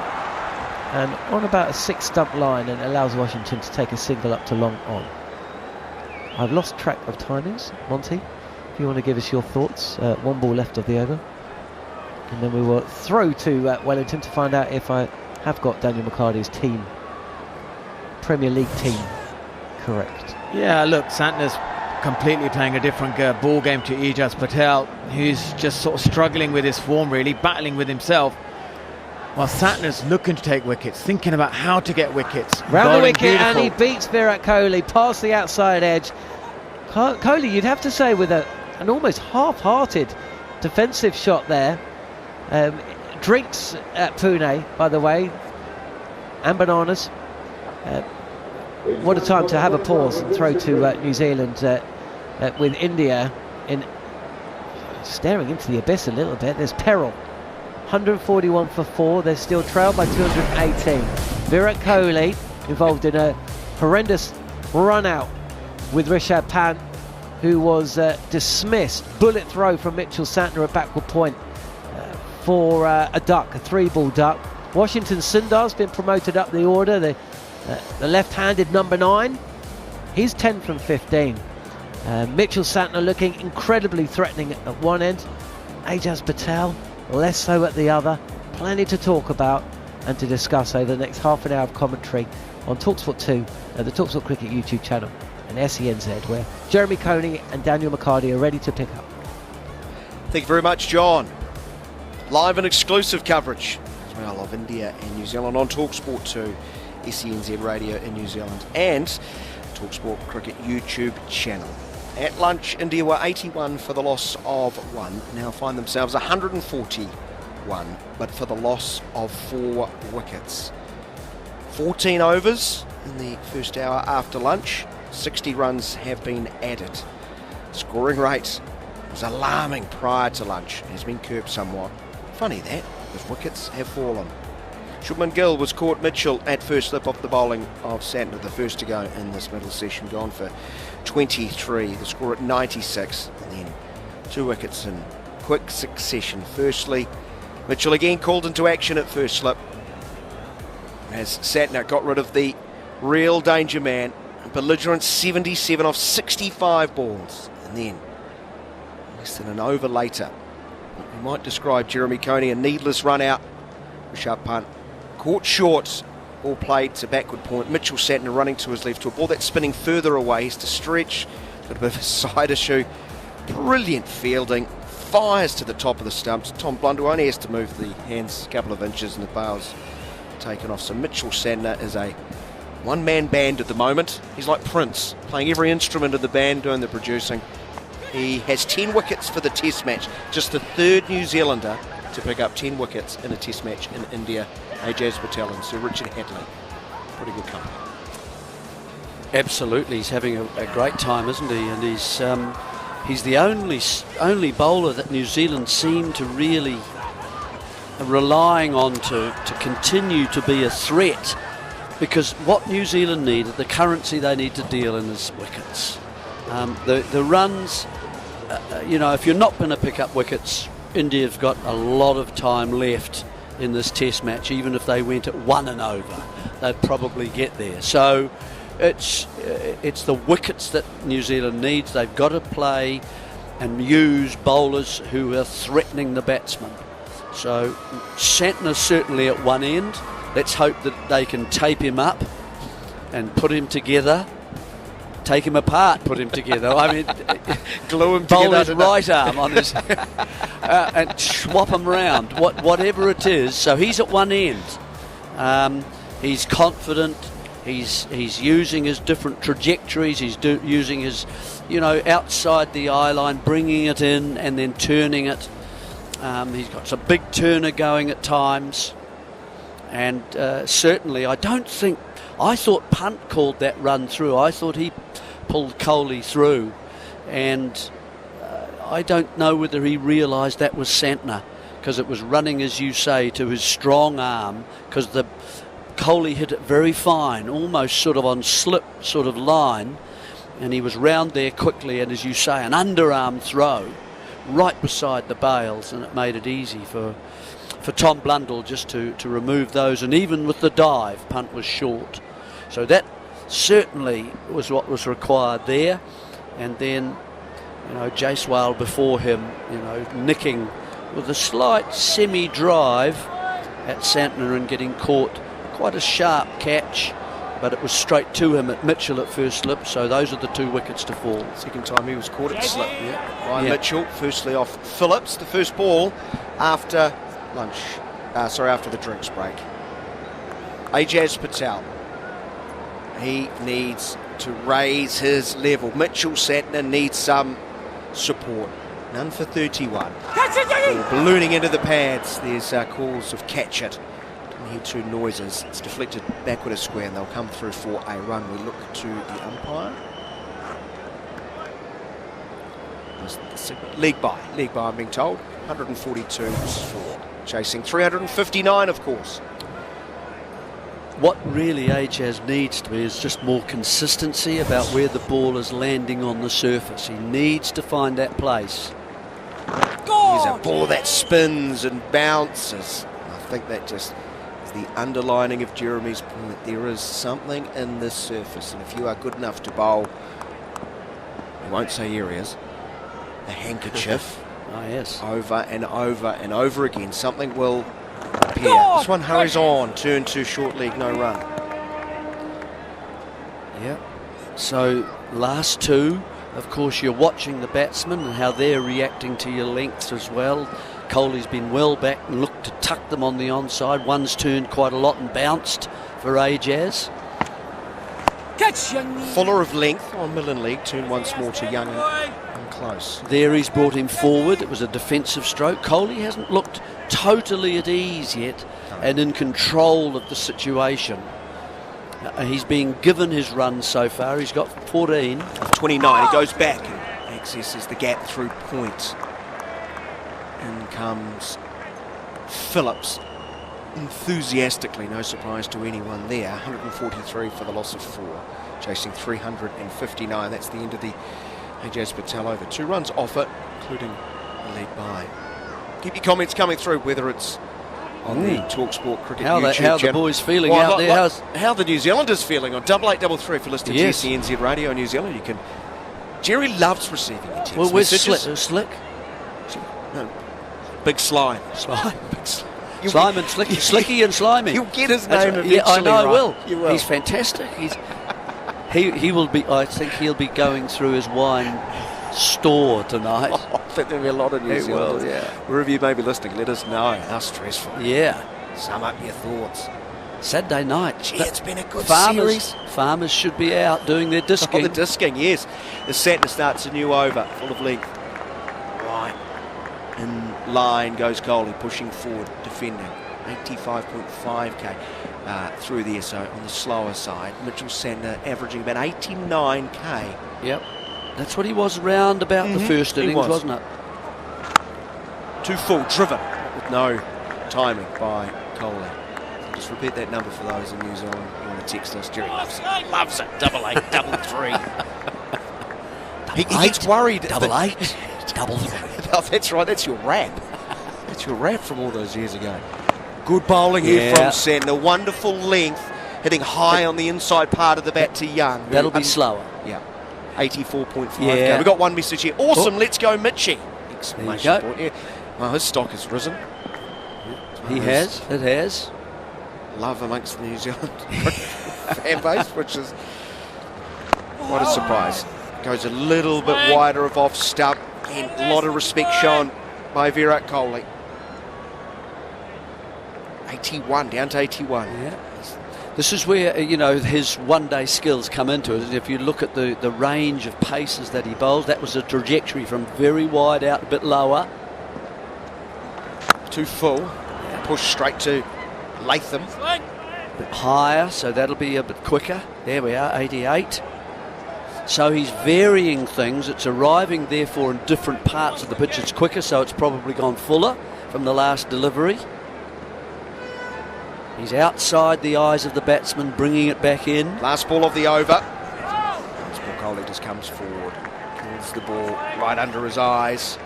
and on about a 6 stump line, and allows Washington to take a single up to long on. I've lost track of timings. Monty, if you want to give us your thoughts. 1 ball left of the over, and then we will throw to Wellington to find out if I have got Daniel McHardy's team, Premier League team, correct. Yeah, look, Santner's completely playing a different ball game to Ijaz Patel, who's just sort of struggling with his form, really battling with himself, while Santner's looking to take wickets, thinking about how to get wickets. Round the wicket, beautiful. And he beats Virat Kohli past the outside edge. Kohli, you'd have to say, with an almost half-hearted defensive shot there. Drinks at Pune, by the way, and bananas. What a time to have a pause and throw to New Zealand with India in staring into the abyss a little bit. There's peril. 141 for 4. They're still trailed by 218. Virat Kohli involved in a horrendous run out with Rishabh Pant, who was dismissed. Bullet throw from Mitchell Santner at backward point for a duck, a 3-ball duck. Washington Sundar's been promoted up the order. The left-handed number 9. He's 10 from 15. Mitchell Santner looking incredibly threatening at one end. Ajaz Patel less so at the other. Plenty to talk about and to discuss over the next half an hour of commentary on talkSPORT 2, the talkSPORT Cricket YouTube channel, and SENZ, where Jeremy Coney and Daniel McHardy are ready to pick up. Thank you very much, John. Live and exclusive coverage as well of India and New Zealand on talkSPORT 2, SENZ Radio in New Zealand, and talkSPORT Cricket YouTube channel. At lunch, India were 81 for the loss of 1. Now find themselves 141, but for the loss of 4 wickets. 14 overs in the first hour after lunch. 60 runs have been added. Scoring rate was alarming prior to lunch. It has been curbed somewhat. Funny that, because wickets have fallen. Shubman Gill was caught Mitchell at first slip off the bowling of Santner, the first to go in this middle session, gone for 23. The score at 96, and then 2 wickets in quick succession. Firstly, Mitchell again called into action at first slip as Santner got rid of the real danger man. A belligerent 77 off 65 balls, and then less than an over later, we might describe Jeremy Coney, a needless run out. Rishabh Pant caught short, ball played to backward point. Mitchell Santner running to his left to a ball that's spinning further away. He's to stretch, got a bit of a side issue. Brilliant fielding, fires to the top of the stumps. Tom Blundell only has to move the hands a couple of inches and the bail's taken off. So Mitchell Santner is a one-man band at the moment. He's like Prince, playing every instrument of the band, doing the producing. He has 10 wickets for the Test match, just the 3rd New Zealander to pick up 10 wickets in a Test match in India. Ajaz Patel and Sir Richard Hadley. Pretty good company. Absolutely, he's having a great time, isn't he? And he's the only bowler that New Zealand seem to really relying on to continue to be a threat, because what New Zealand need, the currency they need to deal in, is wickets. The runs, if you're not going to pick up wickets, India's got a lot of time left in this Test match. Even if they went at 1 and over, they'd probably get there. So it's the wickets that New Zealand needs. They've got to play and use bowlers who are threatening the batsman. So Santner's certainly at one end. Let's hope that they can tape him up and put him together. Take him apart, put him together. I mean, glue him bowl together. His right arm on his and swap him round. Whatever it is. So he's at one end. He's confident. He's using his different trajectories. He's using his, outside the eye line, bringing it in and then turning it. He's got some big turner going at times. And certainly, I thought Pant called that run through. I thought he pulled Kohli through, and I don't know whether he realised that was Santner, because it was running, as you say, to his strong arm, because the Kohli hit it very fine, almost sort of on slip sort of line, and he was round there quickly, and as you say, an underarm throw right beside the bails, and it made it easy for Tom Blundell just to remove those. And even with the dive, Punt was short. So that certainly was what was required there. And then, Jaiswal before him, nicking with a slight semi-drive at Santner and getting caught. Quite a sharp catch, but it was straight to him at Mitchell at first slip. So those are the 2 wickets to fall. Second time he was caught at slip. By Mitchell, firstly off Phillips, the first ball after lunch. After the drinks break. Ajaz Patel. He needs to raise his level. Mitchell Santner needs some support. None for 31. Ballooning into the pads. There's calls of catch it. Can hear 2 noises. It's deflected backward a square, and they'll come through for a run. We look to the umpire. was the signal. Leg by, I'm being told. 142 for chasing 359, of course. What really Ajaz needs to be is just more consistency about where the ball is landing on the surface. He needs to find that place. Here's a ball that spins and bounces. I think that just is the underlining of Jeremy's point. There is something in this surface, and if you are good enough to bowl, I won't say areas, a handkerchief, yes, over and over and over again, something will appear. This one hurries on, turn 2, short leg, no run. Yep. So last 2, of course, you're watching the batsmen and how they're reacting to your lengths as well. Coley's been well back and looked to tuck them on the onside. One's turned quite a lot and bounced for Ajaz. Fuller of length on Millen League, turn once more to Young and close. There he's brought him forward. It was a defensive stroke. Coley hasn't looked totally at ease yet and in control of the situation. He's been given his run so far. He's got 14. Of 29. He goes back and accesses the gap through point. In comes Phillips. Enthusiastically, no surprise to anyone there. 143 for the loss of 4. Chasing 359. That's the end of the Ajaz Patel over. 2 runs off it, including the lead by. Keep your comments coming through, whether it's on the talkSPORT Cricket YouTube how the channel. boys feeling out there? How the New Zealanders feeling on 8833 if you're listening to SENZ Radio New Zealand. You can. Jerry loves receiving your text Well, where's messages. Slick? No, Big Slime. Slime. Slime and Slicky. Slicky and Slimy. You'll get his name eventually. Yeah, I know. Right. I will. You will. He's fantastic. He will be. I think he'll be going through his wine store tonight. I think there'll be a lot of New Zealanders. Will, yeah. Wherever you may be listening, let us know how stressful. Yeah. Sum up your thoughts. Saturday night. Gee, it's been a good series. Farmers should be out doing their disking. Oh, the disking, yes. The Santner starts a new over, full of length. Right. In line goes Coley, pushing forward, defending. 85.5k through there, so on the slower side. Mitchell Santner averaging about 89k. Yep. That's what he was around about the first innings, wasn't it? 2 full, driven, with no timing by Coley. Just repeat that number for those in New Zealand who want to text us. Jerry loves it. Loves it. 88, 33. He gets worried. 88, 33. Oh, that's right. That's your rap. That's your rap from all those years ago. Good bowling here from Santner. Wonderful length, hitting high on the inside part of the bat to Young. That'll be slower. Yeah. 84.5. Yeah. We've got one message here. Awesome. Let's go, Mitchie. Exclamation point. Yeah. Well, his stock has risen. He has. It has. Love amongst the New Zealand fan base, which is what a surprise. Goes a little bit wider of off stump, and a lot of respect shown by Virat Kohli. 81, down to 81. Yeah. This is where, his one-day skills come into it. If you look at the range of paces that he bowls, that was a trajectory from very wide out, a bit lower. Too full. Yeah. Push straight to Latham. A bit higher, so that'll be a bit quicker. There we are, 88. So he's varying things. It's arriving, therefore, in different parts of the pitch. It's quicker, so it's probably gone fuller from the last delivery. He's outside the eyes of the batsman, bringing it back in. Last ball of the over. Kohli just comes forward, pulls the ball right under his eyes.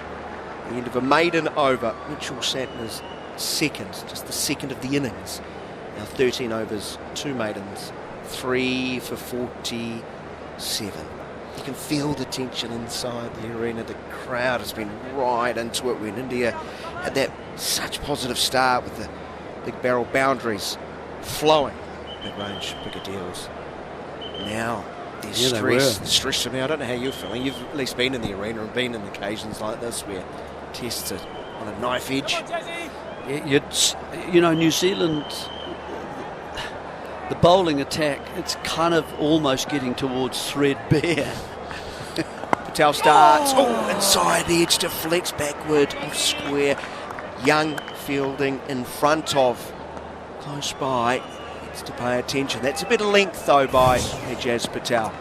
The end of a maiden over. Mitchell Santner's second, just the second of the innings. Now 13 overs, 2 maidens, 3 for 47. You can feel the tension inside the arena. The crowd has been right into it when India had that such positive start with the big barrel boundaries flowing. Big range, bigger deals. Now there's stress to me. I don't know how you're feeling. You've at least been in the arena and been in occasions like this where tests are on a knife edge. New Zealand, the bowling attack, it's kind of almost getting towards threadbare. Patel starts, inside the edge, deflects backward, off square. Young fielding in front of, close by, needs to pay attention. That's a bit of length though by Ajaz Patel.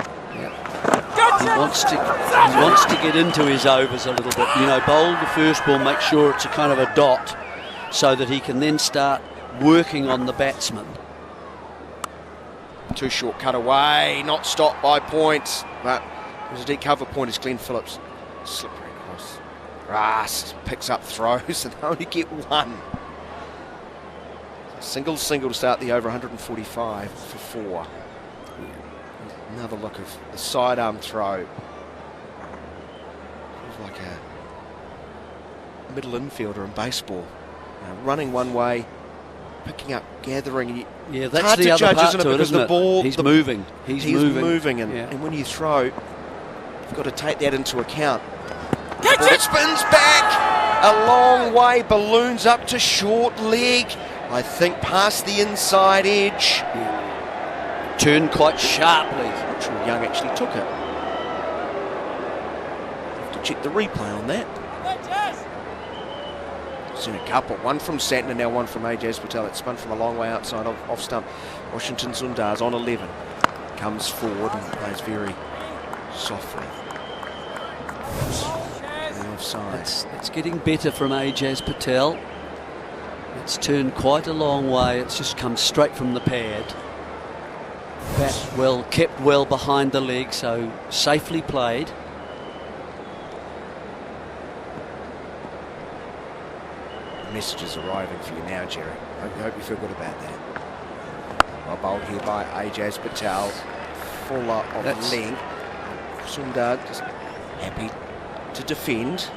wants to get into his overs a little bit. You know, bowl the first ball, make sure it's a kind of a dot, so that he can then start working on the batsman. Too short cut away, not stopped by points, but there's a deep cover point as Glenn Phillips slippery across. Ras picks up throws and they only get one. Single to start the over, 145 for 4. Another look of the sidearm throw. Like a middle infielder in baseball. Running one way, picking up, gathering. Yeah, that's the other part to it, isn't it? He's moving. He's moving, and when you throw, you've got to take that into account. It spins back a long way, balloons up to short leg. I think past the inside edge. Turned quite sharply. Not sure Young actually took it. Have to check the replay on that. Seen a couple, one from Santner, now one from Ajaz Patel. It spun from a long way outside off stump. Washington Sundar's on 11. Comes forward and plays very softly. Offside. It's getting better from Ajaz Patel. It's turned quite a long way. It's just come straight from the pad. Bat well, kept well behind the leg, so safely played. Messages arriving for you now, Jerry. I hope you feel good about that. Well bowled here by Ajaz Patel. Fuller of length. Sundar just happy to defend.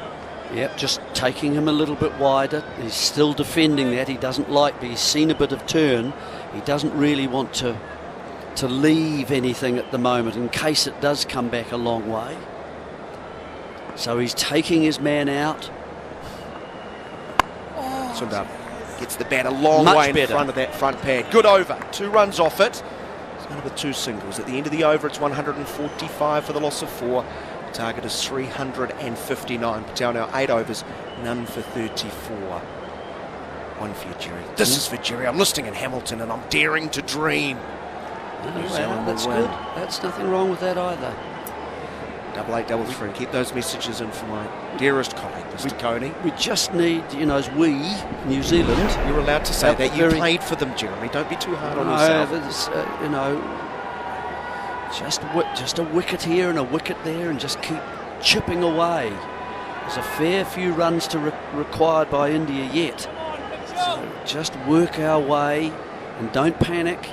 Yep, just taking him a little bit wider. He's still defending that. He doesn't like, but he's seen a bit of turn. He doesn't really want to leave anything at the moment in case it does come back a long way. So he's taking his man out. Sundar gets the bat a long way in front of that front pad. Good over. 2 runs off it. It's only with 2 singles. At the end of the over, it's 145 for the loss of 4. The target is 359. Patel now 8 overs, none for 34. One for you, Jerry. This is for Jerry. I'm listening in Hamilton and I'm daring to dream. New Zealand that's good. That's nothing wrong with that either. 8833. Keep those messages in for my dearest colleague, Mr. Coney. We just need, you know, as we, New Zealand. You're allowed to say that. You played for them, Jeremy. Don't be too hard on yourself. You know, just a wicket here and a wicket there, and just keep chipping away. There's a fair few runs to required by India yet. So just work our way and don't panic.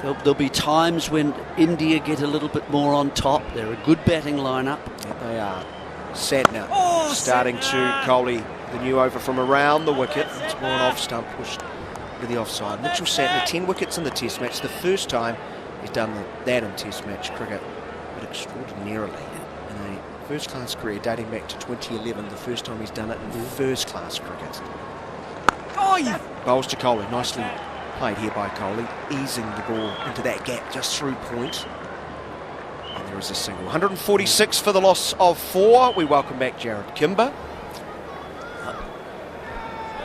There'll be times when India get a little bit more on top. They're a good batting lineup. Yeah, they are. Santner starting to Coley, the new over from around the wicket. It's more an off stump pushed to the offside. Mitchell Santner, 10 wickets in the Test match. The first time he's done that in Test match cricket, but extraordinarily. In a first-class career dating back to 2011, the first time he's done it in first-class cricket. Bowls to Coley, nicely played here by Coley, easing the ball into that gap just through point. And there is a single. 146 for the loss of 4. We welcome back Jarrod Kimber.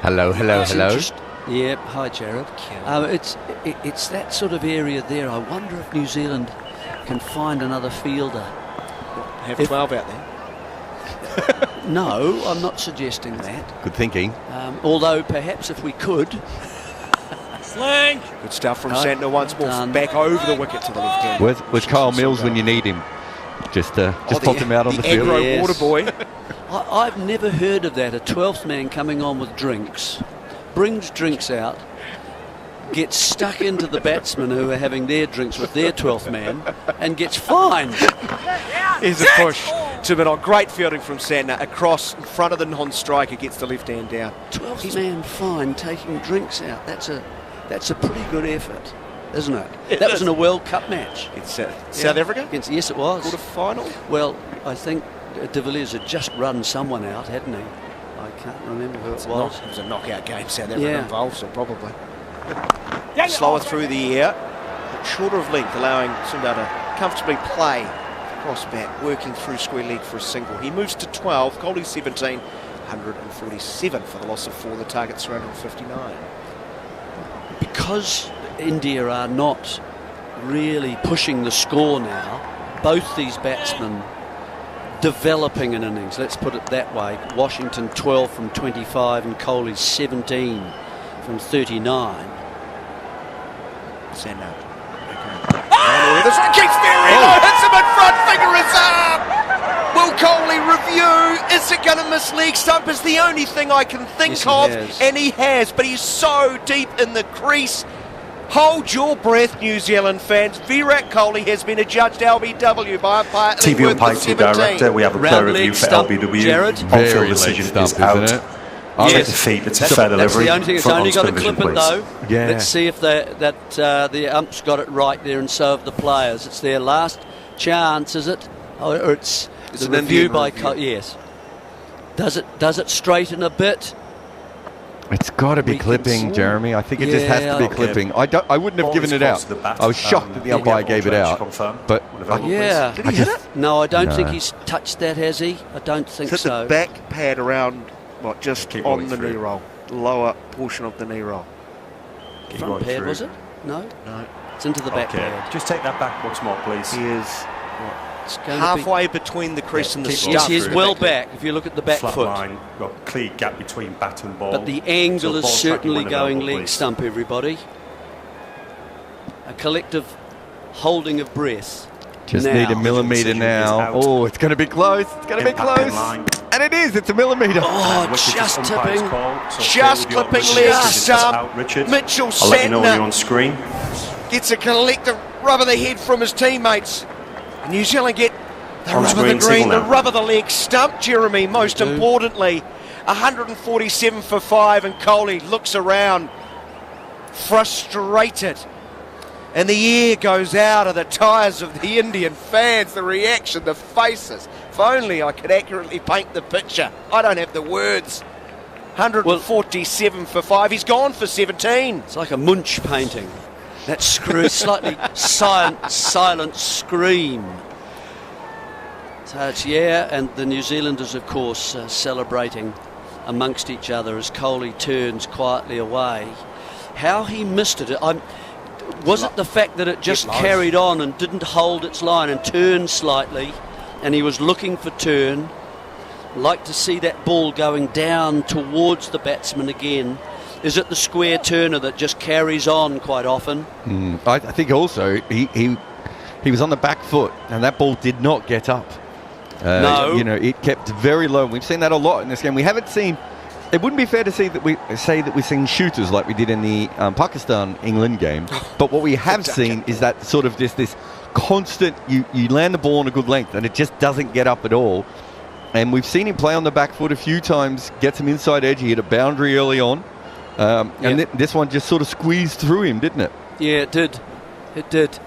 Hello. Yeah, hi Jarrod. It's that sort of area there. I wonder if New Zealand can find another fielder. Have 12 out there. No, I'm not suggesting that. Good thinking. Although perhaps if we could. Sling! Good stuff from Santner once more. Back over the wicket to the left hand. With Kyle Mills when you need him. Just pop him out on the field. Aggro water boy. I've never heard of that. A 12th man coming on with drinks, brings drinks out, gets stuck into the batsmen who are having their drinks with their 12th man, and gets fined. Here's a push to Manthorp. Great fielding from Santner across in front of the non-striker, gets the left hand down. 12th man fine taking drinks out. That's a pretty good effort, isn't it? That was in a World Cup match. It's South Africa? Yes, it was. Quarter-final? Well, I think de Villiers had just run someone out, hadn't he? I can't remember who it was. It was a knockout game, South Africa involved, so probably. Slower through the air, but shorter of length, allowing Sundar to comfortably play cross bat, working through square leg for a single. He moves to 12, Coley 17, 147 for the loss of 4. The target's 359. Because India are not really pushing the score now, both these batsmen developing an innings, let's put it that way. Washington 12 from 25 and Kohli 17 from 39. Santner. This one keeps very low, hits him in front, finger is up! Will Kohli review? Is it going to miss leg stump? Is the only thing I can think of. And he has, but he's so deep in the crease. Hold your breath, New Zealand fans. Virat Kohli has been adjudged LBW by umpire TV umpire director. We have a player review for LBW. Jarrod. On-field decision is out. Yes. Defeat. It's a fair delivery. That's the only thing. It's only got to clip it though. Yeah. Let's see if the umps got it right there, and so have the players. It's their last chance, is it? Or it's the review by yes. Does it straighten a bit? It's got to be clipping, Jeremy. I think it just has to be clipping. I wouldn't have given it out. I was shocked that the umpire gave it out. But did he hit it? No, I don't think he's touched that, has he? I don't think so. It's the back pad around. Just on the knee roll, lower portion of the knee roll. Front pad, was it? No? No. It's into the back pad. Just take that back once more, please. He is halfway between the crease and the stump. Yes, he's well back, if you look at the back flat foot. Line, got a clear gap between bat and ball. But the angle is certainly going leg stump, everybody. A collective holding of breath. Just need a millimetre now. Oh, it's going to be close. It's going to be close. And it is. It's a millimetre. Oh, just tipping. Just clipping leg stump. Mitchell I'll let you know when you're on Santner screen. gets a collective rub of the head from his teammates. New Zealand get the rub of the green, the rub of the leg stump, Jeremy, most importantly. 147 for 5, and Kohli looks around, frustrated. And the air goes out of the tyres of the Indian fans, the reaction, the faces. If only I could accurately paint the picture. I don't have the words. 147 for 5. He's gone for 17. It's like a Munch painting. That slightly silent scream. So it's and the New Zealanders, of course, celebrating amongst each other as Kohli turns quietly away. How he missed it. Was it the fact that it just carried on and didn't hold its line and turned slightly, and he was looking for turn? Like to see that ball going down towards the batsman again. Is it the square turner that just carries on quite often? I think also he was on the back foot, and that ball did not get up. No. It kept very low. We've seen that a lot in this game. We haven't seen. It wouldn't be fair to say that we're seeing shooters like we did in the Pakistan-England game. But what we have seen is that sort of this constant, you land the ball on a good length and it just doesn't get up at all. And we've seen him play on the back foot a few times, get some inside edge. He hit a boundary early on. And this one just sort of squeezed through him, didn't it? Yeah, it did. It did.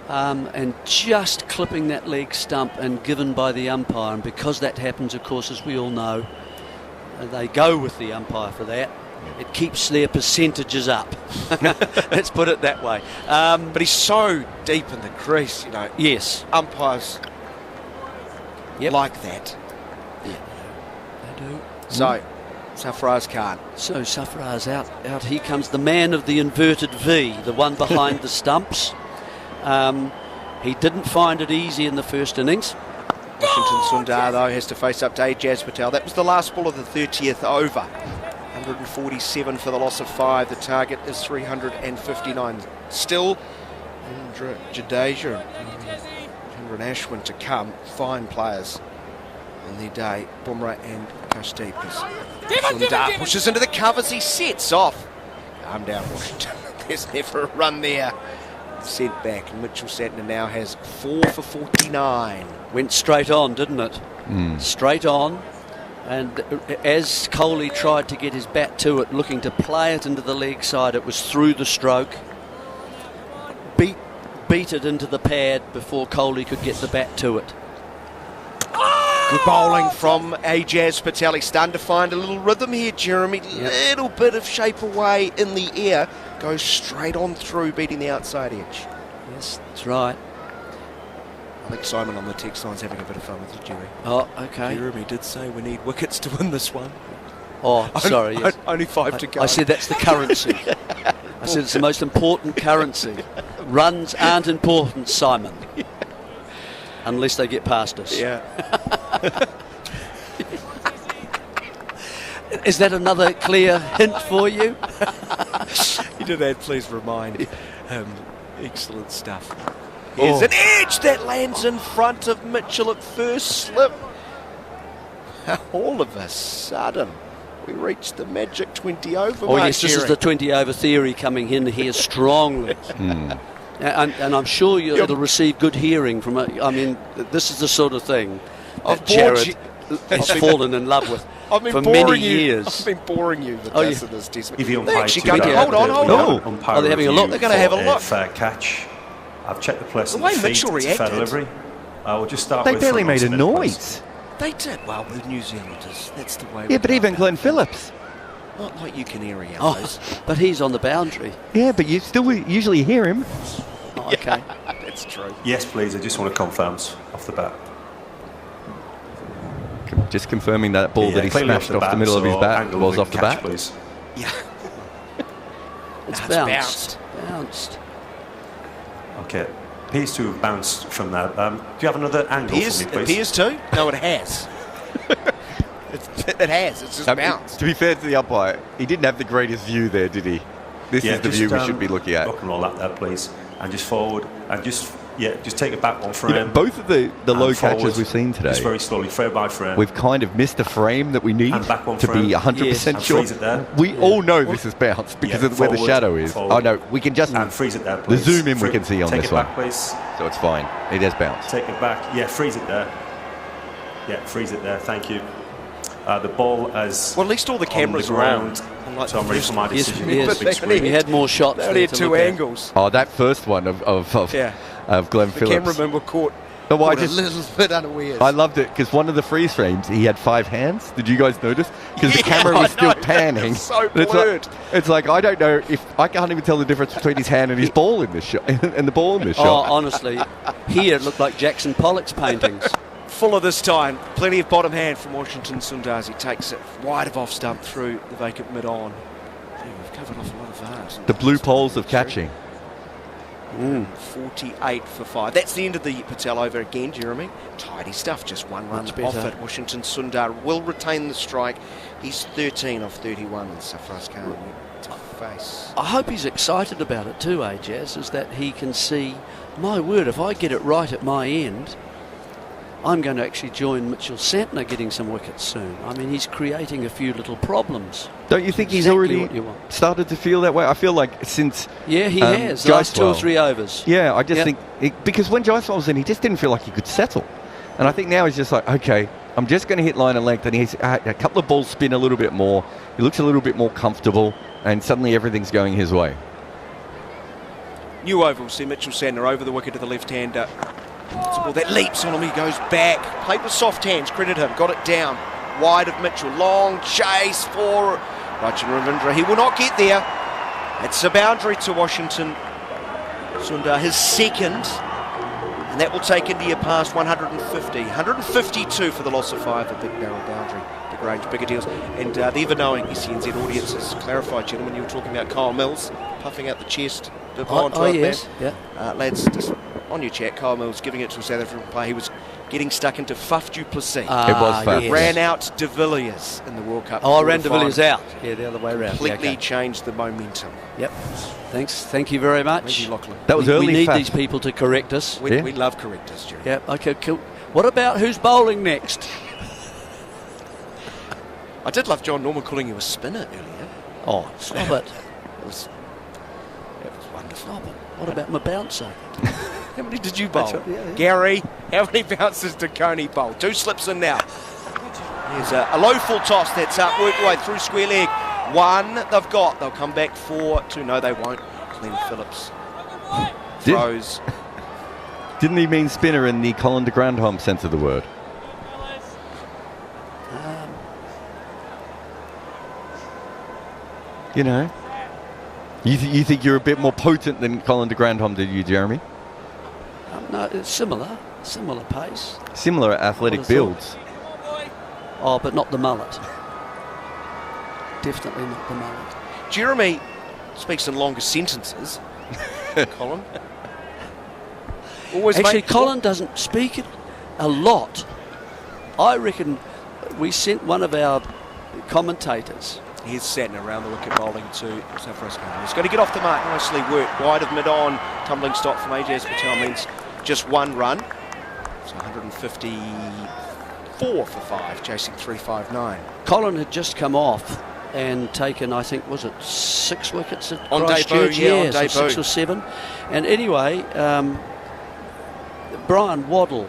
And just clipping that leg stump and given by the umpire. And because that happens, of course, as we all know, they go with the umpire for that. It keeps their percentages up. Let's put it that way. But he's so deep in the crease, Yes. Umpires like that. Yeah, they do. So, Sarfaraz Khan. So Sarfaraz out. Here comes the man of the inverted V, the one behind the stumps. He didn't find it easy in the first innings. Washington Sundar, though, has to face up to Ajaz Patel. That was the last ball of the 30th over. 147 for the loss of 5. The target is 359. Still, Indra Jadeja and Chandran Ashwin to come. Fine players in their day. Bumrah and Kashdeep. Sundar pushes into the covers. He sets off. Calm down, Washington. There's never a run there. Sent back. Mitchell Santner now has 4 for 49. Went straight on, didn't it? Straight on. And as Kohli tried to get his bat to it, looking to play it into the leg side, it was through the stroke. Beat it into the pad before Kohli could get the bat to it. Good bowling from Ajaz Patel. He's starting to find a little rhythm here, Jeremy. Little bit of shape away in the air. Goes straight on through, beating the outside edge. Yes, that's right. I think Simon on the text line's having a bit of fun with you, Jerry. Oh, okay. Jeremy did say we need wickets to win this one. Oh, sorry. Yes. Only 5 to go. I said that's the currency. I said it's the most important currency. Runs aren't important, Simon. unless they get past us. Yeah. Is that another clear hint for you? You did that, please remind. Excellent stuff. Here's an edge that lands in front of Mitchell at first slip. All of a sudden, we reached the magic 20 over. Oh, yes, this is the 20 over theory coming in here strongly. And I'm sure it'll receive good hearing from it. I mean, this is the sort of thing that Jarrod has fallen in love with for many years. I've been boring you with this in this test. If you hold on. Are they having a look? They're going to have a look. Fair catch. I've checked the place. The way Mitchell reacted. Delivery. We'll just start They with barely made a noise. They did well with New Zealanders. That's the way. Yeah, but even Glenn Phillips. Not like you canary yellows. But he's on the boundary. Yeah, but you still usually hear him. Oh, okay. That's true. Yes, please. I just want to confirm off the bat. Just confirming that ball that he smashed off the middle of his bat was off the bat. Please. Yeah. It's bounced. Okay. Appears to have bounced from that. Do you have another angle for me, please? Appears to? No, it has. It has. It's just bounced. To be fair to the umpire, he didn't have the greatest view there, did he? This is the view we should be looking at. Rock and roll that there, please. And just forward. And just take it back one frame. You know, both of the low catches we've seen today, just very slowly, frame by frame. We've kind of missed a frame that we need to be 100% sure. Freeze it there. We all know this is bounced because of where the shadow is. Forward. Oh no, we can just and freeze it there, the please. zoom in we can see on Take this it one. back, please. So it's fine. It has bounced. Take it back. Yeah, freeze it there. Yeah, freeze it there. Thank you. The ball has. Well, at least all the cameras the ground. Like So I'm ready for my decision. We had more shots. They only had two angles. Oh, that first one of Glenn Phillips. The cameramen were caught. A little bit unawares. I loved it because one of the freeze frames, he had 5 hands. Did you guys notice? Because the camera was still panning. It's so blurred. It's like I don't know if I can't even tell the difference between his hand and his ball in this shot, and the ball in this shot. Oh, honestly, here it looked like Jackson Pollock's paintings. Fuller this time. Plenty of bottom hand from Washington Sundar. He takes it wide of off stump through the vacant mid-on. We've covered off a lot of vars. The blue poles of catching. 48 for 5. That's the end of the Patel over again, Jeremy. Tidy stuff, just one run off it. Washington Sundar will retain the strike. He's 13 off 31 and Safras can't to face. I hope he's excited about it too, Jazz, is that he can see, my word, if I get it right at my end, I'm going to actually join Mitchell Santner getting some wickets soon. I mean, he's creating a few little problems. Don't you think he's already started to feel that way? I feel like since he has. The last 2 or 3 overs. Yeah, I just think because when Jaiswal was in, he just didn't feel like he could settle. And I think now he's just like, okay, I'm just going to hit line and length, and he's a couple of balls spin a little bit more. He looks a little bit more comfortable, and suddenly everything's going his way. New over, we'll see Mitchell Santner over the wicket to the left-hander. It's a ball that leaps on him, he goes back. Played with soft hands, credit him, got it down. Wide of Mitchell, long chase for Rajan Ravindra. He will not get there. It's a boundary to Washington Sundar, his second. And that will take India past 150. 152 for the loss of 5, a big barrel boundary. Big range, bigger deals. And the ever-knowing SENZ audience has clarified, gentlemen, you were talking about Kyle Mills puffing out the chest. Yes. Yeah. Lads, just on your chat, Kyle Mills giving it to a South African player. He was getting stuck into Faf du Plessis. It was Faf. Yes. Ran out de Villiers in the World Cup. Ran de Villiers out. Yeah, the other way around. Completely changed the momentum. Yep. Thank you very much. That was early. We need these people to correct us. We love correctors, Jerry. Yep. Okay. Cool. What about who's bowling next? I did love Jon Norman calling you a spinner earlier. Oh, stop it. It was wonderful. Stop it. What about my bouncer? How many did you bowl? Gary, how many bounces did Coney bowl? 2 slips in now. There's a low full toss that's up, work away through square leg. 1 they've got. They'll come back for 2. No, they won't. Glenn Phillips throws. Didn't he mean spinner in the Colin de Grandhomme sense of the word? You know, you think you're a bit more potent than Colin de Grandhomme, did you, Jeremy? No, it's similar pace. Similar athletic builds. Oh, but not the mullet. Definitely not the mullet. Jeremy speaks in longer sentences. Colin. Actually, Colin doesn't speak it a lot. I reckon we sent one of our commentators. Here's Santner around the wicket bowling to South Africa. He's going to get off the mark. Nicely worked. Wide of mid-on. Tumbling stop from AJ Patel means just one run. So 154 for 5, chasing 359. Colin had just come off and taken, I think, was it 6 wickets at on Christchurch? debut? Yeah, on so debut. 6 or 7. And anyway, Brian Waddle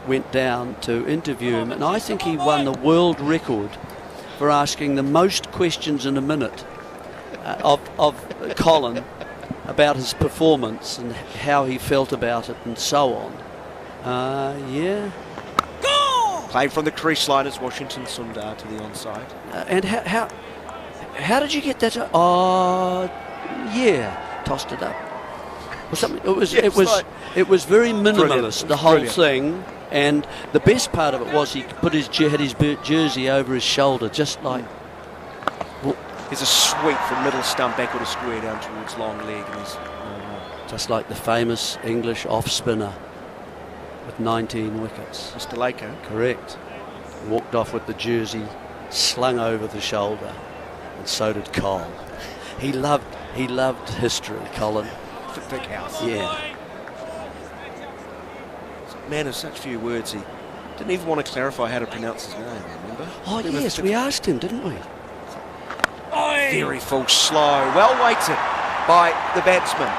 went down to interview him, and I think he won the world record for asking the most questions in a minute of Colin about his performance and how he felt about it and so on. Yeah. Played from the crease line as Washington Sundar to the onside. And how did you get that? Yeah, tossed it up. Or something. It was very minimalist, the whole thing. And the best part of it was he put had his jersey over his shoulder, just like. Here's a sweep from middle stump backward a square down towards long leg, and he's just like the famous English off spinner with 19 wickets. Mr. Lako. Correct. Walked off with the jersey slung over the shoulder, and so did Cole. He loved history, Colin. The big house. Yeah. Man of such few words, he didn't even want to clarify how to pronounce his name, remember? Oh, yes, we asked him, didn't we? Very full, slow, well weighted by the batsman.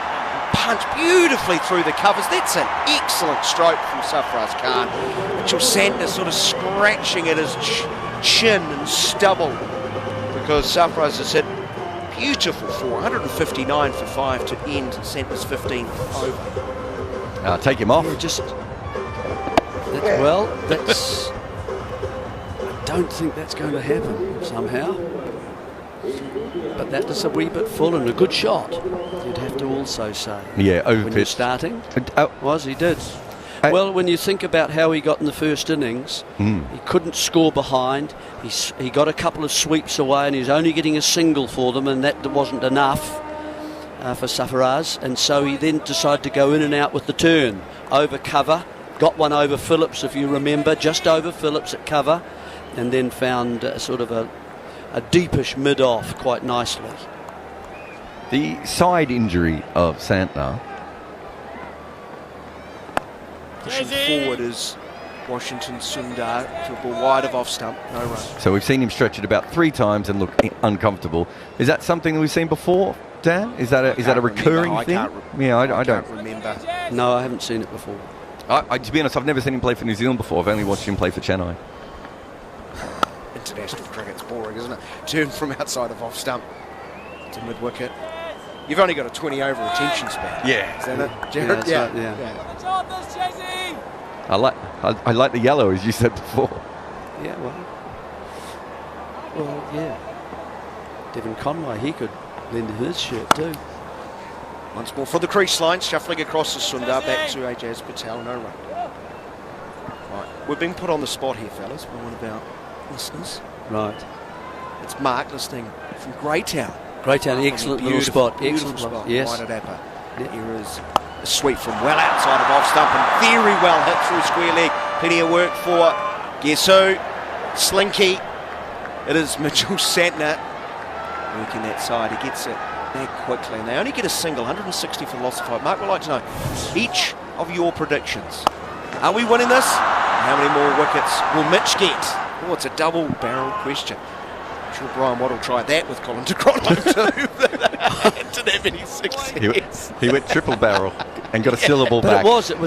Punched beautifully through the covers. That's an excellent stroke from Sarfaraz Khan. Mitchell Santner sort of scratching at his chin and stubble because Sarfaraz has hit beautiful for 159 for 5 to end Santner's 15 over. Take him off. Yeah, that's. I don't think that's going to happen somehow. But that is a wee bit full and a good shot, you'd have to also say. Yeah, over when pitch. You're starting. He did. Well, when you think about how he got in the first innings, he couldn't score behind. He got a couple of sweeps away and he was only getting a single for them, and that wasn't enough for Sarfaraz. And so he then decided to go in and out with the turn. Over cover. Got one over Phillips, if you remember, just over Phillips at cover, and then found sort of a deepish mid-off quite nicely. The side injury of Santner. Pushing forward is Washington Sundar to a ball wide of off stump, no run. So we've seen him stretch it about 3 times and look uncomfortable. Is that something that we've seen before, Dan? Is that a recurring thing? I don't remember. No, I haven't seen it before. To be honest, I've never seen him play for New Zealand before. I've only watched him play for Chennai. International cricket's boring, isn't it? Turn from outside of off stump to mid wicket. You've only got a 20 over attention span. Yeah. Isn't it, Jarrod? Yeah. I like the yellow, as you said before. Yeah, well, yeah. Devon Conway, he could lend his shirt too. Once more for the crease line, shuffling across the Sundar, back to AJ Patel, no run. Right, we're being put on the spot here, fellas, by one of our listeners. Right. It's Mark listening from Greytown. Greytown, excellent little spot. Excellent spot. Yes. Wide at Appa. Here is a sweep from well outside of off stump and very well hit through square leg. Plenty of work for guess who? Slinky. It is Mitchell Santner working that side. He gets it back quickly, and they only get a single, 160 for the loss of 5. Mark, we'd like to know each of your predictions. Are we winning this? How many more wickets will Mitch get? Oh, it's a double barrel question. I'm sure Brian Waddle tried that with Colin de Grotto too. Didn't have any success. He went triple barrel and got a syllable back. It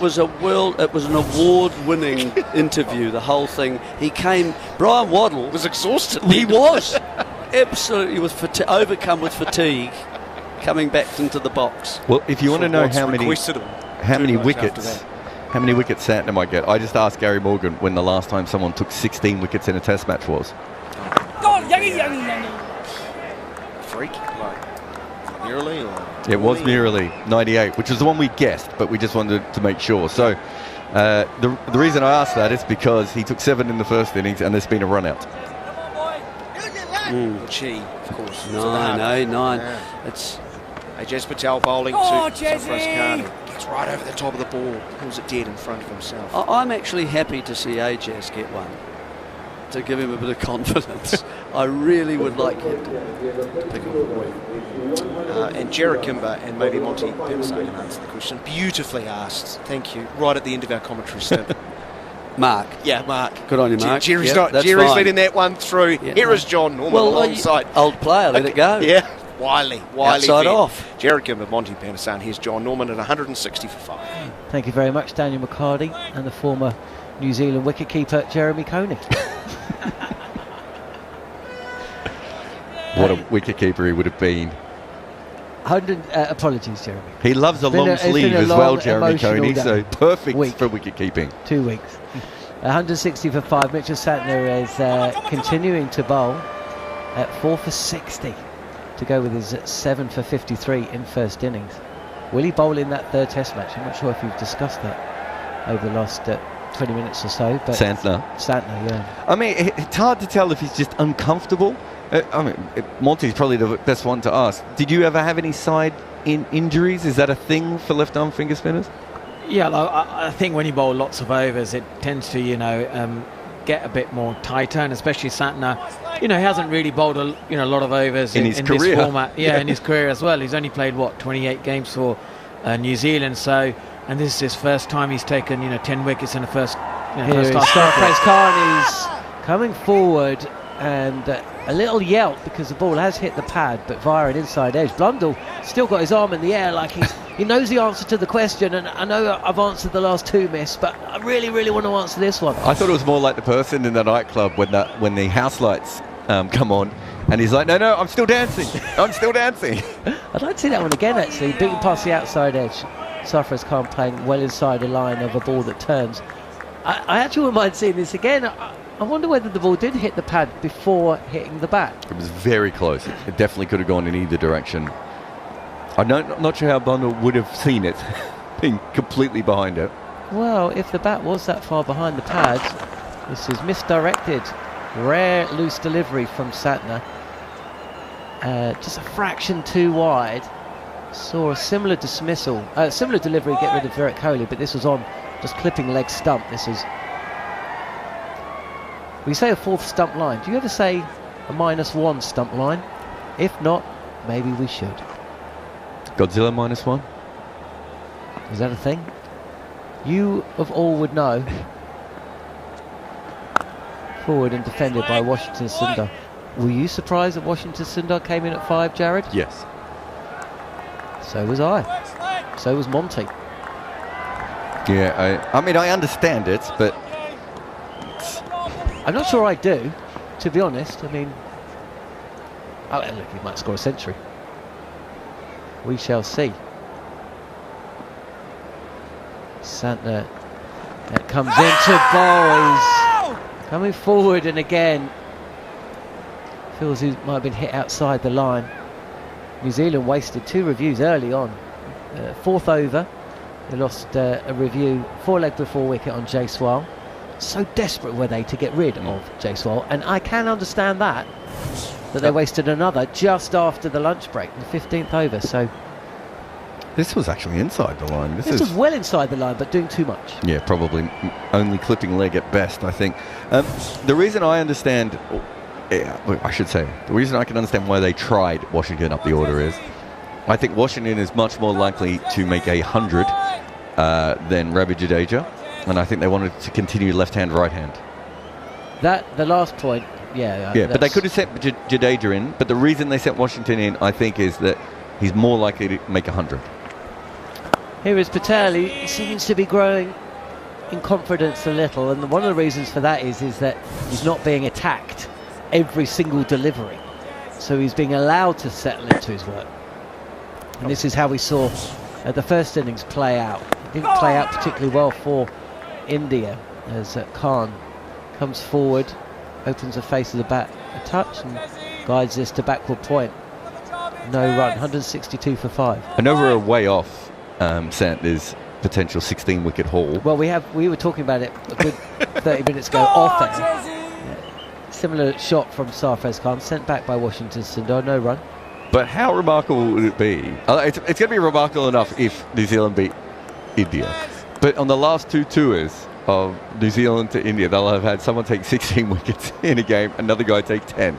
was an award-winning interview. The whole thing. Brian Waddle was exhausted. He was absolutely overcome with fatigue, coming back into the box. Well, if you want to know how many wickets Santner might get, I just asked Gary Morgan when the last time someone took 16 wickets in a Test match was. Freak, like Murali or? It was Murali, 98, which was the one we guessed, but we just wanted to make sure. So the reason I asked that is because he took 7 in the first innings and there's been a run out. Chi, of course. 9. Yeah. It's AJ Patel bowling to Sarfaraz Khan. It's right over the top of the ball. Pulls it dead in front of himself. I'm actually happy to see Ajas get one, to give him a bit of confidence. I really would like him to pick up a ball. And Jarrod Kimber and maybe Monty Panesar can answer the question. Beautifully asked. Thank you. Right at the end of our commentary stint. Mark. Yeah, Mark. Good on you, Mark. Jerry's Yep, Jerry's fine. leading that one through. Yeah, Here is Jon Norman alongside. Old player, let it go. Yeah. Wiley. Outside fed. off. Jarrod Kimber, Monty Panesar, and here's Jon Norman at 160 for 5. Thank you very much, Daniel McHardy, and the former New Zealand wicketkeeper Jeremy Coney. What a wicketkeeper he would have been. Apologies, Jeremy. He loves a long sleeve as well, Jeremy Coney, so perfect for wicket-keeping. 2 weeks. 160 for 5. Mitchell Santner is continuing to bowl at 4 for 60 to go with his 7 for 53 in first innings. Will he bowl in that third test match? I'm not sure if you've discussed that over the last 20 minutes or so. But Santner, yeah. I mean, it's hard to tell if he's just uncomfortable. I mean, Monty's probably the best one to ask. Did you ever have any side injuries? Is that a thing for left-arm finger spinners? Yeah, I think when you bowl lots of overs, it tends to, get a bit more tighter, and especially Santner, he hasn't really bowled a lot of overs in this format. Yeah, in his career as well. He's only played 28 games for New Zealand. So, and this is his first time he's taken 10 wickets in the first. First class. Carney's coming forward and a little yelp because the ball has hit the pad, but via an inside edge. Blundell still got his arm in the air like he knows the answer to the question, and I know I've answered the last 2, miss, but I really, really want to answer this one. I thought it was more like the person in the nightclub when the house lights come on, and he's like, no, I'm still dancing. I'm still dancing. I'd like to see that one again, actually. Beaten past the outside edge. Sarfraz Khan playing well inside the line of a ball that turns. I actually wouldn't mind seeing this again. I wonder whether the ball did hit the pad before hitting the bat. It was very close. It definitely could have gone in either direction. I'm not sure how Blundell would have seen it, being completely behind it. Well, if the bat was that far behind the pad, this is misdirected. Rare loose delivery from Santner. Just a fraction too wide. Saw a similar similar delivery get rid of Virat Kohli, but this was on just clipping leg stump. This is... We say a fourth stump line. Do you ever say a -1 stump line? If not, maybe we should. Godzilla -1? Is that a thing? You of all would know. Forward and defended by Washington Sundar. Were you surprised that Washington Sundar came in at 5, Jarrod? Yes. So was I. So was Monty. Yeah, I mean, I understand it, but... I'm not sure I do, to be honest. I mean... Oh, look, he might score a century. We shall see. Santner comes into bowl. He's coming forward, and again feels he might have been hit outside the line. New Zealand wasted 2 reviews early on. 4th over, they lost a review 4-leg before wicket on Jaiswal. So desperate were they to get rid of Jaiswal, and I can understand that they wasted another just after the lunch break, the 15th over. So this was actually inside the line. This was well inside the line, but doing too much. Yeah, probably only clipping leg at best, I think. The reason I understand, I should say, the reason I can understand why they tried Washington up the order is, I think Washington is much more likely to make 100 than Ravi Jadeja, and I think they wanted to continue left-hand, right-hand. The last point, yeah. Yeah, but they could have sent Jadeja in, but the reason they sent Washington in, I think, is that he's more likely to make 100. Here is Patel. He seems to be growing in confidence a little, and one of the reasons for that is that he's not being attacked every single delivery, so he's being allowed to settle into his work. And this is how we saw the first innings play out. It didn't play out particularly well for India as Khan comes forward, opens the face of the bat a touch and guides this to backward point. No run, 162 for 5. I know we're way off Santner's potential 16-wicket haul. Well, we were talking about it a good 30 minutes ago off air. Similar shot from Sarfraz Khan, sent back by Washington Sundar, no run. But how remarkable would it be? It's going to be remarkable enough if New Zealand beat India. But on the last 2 tours of New Zealand to India, they'll have had someone take 16 wickets in a game, another guy take 10.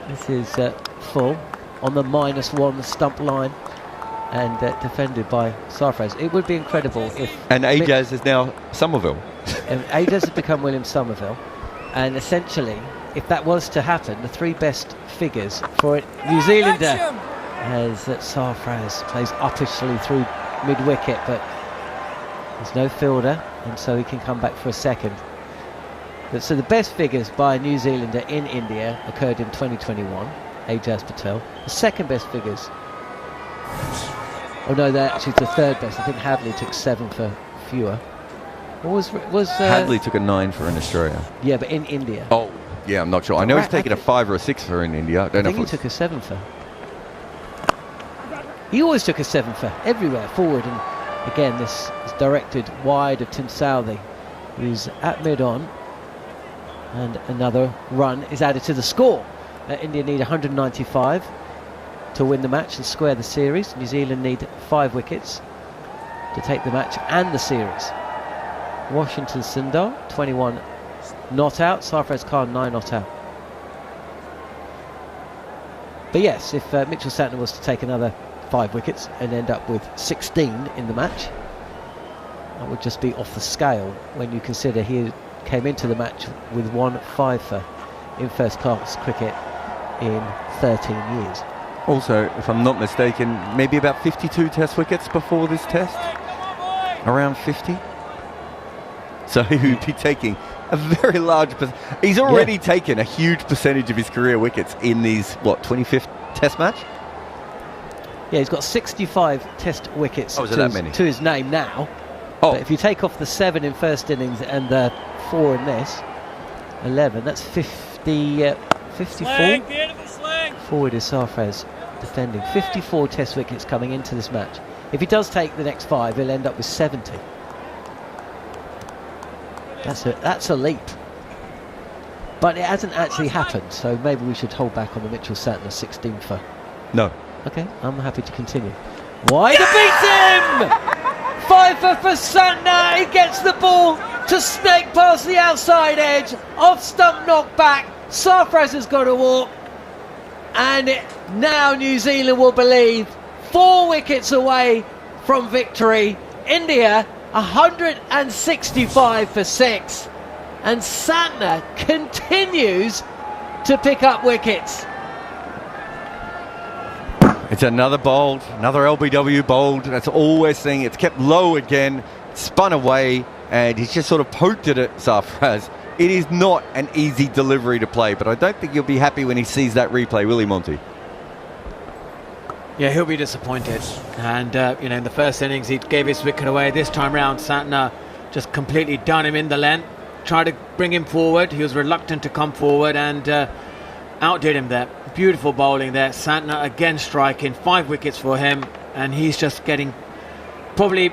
This is full on the -1 stump line and defended by Sarfraz. It would be incredible if... And Ajaz is now Somerville. Ajaz has become William Somerville, and essentially, if that was to happen, the 3 best figures for a New Zealander, as Sarfraz plays uppishly through mid-wicket, but there's no fielder, and so he can come back for a second. But so the best figures by a New Zealander in India occurred in 2021, Ajaz Patel. The second best figures, oh no, they're actually the third best. I think Hadley took 7 for fewer. What was Hadley took a 9 for in Australia. Yeah, but in India. Oh, yeah, I'm not sure. I know he's taken a 5 or a 6 for in India. I think he took a 7 for. He always took a 7 for everywhere forward, and again this is directed wide of Tim Southey, who's at mid-on, and another run is added to the score. India need 195 to win the match and square the series. New Zealand need 5 wickets to take the match and the series. Washington Sundar, 21 not out. Sarfraz Khan, 9 not out. But yes, if Mitchell Santner was to take another 5 wickets and end up with 16 in the match, that would just be off the scale when you consider he came into the match with 1 5-fer in first class cricket in 13 years. Also, if I'm not mistaken, maybe about 52 test wickets before this test? Around 50? So he would be taking a very large... He's already taken a huge percentage of his career wickets in these, 25th test match? Yeah, he's got 65 test wickets to his name now. Oh. But if you take off the 7 in first innings and the 4 in this, 11, that's 54. Forward is Sarfraz defending. 54 test wickets coming into this match. If he does take the next 5, he'll end up with 70. That's a leap. But it hasn't actually happened, so maybe we should hold back on the Mitchell Santner 16 for. No. Okay, I'm happy to continue. Wider beats him! 5 for Santner. He gets the ball to snake past the outside edge. Off stump knock back. Sarfraz has got to walk. And now New Zealand will believe 4 wickets away from victory. India 165 for 6. And Santner continues to pick up wickets. It's another bowled, another LBW bowled. That's all we're seeing. It's kept low again, spun away, and he's just sort of poked it at Sarfraz. It is not an easy delivery to play, but I don't think he'll be happy when he sees that replay, will he, Monty? Yeah, he'll be disappointed. And, in the first innings, he gave his wicket away. This time round, Santner just completely done him in the length. Tried to bring him forward. He was reluctant to come forward and outdid him there. Beautiful bowling there. Santner again striking. 5 wickets for him. And he's just getting probably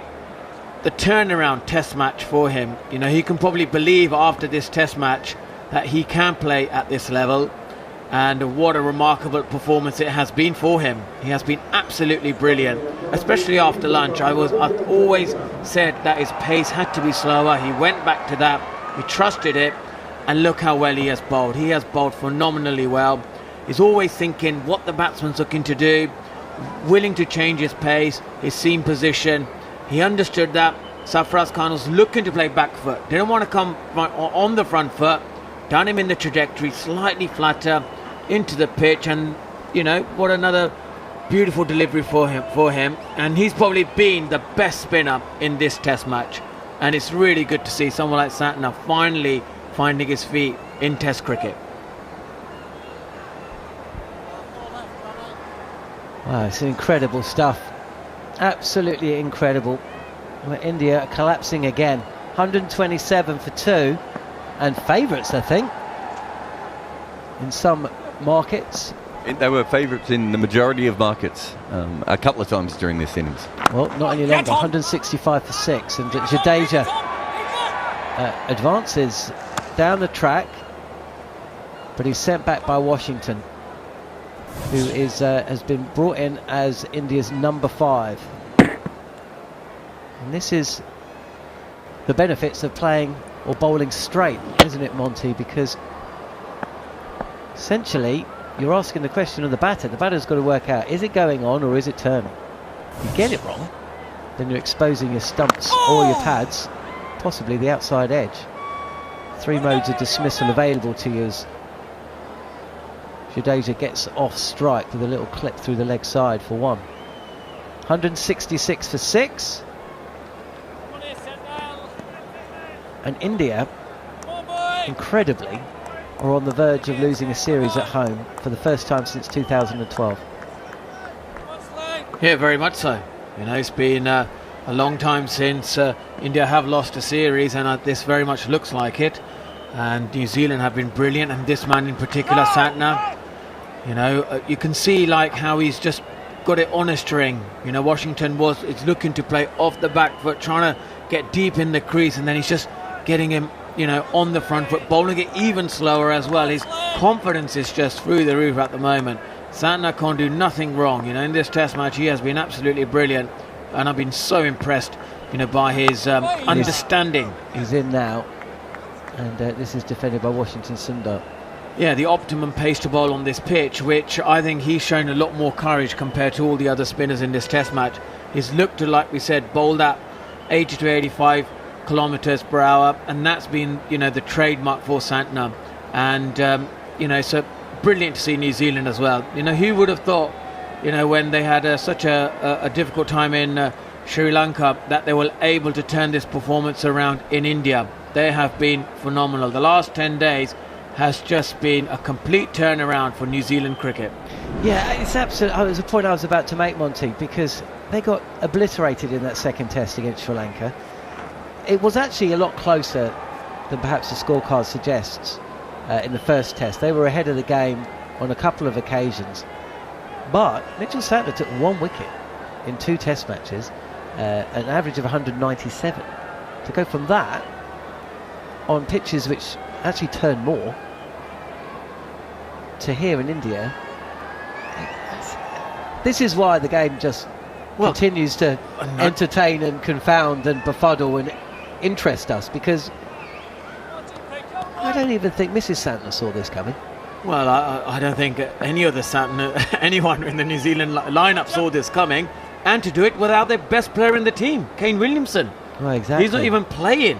the turnaround test match for him. He can probably believe after this test match that he can play at this level. And what a remarkable performance it has been for him. He has been absolutely brilliant, especially after lunch. I've always said that his pace had to be slower. He went back to that. He trusted it. And look how well he has bowled. He has bowled phenomenally well. He's always thinking what the batsman's looking to do, willing to change his pace, his seam position. He understood that. Sarfraz Khan was looking to play back foot. Didn't want to come on the front foot. Done him in the trajectory, slightly flatter into the pitch, and what another beautiful delivery for him. And he's probably been the best spinner in this test match. And it's really good to see someone like Santner finally finding his feet in test cricket. Wow, it's incredible stuff. Absolutely incredible. India are collapsing again. 127 for 2. And favourites, I think, in some markets. They were favourites in the majority of markets a couple of times during this innings. Well, not any longer. 165 for 6. And Jadeja advances down the track, but he's sent back by Washington, who has been brought in as India's number 5. And this is the benefits of playing or bowling straight, isn't it, Monty? Because essentially you're asking the question of the batter. The batter's got to work out, is it going on or is it turning? If you get it wrong, then you're exposing your stumps or your pads, possibly the outside edge. 3 modes of dismissal available to you as Jadeja gets off strike with a little clip through the leg side for 1. 166 for 6. And India, incredibly, are on the verge of losing a series at home for the first time since 2012. Yeah, very much so. You know, it's been a long time since India have lost a series, and this very much looks like it. And New Zealand have been brilliant, and this man in particular, Santner, you know, you can see like how he's just got it on a string. You know, Washington is looking to play off the back foot, trying to get deep in the crease, and then he's just getting him, you know, on the front foot, bowling it even slower as well. His confidence is just through the roof at the moment. Santner can't do nothing wrong. You know, in this test match he has been absolutely brilliant, and I've been so impressed, you know, by his understanding. He's in now, and this is defended by Washington Sundar. Yeah, the optimum pace to bowl on this pitch, which I think he's shown a lot more courage compared to all the other spinners in this test match. He's looked to, like we said, bowl that 80 to 85 kilometres per hour, and that's been, you know, the trademark for Santner. And you know, so brilliant to see New Zealand as well. You know, who would have thought, you know, when they had such a difficult time in Sri Lanka, that they were able to turn this performance around in India. They have been phenomenal. The last 10 days has just been a complete turnaround for New Zealand cricket. Yeah, it's absolutely. It was a point I was about to make, Monty, because they got obliterated in that second test against Sri Lanka. It was actually a lot closer than perhaps the scorecard suggests. In the first test, they were ahead of the game on a couple of occasions, but Mitchell Santner took 1 wicket in 2 test matches, an average of 197. To go from that on pitches which actually turn more to here in India, this is why the game just continues to entertain and confound and befuddle and interest us, because I don't even think Mrs. Santner saw this coming. Well, I don't think any other Santner, anyone in the New Zealand lineup saw this coming, and to do it without their best player in the team, Kane Williamson. Well, exactly. He's not even playing,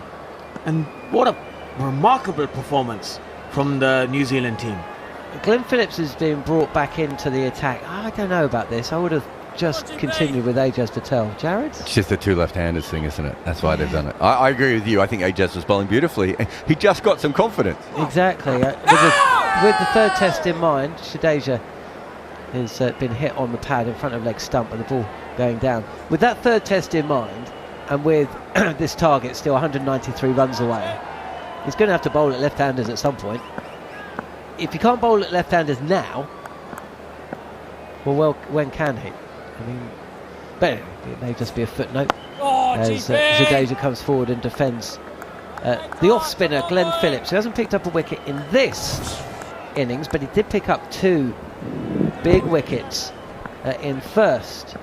and what a remarkable performance from the New Zealand team. Glenn Phillips is being brought back into the attack. I don't know about this. I would have just continued with Ajaz Patel. Jarrod? It's just the 2 left-handers thing, isn't it? That's why they've done it. I agree with you. I think Ajaz was bowling beautifully. He just got some confidence. Exactly. With the third test in mind, Jadeja has been hit on the pad in front of leg stump and the ball going down. With that third test in mind, and with this target still 193 runs away, he's going to have to bowl at left-handers at some point. If you can't bowl at left-handers now, well, when can he? I mean, but anyway, it may just be a footnote as Jadeja comes forward and defends the off-spinner Glenn Phillips, who hasn't picked up a wicket in this innings, but he did pick up 2 big wickets in first.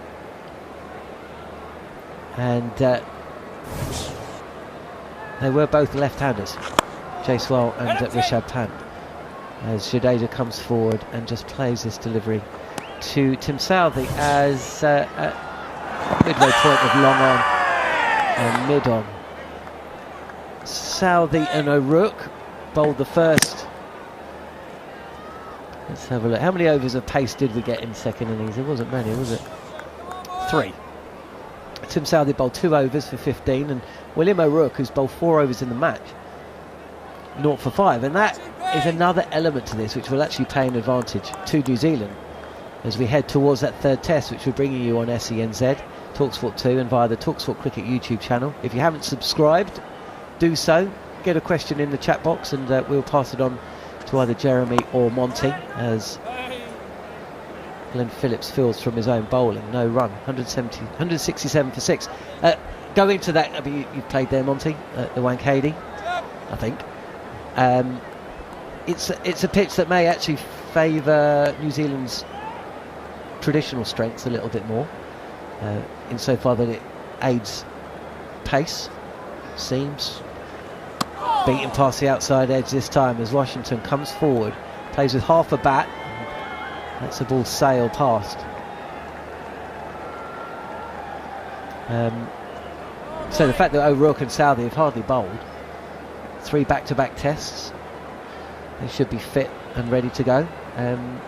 And they were both left-handers, Jaiswal and Rishabh Pant, as Jadeja comes forward and just plays this delivery to Tim Southey as midway point of long on and mid on. Southey and O'Rourke bowled the first. Let's have a look. How many overs of pace did we get in second innings? It wasn't many, was it? 3. Tim Southey bowled 2 overs for 15, and William O'Rourke, who's bowled 4 overs in the match, 0 for 5. And that is another element to this which will actually pay an advantage to New Zealand as we head towards that third test, which we're bringing you on SENZ, talkSPORT 2, and via the talkSPORT Cricket YouTube channel. If you haven't subscribed, do so. Get a question in the chat box and we'll pass it on to either Jeremy or Monty as Glenn Phillips fields from his own bowling. No run, 167 for 6. Going to that, I mean, you've played there, Monty, the Wankhede, I think. It's a pitch that may actually favour New Zealand's traditional strengths a little bit more, insofar that it aids pace. Seams beating past the outside edge this time as Washington comes forward, plays with half a bat, lets the ball sail past. So the fact that O'Rourke and Southey have hardly bowled, 3 back-to-back tests, they should be fit and ready to go. And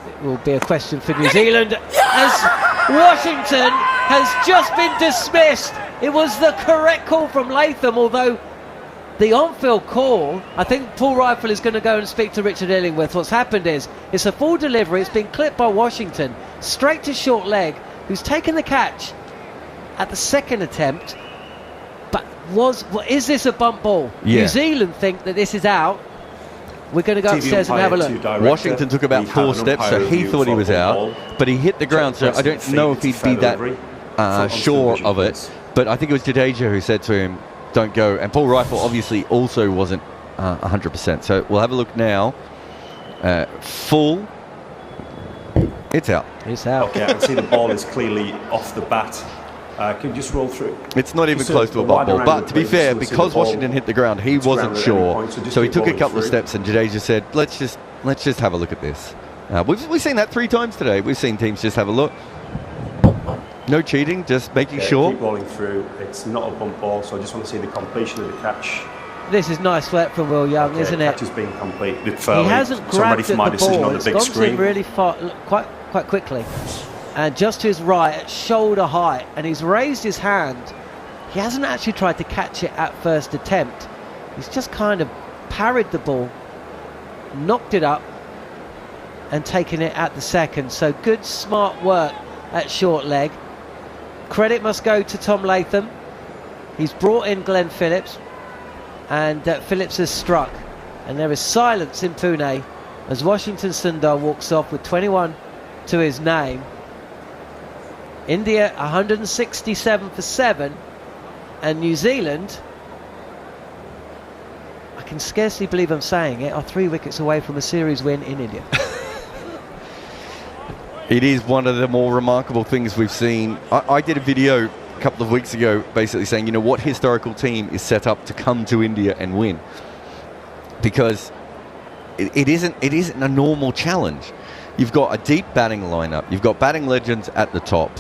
it will be a question for New Zealand as Washington has just been dismissed. It was the correct call from Latham, although the on-field call, I think Paul Rifle is going to go and speak to Richard Illingworth. What's happened is it's a full delivery. It's been clipped by Washington straight to short leg, who's taken the catch at the second attempt. But is this a bump ball? Yeah. New Zealand think that this is out. We're going to go upstairs and have a look. Washington took about 4 steps, so he thought he was out, but he hit the ground, so I don't know if he'd be that sure of it. But I think it was Jadeja who said to him, don't go. And Paul Rifle obviously also wasn't 100%. So we'll have a look now. Full. It's out. It's out. Okay, I can see the ball is clearly off the bat. Can you just roll through? It's not even close to a bump ball. But to be fair, because Washington hit the ground, he wasn't sure. So he took a couple of steps, and Jadeja said, let's just have a look at this. We've seen that 3 times today. We've seen teams just have a look. No cheating, just making sure. Keep rolling through. It's not a bump ball, so I just want to see the completion of the catch. This is nice work from Will Young, isn't it? The catch has been completed. He hasn't grabbed at the ball. It's gone to him really far, quite quickly. And just to his right, at shoulder height, and he's raised his hand. He hasn't actually tried to catch it at first attempt. He's just kind of parried the ball, knocked it up, and taken it at the second. So good, smart work at short leg. Credit must go to Tom Latham. He's brought in Glenn Phillips, and Phillips has struck. And there is silence in Pune as Washington Sundar walks off with 21 to his name. India 167 for 7, and New Zealand, I can scarcely believe I'm saying it, are 3 wickets away from a series win in India. It is one of the more remarkable things we've seen. I did a video a couple of weeks ago basically saying, you know, what historical team is set up to come to India and win? Because it isn't a normal challenge. You've got a deep batting lineup. You've got batting legends at the top.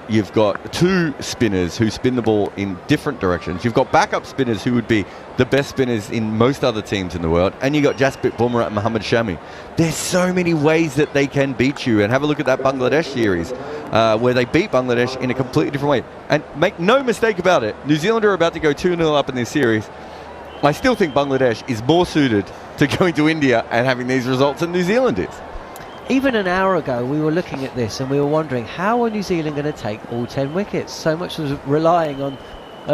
You've got 2 spinners who spin the ball in different directions. You've got backup spinners who would be the best spinners in most other teams in the world. And you've got Jasprit Bumrah and Mohammad Shami. There's so many ways that they can beat you. And have a look at that Bangladesh series where they beat Bangladesh in a completely different way. And make no mistake about it, New Zealand are about to go 2-0 up in this series. I still think Bangladesh is more suited to going to India and having these results than New Zealand is. Even an hour ago, we were looking at this and we were wondering, how are New Zealand going to take all 10 wickets? So much was relying on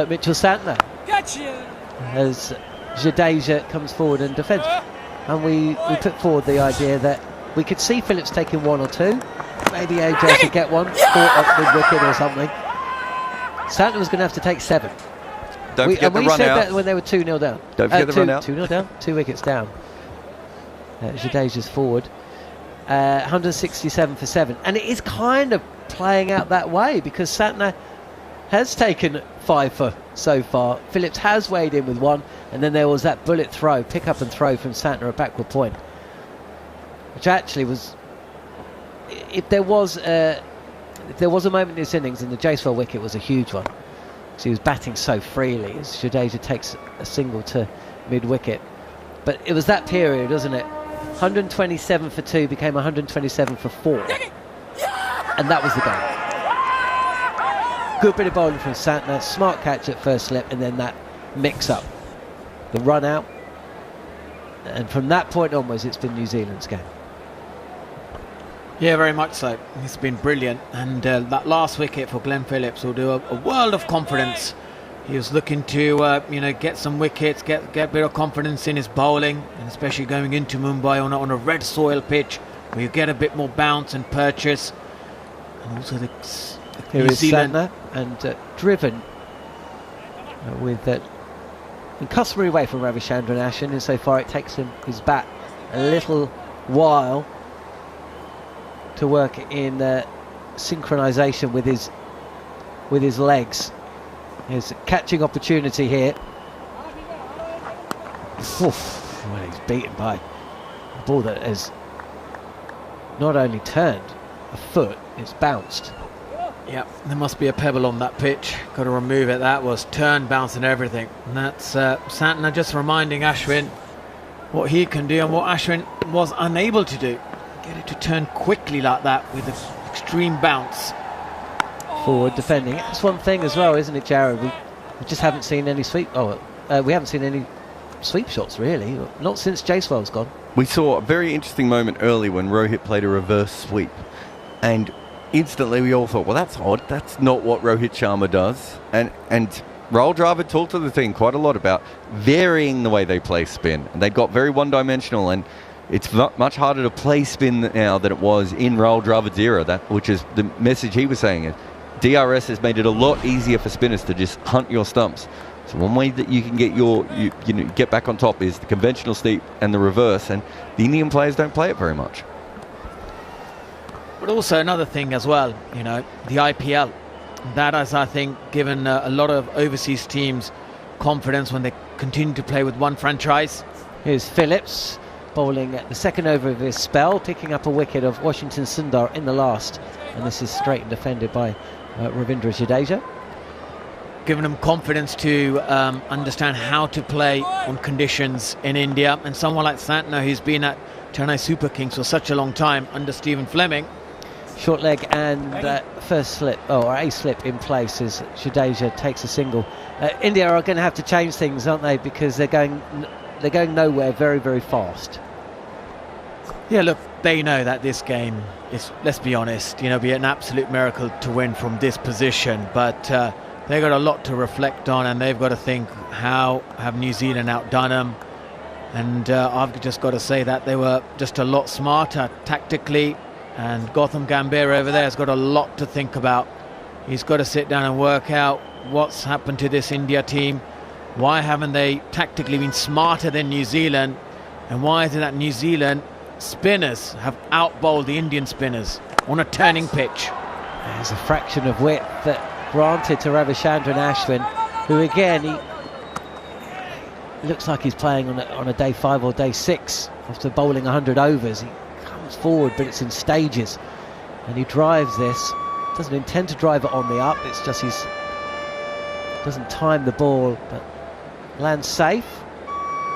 Mitchell Santner. Gotcha. As Jadeja comes forward and defends. And we put forward the idea that we could see Phillips taking 1 or 2. Maybe AJ should get 1, 4 up mid-wicket or something. Santner was going to have to take 7. Don't forget the run out. We said that when they were 2-0 down. Don't forget the run out. 2-0 down, 2 wickets down. Jadeja's forward. 167 for 7, and it is kind of playing out that way because Santner has taken 5 for so far. Phillips has weighed in with 1, and then there was that bullet throw, pick up and throw from Santner at backward point, which actually was, if there was a moment in this innings, and the Jacewell wicket was a huge one because he was batting so freely as Jadeja takes a single to mid wicket. But it was that period, wasn't it? 127 for 2 became 127 for 4, and that was the goal. Good bit of bowling from Santner, smart catch at first slip, and then that mix up, the run out, and from that point onwards it's been New Zealand's game. Yeah, very much so. It's been brilliant, and that last wicket for Glenn Phillips will do a world of confidence. He was looking to, get some wickets, get a bit of confidence in his bowling, and especially going into Mumbai on a red soil pitch, where you get a bit more bounce and purchase. And also the Here New is Zealand Santner, and driven with that customary way from Ravichandran Ashwin, insofar it takes him his bat a little while to work in synchronisation with his legs. Here's a catching opportunity here. Oof, well, he's beaten by a ball that has not only turned a foot, it's bounced. Yeah, there must be a pebble on that pitch. Got to remove it. That was turn, bounce and everything. And that's Santner just reminding Ashwin what he can do and what Ashwin was unable to do. Get it to turn quickly like that with an extreme bounce. Forward defending. That's one thing as well, isn't it, Jarrod? We just haven't seen any sweep. We haven't seen any sweep shots really. Not since Jaiswal's gone. We saw a very interesting moment early when Rohit played a reverse sweep, and instantly we all thought, well, that's odd. That's not what Rohit Sharma does. And Rahul Dravid talked to the team quite a lot about varying the way they play spin. And they got very one-dimensional, and it's much harder to play spin now than it was in Rahul Dravid's era, which is the message he was saying. Is DRS has made it a lot easier for spinners to just hunt your stumps. So one way that you can get get back on top is the conventional sweep and the reverse, and the Indian players don't play it very much. But also another thing as well, the IPL. That has, I think, given a lot of overseas teams confidence when they continue to play with one franchise. Here's Phillips bowling at the second over of his spell, picking up a wicket of Washington Sundar in the last. And this is straight and defended by Ravindra Jadeja. Giving them confidence to understand how to play on conditions in India. And someone like Santner, who's been at Chennai Super Kings for such a long time under Stephen Fleming. Short leg and first slip, or a slip in place as Jadeja takes a single. India are going to have to change things, aren't they? Because they're going nowhere very, very fast. Yeah, look, they know that this game is, let's be honest, be an absolute miracle to win from this position. But they've got a lot to reflect on, and they've got to think, how have New Zealand outdone them? And I've just got to say that they were just a lot smarter tactically. And Gautam Gambhir over there has got a lot to think about. He's got to sit down and work out what's happened to this India team. Why haven't they tactically been smarter than New Zealand? And why is it that New Zealand spinners have outbowled the Indian spinners on a turning pitch? There's a fraction of width that granted to Ravichandran Ashwin, who again, he looks like he's playing on a day 5 or day 6 after bowling 100 overs. He comes forward, but it's in stages, and he drives this. Doesn't intend to drive it on the up. It's just he doesn't time the ball, but lands safe,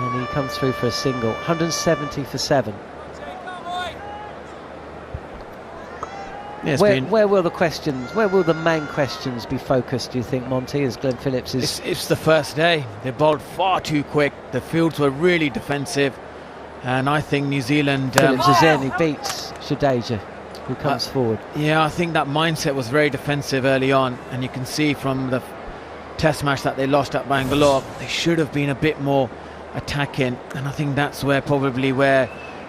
and he comes through for a single. 170 for 7. Yes, where will the main questions be focused, do you think, Monty, as Glenn Phillips is... It's the first day. They bowled far too quick. The fields were really defensive, and I think New Zealand... Phillips is in, he beats Jadeja, who comes forward. Yeah, I think that mindset was very defensive early on, and you can see from the test match that they lost at Bangalore, they should have been a bit more attacking, and I think that's where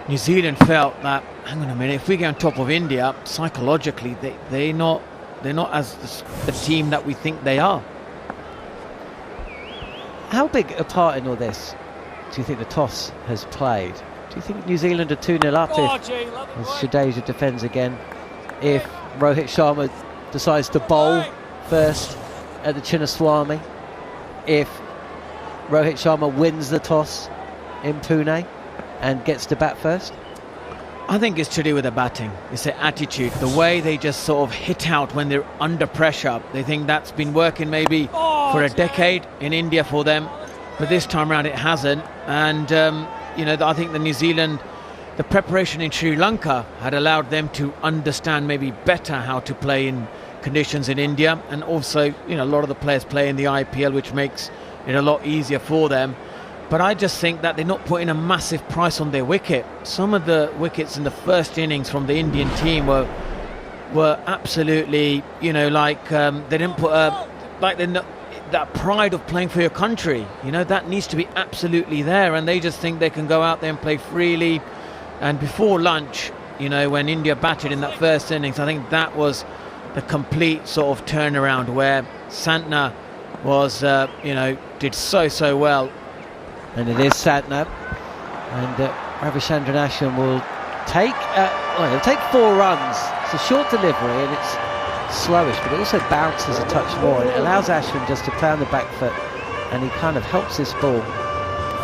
New Zealand felt that, hang on a minute, if we get on top of India, psychologically they're not as the team that we think they are. How big a part in all this do you think the toss has played? Do you think New Zealand are 2-0 up if Jadeja defends again? If Rohit Sharma decides to bowl first at the Chinnaswamy? If Rohit Sharma wins the toss in Pune and gets to bat first? I think it's to do with the batting. It's their attitude, the way they just sort of hit out when they're under pressure. They think that's been working maybe for a decade in India for them, but this time around it hasn't. And I think the New Zealand, the preparation in Sri Lanka had allowed them to understand maybe better how to play in conditions in India, and also a lot of the players play in the IPL, which makes it a lot easier for them. But I just think that they're not putting a massive price on their wicket. Some of the wickets in the first innings from the Indian team were absolutely, they didn't put that pride of playing for your country. That needs to be absolutely there, and they just think they can go out there and play freely. And before lunch, when India batted in that first innings, I think that was the complete sort of turnaround where Santner was, did so well. And it is Santner, and Ravichandran Ashwin will take 4 runs. It's a short delivery, and it's slowish, but it also bounces a touch more, and it allows Ashwin just to play on the back foot, and he kind of helps this ball,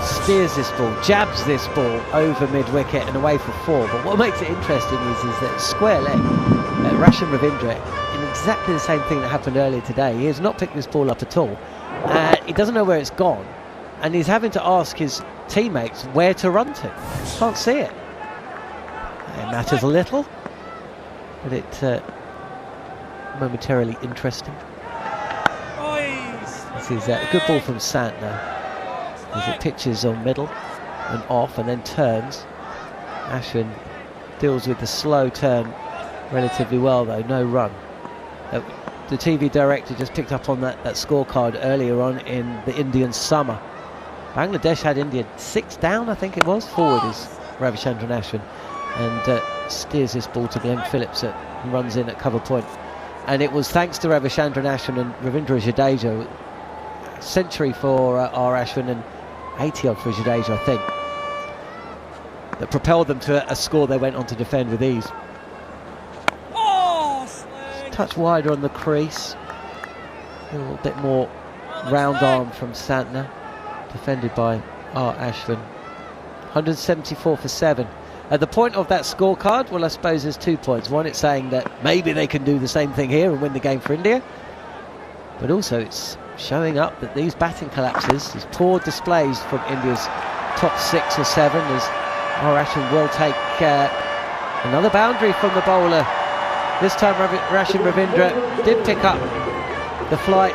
steers this ball, jabs this ball over mid-wicket and away for 4. But what makes it interesting is that square leg, Rashid Ravindra, in exactly the same thing that happened earlier today. He has not picked this ball up at all. He doesn't know where it's gone, and he's having to ask his teammates where to run to. Can't see it. It matters a little, but it momentarily interesting. This is a good ball from Santner as it pitches on middle and off and then turns. Ashwin deals with the slow turn relatively well though, no run. The TV director just picked up on that scorecard earlier on in the Indian summer. Bangladesh had India 6 down, I think it was. Forward is Ravichandran Ashwin, and steers this ball to Glenn Phillips and runs in at cover point. And it was thanks to Ravichandran Ashwin and Ravindra Jadeja, century for R. Ashwin and 80 odd for Jadeja, I think, that propelled them to a score they went on to defend with ease. Touch wider on the crease, a little bit more round arm from Santner, defended by R. Ashwin. 174 for 7. At the point of that scorecard, well, I suppose there's 2 points. One, it's saying that maybe they can do the same thing here and win the game for India, but also it's showing up that these batting collapses, these poor displays from India's top 6 or 7, as R. Ashwin will take another boundary from the bowler. This time Rashid Ravindra did pick up the flight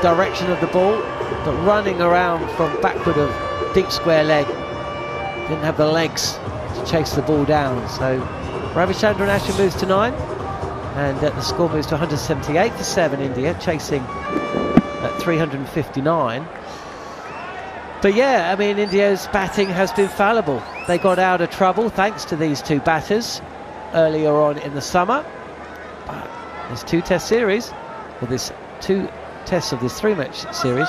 direction of the ball, but running around from backward of deep square leg, didn't have the legs to chase the ball down. So Ravichandran Ashwin moves to 9, and the score moves to 178 for 7. India chasing at 359. But yeah, I mean, India's batting has been fallible. They got out of trouble thanks to these 2 batters earlier on in the summer. But there's 2 test series, or there's 2 tests of this 3-match series,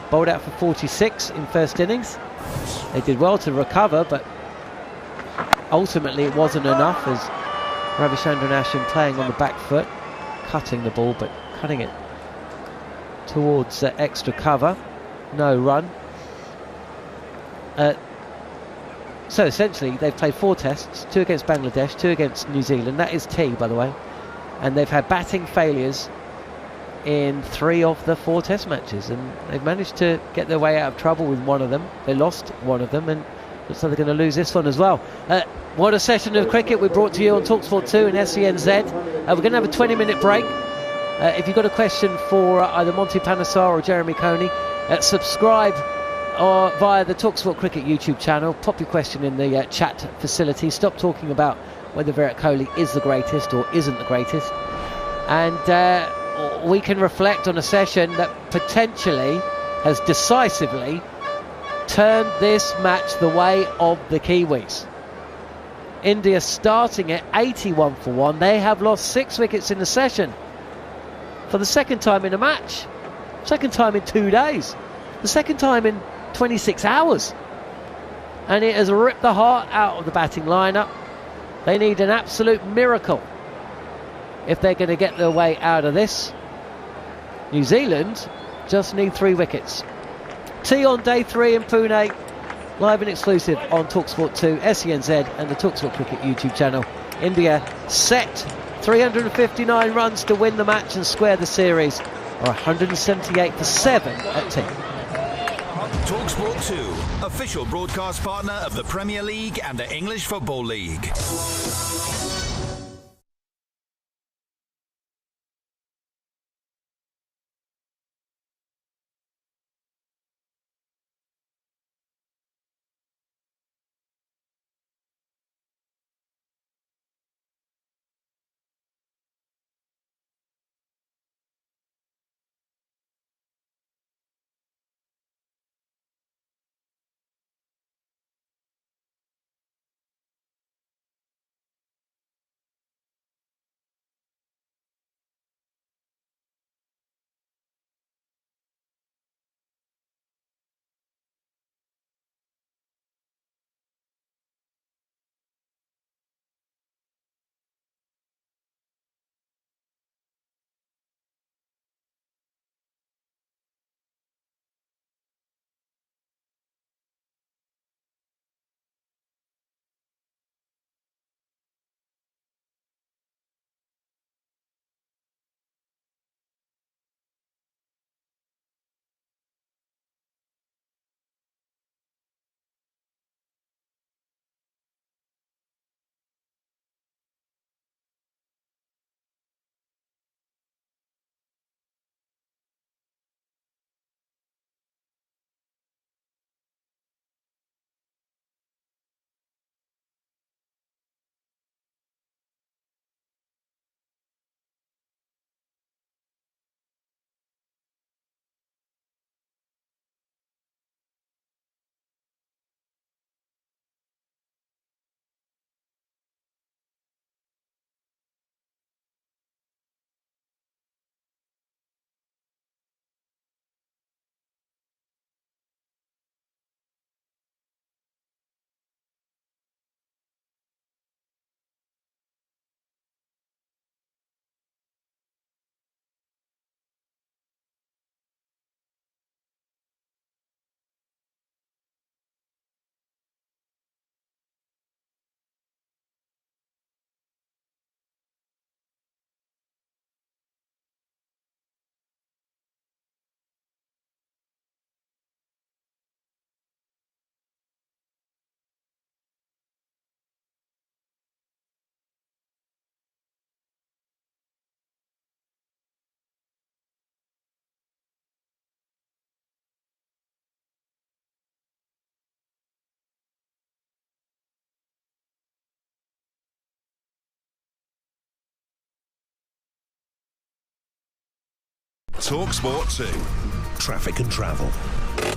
bowled out for 46 in first innings. They did well to recover, but ultimately it wasn't enough, as Ravichandran Ashwin playing on the back foot, cutting the ball, but cutting it towards extra cover. No run. So essentially they've played 4 tests, 2 against Bangladesh, 2 against New Zealand. That is T, by the way. And they've had batting failures in 3 of the 4 test matches, and they've managed to get their way out of trouble with one of them. They lost one of them, and looks like they're going to lose this one as well. What a session of cricket we brought to you on talkSPORT 2 and SENZ. We're going to have a 20-minute break. If you've got a question for either Monty, Panesar or Jeremy Coney, subscribe via the talkSPORT Cricket YouTube channel. Pop your question in the chat facility. Stop talking about whether Virat Kohli is the greatest or isn't the greatest, and we can reflect on a session that potentially has decisively turned this match the way of the Kiwis. India starting at 81 for 1. They have lost 6 wickets in the session for the second time in a match, second time in 2 days, the second time in 26 hours, and it has ripped the heart out of the batting lineup. They need an absolute miracle if they're going to get their way out of this. New Zealand just need 3 wickets. Tea on day 3 in Pune, live and exclusive on talkSPORT 2, SENZ and the talkSPORT Cricket YouTube channel. India set 359 runs to win the match and square the series, or 178 for 7 at Tea. talkSPORT 2, official broadcast partner of the Premier League and the English Football League. talkSPORT 2. Traffic and travel.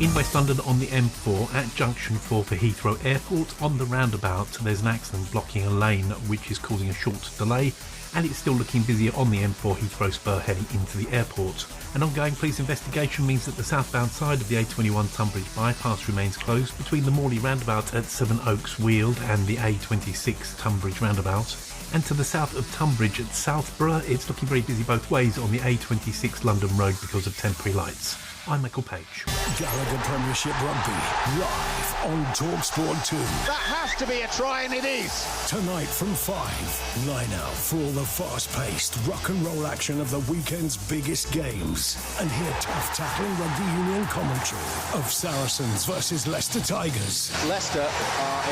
In West London on the M4 at junction 4 for Heathrow Airport, on the roundabout there's an accident blocking a lane which is causing a short delay, and it's still looking busier on the M4 Heathrow spur heading into the airport. An ongoing police investigation means that the southbound side of the A21 Tunbridge bypass remains closed between the Morley roundabout at Sevenoaks Weald and the A26 Tunbridge roundabout. And to the south of Tunbridge at Southborough, it's looking very busy both ways on the A26 London Road because of temporary lights. I'm Michael Page. Gallagher Premiership Rugby, live on talkSPORT 2. That has to be a try, and it is. Tonight from 5, line out for all the fast-paced rock and roll action of the weekend's biggest games. And hear tough tackling rugby union commentary of Saracens versus Leicester Tigers. Leicester are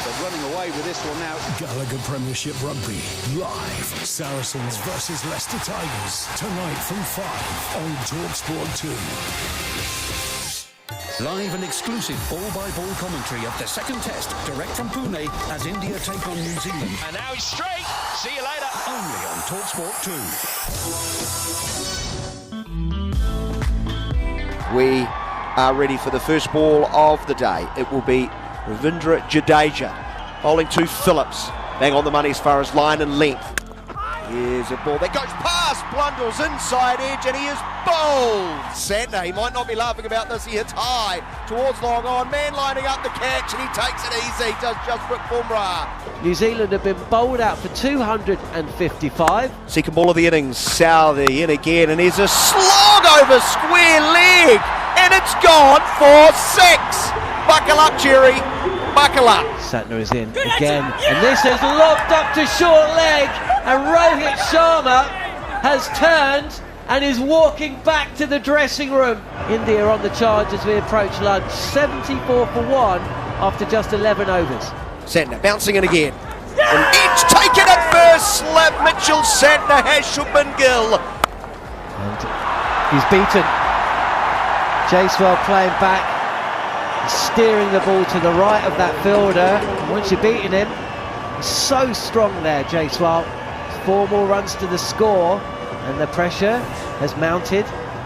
they're running away with this one now. Gallagher Premiership Rugby, live. Saracens versus Leicester Tigers. Tonight from 5 on talkSPORT 2. Live and exclusive ball-by-ball commentary of the second test, direct from Pune, as India take on New Zealand. And now he's straight. See you later. Only on talkSPORT 2. We are ready for the first ball of the day. It will be Ravindra Jadeja bowling to Phillips. Bang on the money as far as line and length. Here's a ball that goes past, blunders inside edge, and he is bowled. Santner, he might not be laughing about this, he hits high towards long on, man lining up the catch, and he takes it easy, does just for Bumrah. New Zealand have been bowled out for 255. Second ball of the innings, Southey in again, and here's a slog over square leg, and it's gone for 6. Buckle up, Jerry, buckle up. Santner is in again, and this is lobbed up to short leg, and Rohit Sharma has turned and is walking back to the dressing room. India on the charge as we approach lunch, 74 for 1 after just 11 overs. Santner bouncing in again, and edge taken at first slip. Mitchell Santner has Shubman Gill, and he's beaten. Jaiswal playing back, steering the ball to the right of that fielder. Once you're beating him, he's so strong there, Jaiswal. 4 more runs to the score, and the pressure has mounted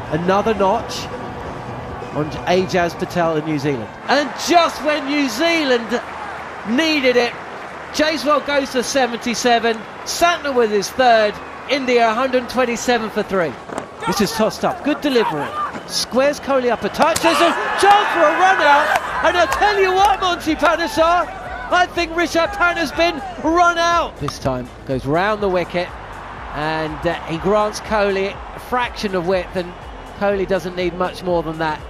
another notch on Ajaz Patel in New Zealand. And just when New Zealand needed it, Jaiswal goes to 77, Santner with his third, India 127 for 3. This is tossed up, good delivery. Squares Coney up a touch, there's a chance for a run out, and I'll tell you what, Monty Panesar, I think Rishabh Pant has been run out. This time goes round the wicket, and he grants Kohli a fraction of width, and Kohli doesn't need much more than that.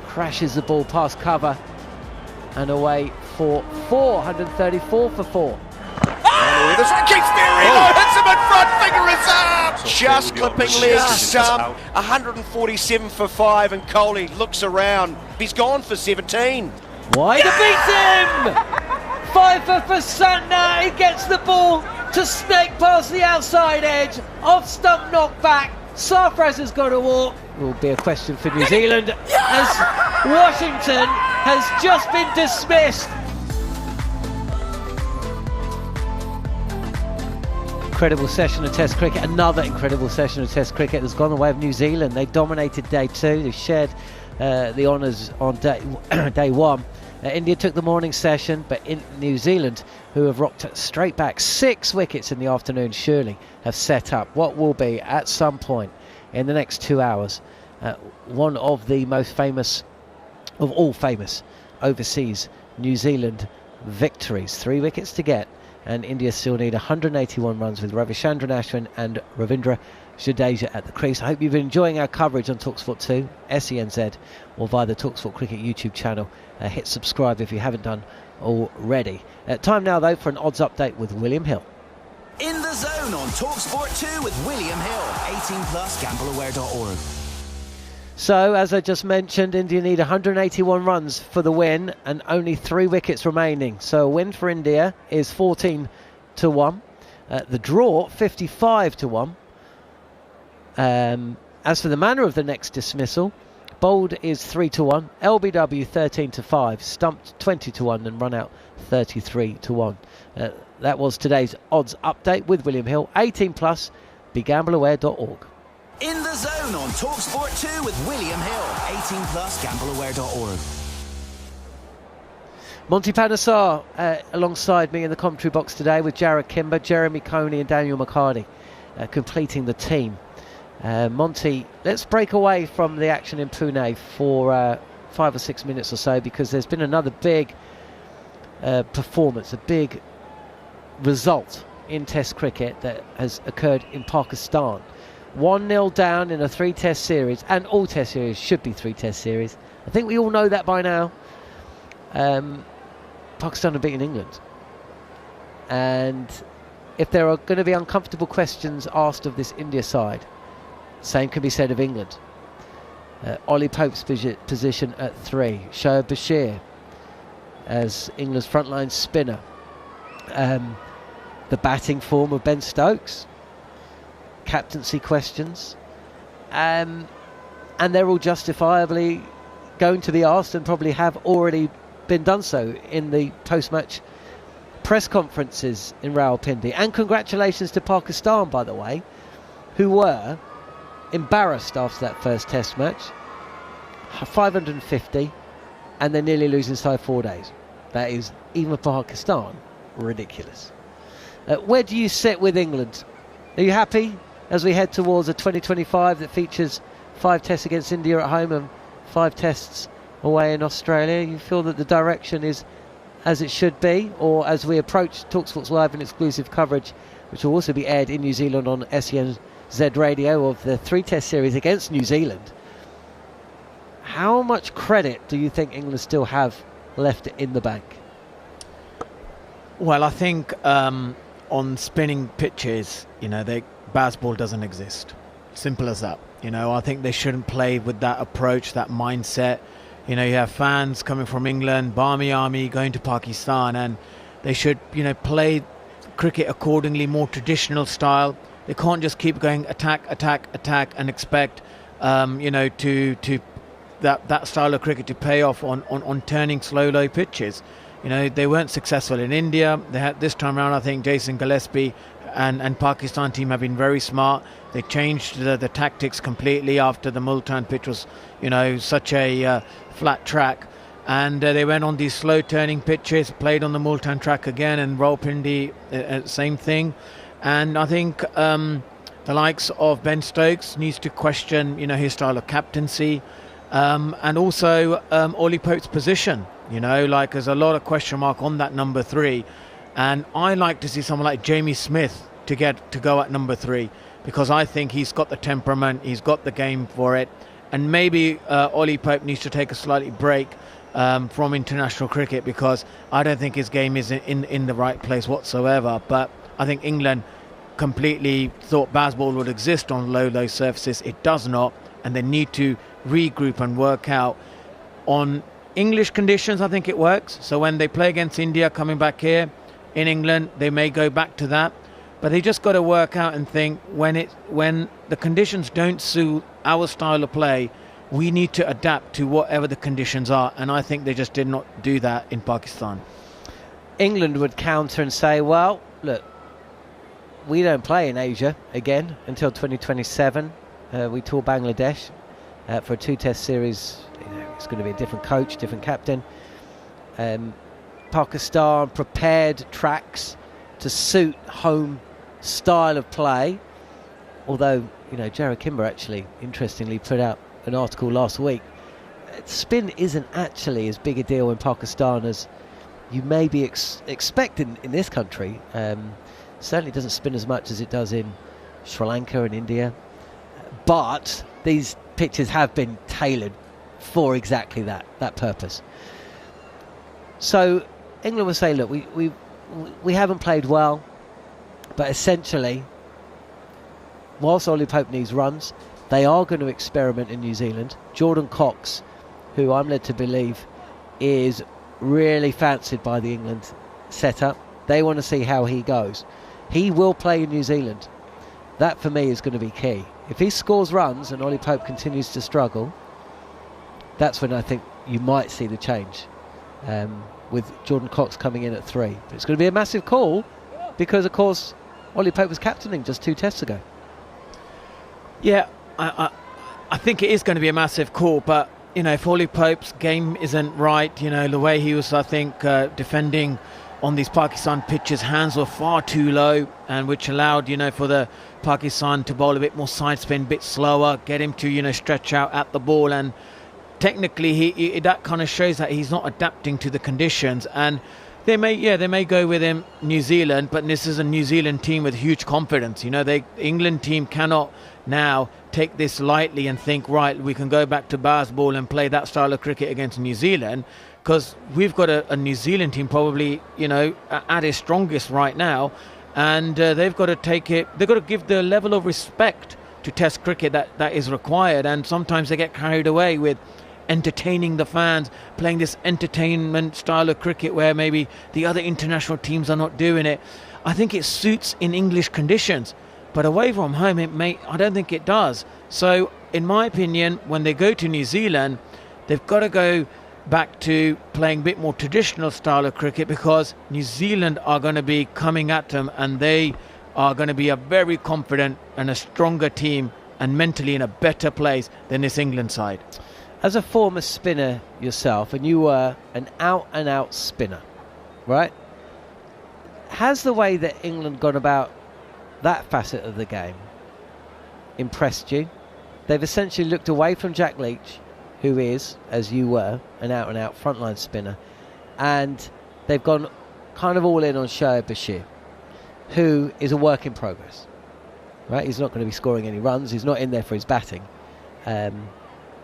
Crashes the ball past cover and away for 434 for 4. This one keeps very low, hits him in front, finger is up! Just clipping legs, 147 for 5, and Kohli looks around. He's gone for 17. Wide beats him! 5 for Santner, he gets the ball to snake past the outside edge, off stump knocked back. Sarfraz has got to walk. It will be a question for New Zealand as Washington has just been dismissed. Incredible session of Test cricket, another incredible session of Test cricket has gone the way of New Zealand. They dominated day 2, they shared the honours on day 1. India took the morning session, but in New Zealand, who have rocked straight back 6 wickets in the afternoon, surely have set up what will be at some point in the next 2 hours one of the most famous of all famous overseas New Zealand victories. 3 wickets to get, and India still need 181 runs with Ravichandran Ashwin and Ravindra Jadeja at the crease. I hope you've been enjoying our coverage on talkSPORT 2, SENZ, or via the talkSPORT Cricket YouTube channel. Hit subscribe if you haven't done already. Time now, though, for an odds update with William Hill. In the zone on talkSPORT 2 with William Hill. 18 plus, gambleaware.org. So, as I just mentioned, India need 181 runs for the win and only 3 wickets remaining. So a win for India is 14 to 1. The draw, 55 to 1. As for the manner of the next dismissal, bowled is 3 to 1, LBW 13 to 5, stumped 20 to 1, and run out 33 to 1. That was today's odds update with William Hill. 18 plus, begambleaware.org. In the Zone on talkSPORT 2 with William Hill. 18 plus, gambleaware.org. Monty Panesar alongside me in the commentary box today with Jarrod Kimber, Jeremy Coney and Daniel McHardy completing the team. Monty, let's break away from the action in Pune for 5 or 6 minutes or so, because there's been another big performance, a big result in Test cricket that has occurred in Pakistan. 1-0 down in a 3-test series, and all Test series should be 3-test series. I think we all know that by now. Pakistan have beaten England, and if there are going to be uncomfortable questions asked of this India side, same can be said of England. Ollie Pope's position at 3, Shoaib Bashir as England's frontline spinner, the batting form of Ben Stokes, captaincy questions, and they're all justifiably going to be asked, and probably have already been done so in the post-match press conferences in Rawalpindi. And congratulations to Pakistan, by the way, who were embarrassed after that first Test match. 550, and they're nearly losing inside 4 days. That is, even for Pakistan, ridiculous. Where do you sit with England? Are you happy as we head towards a 2025 that features 5 tests against India at home and 5 tests away in Australia? You feel that the direction is as it should be? Or as we approach talkSPORT Live and exclusive coverage, which will also be aired in New Zealand on SENZ Radio, of the 3-test series against New Zealand, how much credit do you think England still have left in the bank? Well, I think on spinning pitches, baseball doesn't exist. Simple as that. I think they shouldn't play with that approach, that mindset. You have fans coming from England, Barmy Army going to Pakistan, and they should, play cricket accordingly, more traditional style. They can't just keep going attack, and expect, to that style of cricket to pay off on turning slow, low pitches. They weren't successful in India. They had this time around. I think Jason Gillespie and Pakistan team have been very smart. They changed the tactics completely after the Multan pitch was, such a flat track, and they went on these slow turning pitches, played on the Multan track again, and Rawalpindi, same thing. And I think the likes of Ben Stokes needs to question, his style of captaincy, and also Ollie Pope's position. There's a lot of question mark on that number 3, and I like to see someone like Jamie Smith to go at number 3, because I think he's got the temperament, he's got the game for it, and maybe Ollie Pope needs to take a slightly break from international cricket, because I don't think his game is in the right place whatsoever. But I think England completely thought baseball would exist on low surfaces. It does not, and they need to regroup and work out on English conditions. I think it works. So when they play against India coming back here in England, they may go back to that. But they just got to work out and think, when the conditions don't suit our style of play, we need to adapt to whatever the conditions are. And I think they just did not do that in Pakistan. England would counter and say, well, look, we don't play in Asia again until 2027. We tour Bangladesh for a 2-test series. It's going to be a different coach, different captain. Pakistan prepared tracks to suit home style of play, although Jarrod Kimber actually interestingly put out an article last week. Spin isn't actually as big a deal in Pakistan as you may be expecting in this country. Certainly doesn't spin as much as it does in Sri Lanka and India, but these pitches have been tailored for exactly that purpose. So England will say, look, we haven't played well, but essentially, whilst Ollie Pope needs runs, they are going to experiment in New Zealand. Jordan Cox, who I'm led to believe is really fancied by the England setup, they want to see how he goes. He will play in New Zealand. That for me is going to be key. If he scores runs and Ollie Pope continues to struggle, that's when I think you might see the change, with Jordan Cox coming in at 3. But it's going to be a massive call, because of course Ollie Pope was captaining just 2 tests ago. Yeah, I think it is going to be a massive call, but if Ollie Pope's game isn't right, the way he was, I think, defending on these Pakistan pitches, hands were far too low, and which allowed, for the Pakistan to bowl a bit more side spin, a bit slower, get him to, stretch out at the ball, and technically that kind of shows that he's not adapting to the conditions. And they may go with him New Zealand, but this is a New Zealand team with huge confidence. The England team cannot now take this lightly and think, right, we can go back to baseball and play that style of cricket against New Zealand, because we've got a New Zealand team probably, at its strongest right now, and they've got to take it. They've got to give the level of respect to Test cricket that is required, and sometimes they get carried away with entertaining the fans, playing this entertainment style of cricket where maybe the other international teams are not doing it. I think it suits in English conditions, but away from home I don't think it does. So in my opinion, when they go to New Zealand, they've got to go back to playing a bit more traditional style of cricket, because New Zealand are going to be coming at them, and they are going to be a very confident and a stronger team and mentally in a better place than this England side. As a former spinner yourself, and you were an out-and-out spinner, right? Has the way that England gone about that facet of the game impressed you? They've essentially looked away from Jack Leach, who is, as you were, an out-and-out frontline spinner, and they've gone kind of all in on Shoaib Bashir, who is a work in progress, right? He's not going to be scoring any runs. He's not in there for his batting.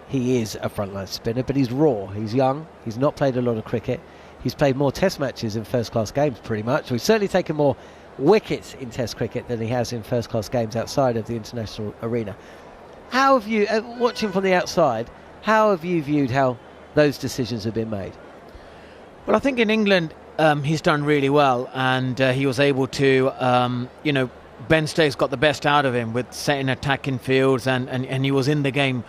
He is a frontline spinner, but he's raw. He's young. He's not played a lot of cricket. He's played more Test matches in first-class games, pretty much. He's certainly taken more wickets in Test cricket than he has in first-class games outside of the international arena. How have you, watching from the outside, how have you viewed how those decisions have been made? Well, I think in England he's done really well, and he was able to, Ben Stokes got the best out of him with setting attacking fields, and he was in the game,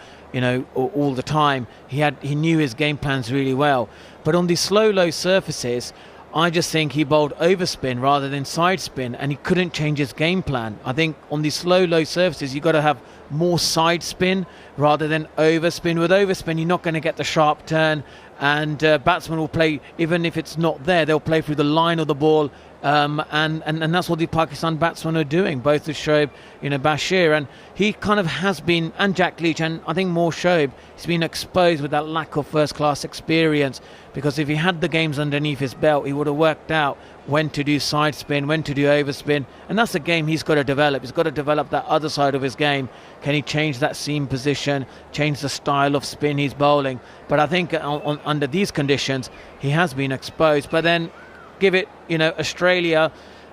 all the time. He knew his game plans really well. But on these slow, low surfaces, I just think he bowled overspin rather than side spin, and he couldn't change his game plan. I think on these slow, low surfaces, you've got to have more side spin rather than overspin. With overspin, you're not going to get the sharp turn, and batsmen will play, even if it's not there, they'll play through the line of the ball, and that's what the Pakistan batsmen are doing, both with Shoaib, Bashir, and he kind of has been, and Jack Leach, and I think more Shoaib, he's been exposed with that lack of first-class experience, because if he had the games underneath his belt, he would have worked out when to do side spin, when to do overspin, and that's a game he's got to develop. He's got to develop that other side of his game. Can he change that seam position, change the style of spin he's bowling? But I think under these conditions, he has been exposed. But then give it, Australia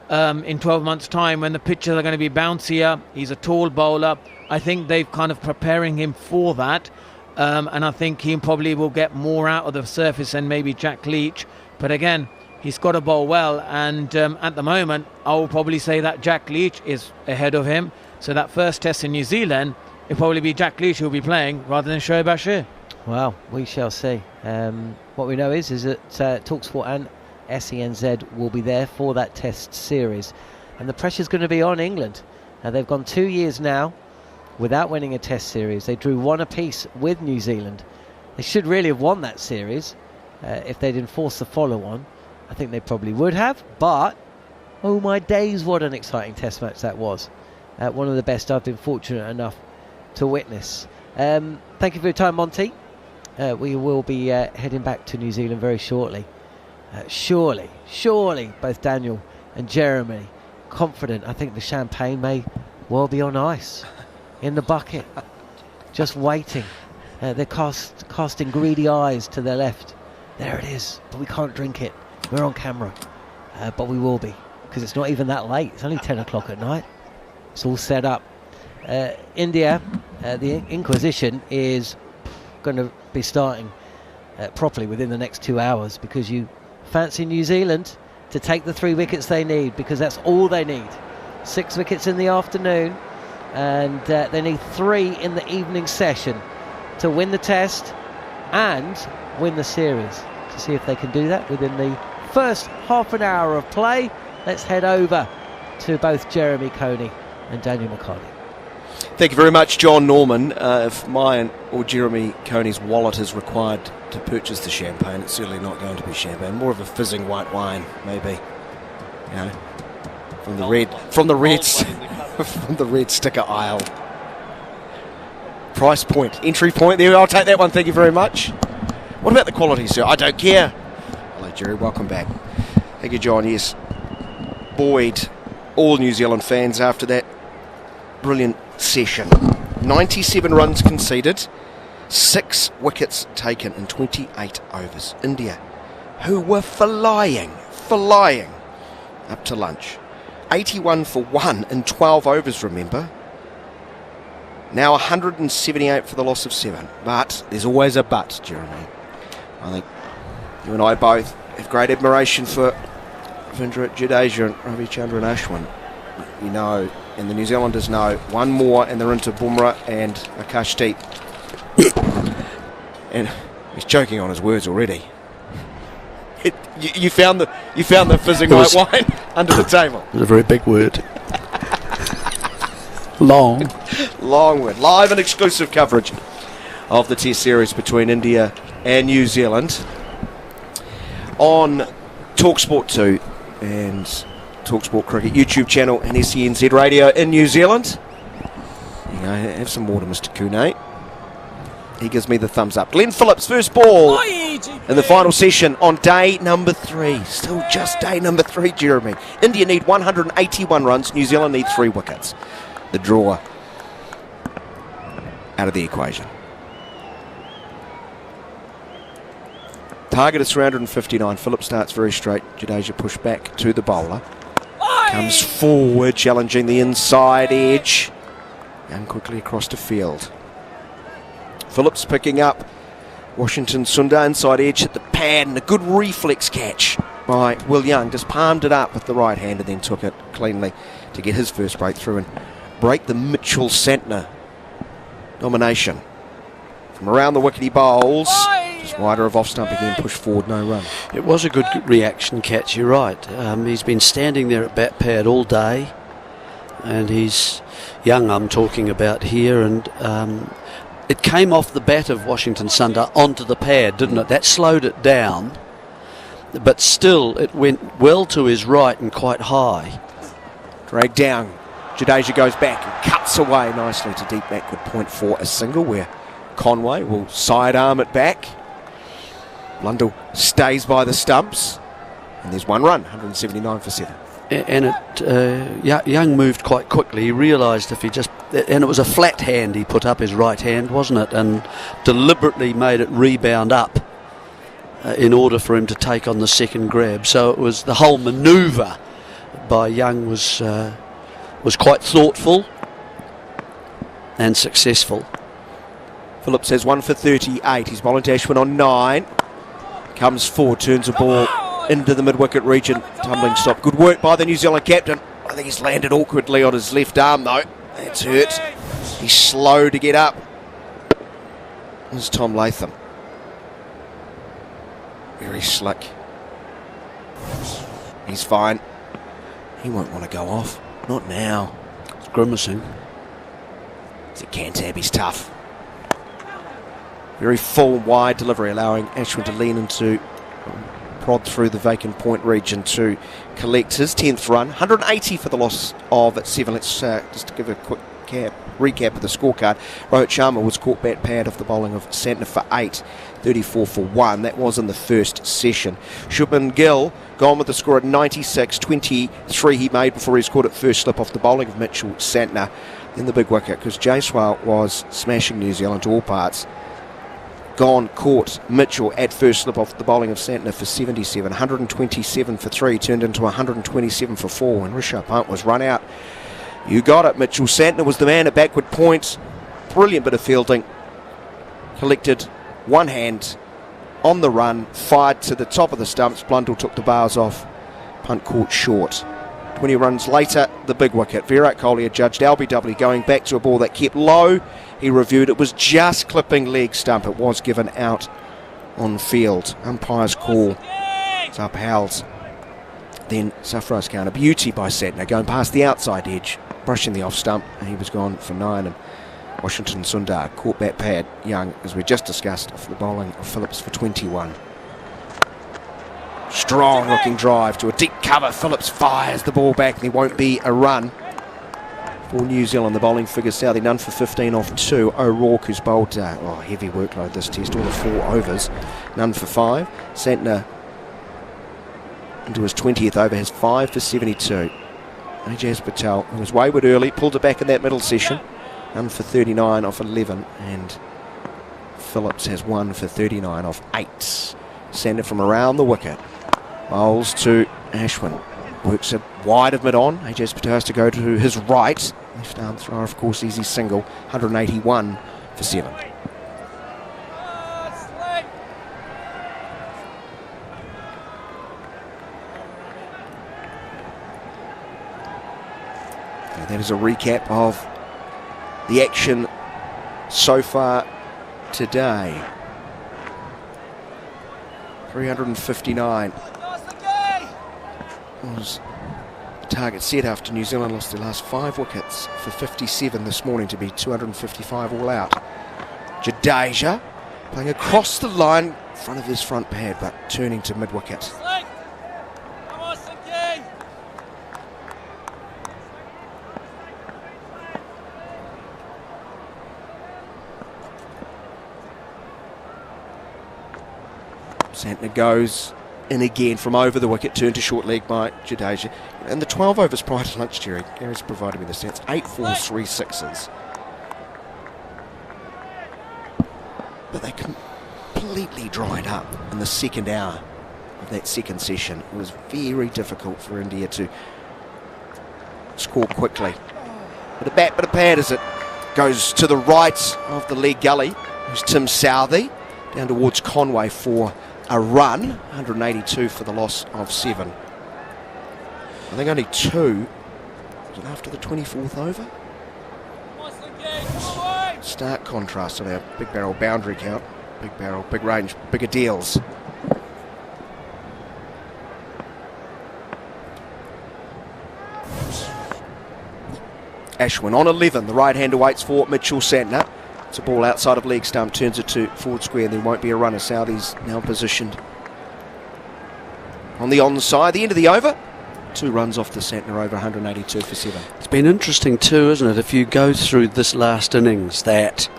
in 12 months' time when the pitches are going to be bouncier. He's a tall bowler. I think they've kind of preparing him for that. And I think he probably will get more out of the surface than maybe Jack Leach. But again, he's got to bowl well. And at the moment, I will probably say that Jack Leach is ahead of him. So that first test in New Zealand, it'll probably be Jack Leach who will be playing rather than Shoaib Bashir. Well, we shall see. What we know is that talkSPORT and SENZ will be there for that test series, and the pressure's going to be on England. They've gone 2 years now without winning a test series. They drew one apiece with New Zealand. They should really have won that series if they'd enforced the follow-on. I think they probably would have, but oh my days, what an exciting test match that was. One of the best I've been fortunate enough to witness. Thank you for your time, Monty. We will be heading back to New Zealand very shortly. Surely, both Daniel and Jeremy confident. I think the champagne may well be on ice in the bucket, just waiting. They're casting greedy eyes to their left. There it is, but we can't drink it. We're on camera, but we will be, because it's not even that late. It's only 10 o'clock at night. It's all set up. India, the Inquisition is going to be starting properly within the next 2 hours, because you fancy New Zealand to take the 3 wickets they need, because that's all they need. 6 wickets in the afternoon, and they need 3 in the evening session to win the test and win the series. To see if they can do that within the first half an hour of play, let's head over to both Jeremy Coney and Daniel McHardy. Thank you very much, Jon Norman. If mine or Jeremy Coney's wallet is required to purchase the champagne, it's certainly not going to be champagne. More of a fizzing white wine, maybe. You know, from the red sticker aisle. Price point, entry point there. I'll take that one. Thank you very much. What about the quality, sir? I don't care. Hello, Jerry. Welcome back. Thank you, John. Yes, buoyed all New Zealand fans after that brilliant session. 97 runs conceded, 6 wickets taken in 28 overs. India, who were flying up to lunch. 81 for 1 in 12 overs, remember. Now 178 for the loss of 7. But there's always a but, Jeremy. I think you and I both have great admiration for Ravindra Jadeja and Ravichandran Ashwin. You know, and the New Zealanders know, one more and they're into Bumrah and Akashdeep. And he's choking on his words already. You found the fizzing white wine under the table. It was a very big word. Long word. Live and exclusive coverage of the Test series between India and New Zealand on talkSPORT 2 and talkSPORT Cricket YouTube channel and SENZ Radio in New Zealand. You know, have some water, Mr. Coney. He gives me the thumbs up. Glenn Phillips, first ball in the final session on day number 3. Still just day number 3, Jeremy. India need 181 runs. New Zealand need 3 wickets. The draw out of the equation. Target is 359. Phillips starts very straight. Jadeja push back to the bowler. Comes forward, challenging the inside edge. And quickly across to field. Phillips picking up Washington Sundar, inside edge at the pad, and a good reflex catch by Will Young. Just palmed it up with the right hand and then took it cleanly to get his first breakthrough and break the Mitchell Santner domination. From around the wicket he bowls. Just wider of off stump again, push forward, no run. It was a good reaction catch, you're right. He's been standing there at bat pad all day, and he's Young I'm talking about here, and it came off the bat of Washington Sundar onto the pad, didn't it? That slowed it down, but still it went well to his right and quite high. Dragged down. Jadeja goes back and cuts away nicely to deep backward point for a single, where Conway will sidearm it back. Blundell stays by the stumps, and there's 1 run, 179 for 7. And Young moved quite quickly. He realised if he just... And it was a flat hand he put up, his right hand, wasn't it? And deliberately made it rebound up in order for him to take on the second grab. So it was the whole manoeuvre by Young was quite thoughtful and successful. Phillips has 1 for 38. He's bowling to Ashwin on 9. Comes forward, turns the ball into the mid-wicket region. Tumbling stop. Good work by the New Zealand captain. I think he's landed awkwardly on his left arm though. That's hurt. He's slow to get up. There's Tom Latham. Very slick. He's fine. He won't want to go off. Not now. It's grimacing. It's a Cantab. He's tough. Very full, wide delivery, allowing Ashwin to lean into prod through the vacant point region to collect his 10th run. 180 for the loss of 7. Let's just give a quick recap of the scorecard. Rohit Sharma was caught bat pad off the bowling of Santner for 8. 34 for 1. That was in the first session. Shubman Gill gone with the score at 96. 23 he made before he scored at first slip off the bowling of Mitchell Santner. Then the big wicket, because Jaiswal was smashing New Zealand to all parts. Gone, caught Mitchell at first slip off the bowling of Santner for 77. 127 for 3, turned into 127 for 4 when Rishabh Pant was run out. You got it, Mitchell Santner was the man at backward point. Brilliant bit of fielding. Collected one hand on the run, fired to the top of the stumps. Blundell took the bars off. Punt caught short. 20 runs later, the big wicket. Virat Kohli adjudged LBW going back to a ball that kept low. He reviewed it was just clipping leg stump. It was given out on field. Umpire's call is upheld. Then Safraz Khan, a beauty by Santner, going past the outside edge. brushing the off stump, and he was gone for 9. And Washington Sundar caught bat pad Young, as we just discussed, for the bowling of Phillips for 21. Strong looking drive to a deep cover. Phillips fires the ball back, and there won't be a run for New Zealand. The bowling figures Southie, none for 15 off 2. O'Rourke, who's bowled heavy workload this test, all the 4 overs, none for 5. Santner into his 20th over, has 5 for 72. Ajaz Patel, who was wayward early, pulled it back in that middle session, none for 39 off 11, and Phillips has 1 for 39 off 8. Santner from around the wicket, bowls to Ashwin, works it wide of mid-on. Ajaz Patel has to go to his right. Left arm thrower, of course, easy single, 181 for 7. And that is a recap of the action so far today. 359 was the target set after New Zealand lost their last 5 wickets for 57 this morning to be 255 all out. Jadeja playing across the line in front of his front pad, but turning to mid-wicket. Santner goes in again from over the wicket, turned to short leg by Jadeja. And the 12 overs prior to lunch, Jerry, Gary's provided me the stats, 8 4s, 3 6s. But they completely dried up in the second hour of that second session. It was very difficult for India to score quickly. But a bat, but a pad as it goes to the right of the leg gully. Who's Tim Southey down towards Conway for a run, 182 for the loss of 7. I think only 2. Was it after the 24th over? Stark contrast to our big barrel boundary count. Big barrel, big range, bigger deals. Ashwin on 11. The right-hander waits for Mitchell Santner. It's a ball outside of leg stump, turns it to forward square, and there won't be a runner. Southey's now positioned on the onside. The end of the over. 2 runs off the Santner over, 182 for 7. It's been interesting too, isn't it? If you go through this last innings, that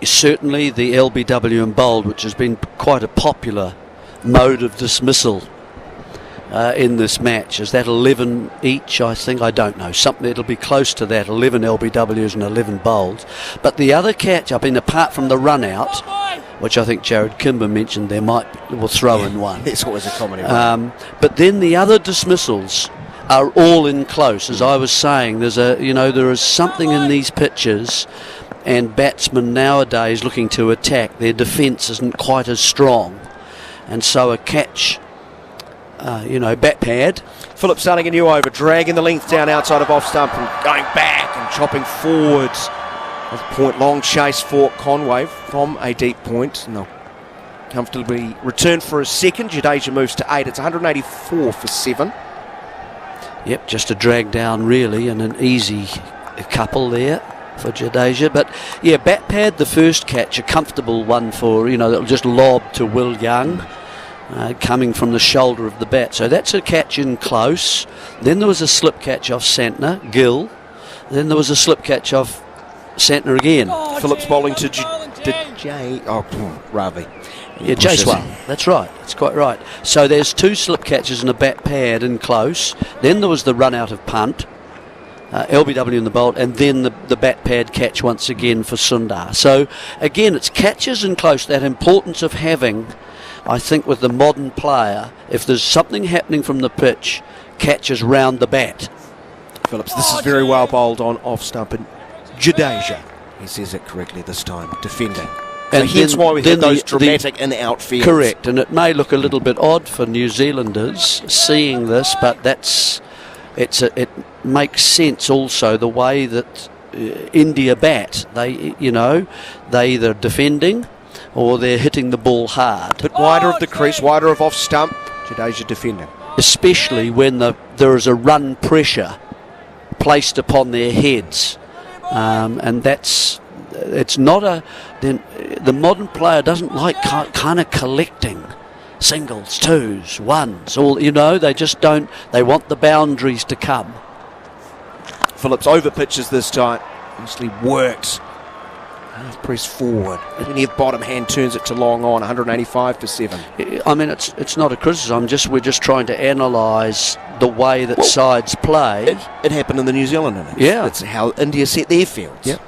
certainly the LBW and bowled, which has been quite a popular mode of dismissal in this match, is that 11 each, I think. I don't know, something it'll be close to that, 11 LBWs and 11 bowls. But the other catch, I mean, apart from the run out, which I think Jarrod Kimber mentioned, we'll throw in one. It's always a comedy one. But then the other dismissals are all in close. As I was saying, there is something in these pitches, and batsmen nowadays looking to attack, their defence isn't quite as strong, and so a catch, bat pad. Phillips starting a new over, dragging the length down outside of off stump and going back and chopping forwards. Point long chase for Conway from a deep point. And they'll comfortably return for a second. Jadeja moves to 8. It's 184 for 7. Yep, just a drag down really, and an easy couple there for Jadeja. But yeah, bat pad the first catch, a comfortable one for, that'll just lob to Will Young. Coming from the shoulder of the bat. So that's a catch in close. Then there was a slip catch off Santner, Gill. Then there was a slip catch off Santner again. Phillips bowling to Ravi. Yeah, Jaiswal. That's right. That's quite right. So there's 2 slip catches and a bat pad in close. Then there was the run out of punt, LBW in the bolt, and then the bat pad catch once again for Sundar. So again, it's catches in close, that importance of having, I think, with the modern player, if there's something happening from the pitch, catches round the bat. Phillips, this is very well bowled on off stump, and Jadeja, he says it correctly this time, defending. So and hence why we had those dramatic in-out fields. Correct, and it may look a little bit odd for New Zealanders seeing this, but it makes sense also the way that India bat. They either defending or they're hitting the ball hard. But wider of the crease, wider of off stump, Jadeja defending. especially when there is a run pressure placed upon their heads, and it's not the modern player doesn't like kind of collecting singles, twos, ones, they just don't. They want the boundaries to come. Phillips over pitches this time. Obviously works. Half press forward. Plenty of bottom hand, turns it to long on. 185 for 7. I mean, it's not a criticism. We're just trying to analyse the way that sides play. It happened in the New Zealand innings. Yeah, that's how India set their fields. Yep.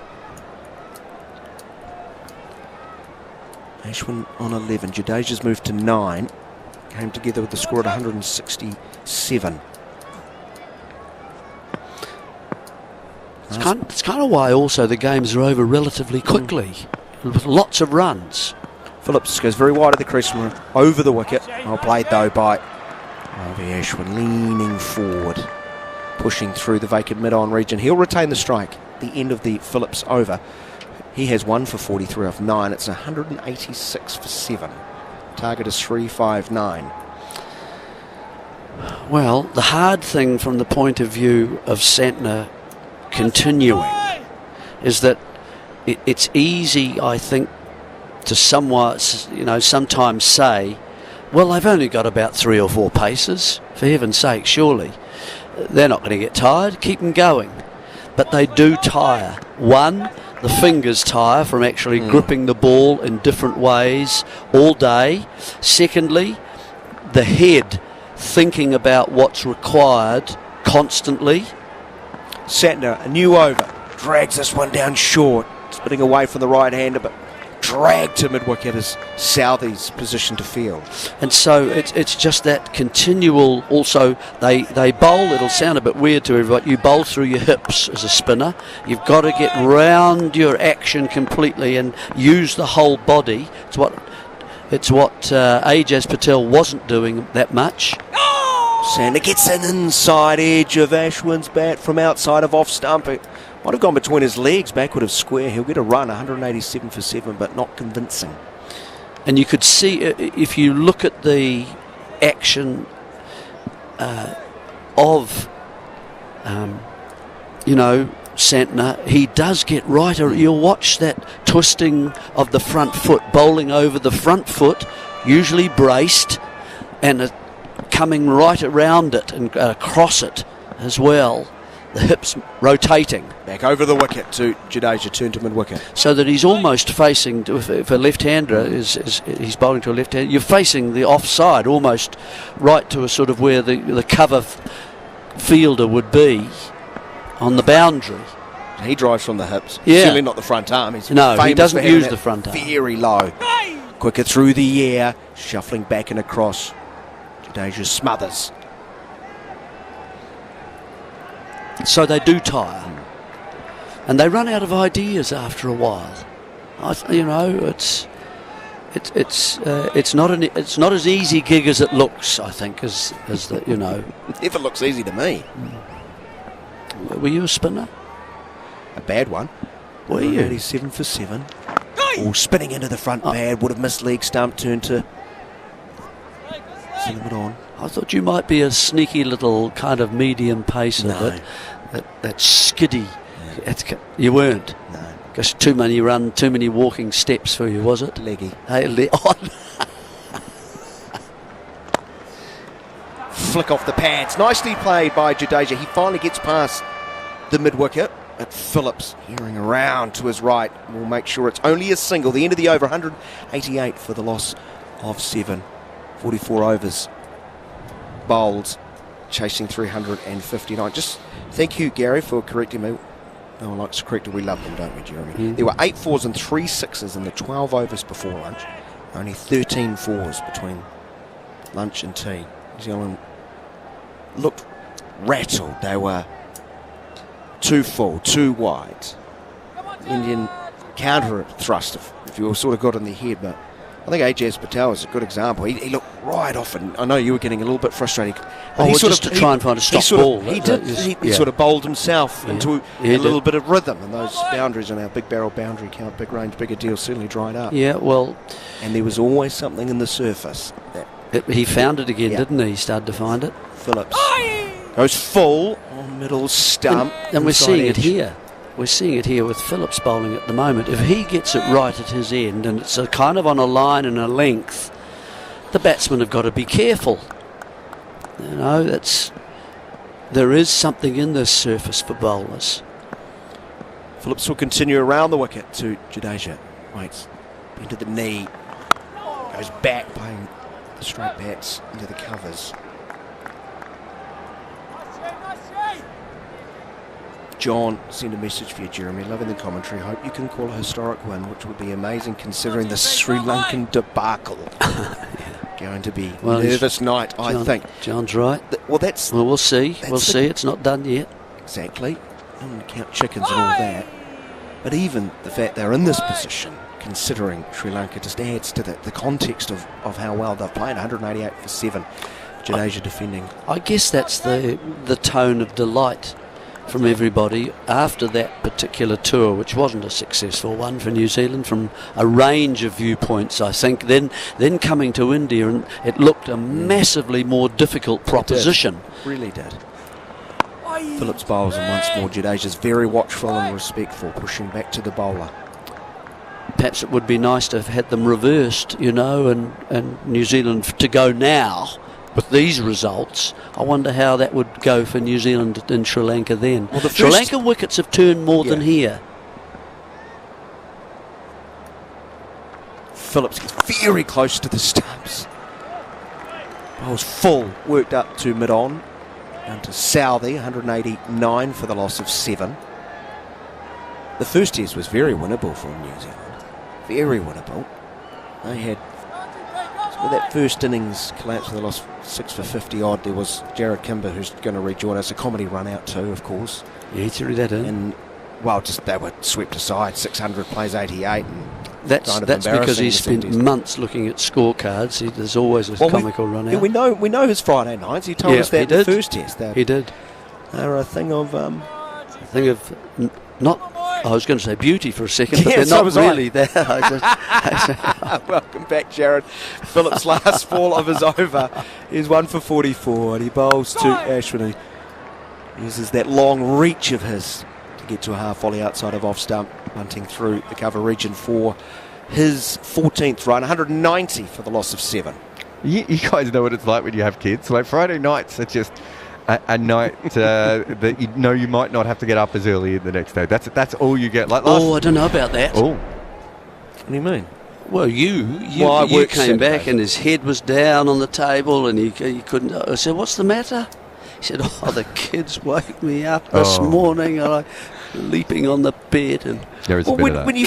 Ashwin on 11. Jadeja's moved to 9. Came together with the score at 167. It's kind of why also the games are over relatively quickly, with lots of runs. Phillips goes very wide of the crease, over the wicket. Well played though by Ravi Ashwin, leaning forward, pushing through the vacant mid-on region. He'll retain the strike. The end of the Phillips over. He has 1 for 43 off 9. It's 186 for 7. Target is 359. Well, the hard thing from the point of view of Santner continuing is that it's easy, I think, to sometimes say, well, they've only got about 3 or 4 paces, for heaven's sake, surely they're not going to get tired, keep them going. But they do tire. One, the fingers tire from actually gripping the ball in different ways all day. Secondly, the head thinking about what's required constantly. Santner, a new over, drags this one down short, spinning away from the right-hander, but dragged to mid-wicket as Southey's position to field. And so it's just that continual, also they bowl, it'll sound a bit weird to everybody, you bowl through your hips as a spinner. You've got to get round your action completely and use the whole body. It's what Ajaz Patel wasn't doing that much. Santner gets an inside edge of Ashwin's bat from outside of off stump. It might have gone between his legs, backward of square. He'll get a run, 187 for 7, but not convincing. And you could see, if you look at the action of, Santner, he does get right. You'll watch that twisting of the front foot, bowling over the front foot, usually braced, and coming right around it and across it as well. The hips rotating. Back over the wicket to Jadeja, turn to mid-wicket. So that he's almost facing, if a left-hander he's bowling to a left-hander, you're facing the offside almost right to a sort of where the cover fielder would be on the boundary. He drives from the hips. Yeah. Certainly not the front arm. He doesn't use the front arm. Very low. Quicker through the air, shuffling back and across. Jadeja smothers. So they do tire, and they run out of ideas after a while. It's not as easy gig as it looks. I think as If it looks easy to me. Were you a spinner? A bad one. Were you? 87 for 7. All spinning into the front pad, would have missed leg stump, turned to cinnamon on. I thought you might be a sneaky little kind of medium pacer. No. That skiddy. No. You weren't? No. Because too many walking steps for you, was it? Leggy. Hey, Flick off the pads. Nicely played by Jadeja. He finally gets past the mid-wicket. At Phillips, hearing around to his right. We'll make sure it's only a single. The end of the over, 188 for the loss of 7. 44 overs bowled, chasing 359. Just thank you, Gary, for correcting me. No one likes to correct it. We love them, don't we, Jeremy? There were 8 4s and 3 6s in the 12 overs before lunch. Only 13 4s between lunch and tea. New Zealand looked rattled. They were too full, too wide. Indian counter thrust, if you sort of got in their head, but I think Ajaz Patel is a good example. He looked right off, and I know you were getting a little bit frustrated. Just to try and find a stop ball. He sort of bowled himself into a little bit of rhythm, and those boundaries on our big barrel boundary count, big range, bigger deal certainly dried up. Yeah, well... And there was always something in the surface that He found it again, didn't he? He started to find it. Phillips goes full on middle stump. And we're seeing edge. it here. We're seeing it here with Phillips bowling at the moment. If he gets it right at his end, and it's a kind of on a line and a length, the batsmen have got to be careful. You know, there is something in this surface for bowlers. Phillips will continue around the wicket to Jadeja. Waits into the knee. Goes back, playing the straight bats into the covers. John sent a message for you, Jeremy. Loving the commentary. Hope you can call a historic win, which would be amazing considering the Sri Lankan debacle. Going to be nervous night, I think. John's right. Well, we'll see. We'll see. It's not done yet. Exactly. I don't want to count chickens and all that. But even the fact they're in this position, considering Sri Lanka, just adds to the context of how well they've played. 188 for 7. Jadeja defending. I guess that's the tone of delight from everybody after that particular tour, which wasn't a successful one for New Zealand from a range of viewpoints, I think. Then coming to India, and it looked a massively more difficult proposition. It really did. Phillips bowls, and once more Jadeja's very watchful and respectful, pushing back to the bowler. Perhaps it would be nice to have had them reversed, you know, and New Zealand to go now with these results. I wonder how that would go for New Zealand and Sri Lanka then. Well, Sri Lankan wickets have turned more than here. Phillips gets very close to the stumps. Bowls full, worked up to mid-on. Down to Southey, 189 for the loss of 7. The first test was very winnable for New Zealand. Very winnable. They had, with that first innings collapse with the loss 6 for 50 odd, there was Jarrod Kimber, who's going to rejoin us. A comedy run out too, of course. Yeah, he threw that in. And, well, just they were swept aside. 600 plays 88. And that's because he spent months looking at scorecards. There's always a comical run out. Yeah, we know his Friday nights. He told us that in the first test. He did. They're a thing of not. I was going to say beauty for a second, but yes, they're not really there. Welcome back, Jarrod. Phillips' last ball of his over is 1 for 44, and he bowls to Ashwin. He uses that long reach of his to get to a half volley outside of off stump, bunting through the cover region for his 14th run, 190 for the loss of 7. You guys know what it's like when you have kids. Like Friday nights are just a night that you know you might not have to get up as early the next day. That's all you get. Like I don't know about that. Oh, what do you mean? Well, you came back and his head was down on the table and he couldn't. I said, "What's the matter?" He said, the kids woke me up this morning. And leaping on the bed and there is a bit of that. When you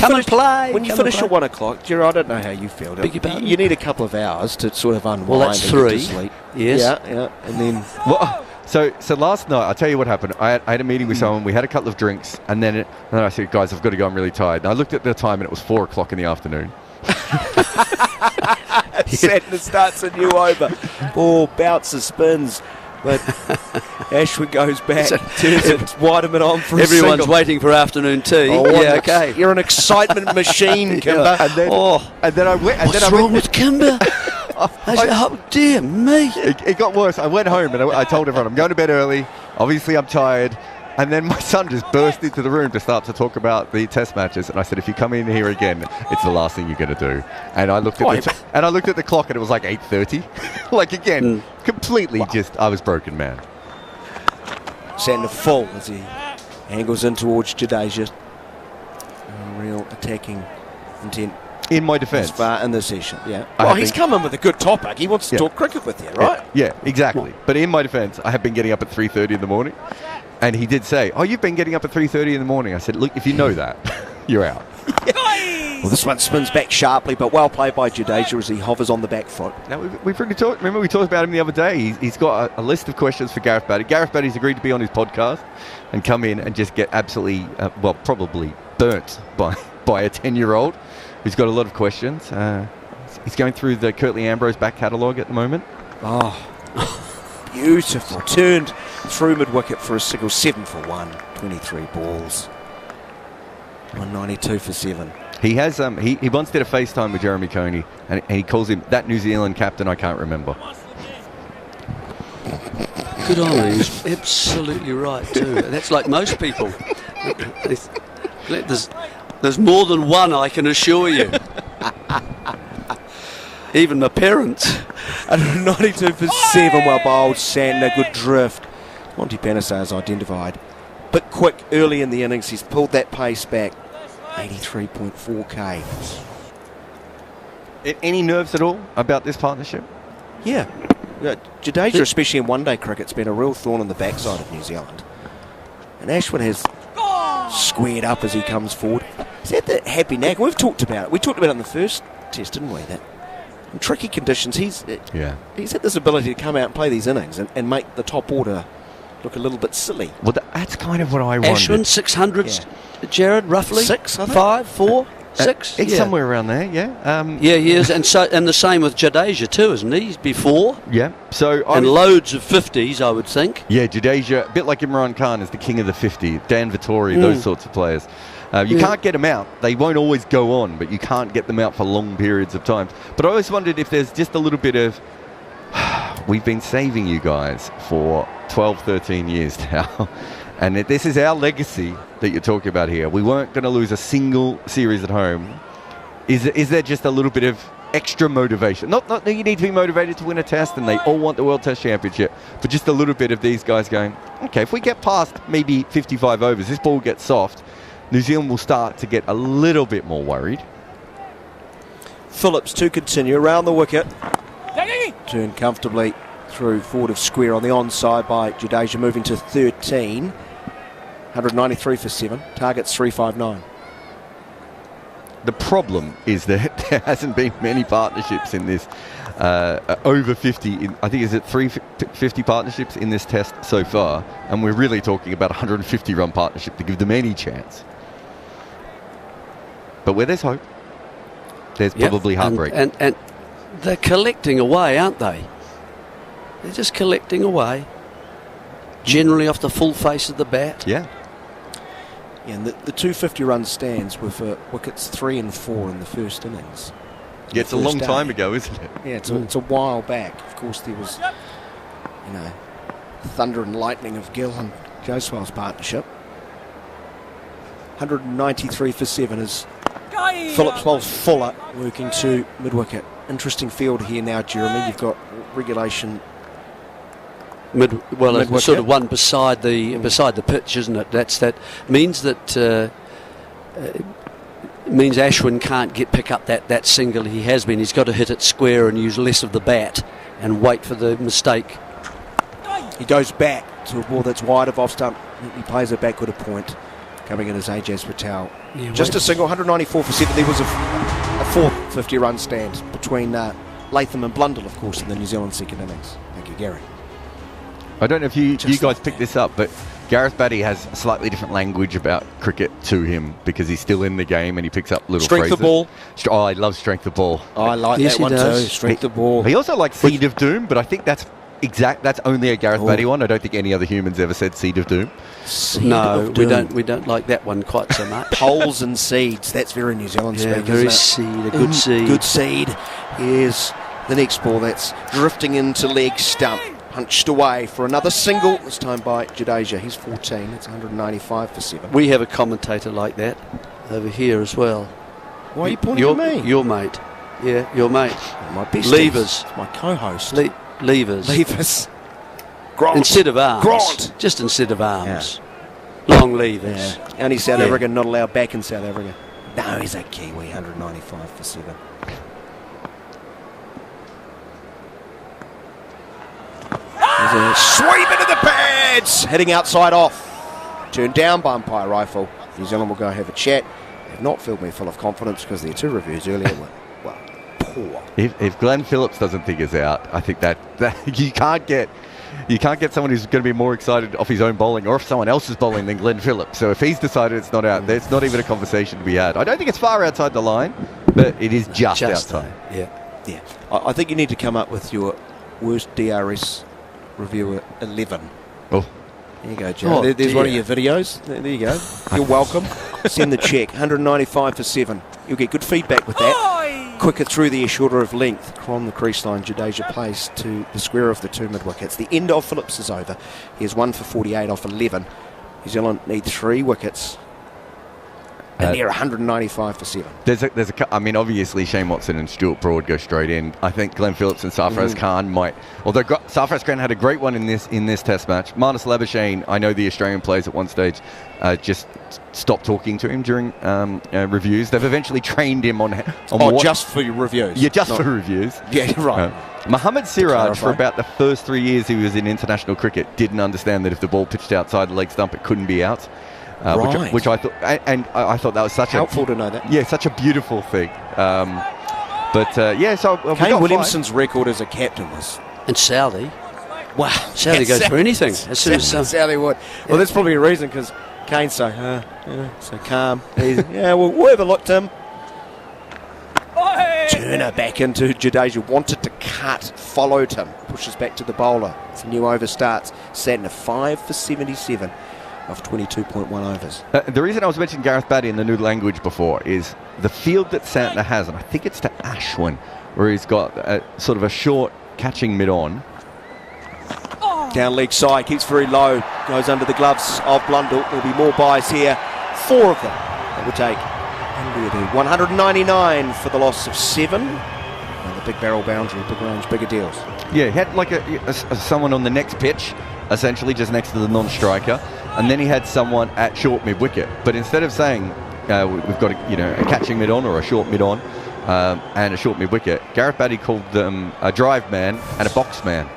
finish at 1 o'clock, Jarrod, I don't know how you feel. You need a couple of hours to sort of unwind. Well, that's 3. Sleep. Yes. Yeah, and then. So last night, I'll tell you what happened. I had a meeting with someone. We had a couple of drinks, and then I said, "Guys, I've got to go. I'm really tired." And I looked at the time, and it was 4 o'clock in the afternoon. Santner starts a new over. Ball bounces, spins. But Ashwin goes back, turns it, Wideman on for everyone's a waiting for afternoon tea. Okay. You're an excitement machine, Kimber. And then I went. What's wrong with Kimber? Oh dear me! It got worse. I went home and I told everyone I'm going to bed early. Obviously, I'm tired. And then my son just burst into the room to start to talk about the test matches. And I said, if you come in here again, it's the last thing you're going to do. And I looked at the clock and it was like 8:30. Like again, completely I was broken, man. Santner full as he angles in towards Jadeja. Real attacking intent. In my defence. As far in the session, yeah. Well, he's come in with a good topic. He wants to talk cricket with you, right? Yeah, exactly. But in my defence, I have been getting up at 3:30 in the morning. And he did say, you've been getting up at 3:30 in the morning. I said, look, if you know that, you're out. Well, this one spins back sharply, but well played by Jadeja as he hovers on the back foot. Now, we've already talked. Remember, we talked about him the other day. He's got a list of questions for Gareth Batty. Gareth Batty's agreed to be on his podcast and come in and just get absolutely, probably burnt by a 10-year-old who's got a lot of questions. He's going through the Curtly Ambrose back catalogue at the moment. Beautiful. Turned through mid-wicket for a single, 7 for 1, 23 balls. 192 for 7. He has he once did a FaceTime with Jeremy Coney, and he calls him that New Zealand captain I can't remember. Good on him. He's absolutely right too. That's like most people. There's more than one, I can assure you. Even my parents. 192 for 7, well bowled. Santner, good drift. Monty Panesar is identified. But quick early in the innings, he's pulled that pace back. 83.4k. Any nerves at all about this partnership? Yeah. Jadeja, especially in one-day cricket, has been a real thorn in the backside of New Zealand. And Ashwin has squared up as he comes forward. He's had that happy knack. We've talked about it. We talked about it in the first test, didn't we? That in tricky conditions, he's had this ability to come out and play these innings and make the top order look a little bit silly. Well, that's kind of what I wanted. Ashwin, 600s, Jarrod, roughly? 6, I think. 5, 4, 6? He's somewhere around there, yeah. Yeah, he is, and the same with Jadeja too, isn't he? Before. Yeah. So loads of 50s, I would think. Yeah, Jadeja, a bit like Imran Khan, is the king of the 50. Dan Vittori, those sorts of players. You can't get them out. They won't always go on, but you can't get them out for long periods of time. But I always wondered if there's just a little bit of, we've been saving you guys for 12, 13 years now. And this is our legacy that you're talking about here. We weren't going to lose a single series at home. Is there just a little bit of extra motivation? Not that you need to be motivated to win a test, and they all want the World Test Championship, but just a little bit of these guys going, okay, if we get past maybe 55 overs, this ball gets soft, New Zealand will start to get a little bit more worried. Phillips to continue around the wicket. Turn comfortably through forward of square on the onside by Jadeja, moving to 13. 193 for 7. Target's 359. The problem is that there hasn't been many partnerships in this over 50. I think is it 350 partnerships in this test so far, and we're really talking about a 150-run partnership to give them any chance. But where there's hope, there's probably heartbreak. And they're collecting away, aren't they? They're just collecting away, generally off the full face of the bat. Yeah. Yeah, and the 250-run stands were for wickets 3 and 4 in the first innings. Yeah, it's a long time ago, isn't it? Yeah, it's a while back. Of course, there was, thunder and lightning of Gill and Joswell's partnership. 193 for 7 as Phillips bowls Fuller working to mid-wicket. Interesting field here now, Jeremy. You've got regulation. It's sort of one beside the pitch, isn't it? That means that means Ashwin can't pick up that single he has been. He's got to hit it square and use less of the bat and wait for the mistake. He goes back to a ball that's wide of off stump. He plays it backward a point. Coming in as Ajaz Patel. Yeah, just a single, 194 for 7. There was a fourth 50-run stand between Latham and Blundell, of course, in the New Zealand second innings. Thank you, Gary. I don't know if you guys picked this up, but Gareth Batty has a slightly different language about cricket to him because he's still in the game and he picks up little phrases. Strength of ball. Oh, I love strength of ball. Oh, I like that one too. Strength of ball. He also likes seed of doom, but I think that's only a Gareth Batty one. I don't think any other humans ever said seed of doom. No, we don't like that one quite so much. Poles and seeds. That's very New Zealand speak. Very seed, a good seed. Good seed. Here's the next ball that's drifting into leg stump. Punched away for another single, this time by Jadeja. He's 14. It's 195 for 7. We have a commentator like that over here as well. Why are you pointing at me? Your mate. Yeah, your mate. My best. Levers. It's my co-host. Levers. Levers. Grant. Instead of arms. Grant. Just instead of arms. Yeah. Long levers. Yeah. Only South African not allowed back in South Africa. No, he's a Kiwi. 195 for 7. There's a sweep into the pads. Heading outside off. Turned down by umpire rifle. New Zealand will go have a chat. They've not filled me full of confidence because their 2 reviews earlier were poor. If Glenn Phillips doesn't think it's out, I think that you can't get someone who's going to be more excited off his own bowling or if someone else is bowling than Glenn Phillips. So if he's decided it's not out, there's not even a conversation to be had. I don't think it's far outside the line, but it is just outside. Yeah. I think you need to come up with your worst DRS reviewer 11. Oh. There you go, Joe. There's one of your videos. There you go. You're welcome. send the check. 195 for 7. You'll get good feedback with that. Quicker through the air, shorter of length. From the crease line, Jadeja plays to the square of the 2 mid-wickets. The end of Phillips is over. He has 1 for 48 off 11. New Zealand need 3 wickets. And they're 195 for 7. I mean, obviously Shane Watson and Stuart Broad go straight in. I think Glenn Phillips and Sarfraz Khan might, although Sarfraz Khan had a great one in this Test match. Marnus Labuschagne, I know the Australian players at one stage just stopped talking to him during reviews. They've eventually trained him on just for reviews. Yeah, just for reviews. Yeah, you're right. Mohammad Siraj, for about the first 3 years he was in international cricket, didn't understand that if the ball pitched outside the leg stump, it couldn't be out. Which I thought, and I thought that was such helpful to know that. Yeah, such a beautiful thing. So Kane Williamson's record as a captain was, and Southey. Wow, Southey goes for anything as soon as Southey would. Well, that's probably a reason because Kane's so calm. We'll have a look, Tim. Turner back into Jadeja, wanted to cut, followed him, pushes back to the bowler. It's a new over starts. Santner 5 for 77. Of 22.1 overs. The reason I was mentioning Gareth Batty in the new language before is the field that Santner has, and I think it's to Ashwin, where he's got sort of a short catching mid-on. Down leg side, keeps very low, goes under the gloves of Blundell. There'll be more buys here. 4 of them. That would take 199 for the loss of 7. And the big barrel boundary, big range, bigger deals. Yeah, he had like someone on the next pitch, essentially just next to the non-striker, and then he had someone at short mid-wicket. But instead of saying we've got a catching mid-on or a short mid-on and a short mid-wicket, Gareth Batty called them a drive man and a box man.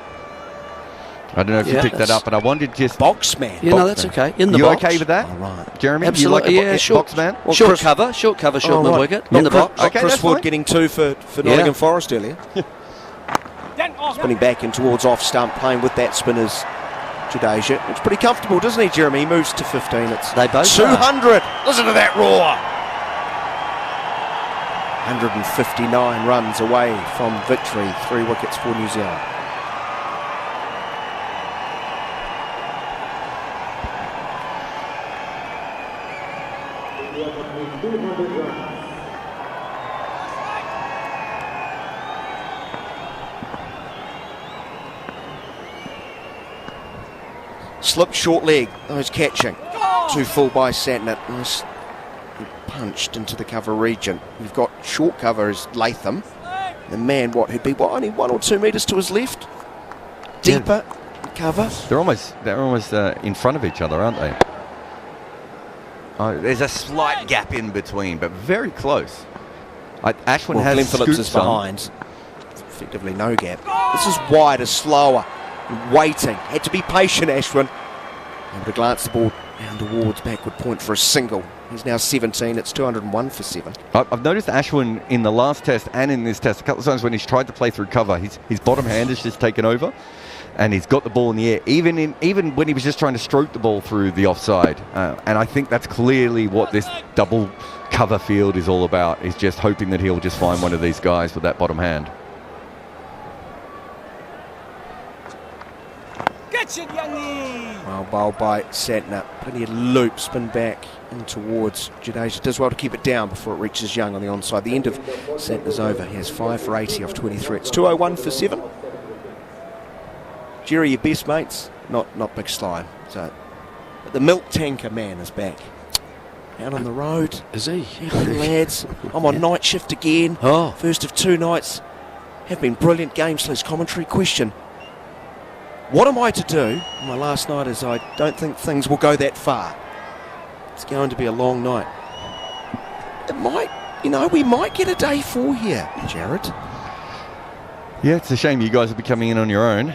I don't know if you picked that up, but I wondered just... Box man? Yeah, no, that's okay. In the you box. You okay with that? All right. Jeremy? Absolutely, you like short, box man? Well, short cover, short mid-wicket, in the box. Okay, Chris Wood getting 2 for Nottingham Forest earlier. Spinning back in towards off stump, playing with that spinner's Jadeja. It's pretty comfortable, doesn't he, Jeremy? He moves to 15. It's they both 200. Listen to that roar. 159 runs away from victory. 3 wickets for New Zealand. Slip short leg, those catching. 2 full by Santner. Nice punched into the cover region. You've got short cover as Latham. The man, he'd be only 1 or 2 metres to his left. Deeper cover. They're almost in front of each other, aren't they? Oh, there's a slight gap in between, but very close. Ashwin has Glenn Phillips is behind. Effectively no gap. This is wider, slower. Waiting. Had to be patient, Ashwin. Able to glance the ball down towards backward point for a single. He's now 17. It's 201 for 7. I've noticed Ashwin in the last test and in this test, a couple of times when he's tried to play through cover, his bottom hand has just taken over, and he's got the ball in the air, even when he was just trying to stroke the ball through the offside. And I think that's clearly what this double cover field is all about, is just hoping that he'll just find one of these guys with that bottom hand. Well, bowl by Santner. Plenty of loop, spin back in towards Jadeja. Does well to keep it down before it reaches Young on the onside. The end of Santner's over. He has 5 for 80 off 23. It's 201 for 7. Jerry, your best mates? Not Big Slime. So, but the milk tanker man is back. Out on the road. Is he? Lads, I'm on night shift again. Oh. First of 2 nights. Have been brilliant games. So his commentary question: what am I to do? My last night is I don't think things will go that far. It's going to be a long night. It might, we might get a day 4 here, Jarrod. Yeah, it's a shame you guys will be coming in on your own.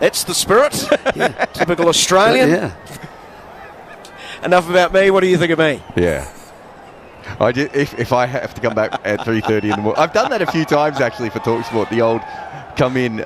That's the spirit. Typical Australian. Yeah. Enough about me. What do you think of me? Yeah. I did, if I have to come back at 3:30 in the morning. I've done that a few times actually for talkSPORT. The old come in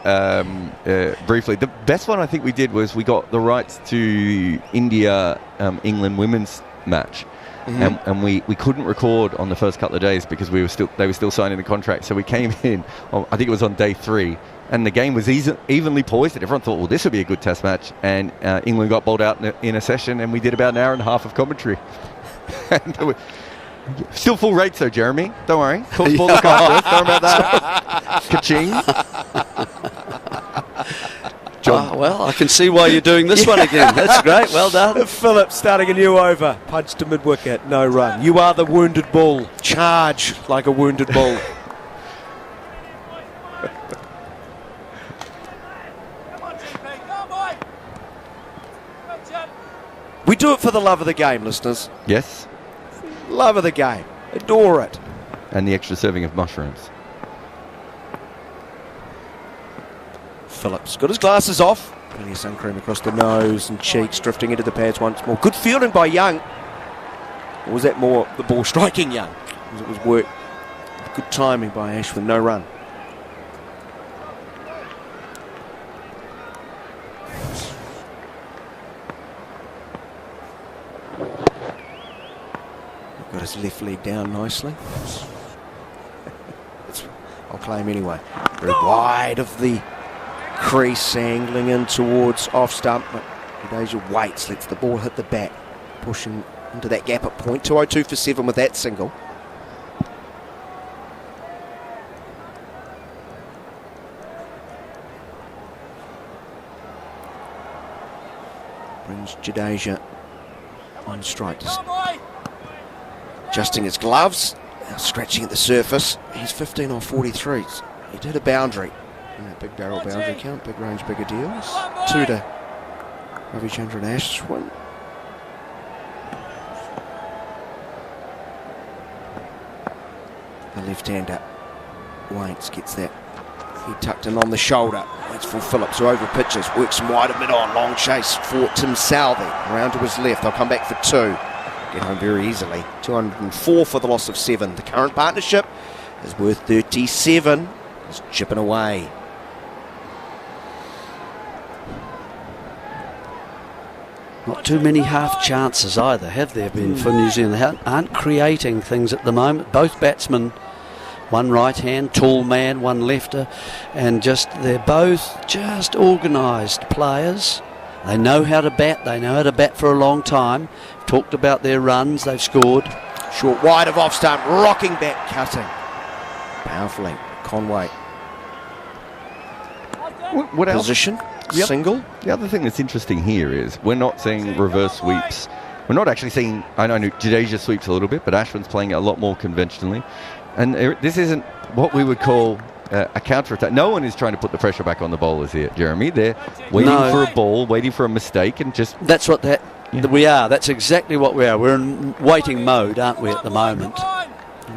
briefly. The best one I think we did was we got the rights to India England women's match, and we couldn't record on the first couple of days because they were still signing the contract. So we came in, I think it was on day 3, and the game was evenly poised, and everyone thought, well, this would be a good test match. And England got bowled out in a session, and we did about an hour and a half of commentary. And still full rates though, Jeremy. Don't worry. talkSPORT look after us. Don't worry about that. Ka-ching. John. Well, I can see why you're doing this one again. That's great. Well done. Phillips starting a new over. Punch to mid-wicket. No run. You are the wounded bull. Charge like a wounded bull. We do it for the love of the game, listeners. Yes. Love of the game. Adore it. And the extra serving of mushrooms. Phillips got his glasses off. Plenty of sun cream across the nose and cheeks, drifting into the pads once more. Good fielding by Young. Or was that more the ball striking Young? Because it was work. Good timing by Ashwin. No run. Got his left leg down nicely. I'll claim anyway. Very wide of the crease, angling in towards off stump. But Jadeja waits, lets the ball hit the bat, pushing into that gap at point. 202 for 7 with that single. Brings Jadeja on strike. Adjusting his gloves, now scratching at the surface. He's 15 on 43. He did a boundary in that big barrel boundary count. Big range, bigger deals. 2 to Ravichandran Ashwin. The left-hander, Waits, gets that. He tucked in on the shoulder. Waits for Phillips, who over pitches. Works him wide of mid-on. Long chase for Tim Southey. Around to his left. They'll come back for 2. Get home very easily. 204 for the loss of 7. The current partnership is worth 37. It's chipping away. Not too many half chances either, have there been for New Zealand? They aren't creating things at the moment. Both batsmen, one right hand, tall man, one lefter, and they're both just organised players. They know how to bat. They know how to bat for a long time. Talked about their runs. They've scored. Short wide of off stump. Rocking back, cutting. Powerfully. Conway. What else? Position. Single. The other thing that's interesting here is we're not seeing reverse sweeps. We're not actually seeing, I know Jadeja sweeps a little bit, but Ashwin's playing a lot more conventionally. And this isn't what we would call a counter-attack. No one is trying to put the pressure back on the bowlers here, Jeremy. They're waiting for a ball, waiting for a mistake, and just... That's what we are. That's exactly what we are. We're in waiting mode, aren't we, at the moment?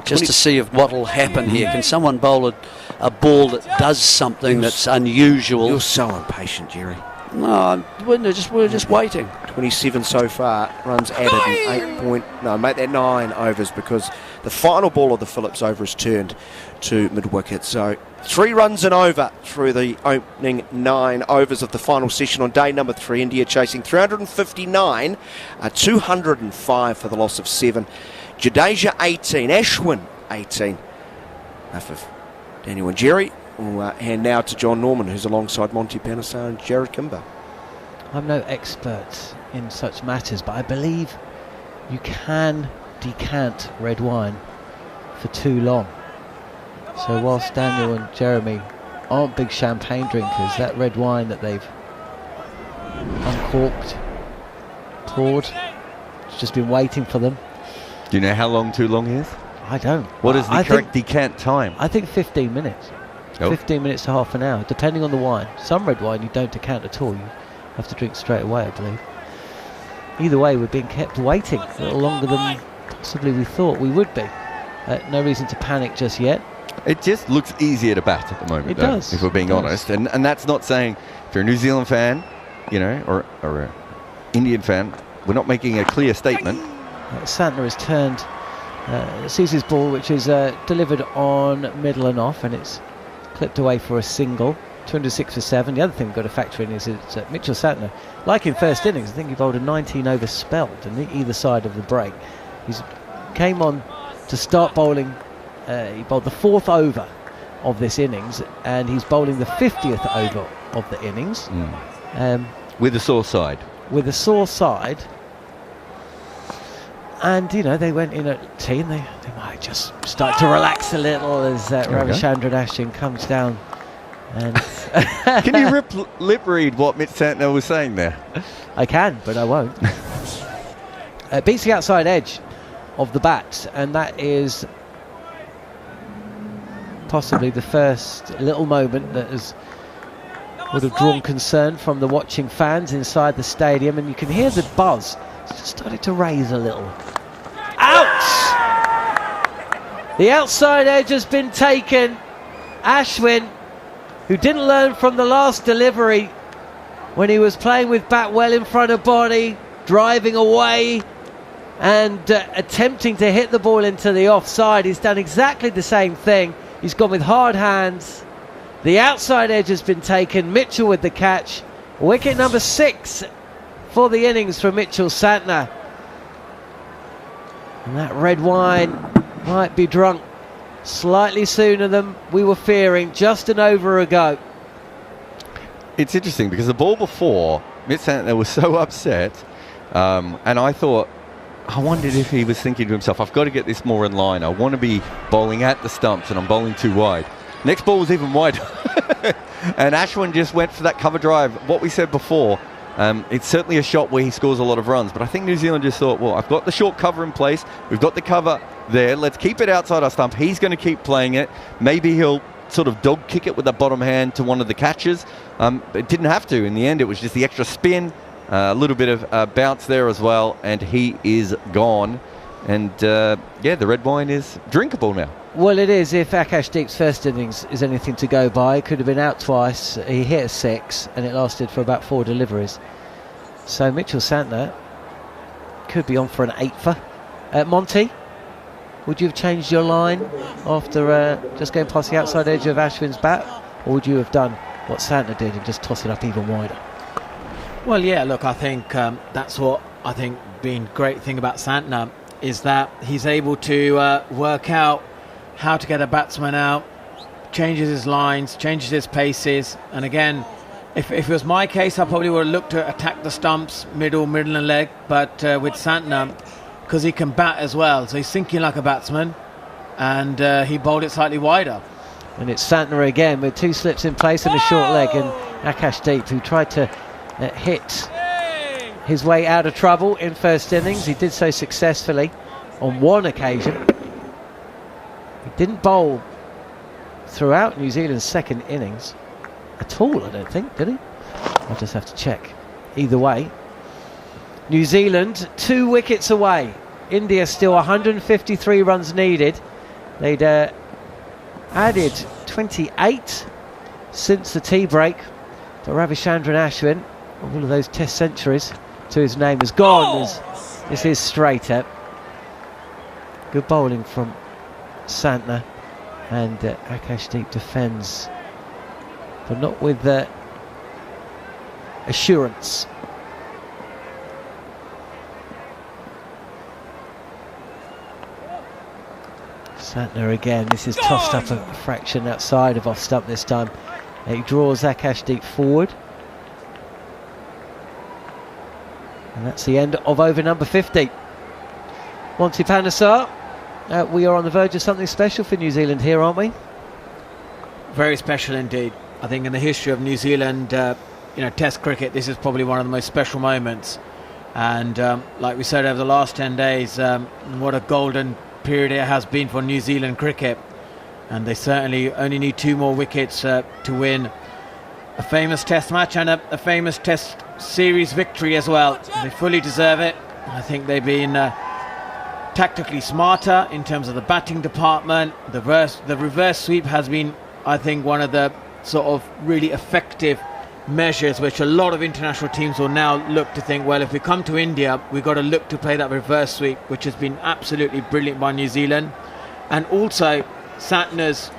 Just to see what will happen here. Can someone bowl a ball that does something that's unusual? You're so impatient, Jerry. No, we're just waiting. 27 so far, runs added, make that 9 overs, because the final ball of the Phillips over is turned to mid-wicket. So 3 runs and over through the opening 9 overs of the final session on day number 3. India chasing 359, 205 for the loss of 7. Jadeja 18, Ashwin 18. Enough of Daniel and Jerry. We'll hand now to Jon Norman, who's alongside Monty, Panesar and Jarrod Kimber. I'm no expert in such matters, but I believe you can decant red wine for too long. So whilst Daniel and Jeremy aren't big champagne drinkers, that red wine that they've uncorked, poured, it's just been waiting for them. Do you know how long too long is? I don't. What is the correct decant time? I think 15 minutes. 15 minutes to half an hour, depending on the wine. Some red wine you don't decant at all. You have to drink straight away, I believe. Either way, we're being kept waiting a little longer than possibly we thought we would be. No reason to panic just yet. It just looks easier to bat at the moment, it does. If we're being honest. And that's not saying, if you're a New Zealand fan, or an Indian fan, we're not making a clear statement. Santner has turned, sees his ball, which is delivered on middle and off, and it's clipped away for a single. 206 for 7. The other thing we've got to factor in is Mitchell Santner, like in first innings, I think he bowled a 19 over spell, didn't he, either side of the break. He came on to start bowling. He bowled the 4th over of this innings, and he's bowling the 50th over of the innings. With a sore side. With a sore side. And, you know, they went in at tea and they might just start to relax a little as Ravichandran Ashwin comes down. And can you lip read what Mitch Santner was saying there? I can, but I won't. Beats the outside edge of the bat, and that is possibly the first little moment that would have drawn concern from the watching fans inside the stadium, and you can hear the buzz. It's just started to raise a little. Out! The outside edge has been taken. Ashwin, who didn't learn from the last delivery when he was playing with bat well in front of body, driving away and attempting to hit the ball into the offside. He's done exactly the same thing. He's gone with hard hands. The outside edge has been taken. Mitchell with the catch. Wicket number 6 for the innings from Mitchell Santner. And that red wine might be drunk slightly sooner than we were fearing just an over ago. It's interesting because the ball before, Mitch Santner was so upset, and I wondered if he was thinking to himself, I've got to get this more in line. I want to be bowling at the stumps and I'm bowling too wide. Next ball was even wider. And Ashwin just went for that cover drive. What we said before, it's certainly a shot where he scores a lot of runs, but I think New Zealand just thought, well, I've got the short cover in place, we've got the cover there, let's keep it outside our stump. He's going to keep playing it. Maybe he'll sort of dog kick it with that bottom hand to one of the catches. It didn't have to. In the end, it was just the extra spin, a little bit of bounce there as well, and he is gone. And the red wine is drinkable now. Well, it is. If Akashdeep's first innings is anything to go by, it could have been out twice. He hit a 6 and it lasted for about 4 deliveries. So Mitchell Santner could be on for an 8-fer. Monty, would you have changed your line after just going past the outside edge of Ashwin's bat, or would you have done what Santner did and just toss it up even wider? Well, yeah, look, I think that's what I think being great thing about Santner is that he's able to work out how to get a batsman out, changes his lines, changes his paces, and again, if it was my case, I probably would have looked to attack the stumps, middle and leg, but with Santner, because he can bat as well, so he's thinking like a batsman, and he bowled it slightly wider. And it's Santner again with 2 slips in place and a short leg, and Akashdeep, who tried to hit his way out of trouble in first innings. He did so successfully on one occasion. He didn't bowl throughout New Zealand's second innings at all, I don't think, did he? I'll just have to check. Either way, New Zealand 2 wickets away. India still 153 runs needed. They'd added 28 since the tea break, but Ravichandran Ashwin, all of those test centuries to his name, has gone. This is straight up. Good bowling from Santner, and Akashdeep defends, but not with assurance. Santner again. This is tossed up a fraction outside of off stump this time. He draws Akashdeep forward, and that's the end of over number 50. Monty Panesar, we are on the verge of something special for New Zealand here, aren't we? Very special indeed. I think in the history of New Zealand, Test cricket, this is probably one of the most special moments. And like we said over the last 10 days, what a golden period it has been for New Zealand cricket. And they certainly only need 2 more wickets to win a famous Test match and a famous Test series victory as well. They fully deserve it. I think they've been tactically smarter in terms of the batting department. The reverse sweep has been, I think, one of the sort of really effective measures which a lot of international teams will now look to think, well, if we come to India, we've got to look to play that reverse sweep, which has been absolutely brilliant by New Zealand. And also Santner's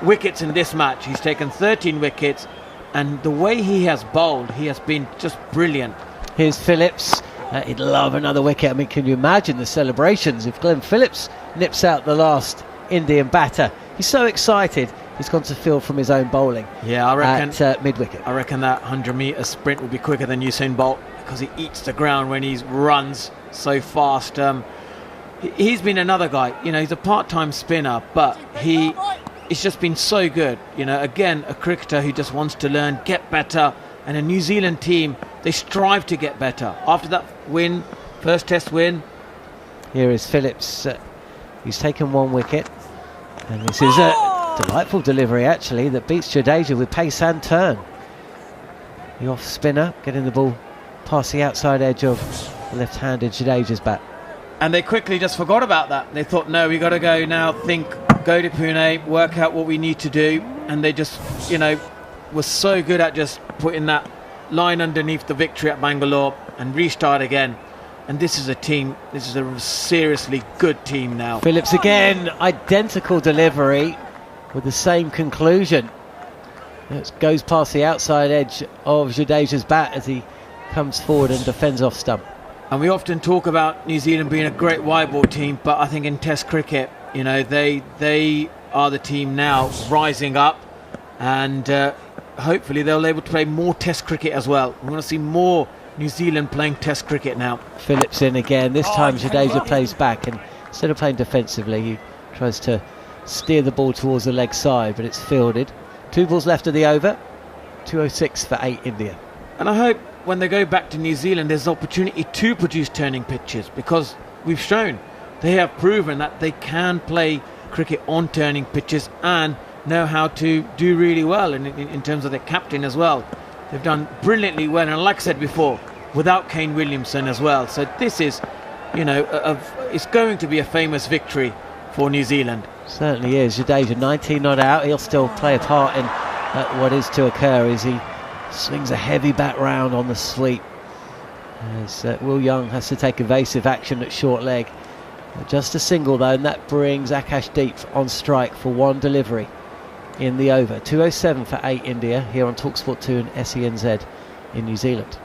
wickets in this match. He's taken 13 wickets, and the way he has bowled, he has been just brilliant. Here's Phillips He'd love another wicket. I mean, can you imagine the celebrations if Glenn Phillips nips out the last Indian batter? He's so excited. He's gone to field from his own bowling. Yeah, I reckon at mid-wicket. I reckon that 100-metre sprint will be quicker than Usain Bolt because he eats the ground when he runs so fast. He's been another guy. You know, he's a part-time spinner, but it's just been so good. You know, again, a cricketer who just wants to learn, get better. And a New Zealand team, they strive to get better. After that win, first test win. Here is Phillips. He's taken 1 wicket. And this is a delightful delivery, actually, that beats Jadeja with pace and turn. The off spinner getting the ball past the outside edge of the left-handed Jadeja's bat. And they quickly just forgot about that. They thought, no, we got to go now, go to Pune, work out what we need to do. And they just, you know, was so good at just putting that line underneath the victory at Bangalore and restart again. And this is a team, this is a seriously good team now. Phillips again, identical delivery with the same conclusion. It goes past the outside edge of Jadeja's bat as he comes forward and defends off stump. And we often talk about New Zealand being a great white ball team, but I think in Test cricket, you know, they are the team now rising up, and hopefully they'll be able to play more Test cricket as well. We're going to see more New Zealand playing Test cricket now. Phillips in again. This time Jadeja plays back, and instead of playing defensively, he tries to steer the ball towards the leg side, but it's fielded. 2 balls left of the over. 206 for 8 India. And I hope when they go back to New Zealand, there's opportunity to produce turning pitches, because we've shown, they have proven that they can play cricket on turning pitches and know how to do really well in terms of their captain as well. They've done brilliantly well, and like I said before, without Kane Williamson as well. So this is, you know, it's going to be a famous victory for New Zealand. Certainly is. Jadeja 19 not out. He'll still play a part in what is to occur as he swings a heavy bat round on the sweep. As Will Young has to take evasive action at short leg. Just a single though, and that brings Akash Deep on strike for 1 delivery in the over. 207 for 8 India here on talkSPORT 2 and SENZ in New Zealand.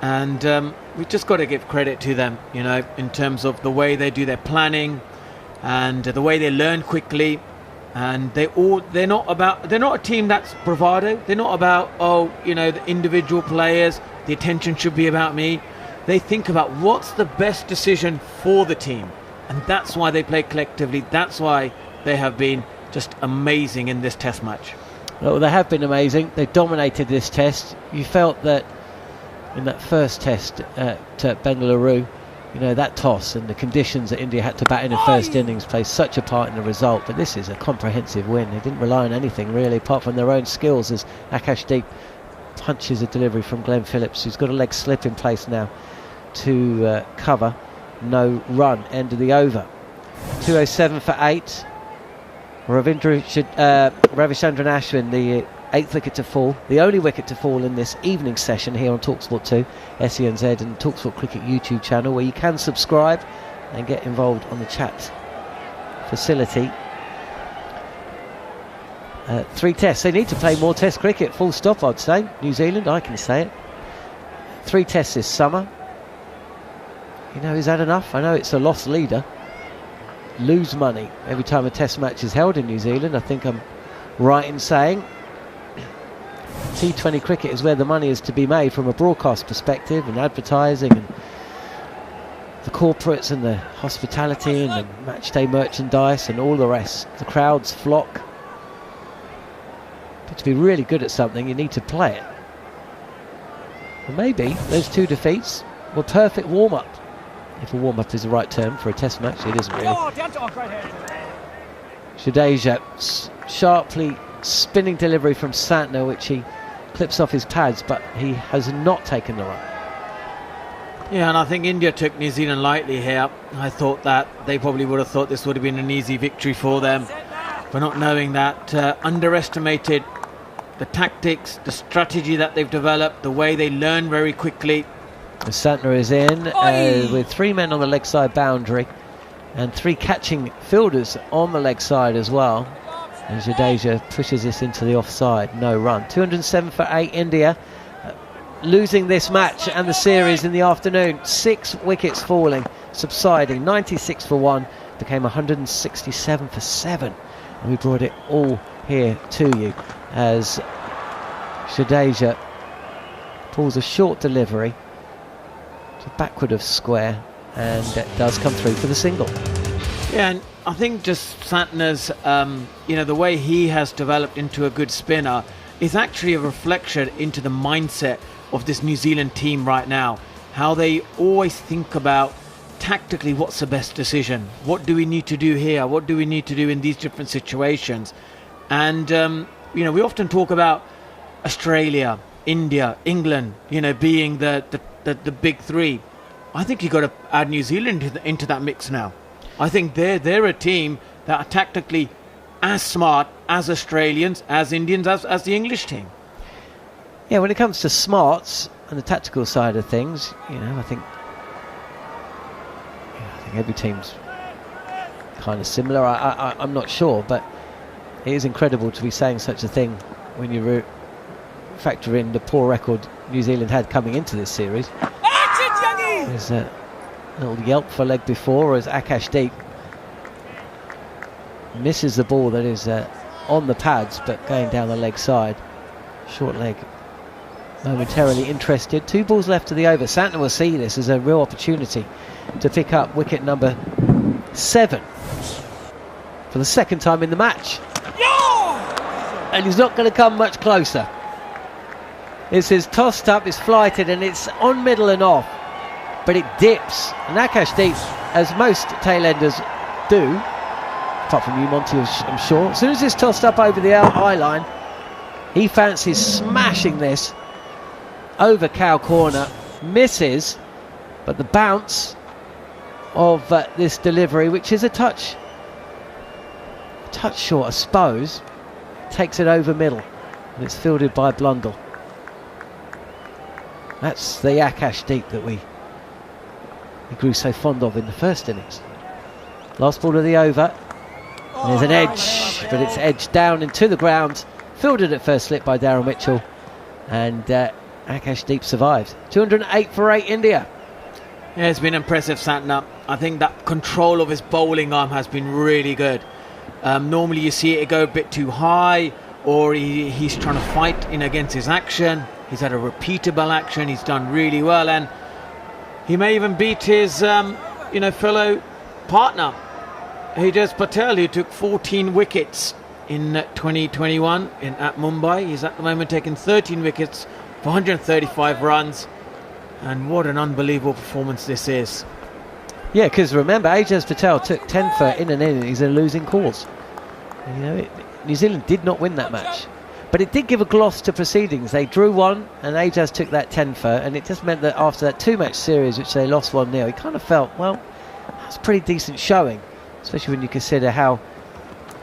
And we've just got to give credit to them, you know, in terms of the way they do their planning and the way they learn quickly. And they're not a team that's bravado. They're not about, oh, you know, the individual players, the attention should be about me. They think about what's the best decision for the team, and that's why they play collectively. That's why they have been just amazing in this test match. Well, they have been amazing. They dominated this test. You felt that in that first test at Bengaluru, you know, that toss and the conditions that India had to bat in the first innings played such a part in the result. But this is a comprehensive win. They didn't rely on anything really apart from their own skills, as Akash Deep punches a delivery from Glenn Phillips, who's got a leg slip in place now to cover. No run, end of the over. 207 for 8. Ravichandran Ashwin, the 8th wicket to fall, the only wicket to fall in this evening session here on talkSPORT 2, SENZ and talkSPORT Cricket YouTube channel, where you can subscribe and get involved on the chat facility. 3 tests. They need to play more test cricket, full stop, I'd say. New Zealand, I can say it. 3 tests this summer. You know, is that enough? I know it's a lost leader. Lose money every time a test match is held in New Zealand. I think I'm right in saying T20 cricket is where the money is to be made from a broadcast perspective, and advertising and the corporates and the hospitality and the match day merchandise and all the rest. The crowds flock. But to be really good at something, you need to play it. And maybe those 2 defeats were perfect warm-up. If a warm-up is the right term for a test match, it isn't really. Jadeja, sharply spinning delivery from Santner, which he clips off his pads, but he has not taken the run. Yeah, and I think India took New Zealand lightly here. I thought that they probably would have thought this would have been an easy victory for them, but not knowing that, underestimated the tactics, the strategy that they've developed, the way they learn very quickly. The Santner is in with 3 men on the leg side boundary and 3 catching fielders on the leg side as well. And Jadeja pushes this into the offside. No run. 207 for 8 India. losing this match and the series in the afternoon. 6 wickets falling, subsiding. 96 for 1, became 167 for 7. And we brought it all here to you as Jadeja pulls a short delivery to backward of square, and it does come through for the single. Yeah, and I think just Santner's, the way he has developed into a good spinner is actually a reflection into the mindset of this New Zealand team right now. How they always think about tactically what's the best decision. What do we need to do here? What do we need to do in these different situations? And, we often talk about Australia, India, England, being the big three. I think you've got to add New Zealand into that mix now. I think they're a team that are tactically as smart as Australians, as Indians, as the English team. Yeah, when it comes to smarts and the tactical side of things, I think every team's kind of similar. I'm not sure, but it is incredible to be saying such a thing when you factor in the poor record New Zealand had coming into this series. There's a little yelp for leg before as Akashdeep misses the ball that is on the pads but going down the leg side. Short leg momentarily interested. 2 balls left to the over. Santner will see this as a real opportunity to pick up wicket number 7 for the second time in the match. And he's not going to come much closer. This is tossed up, it's flighted, and it's on middle and off, but it dips. And Akashdeep, as most tail-enders do, apart from you, Monty, I'm sure, as soon as it's tossed up over the eye line, he fancies smashing this over cow corner, misses, but the bounce of this delivery, which is a touch short, I suppose, takes it over middle, and it's fielded by Blundell. That's the Akashdeep that we grew so fond of in the first innings. Last ball of the over. There's an edge, but it's edged down into the ground, fielded at first slip by Daryl Mitchell, and Akashdeep survived. 208 for 8 India. Yeah, it's been impressive, Santner. I think that control of his bowling arm has been really good. Normally you see it go a bit too high, or he's trying to fight in against his action. He's had a repeatable action. He's done really well, and he may even beat his fellow partner, Ajaz Patel, who took 14 wickets in 2021 at Mumbai. He's at the moment taking 13 wickets for 135 runs, and what an unbelievable performance this is. Yeah, because remember, Ajaz Patel took 10 for in an innings in a losing cause. New Zealand did not win that match, but it did give a gloss to proceedings. They drew one, and Ajaz took that 10 for, and it just meant that after that 2-match series, which they lost 1-0, he kind of felt, well, that's a pretty decent showing, especially when you consider how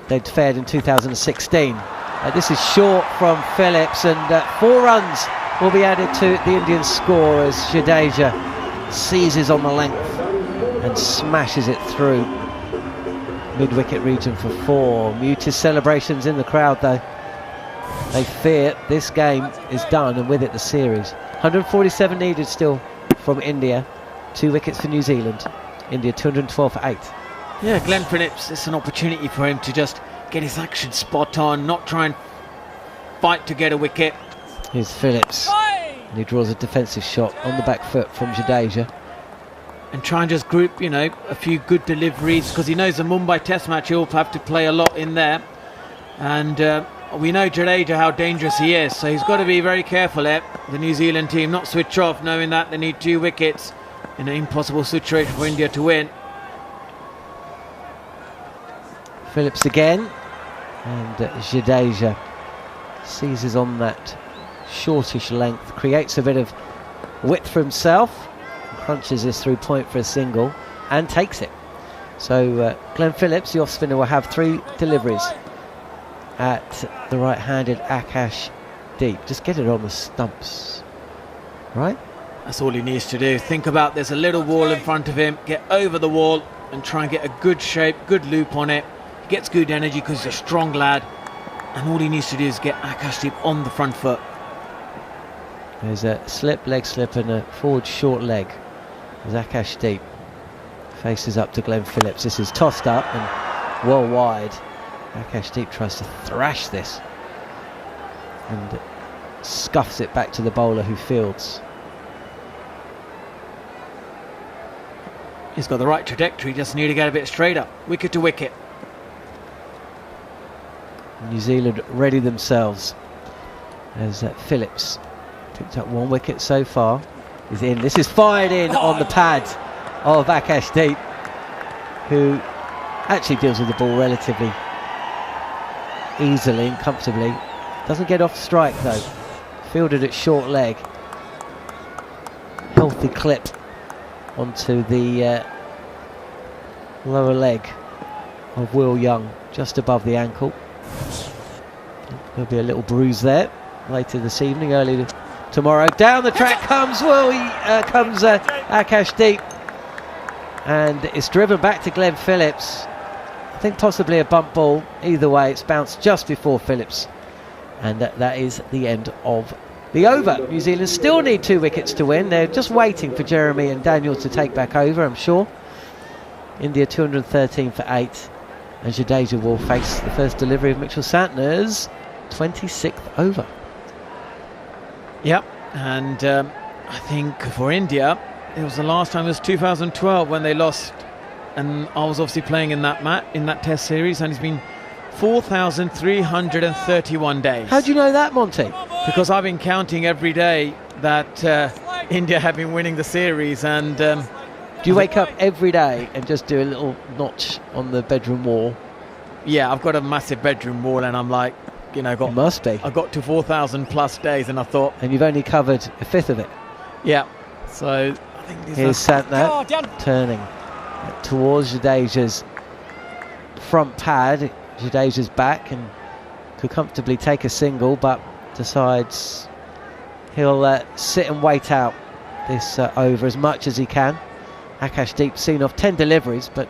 they'd fared in 2016. This is short from Phillips, and 4 runs will be added to the Indian score as Jadeja seizes on the length and smashes it through mid-wicket region for 4. Muted celebrations in the crowd though. They fear this game is done, and with it the series. 147 needed still from India. 2 wickets for New Zealand. India 212 for 8. Yeah, Glenn Phillips, it's an opportunity for him to just get his action spot on, not try and fight to get a wicket. Here's Phillips, and he draws a defensive shot on the back foot from Jadeja. And try and just group, a few good deliveries, because he knows the Mumbai Test match he'll have to play a lot in there. And we know Jadeja how dangerous he is, so he's got to be very careful there. The New Zealand team not switch off, knowing that they need 2 wickets in an impossible situation for India to win. Phillips again, and Jadeja seizes on that shortish length, creates a bit of width for himself, crunches this through point for a single, and takes it. So Glenn Phillips, the off spinner, will have 3 deliveries at the right-handed Akashdeep. Just get it on the stumps, right? That's all he needs to do. Think about there's a little wall in front of him, get over the wall and try and get a good shape, good loop on it. He gets good energy because he's a strong lad, and all he needs to do is get Akashdeep on the front foot. There's a leg slip and a forward short leg. Akashdeep faces up to Glenn Phillips. This is tossed up and well wide. Akashdeep tries to thrash this and scuffs it back to the bowler who fields. He's got the right trajectory, just need to get a bit straighter. Wicket to wicket. New Zealand ready themselves as Phillips picked up 1 wicket so far. He's in. This is fired in on the pad of Akashdeep, who actually deals with the ball relatively easily and comfortably. Doesn't get off strike though. Fielded at short leg. Healthy clip onto the lower leg of Will Young, just above the ankle. There'll be a little bruise there later this evening, early tomorrow. Down the track comes Akashdeep, and it's driven back to Glenn Phillips. I think possibly a bump ball. Either way, it's bounced just before Phillips, and that is the end of the over. New Zealand still need 2 wickets to win. They're just waiting for Jeremy and Daniel to take back over, I'm sure. India 213 for 8, and Jadeja will face the first delivery of Mitchell Santner's 26th over. Yep, and I think for India, it was the last time, it was 2012 when they lost, and I was obviously playing in that Test series, and it's been 4,331 days. How do you know that, Monty? Because I've been counting every day that India have been winning the series, and do you wake up every day and just do a little notch on the bedroom wall? Yeah, I've got a massive bedroom wall, and I'm like, must be. I got to 4,000 plus days, and I thought, and you've only covered a fifth of it. Yeah, so I think here's Santner turning towards Jadeja's front pad. Jadeja's back and could comfortably take a single, but decides he'll sit and wait out this over as much as he can. Akashdeep seen off 10 deliveries, but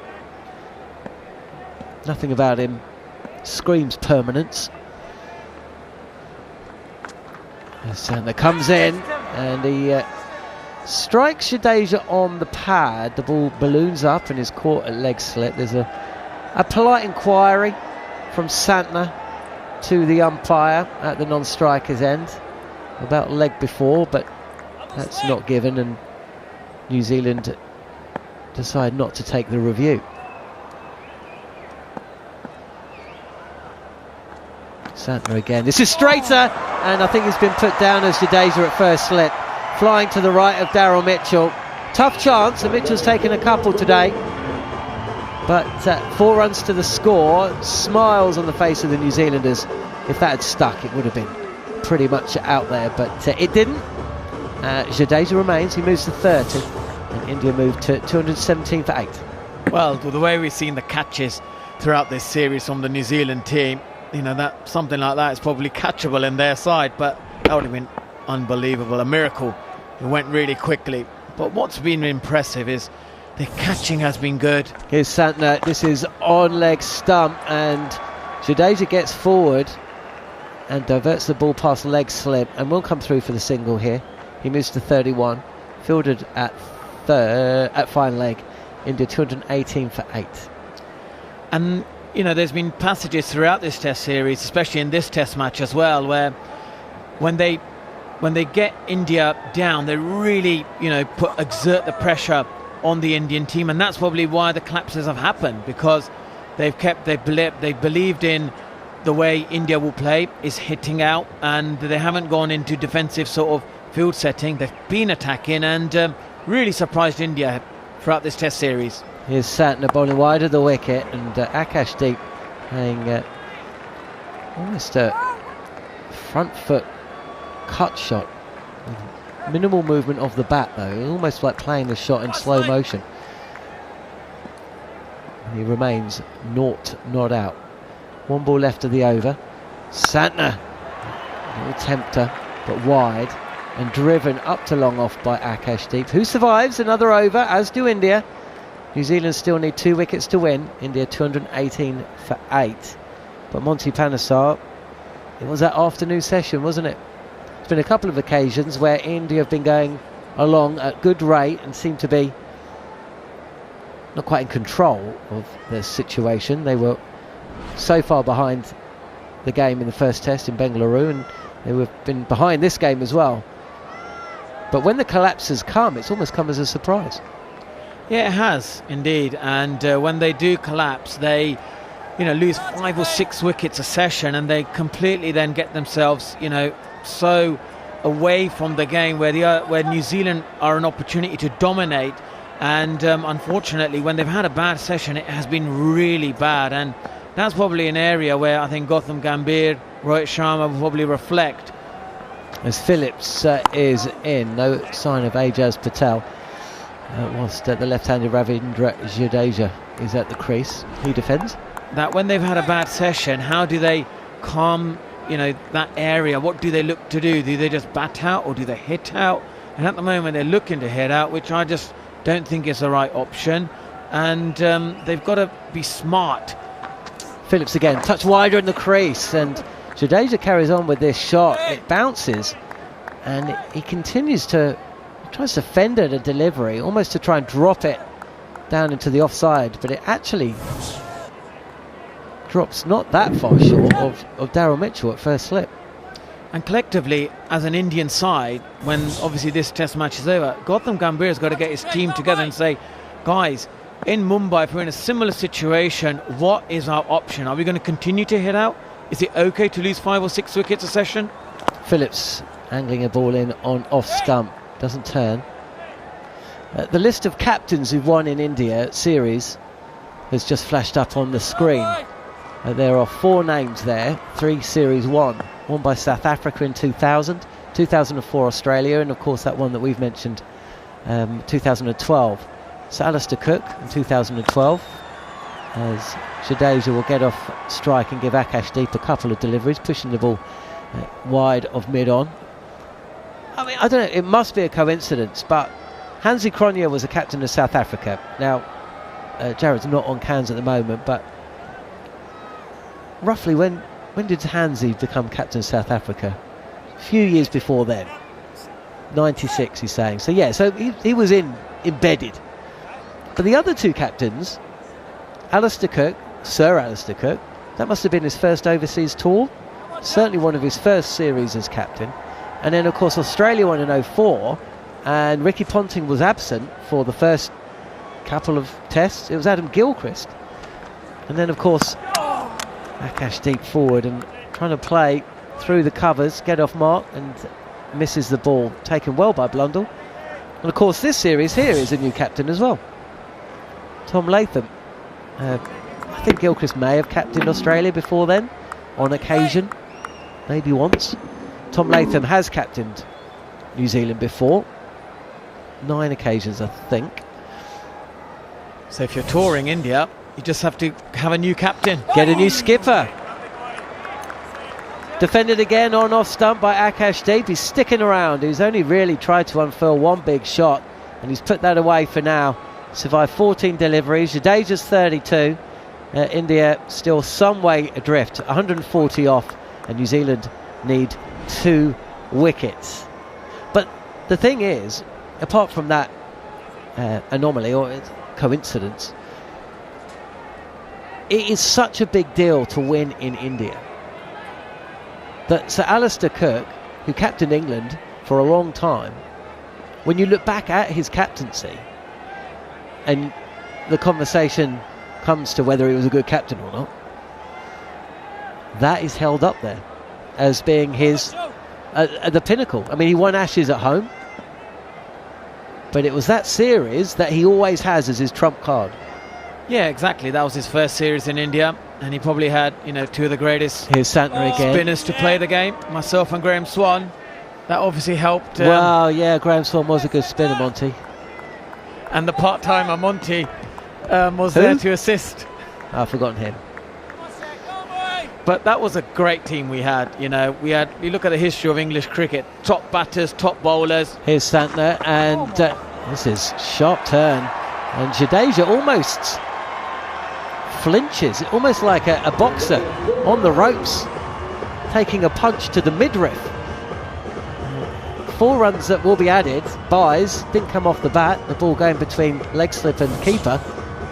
nothing about him screams permanence. Santner comes in and he strikes Jadeja on the pad. The ball balloons up and is caught at leg slip. There's a polite inquiry from Santner to the umpire at the non-striker's end about leg before, but that's not given, and New Zealand decide not to take the review. Santner again. This is straighter, and I think he's been put down as Jadeja at first slip. Flying to the right of Daryl Mitchell. Tough chance, and Mitchell's taken a couple today. But 4 runs to the score. Smiles on the face of the New Zealanders. If that had stuck, it would have been pretty much out there, but it didn't. Jadeja remains. He moves to 30, and India moved to 217 for 8. Well, the way we've seen the catches throughout this series from the New Zealand team, that something like that is probably catchable in their side, but that would have been unbelievable, a miracle. It went really quickly. But what's been impressive is the catching has been good. Here's Santner. This is on leg stump, and Jadeja gets forward and diverts the ball past leg slip and will come through for the single here. He moves to 31, fielded at fine leg. India 218 for 8. And there's been passages throughout this Test series, especially in this Test match as well, where when they get India down, they really exert the pressure on the Indian team, and that's probably why the collapses have happened, because they believed in the way India will play, is hitting out, and they haven't gone into defensive sort of field setting. They've been attacking and really surprised India throughout this Test series. Here's Santner bowling wide of the wicket, and Akashdeep playing almost a front foot cut shot. Minimal movement of the bat though, almost like playing the shot in slow motion. And he remains not out. 1 ball left of the over. Santner, a little tempter, but wide, and driven up to long off by Akashdeep, who survives another over, as do India. New Zealand still need 2 wickets to win. India 218 for 8. But Monty Panesar, it was that afternoon session, wasn't it? There's been a couple of occasions where India have been going along at good rate and seem to be not quite in control of the situation. They were so far behind the game in the first test in Bengaluru, and they have been behind this game as well. But when the collapse has come, it's almost come as a surprise. Yeah, it has indeed. And when they do collapse, they, lose 5 or 6 wickets a session, and they completely then get themselves, so away from the game where New Zealand are an opportunity to dominate. And unfortunately, when they've had a bad session, it has been really bad. And that's probably an area where I think Gautam Gambhir, Rohit Sharma will probably reflect. As Phillips is in, no sign of Ajaz Patel. Whilst the left-handed Ravindra Jadeja is at the crease. He defends. That when they've had a bad session, how do they calm, that area? What do they look to do? Do they just bat out or do they hit out? And at the moment they're looking to hit out, which I just don't think is the right option. And they've got to be smart. Phillips again, touch wider in the crease, and Jadeja carries on with this shot. It bounces, and he continues to tries to fend at a delivery, almost to try and drop it down into the offside, but it actually drops not that far short of Daryl Mitchell at first slip. And collectively, as an Indian side, when obviously this test match is over, Gautam Gambhir has got to get his team together and say, guys, in Mumbai, if we're in a similar situation, what is our option? Are we going to continue to hit out? Is it okay to lose 5 or 6 wickets a session? Phillips angling a ball in on off stump. Doesn't turn. The list of captains who've won in India series has just flashed up on the screen. There are 4 names there, 3 series won by South Africa in 2000, 2004 Australia, and of course that one that we've mentioned, 2012. So Alistair Cook in 2012, as Jadeja will get off strike and give Akashdeep a couple of deliveries, pushing the ball wide of mid-on. I mean, I don't know, it must be a coincidence, but Hansi Cronje was a captain of South Africa. Now, Jarrod's not on cans at the moment, but roughly when did Hansi become captain of South Africa? A few years before then. 96, he's saying. So yeah, so he was embedded. But the other 2 captains, Alistair Cook, Sir Alistair Cook, that must have been his first overseas tour. Certainly one of his first series as captain. And then, of course, Australia won in 2004, and Ricky Ponting was absent for the first couple of tests. It was Adam Gilchrist. And then, of course, Akashdeep forward and trying to play through the covers, get off mark, and misses the ball. Taken well by Blundell. And, of course, this series here is a new captain as well. Tom Latham. I think Gilchrist may have captained Australia before then, on occasion, maybe once. Tom Latham has captained New Zealand before, 9 occasions I think. So if you're touring India, you just have to have a new captain. Get a new skipper. Defended again on off stump by Akashdeep. He's sticking around. He's only really tried to unfurl one big shot, and he's put that away for now. Survived 14 deliveries. Jadeja's 32. India still some way adrift, 140 off, and New Zealand need 2 wickets. But the thing is, apart from that anomaly or coincidence, it is such a big deal to win in India that Sir Alistair Cook, who captained England for a long time, when you look back at his captaincy and the conversation comes to whether he was a good captain or not, that is held up there as being his the pinnacle. I mean, he won Ashes at home, but it was that series that he always has as his trump card. Yeah, exactly. That was his first series in India, and he probably had 2 of the greatest Here's Santner again. Spinners to play the game, myself and Graham Swan. That obviously helped. Well, yeah, Graham Swan was a good spinner, Monty. And the part-timer Monty was there to assist. I've forgotten him. But that was a great team we had. You look at the history of English cricket, top batters, top bowlers. Here's Santner, and this is sharp turn, and Jadeja almost flinches, almost like a boxer on the ropes, taking a punch to the midriff. 4 runs that will be added. Byes didn't come off the bat, the ball going between leg slip and keeper,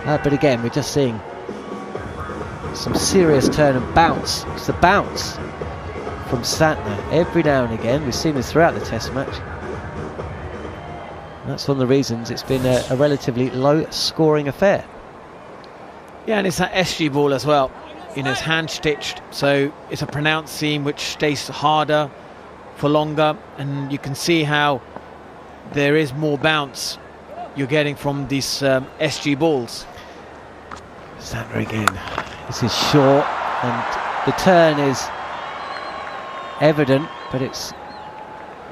but again we're just seeing some serious turn and bounce. It's the bounce from Santner every now and again. We've seen this throughout the test match. And that's one of the reasons it's been a relatively low scoring affair. Yeah, and it's that SG ball as well. It's hand stitched, so it's a pronounced seam which stays harder for longer, and you can see how there is more bounce you're getting from these SG balls. Santner again. This is short, and the turn is evident, but it's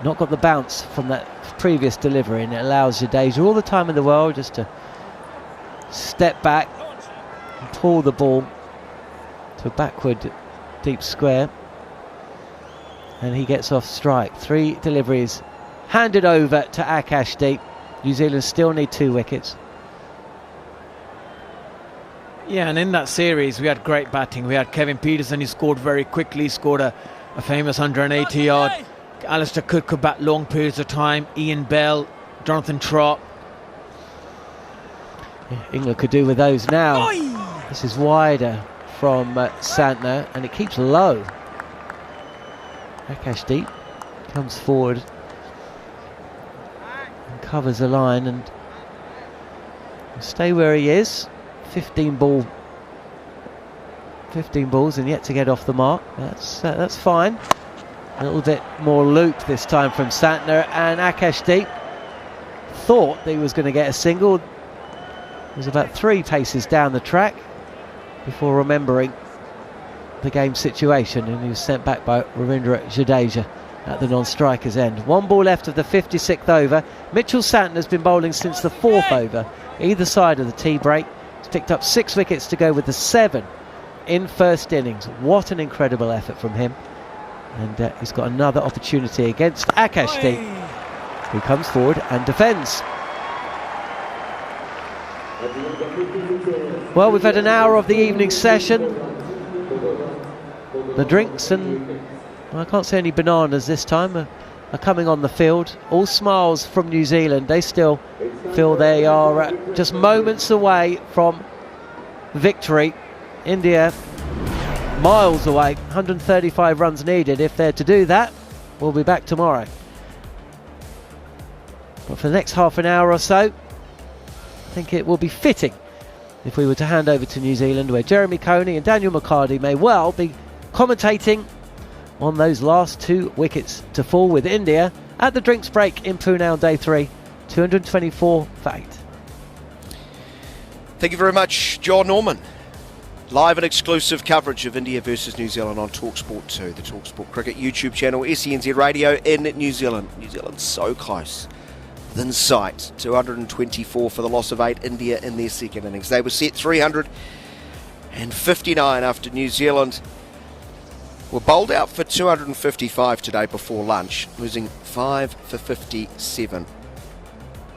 not got the bounce from that previous delivery, and it allows Jadeja all the time in the world just to step back and pull the ball to a backward deep square, and he gets off strike. 3 deliveries handed over to Akashdeep. New Zealand still need 2 wickets. Yeah, and in that series we had great batting. We had Kevin Peterson, who scored very quickly, scored a famous 180-yard. Alistair could bat long periods of time. Ian Bell, Jonathan Trott. Yeah, England could do with those now. This is wider from Santner, and it keeps low. Akashdeep comes forward and covers the line and will stay where he is. 15 balls and yet to get off the mark. That's fine. A little bit more loop this time from Santner, and Akashdeep thought that he was going to get a single. He was about 3 paces down the track before remembering the game situation, and he was sent back by Ravindra Jadeja at the non-striker's end. 1 ball left of the 56th over. Mitchell Santner has been bowling since the 4th over, either side of the tea break. He's picked up 6 wickets to go with the 7 in first innings. What an incredible effort from him. And he's got another opportunity against Akashdeep, who comes forward and defends. Well, we've had an hour of the evening session. The drinks and, well, I can't see any bananas this time, are coming on the field. All smiles from New Zealand. They still feel they are just moments away from victory. India miles away, 135 runs needed if they're to do that. We'll be back tomorrow. But for the next half an hour or so, I think it will be fitting if we were to hand over to New Zealand, where Jeremy Coney and Daniel McHardy may well be commentating on those last 2 wickets to fall with India at the drinks break in Pune on day 3, 224 for 8. Thank you very much, Jon Norman. Live and exclusive coverage of India versus New Zealand on talkSPORT 2, the talkSPORT Cricket YouTube channel, SENZ Radio in New Zealand. New Zealand so close, within sight. 224 for the loss of 8, India in their second innings. They were set 359 after New Zealand were bowled out for 255 today before lunch, losing 5 for 57.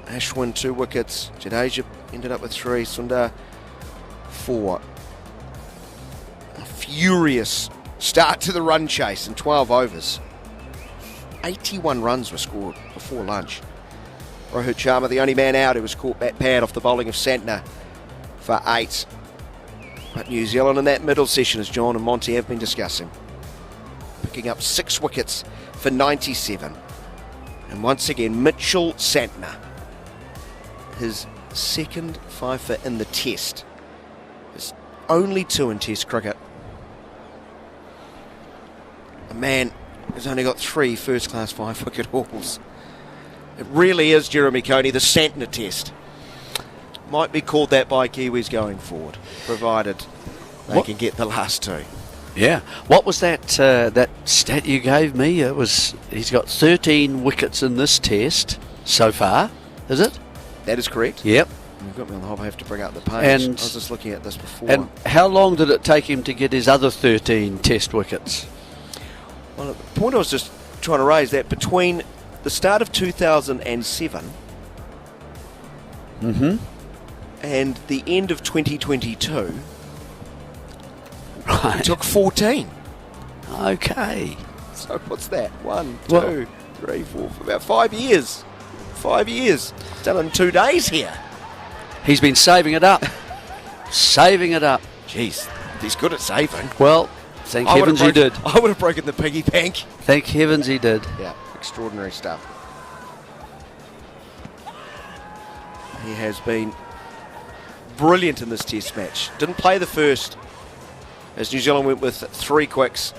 Ashwin 2 wickets, Jadeja ended up with 3, Sundar 4. A furious start to the run chase in 12 overs. 81 runs were scored before lunch. Rohit Sharma, the only man out, who was caught bat pad off the bowling of Santner for 8. But New Zealand in that middle session, as Jon and Monty have been discussing, picking up 6 wickets for 97. And once again, Mitchell Santner, his second fifer in the test. His only 2 in test cricket. A man who's only got 3 first-class 5-wicket hauls. It really is, Jeremy Coney, the Santner test. Might be called that by Kiwis going forward, provided they can get the last 2. Yeah. What was that that stat you gave me? It was he's got 13 wickets in this test so far, is it? That is correct. Yep. You've got me on the hop. I have to bring up the page. And I was just looking at this before. And how long did it take him to get his other 13 test wickets? Well, the point I was just trying to raise, that between the start of 2007 and the end of 2022, right, it took 14. Okay. So what's that? 1, 2, 3, 4, for about 5 years. 5 years. Done in 2 days here. He's been saving it up. Saving it up. Jeez, he's good at saving. Well, thank heavens he did. I would have broken the piggy bank. Thank heavens he did. Yeah, extraordinary stuff. He has been brilliant in this test match. Didn't play the first, as New Zealand went with 3 quicks.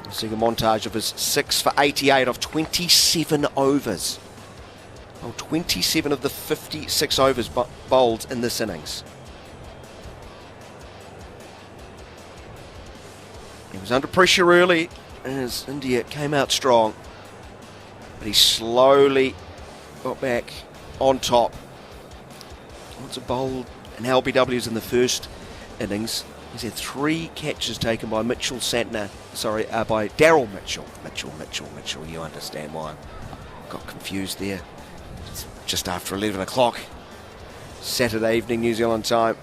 We're seeing a montage of his 6 for 88 of 27 overs. Oh, 27 of the 56 overs bowled in this innings. He was under pressure early as India came out strong, but he slowly got back on top. Lots of bowled and LBWs in the first innings. He's had 3 catches taken by Mitchell Santner. Sorry, by Daryl Mitchell. Mitchell. You understand why I got confused there. It's just after 11 o'clock, Saturday evening, New Zealand time.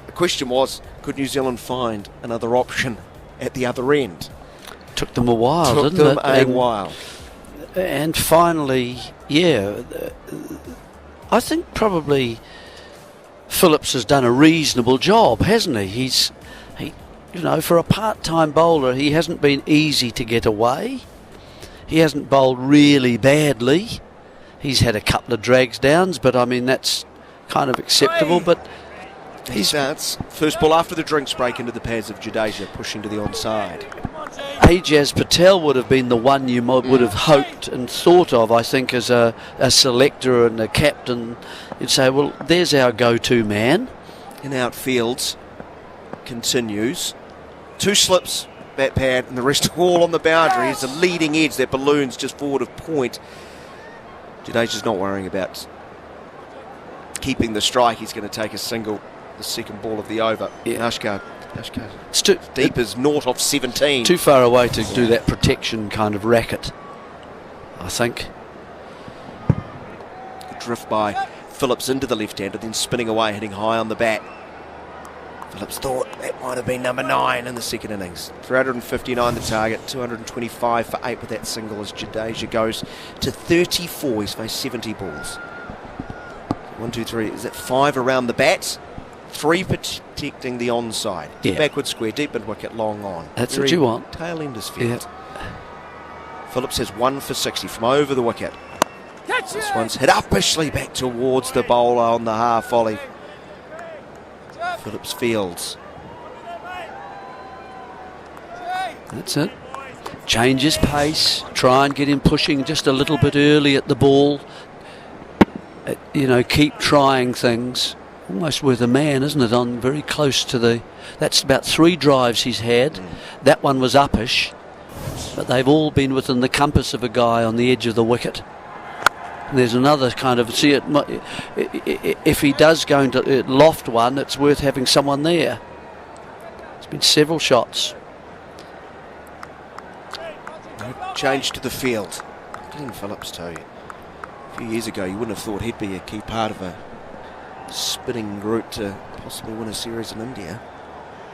The question was, could New Zealand find another option at the other end? Took them a while, Took didn't them it? a while. And finally, yeah, I think probably Phillips has done a reasonable job, hasn't he? You know, for a part-time bowler, he hasn't been easy to get away. He hasn't bowled really badly. He's had a couple of drags downs, but I mean that's kind of acceptable. But he starts first ball after the drinks break into the pads of Jadeja, pushing to the onside. Ajaz Patel would have been the one you would have hoped and thought of, I think, as a selector and a captain. You'd say, well, there's our go-to man. In outfields continues. 2 slips, bat pad, and the rest all on the boundary. It's a leading edge. That balloon's just forward of point. Jadeja's not worrying about keeping the strike. He's going to take a single, the second ball of the over. Yeah. Ashkar. It's too deep as naught of 17. Too far away to do that protection kind of racket, I think. Drift by Phillips into the left-hander, then spinning away, hitting high on the bat. Phillips thought that might have been number 9 in the second innings. 359 the target, 225 for 8 with that single as Jadeja goes to 34. He's faced 70 balls. 1, 2, 3. Is that 5 around the bat? 3 protecting the onside. Yeah. Backward square, deep mid wicket, long on. That's what you want. Tail enders field. Phillips has 1 for 60 from over the wicket. This one's hit uppishly back towards the bowler on the half volley. Phillips fields. That's it. Change his pace. Try and get him pushing just a little bit early at the ball. You know, keep trying things. Almost with a man, isn't it? On very close to the... That's about 3 drives he's had. That one was uppish. But they've all been within the compass of a guy on the edge of the wicket. And there's another kind of... See, if he does go into loft one, it's worth having someone there. There's been several shots. Change to the field. Glenn Phillips, tell you. A few years ago, you wouldn't have thought he'd be a key part of a spinning route to possibly win a series in India.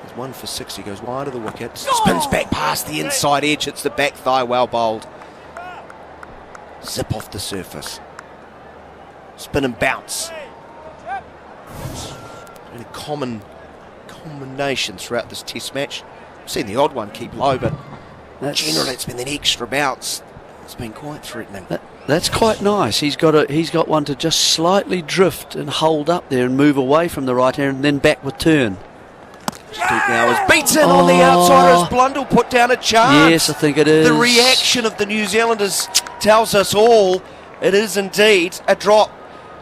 He's 1 for 60, goes wide of the wicket, spins back past the inside edge, hits the back thigh, well bowled. Zip off the surface. Spin and bounce. And a common combination throughout this test match. I've seen the odd one keep low, but generally it's been an extra bounce. It's been quite threatening. That's quite nice. He's got one to just slightly drift and hold up there and move away from the right hand and then backward turn. Deep now is beaten on the outside as Blundell put down a chance. Yes, I think it is. The reaction of the New Zealanders tells us all it is indeed a drop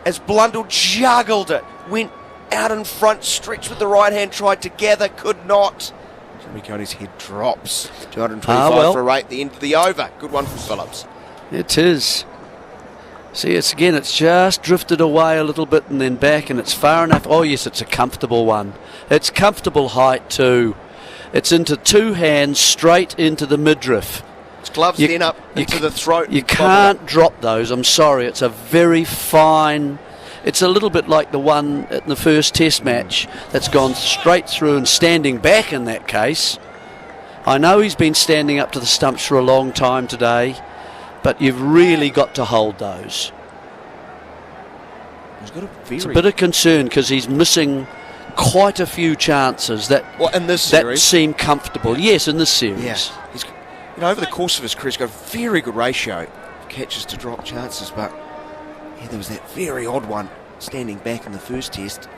as Blundell juggled it, went out in front, stretched with the right hand, tried to gather, could not. Jimmy Coney's head drops. 225 for 8, the end of the over. Good one from Phillips. It is. See, it's just drifted away a little bit and then back, and it's far enough. Oh yes, it's a comfortable one. It's comfortable height too. It's into 2 hands straight into the midriff. It's gloves then up into the throat. You can't drop those. I'm sorry. It's a very fine. It's a little bit like the one in the first Test match that's gone straight through and standing back in that case. I know he's been standing up to the stumps for a long time today, but you've really got to hold those. It's a bit of concern because he's missing quite a few chances that in this that series seem comfortable. Yes, in this series. Yes, he's, over the course of his career, he's got a very good ratio of catches to drop chances, but there was that very odd one standing back in the first test.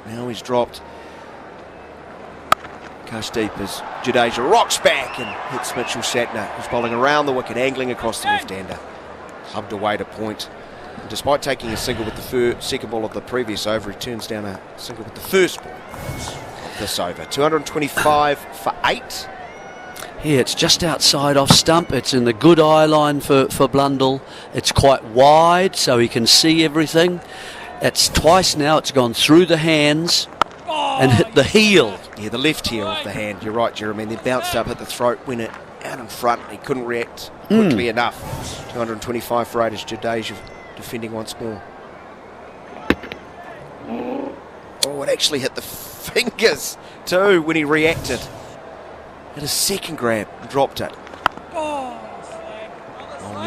Now he's dropped. Goes deep as Jadeja rocks back and hits Mitchell Santner, who's bowling around the wicket, angling across the left-hander. Clubbed away to point. And despite taking a single with the second ball of the previous over, he turns down a single with the first ball of this over. 225 for 8. Yeah, it's just outside off stump. It's in the good eye line for Blundell. It's quite wide, so he can see everything. It's twice now. It's gone through the hands and hit the heel. Yeah, the left heel of the hand. You're right, Jeremy. Then bounced up, hit the throat, went it out in front. He couldn't react quickly enough. 225 for 8 as Jadeja defending once more. Oh, it actually hit the fingers too when he reacted. Hit a second grab and dropped it.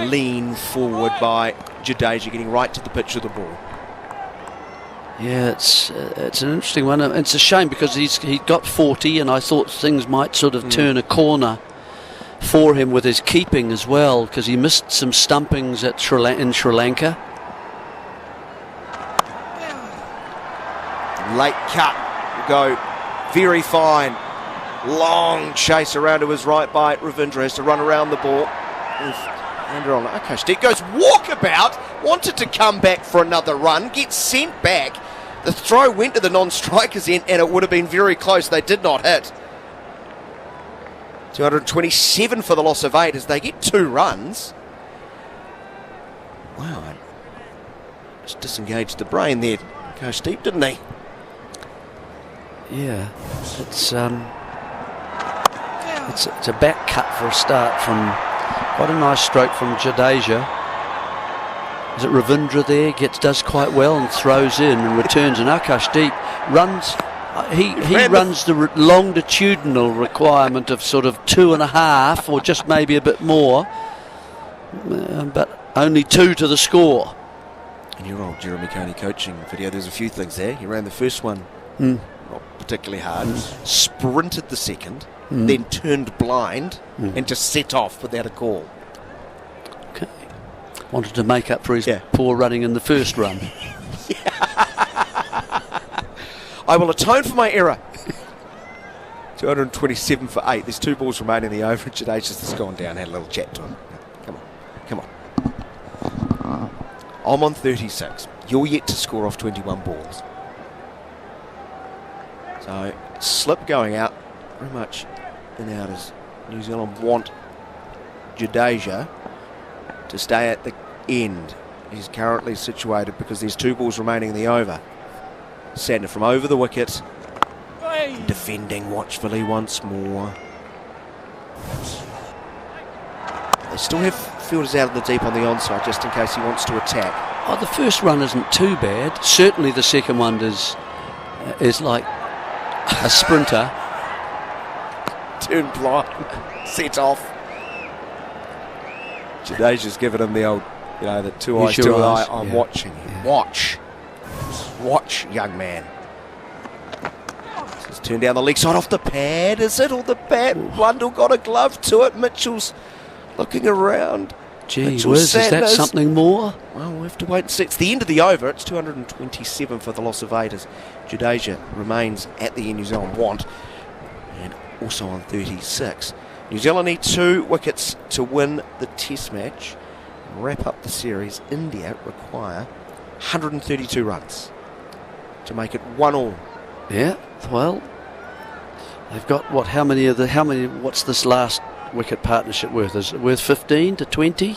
Lean forward by Jadeja, getting right to the pitch of the ball. Yeah, it's an interesting one. It's a shame because he got 40, and I thought things might sort of turn a corner for him with his keeping as well, because he missed some stumpings in Sri Lanka. Late cut will go very fine. Long chase around to his right by Ravindra, has to run around the ball. Okay, Steve goes walkabout, wanted to come back for another run, gets sent back. The throw went to the non-strikers end, and it would have been very close. They did not hit. 227 for the loss of 8 as they get 2 runs. Wow, just disengaged the brain there. Go Steve, didn't he? Yeah, it's a back cut for a start from quite a nice stroke from Jadeja. Is it Ravindra there? Does quite well and throws in and returns, and Akashdeep runs. He runs the longitudinal requirement of sort of 2.5 or just maybe a bit more, but only 2 to the score. In your old Jeremy Coney coaching video, there's a few things there. He ran the first one not particularly hard, sprinted the second, then turned blind and just set off without a call. Okay. Wanted to make up for his poor running in the first run. I will atone for my error. 227 for 8. There's 2 balls remaining in the over. Jadeja's just gone down, had a little chat to him. Come on. I'm on 36. You're yet to score off 21 balls. So, slip going out, very much in out as New Zealand want Jadeja to stay at the end. He's currently situated because there's 2 balls remaining in the over. Santner from over the wicket, defending watchfully once more. They still have fielders out of the deep on the onside just in case he wants to attack. Oh, the first run isn't too bad. Certainly the second one is like a sprinter. Turned blind, set off. Jadeja's given him the old, the 2 eyes, 2 eye. I'm watching you. Yeah. Watch, young man. Just turn down the leg side off the pad. Is it? Or the bat? Blundell got a glove to it. Mitchell's looking around. Gee whiz, is that something more? Well, we'll have to wait and see. It's the end of the over. It's 227 for the loss of 8 as Jadeja remains at the end New Zealand want. And also on 36. New Zealand need 2 wickets to win the test match and wrap up the series. India require 132 runs to make it 1-1. Yeah, well, they've got what's this last wicket partnership worth? Is it worth 15 to 20?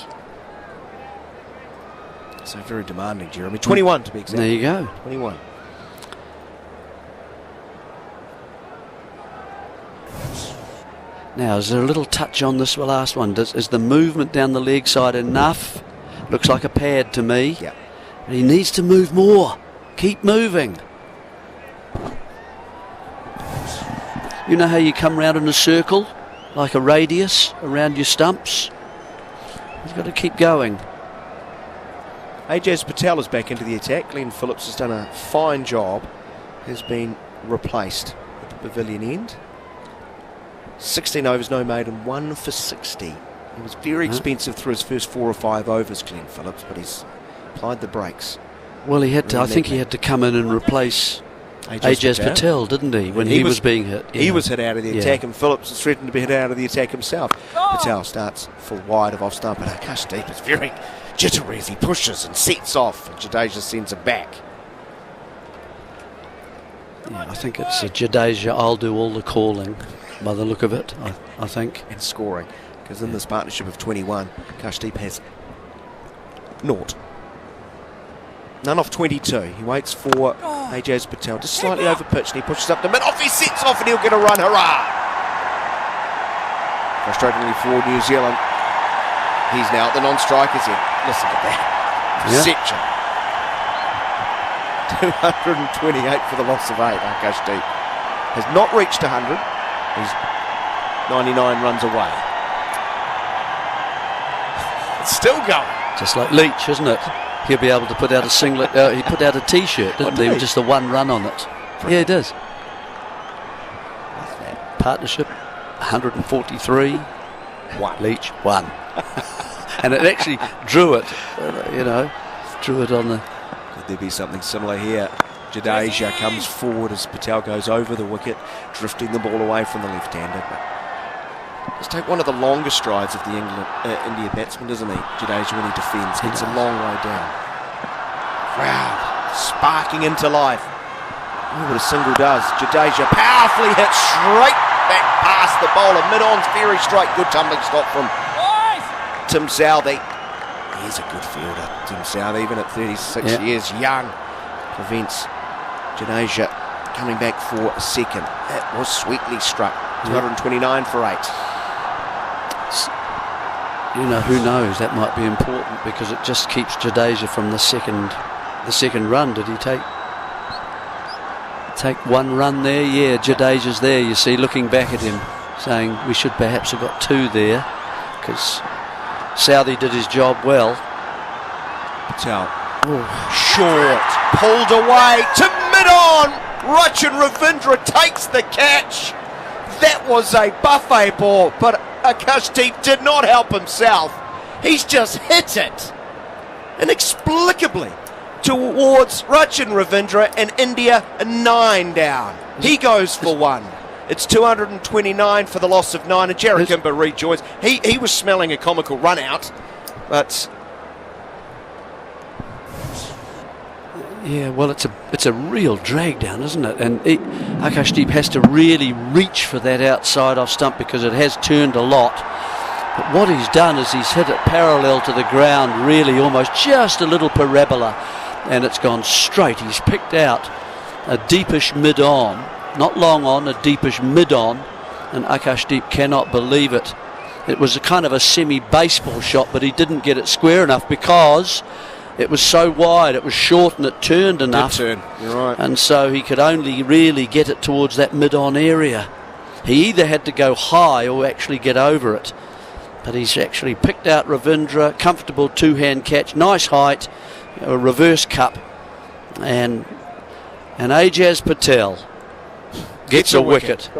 So very demanding, Jeremy. 21 to be exact. There you go. 21. Now, is there a little touch on this last one? Is the movement down the leg side enough? Looks like a pad to me. Yeah. But he needs to move more. Keep moving. You know how you come round in a circle like a radius around your stumps. He's got to keep going. Ajaz Patel is back into the attack. Glenn Phillips has done a fine job. Has been replaced at the pavilion end. 16 overs, no maiden, 1 for 60. He was very expensive through his first 4 or 5 overs, Glenn Phillips, but he's applied the brakes. Well, he had to. I think he had to come in and replace Ajaz Patel, didn't he? When he was being hit, he was hit out of the attack, and Phillips was threatened to be hit out of the attack himself. Patel starts full wide of off stump, but Akashdeep is very jittery as he pushes and sets off, and Jadeja sends it back. Yeah, I think it's Jadeja. I'll do all the calling, by the look of it. I think, and scoring, because in this partnership of 21, Akashdeep has 0. None off 22. He waits for Ajaz Patel, just slightly over pitch, and he pushes up to mid. Off he sets off, and he'll get a run. Hurrah! Frustratingly for New Zealand, he's now at the non-striker's end. Listen to that reception. 228 for the loss of 8. Akashdeep has not reached 100. He's 99 runs away. It's still going. Just like Leach, isn't it? He'll be able to put out a singlet. He put out a T-shirt, didn't he? With just the one run on it. Yeah, he does. Partnership, 143. 1. Leach, 1. And it actually drew it, drew it on the... Could there be something similar here? Jadeja comes forward as Patel goes over the wicket, drifting the ball away from the left-hander. Let's take one of the longest strides of the India batsman, isn't he? Jadeja, when he defends, gets a long way down. Crowd sparking into life. Oh, what a single does. Jadeja powerfully hit straight back past the bowler. Mid-on's very straight. Good tumbling stop from Tim Southee. He's a good fielder, Tim Southee, even at 36 years young. Prevents Jadeja coming back for a second. That was sweetly struck. 229 for 8. Who knows? That might be important because it just keeps Jadeja from the second run. Did he take one run there? Yeah, Jadeja's there. You see, looking back at him, saying we should perhaps have got 2 there because Southee did his job well. Patel, short, pulled away to mid-on. Rachin Ravindra takes the catch. That was a buffet ball, but Akashdeep did not help himself. He's just hit it inexplicably towards Rachin Ravindra, and India 9 down. He goes for 1. It's 229 for the loss of 9, and Jarrod Kimber rejoins. He was smelling a comical run out, but yeah, well, it's a real drag down, isn't it? And Akashdeep has to really reach for that outside off stump because it has turned a lot. But what he's done is he's hit it parallel to the ground, really almost just a little parabola, and it's gone straight. He's picked out a deepish mid-on, not long on, a deepish mid-on, and Akashdeep cannot believe it. It was a kind of a semi-baseball shot, but he didn't get it square enough because it was so wide, it was short and it turned enough. Good turn, you're right. And so he could only really get it towards that mid-on area. He either had to go high or actually get over it. But he's actually picked out Ravindra, comfortable 2-hand catch, nice height, a reverse cup. And Ajaz Patel gets a wicket.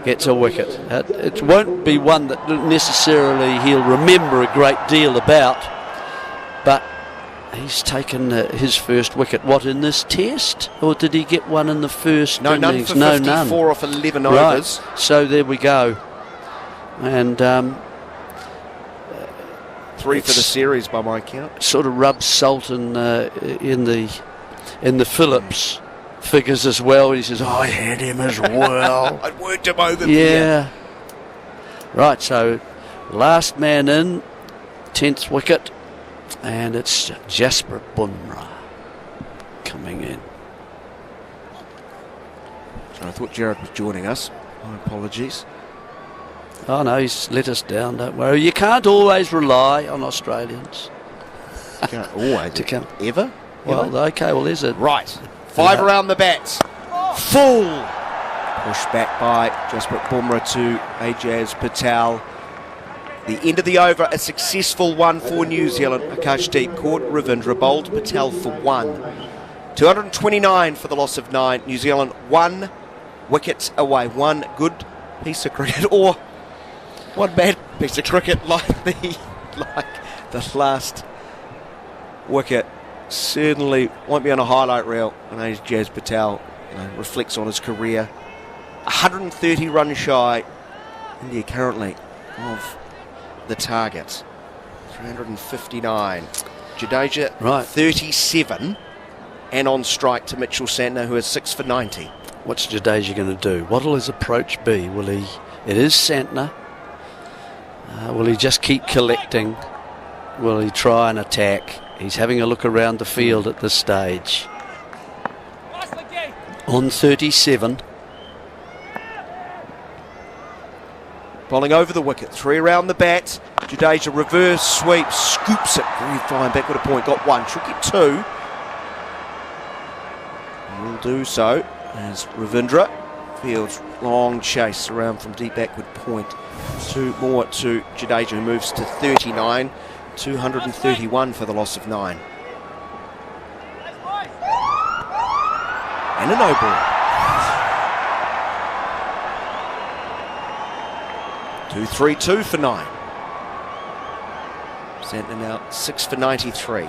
Gets a wicket. It won't be one that necessarily he'll remember a great deal about, but he's taken his first wicket. What, in this test? Or did he get one in the first innings? None for 54 off 11 overs. Right. So there we go. And 3 for the series by my count. Sort of rubs salt in the Phillips figures as well. He says, I had him as well. I'd worked him over there. Right, so last man in, 10th wicket. And it's Jasprit Bumrah coming in. So I thought Jarrod was joining us. My apologies. Oh no, he's let us down, don't worry. You can't always rely on Australians. You can't always. To come. Ever? Well, okay, well there's a... Right. 5 around the bats. Full. Pushed back by Jasprit Bumrah to Ajaz Patel. The end of the over, a successful one for New Zealand. Akashdeep caught Ravindra, bowled Patel for 1. 229 for the loss of 9. New Zealand 1 wicket away. One good piece of cricket, or one bad piece of cricket, like the last wicket. Certainly won't be on a highlight reel when Ajaz Patel reflects on his career. 130 runs shy. India currently of the target. 359. Jadeja 37 and on strike to Mitchell Santner, who is 6 for 90. What's Jadeja going to do? What will his approach be? Will he? It is Santner. Will he just keep collecting? Will he try and attack? He's having a look around the field at this stage. On 37. Bowling over the wicket, 3 around the bat. Jadeja reverse sweep, scoops it very fine, backward a point, got 1, should get 2. Will do so as Ravindra fields long chase around from deep backward point. 2 more to Jadeja, who moves to 39. 231 for the loss of 9. And a no ball. 232 for 9. Santner now 6 for 93.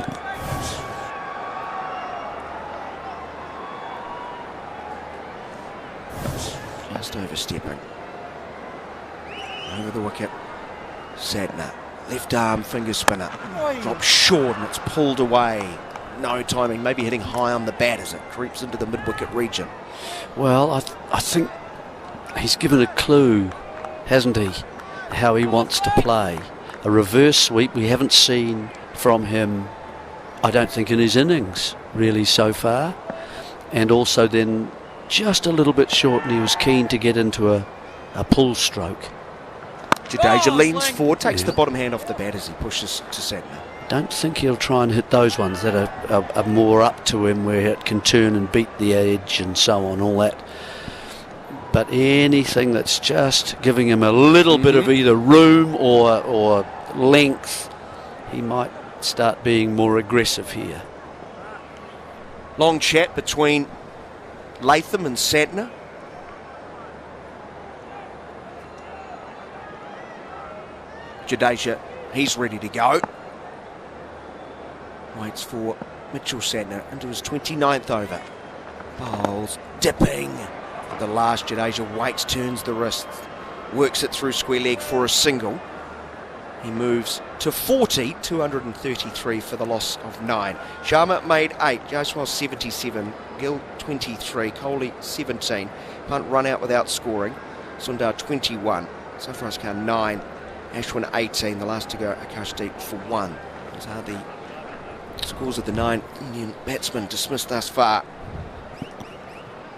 Just overstepping. Over the wicket. Santner. Left arm finger spinner. Drops short and it's pulled away. No timing. Maybe hitting high on the bat as it creeps into the mid-wicket region. Well, I think he's given a clue, hasn't he, how he wants to play. A reverse sweep we haven't seen from him, I don't think, in his innings really so far. And also then just a little bit short, and he was keen to get into a pull stroke. Jadeja leans forward, takes the bottom hand off the bat as he pushes to Santner. Don't think he'll try and hit those ones that are more up to him, where it can turn and beat the edge and so on, all that. But anything that's just giving him a little bit of either room or length, he might start being more aggressive here. Long chat between Latham and Santner. Jadeja, he's ready to go. Waits for Mitchell Santner into his 29th over. Bowls dipping. The last, Jadeja waits, turns the wrist, works it through square leg for a single. He moves to 40, 233 for the loss of 9. Sharma made 8, Jaiswal 77, Gill 23, Kohli 17. Punt run out without scoring. Sundar 21, Sarfaraz Khan 9, Ashwin 18, the last to go Akashdeep for 1. Those are the scores of the 9 Indian batsmen dismissed thus far.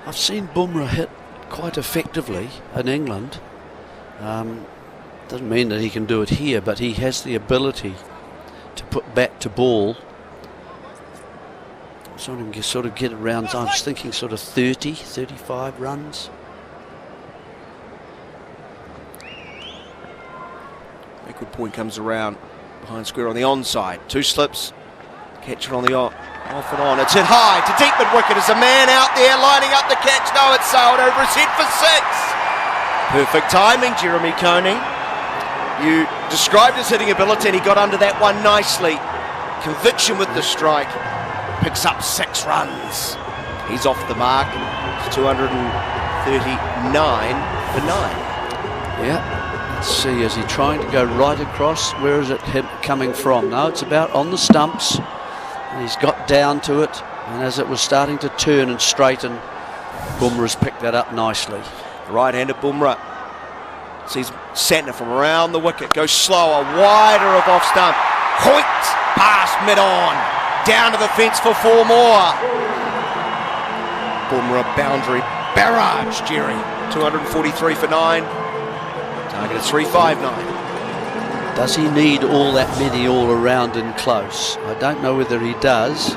I've seen Bumrah hit quite effectively in England. Doesn't mean that he can do it here, but he has the ability to put bat to ball. Sort of get around, I was thinking sort of 30, 35 runs. Backward point comes around behind square on the onside. 2 slips. Catch it on the off and on. It's hit high to deep mid wicket. Is a man out there lining up the catch? No, it's sailed over his head for 6. Perfect timing, Jeremy Coney. You described his hitting ability and he got under that one nicely. Conviction with the strike. Picks up 6 runs. He's off the mark. It's 239 for 9. Yeah. Let's see, is he trying to go right across? Where is it coming from? No, it's about on the stumps. And he's got down to it. And as it was starting to turn and straighten, Bumrah's picked that up nicely. Right-handed Bumrah sees Santner from around the wicket. Goes slower, wider of off stump. Hoiks past mid-on. Down to the fence for 4 more. Bumrah boundary barrage, Jerry. 243 for 9. Target is 359. Does he need all that many all around and close? I don't know whether he does.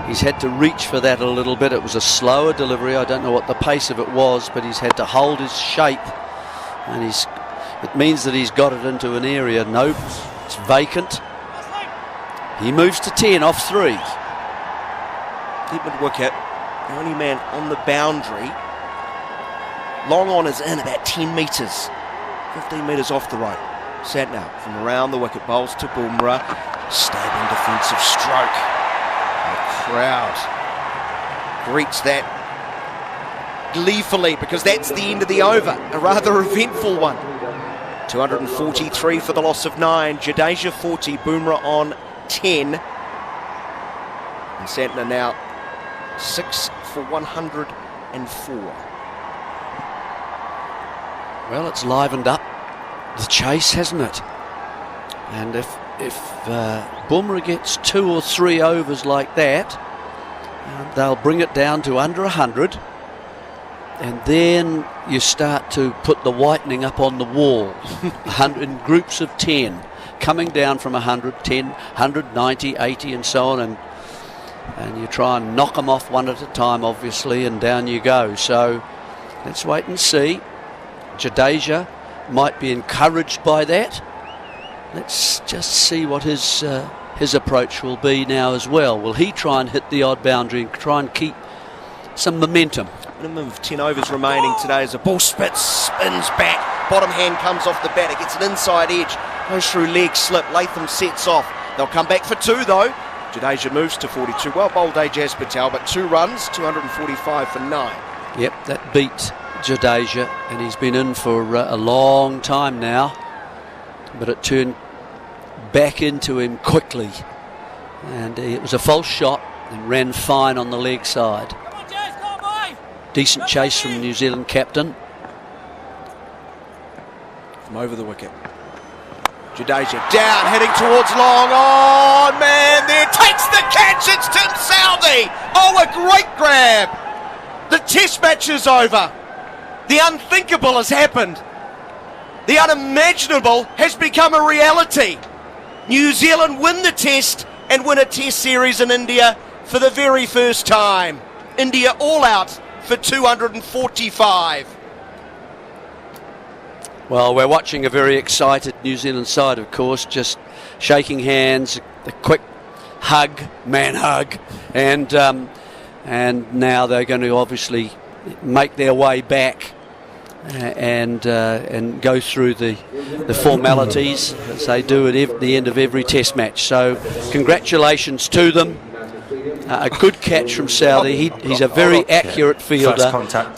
He's had to reach for that a little bit. It was a slower delivery. I don't know what the pace of it was, but he's had to hold his shape, and it means that he's got it into an area. No, it's vacant. He moves to 10 off 3. Deep mid wicket, the only man on the boundary. Long on is in about 10 metres, 15 metres off the right. Santner from around the wicket, bowls to Bumrah, stabbing defensive stroke. The crowd greets that gleefully because that's the end of the over, a rather eventful one. 243 for the loss of 9, Jadeja 40, Bumrah on 10. And Santner now 6 for 104. Well, it's livened up the chase, hasn't it? And if Bumrah gets 2 or 3 overs like that, they'll bring it down to under 100, and then you start to put the whitening up on the wall in groups of 10, coming down from 110, 190, 80 and so on, and you try and knock them off one at a time, obviously, and down you go. So let's wait and see. Jadeja might be encouraged by that. Let's just see what his approach will be now as well. Will he try and hit the odd boundary and try and keep some momentum? Minimum of 10 overs remaining today as a ball spins back. Bottom hand comes off the bat. It gets an inside edge. Goes through leg slip. Latham sets off. They'll come back for 2 though. Jadeja moves to 42. Well bowled Ajaz Patel, but 2 runs, 245 for 9. Yep, that beat Jadeja, and he's been in for a long time now, but it turned back into him quickly, and it was a false shot and ran fine on the leg side. Decent chase from the New Zealand captain. From over the wicket, Jadeja down, heading towards long. Oh man, there takes the catch. It's Tim Southey. Oh, a great grab. The test match is over. The unthinkable has happened. The unimaginable has become a reality. New Zealand win the test and win a test series in India for the very first time. India all out for 245. Well, we're watching a very excited New Zealand side, of course, just shaking hands, a quick hug, man hug, and now they're going to obviously make their way back and go through the formalities as they do at the end of every test match. So congratulations to them. A good catch from Southey. He's a very accurate fielder.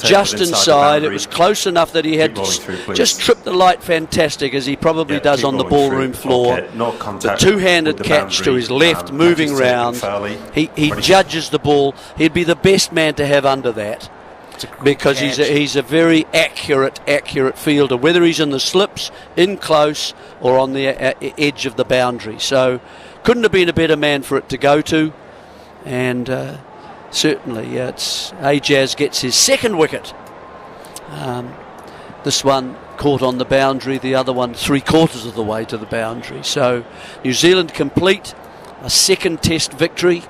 Just inside. It was close enough that he had to just trip the light fantastic, as he probably does on the ballroom floor. The two-handed catch to his left, moving round. He judges the ball. He'd be the best man to have under that, because he's a very accurate fielder, whether he's in the slips, in close, or on the edge of the boundary. So couldn't have been a better man for it to go to. And certainly Ajaz gets his second wicket. This one caught on the boundary, the other one 3/4 of the way to the boundary. So New Zealand complete a second test victory,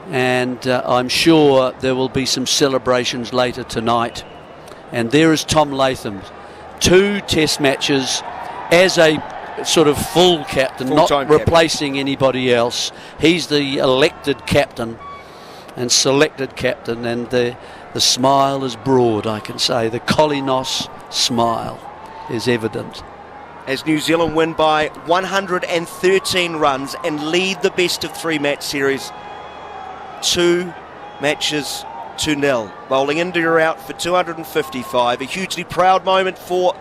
and I'm sure there will be some celebrations later tonight. And there is Tom Latham, 2 test matches as a sort of full captain, not replacing anybody else. He's the elected captain and selected captain, and the smile is broad, I can say. The Kolinos smile is evident. As New Zealand win by 113 runs and lead the best of 3 match series 2 matches to 0. Bowling India out for 255. A hugely proud moment for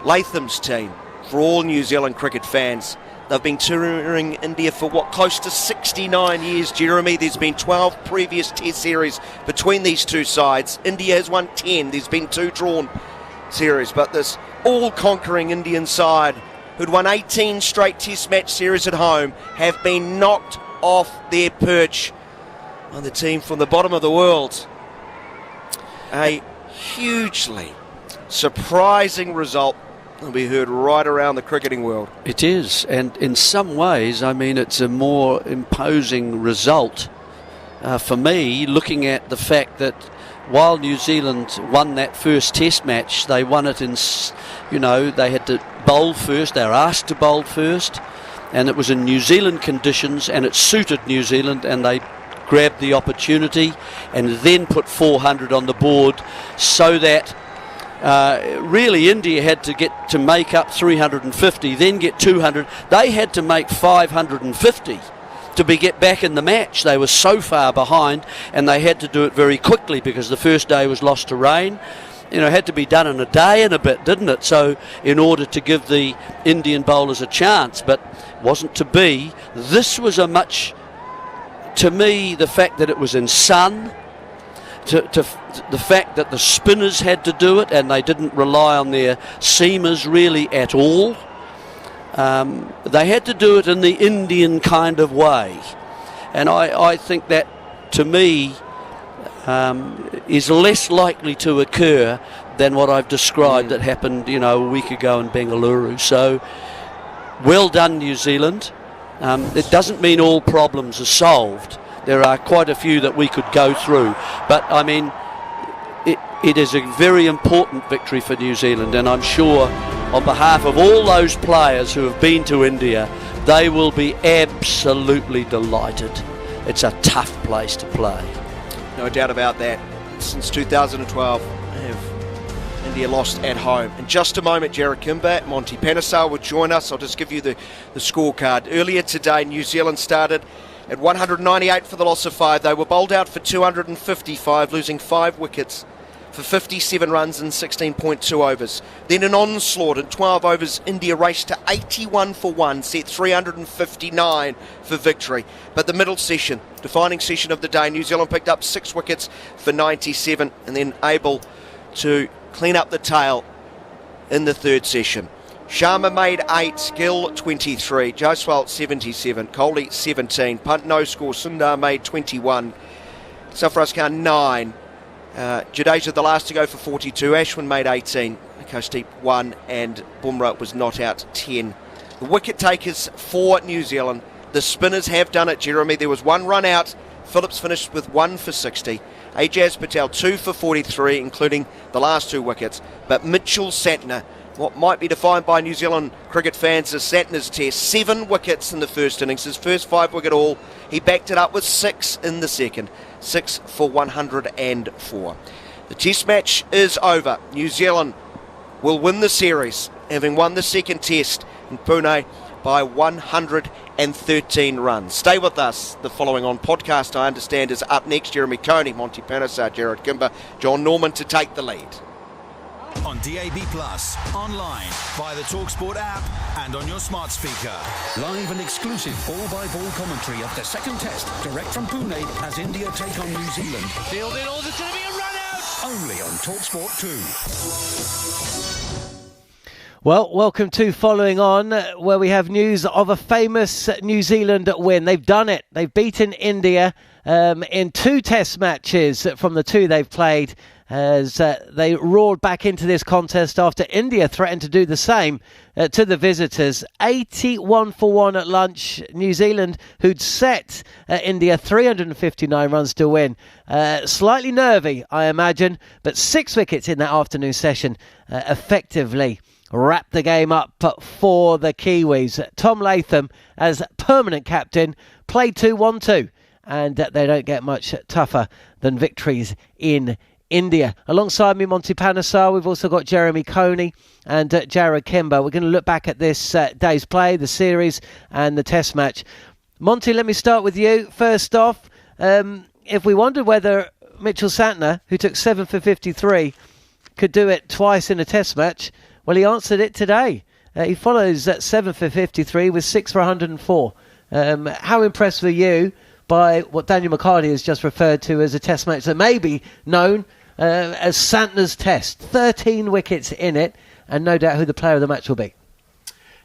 Latham's team, for all New Zealand cricket fans. They've been touring India for close to 69 years, Jeremy. There's been 12 previous test series between these two sides. India has won 10. There's been 2 drawn series, but this all-conquering Indian side, who'd won 18 straight test match series at home, have been knocked off their perch by the team from the bottom of the world. A hugely surprising result It'll be heard right around the cricketing world. It is, and in some ways, I mean, it's a more imposing result for me, looking at the fact that while New Zealand won that first test match, they won it in, they had to bowl first, they were asked to bowl first, and it was in New Zealand conditions, and it suited New Zealand, and they grabbed the opportunity and then put 400 on the board, so that really India had to make up 350, then get 200. They had to make 550 to get back in the match. They were so far behind, and they had to do it very quickly because the first day was lost to rain. It had to be done in a day and a bit, didn't it? So in order to give the Indian bowlers a chance, but wasn't to be. This was to me, the fact that it was in sun, to the fact that the spinners had to do it and they didn't rely on their seamers really at all. They had to do it in the Indian kind of way, and I think that, to me, is less likely to occur than what I've described that happened, a week ago in Bengaluru. So, well done, New Zealand. It doesn't mean all problems are solved. There are quite a few that we could go through, but I mean, it is a very important victory for New Zealand, and I'm sure on behalf of all those players who have been to India, they will be absolutely delighted. It's a tough place to play. No doubt about that. Since 2012, India lost at home. In just a moment, Jarrod Kimber, Monty Panesar will join us. I'll just give you the scorecard. Earlier today, New Zealand started at 198 for the loss of 5. They were bowled out for 255, losing 5 wickets for 57 runs in 16.2 overs. Then an onslaught in 12 overs, India raced to 81 for 1, set 359 for victory. But the middle session, defining session of the day, New Zealand picked up 6 wickets for 97 and then able to clean up the tail in the third session. Sharma made 8, Gill 23, Jaiswal 77, Kohli 17, punt no score, Sundar made 21, Sarfaraz Khan 9, Jadeja the last to go for 42, Ashwin made 18, Kosteep 1 and Bumrah was not out 10. The wicket takers for New Zealand, the spinners have done it, Jeremy. There was 1 run out, Phillips finished with 1 for 60, Ajaz Patel 2 for 43 including the last 2 wickets, but Mitchell Santner, what might be defined by New Zealand cricket fans as Santner's test, 7 wickets in the first innings, his first 5 wicket haul. He backed it up with 6 in the second, 6 for 104. The test match is over. New Zealand will win the series, having won the second test in Pune by 113 runs. Stay with us. The following on podcast, I understand, is up next. Jeremy Coney, Monty Panesar, Jarrod Kimber, Jon Norman to take the lead. On DAB+, online, via the talkSPORT app and on your smart speaker. Live and exclusive ball-by-ball commentary of the second test, direct from Pune as India take on New Zealand. Fielded, all there's going to be a run out! Only on talkSPORT 2. Well, welcome to Following On, where we have news of a famous New Zealand win. They've done it. They've beaten India in 2 test matches from the 2 they've played, as they roared back into this contest after India threatened to do the same to the visitors. 81 for 1 at lunch. New Zealand, who'd set India 359 runs to win. Slightly nervy, I imagine, but 6 wickets in that afternoon session effectively wrapped the game up for the Kiwis. Tom Latham, as permanent captain, played 2-1-2, and they don't get much tougher than victories in India. Alongside me, Monty Panesar, we've also got Jeremy Coney and Jarrod Kimber. We're going to look back at this day's play, the series and the test match. Monty, let me start with you. First off, if we wondered whether Mitchell Santner, who took 7 for 53, could do it twice in a test match, well, he answered it today. He follows 7 for 53 with 6 for 104. How impressed were you by what Daniel McHardy has just referred to as a test match that may be known as Santner's test? 13 wickets in it, and no doubt who the player of the match will be.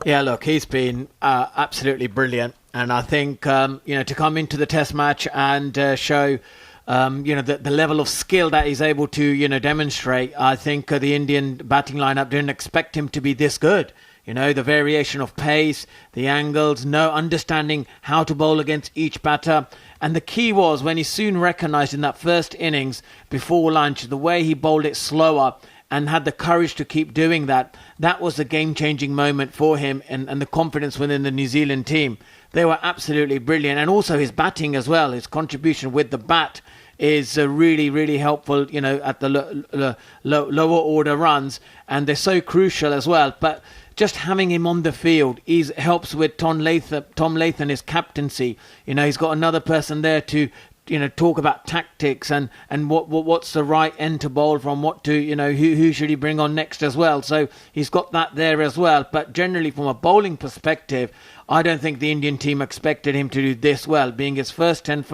Yeah, look, he's been absolutely brilliant. And I think, to come into the test match and show the level of skill that he's able to, demonstrate. I think the Indian batting lineup didn't expect him to be this good. The variation of pace, the angles, understanding how to bowl against each batter. And the key was when he soon recognised in that first innings before lunch the way he bowled it slower and had the courage to keep doing that. That was a game-changing moment for him and the confidence within the New Zealand team. They were absolutely brilliant. And also his batting as well, his contribution with the bat is really, really helpful, at the lower order runs. And they're so crucial as well. But just having him on the field helps with Tom Latham, his captaincy. He's got another person there to talk about tactics and what's the right end to bowl from, who should he bring on next as well. So he's got that there as well. But generally, from a bowling perspective, I don't think the Indian team expected him to do this well, being his first 10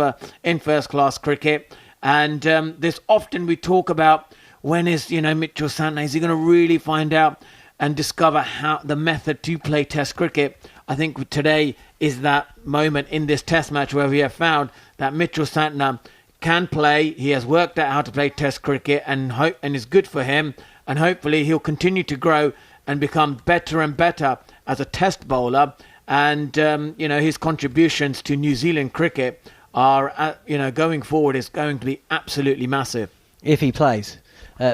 in first-class cricket. And this often we talk about when is Mitchell Santner, is he going to really find out and discover how the method to play Test cricket? I think today is that moment in this Test match where we have found that Mitchell Santner can play. He has worked out how to play Test cricket and is good for him. And hopefully he'll continue to grow and become better and better as a Test bowler. And his contributions to New Zealand cricket are going forward is going to be absolutely massive if he plays.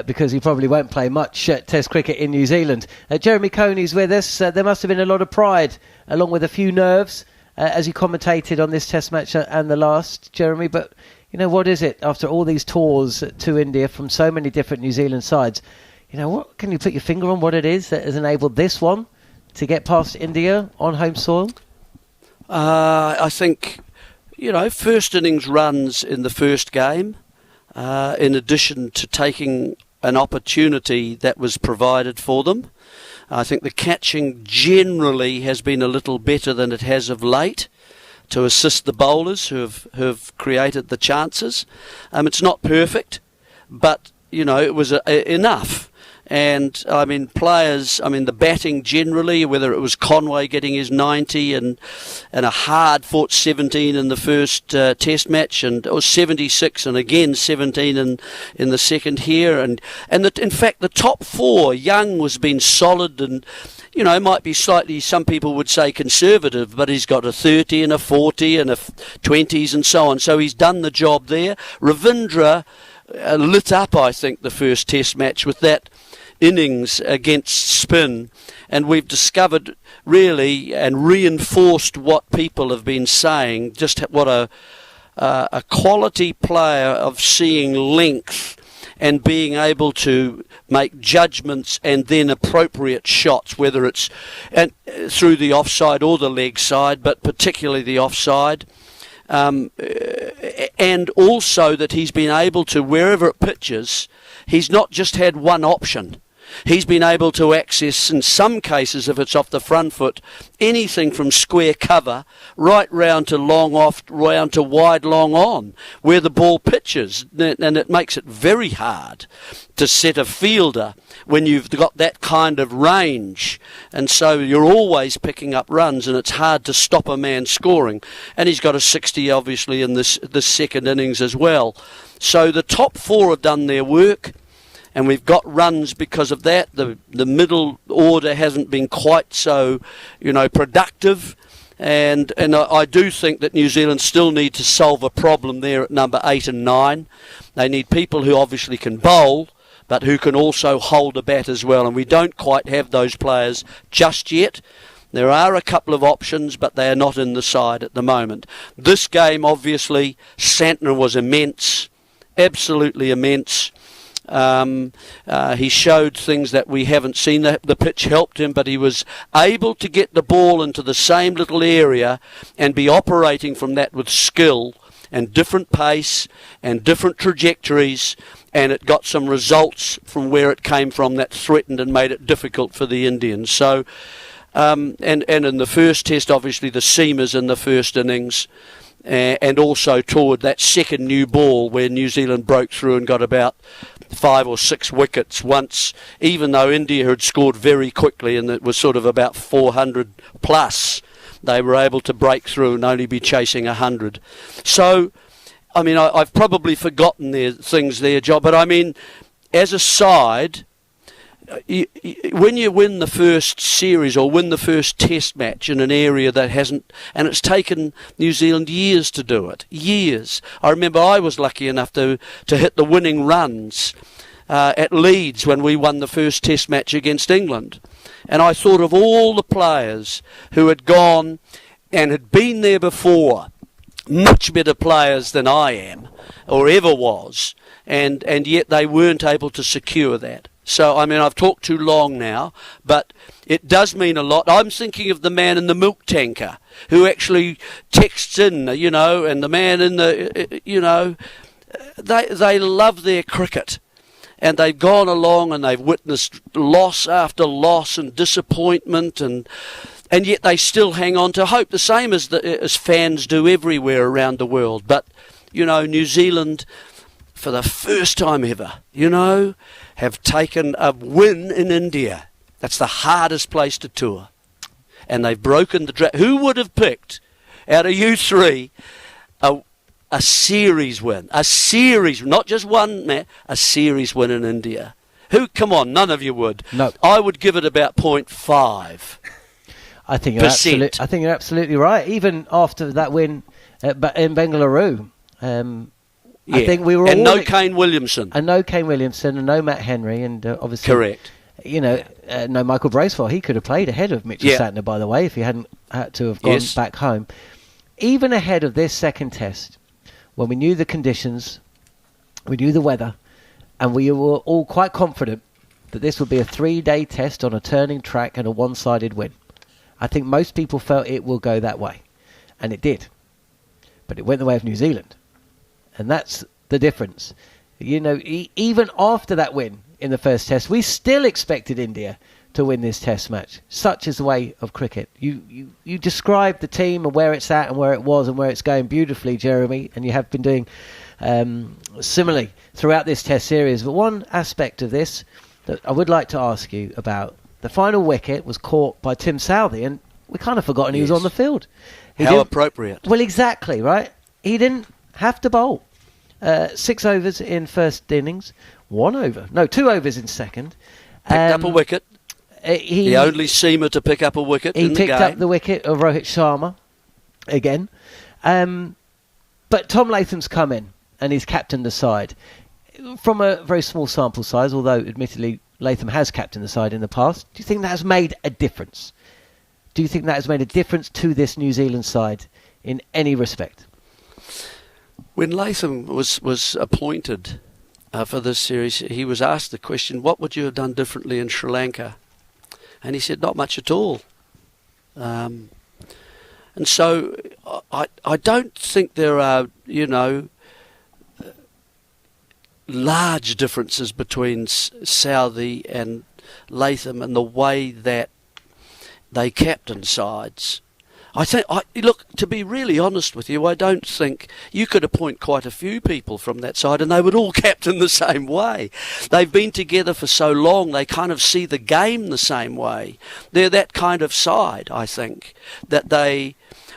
Because he probably won't play much Test cricket in New Zealand. Jeremy Coney's with us. There must have been a lot of pride, along with a few nerves, as you commentated on this Test match and the last, Jeremy. But, what is it, after all these tours to India from so many different New Zealand sides, what can you put your finger on what it is that has enabled this one to get past India on home soil? I think, first innings runs in the first game, in addition to taking an opportunity that was provided for them. I think the catching generally has been a little better than it has of late to assist the bowlers who have created the chances. It's not perfect, but, it was enough. And, players, the batting generally, whether it was Coney getting his 90 and a hard-fought 17 in the first Test match, and it was 76 and again 17 in the second here. And in fact, the top four, Young was been solid and, might be slightly, some people would say conservative, but he's got a 30 and a 40 and a 20s and so on. So he's done the job there. Ravindra lit up, I think, the first Test match with that innings against spin, and we've discovered really and reinforced what people have been saying, just what a quality player of seeing length and being able to make judgments and then appropriate shots, whether it's through the offside or the leg side, but particularly the offside. And also that he's been able to, wherever it pitches, he's not just had one option. He's been able to access, in some cases, if it's off the front foot, anything from square cover right round to long off, round to wide long on, where the ball pitches. And it makes it very hard to set a fielder when you've got that kind of range. And so you're always picking up runs, and it's hard to stop a man scoring. And he's got a 60, obviously, in this second innings as well. So the top four have done their work. And we've got runs because of that. The middle order hasn't been quite so, productive. And I do think that New Zealand still need to solve a problem there at number 8 and 9. They need people who obviously can bowl, but who can also hold a bat as well. And we don't quite have those players just yet. There are a couple of options, but they are not in the side at the moment. This game, obviously, Santner was immense, absolutely immense. He showed things that we haven't seen. The pitch helped him, but he was able to get the ball into the same little area and be operating from that with skill and different pace and different trajectories, and it got some results from where it came from that threatened and made it difficult for the Indians. So, and in the first Test, obviously the seamers in the first innings, and also toward that second new ball where New Zealand broke through and got about 5 or 6 wickets once, even though India had scored very quickly and it was sort of about 400 plus, they were able to break through and only be chasing 100. So I mean, I've probably forgotten things there, John, but I mean, as a side, when you win the first series or win the first test match in an area that hasn't, and it's taken New Zealand years to do it, years. I remember I was lucky enough to hit the winning runs at Leeds when we won the first test match against England. And I thought of all the players who had gone and had been there before, much better players than I am or ever was, and yet they weren't able to secure that. So, I mean, I've talked too long now, but it does mean a lot. I'm thinking of the man in the milk tanker who actually texts in, you know, and the man in the, you know, they love their cricket. And they've gone along and they've witnessed loss after loss and disappointment, and yet they still hang on to hope, the same as fans do everywhere around the world. But, you know, New Zealand, for the first time ever, you know, have taken a win in India. That's the hardest place to tour. And they've broken the drought. Who would have picked, out of you three, a series win? A series, not just one match, a series win in India. Who? Come on, none of you would. No. I would give it about 0.5%. I think you're absolutely right. Even after that win in Bengaluru, I think we were and all no Kane Williamson. And no Kane Williamson, and no Matt Henry, and obviously... Correct. You know, no Michael Bracewell. He could have played ahead of Mitchell Santner, by the way, if he hadn't had to have gone back home. Even ahead of this second test, when we knew the conditions, we knew the weather, and we were all quite confident that this would be a 3-day test on a turning track and a one-sided win. I think most people felt it will go that way. And it did. But it went the way of New Zealand. And that's the difference. You know, even after that win in the first test, we still expected India to win this test match. Such is the way of cricket. You described the team and where it's at and where it was and where it's going beautifully, Jeremy, and you have been doing similarly throughout this test series. But one aspect of this that I would like to ask you about, the final wicket was caught by Tim Southey, and we kind of forgotten he was on the field. How appropriate. Well, exactly, right? He didn't have to bowl. 6 overs in first innings, 2 overs in second. Picked up a wicket. The only seamer to pick up a wicket in the game. He picked up the wicket of Rohit Sharma again. But Tom Latham's come in and he's captained the side. From a very small sample size, although admittedly Latham has captained the side in the past, do you think that has made a difference? Do you think that has made a difference to this New Zealand side in any respect? When Latham was appointed for this series, he was asked the question, what would you have done differently in Sri Lanka? And he said, not much at all. And so I don't think there are, you know, large differences between Southey and Latham and the way that they captain sides. I think, look, to be really honest with you, I don't think you could appoint quite a few people from that side and they would all captain the same way. They've been together for so long, they kind of see the game the same way. They're that kind of side, I think, that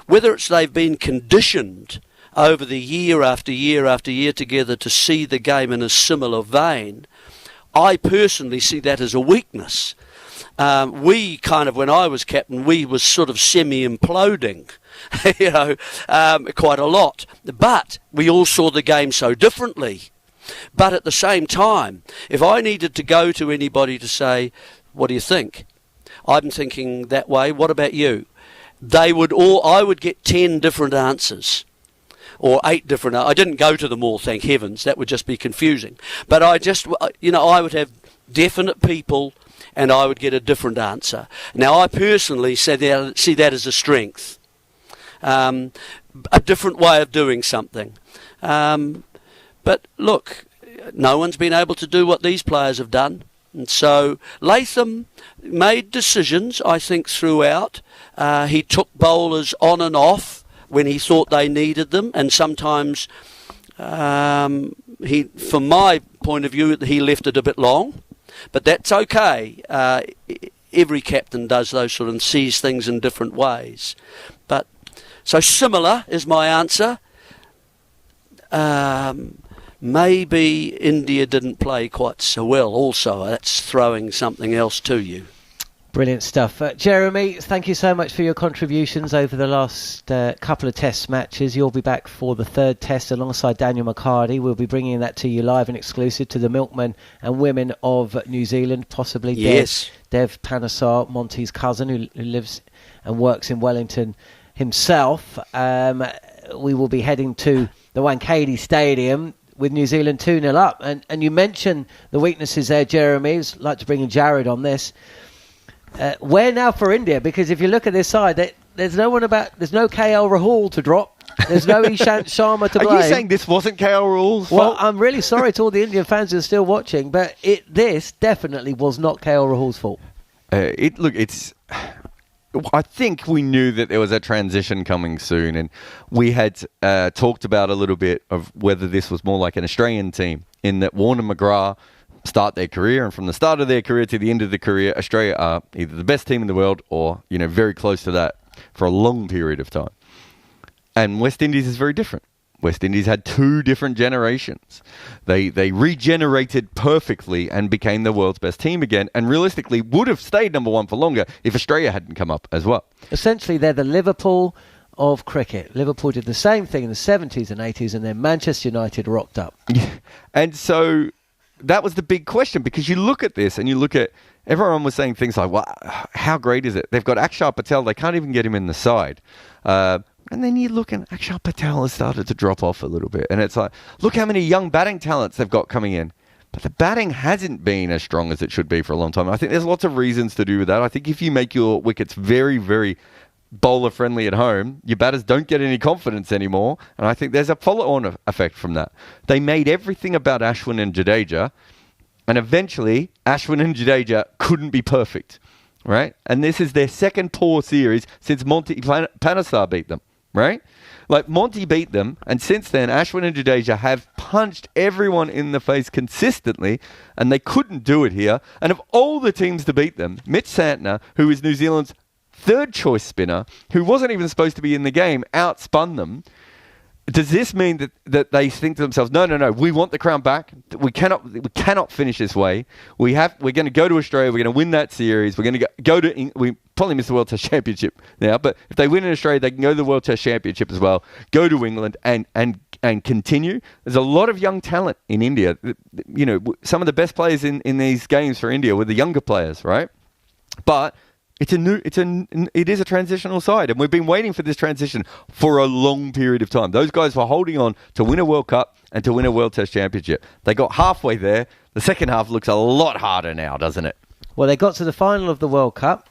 whether it's they've been conditioned over the year after year after year together to see the game in a similar vein, I personally see that as a weakness. We kind of, when I was captain, we was sort of semi-imploding, you know, quite a lot. But we all saw the game so differently. But at the same time, if I needed to go to anybody to say, what do you think? I'm thinking that way. What about you? I would get 10 different answers. Or 8 different. I didn't go to them all, thank heavens. That would just be confusing. But I just, you know, I would have definite people, and I would get a different answer. Now, I personally see that as a strength, a different way of doing something. But look, no one's been able to do what these players have done. And so Latham made decisions, I think, throughout. He took bowlers on and off when he thought they needed them, and sometimes, from my point of view, he left it a bit long. But that's okay. Every captain does those sort of sees things in different ways. But so similar is my answer. maybe India didn't play quite so well also. That's throwing something else to you. Brilliant stuff. Jeremy, thank you so much for your contributions over the last couple of test matches. You'll be back for the third test alongside Daniel McHardy. We'll be bringing that to you live and exclusive to the milkmen and women of New Zealand, possibly Dev Panesar, Monty's cousin, who lives and works in Wellington himself. We will be heading to the Wankhede Stadium with New Zealand 2-0 up. And you mentioned the weaknesses there, Jeremy. I'd like to bring in Jarrod on this. Where now for India? Because if you look at this side, there's no KL Rahul to drop. There's no Ishant Sharma to blame. Are you saying this wasn't KL Rahul's fault? Well, I'm really sorry to all the Indian fans who are still watching, but this definitely was not KL Rahul's fault. I think we knew that there was a transition coming soon, and we had talked about a little bit of whether this was more like an Australian team, in that Warner McGrath start their career, and from the start of their career to the end of the career, Australia are either the best team in the world or, very close to that for a long period of time. And West Indies is very different. West Indies had two different generations. They regenerated perfectly and became the world's best team again, and realistically would have stayed number one for longer if Australia hadn't come up as well. Essentially, they're the Liverpool of cricket. Liverpool did the same thing in the 70s and 80s, and then Manchester United rocked up. And so that was the big question, because you look at this and you look at, everyone was saying things like, well, how great is it? They've got Akshar Patel, they can't even get him in the side. And then you look and Akshar Patel has started to drop off a little bit. And it's like, look how many young batting talents they've got coming in. But the batting hasn't been as strong as it should be for a long time. I think there's lots of reasons to do with that. I think if you make your wickets very, very bowler-friendly at home, your batters don't get any confidence anymore, and I think there's a follow-on effect from that. They made everything about Ashwin and Jadeja, and eventually Ashwin and Jadeja couldn't be perfect, right? And this is their second poor series since Monty Panesar beat them, right? Like, Monty beat them, and since then Ashwin and Jadeja have punched everyone in the face consistently, and they couldn't do it here. And of all the teams to beat them, Mitch Santner, who is New Zealand's third choice spinner, who wasn't even supposed to be in the game, outspun them. Does this mean that they think to themselves, no, we want the crown back. We cannot finish this way. We're going to go to Australia. We're going to win that series. We're going to go to we probably miss the World Test Championship now, but if they win in Australia, they can go to the World Test Championship as well. Go to England and continue. There's a lot of young talent in India. Some of the best players in these games for India were the younger players, right? But it is a transitional side, and we've been waiting for this transition for a long period of time. Those guys were holding on to win a World Cup and to win a World Test Championship. They got halfway there. The second half looks a lot harder now, doesn't it? Well, they got to the final of the World Cup,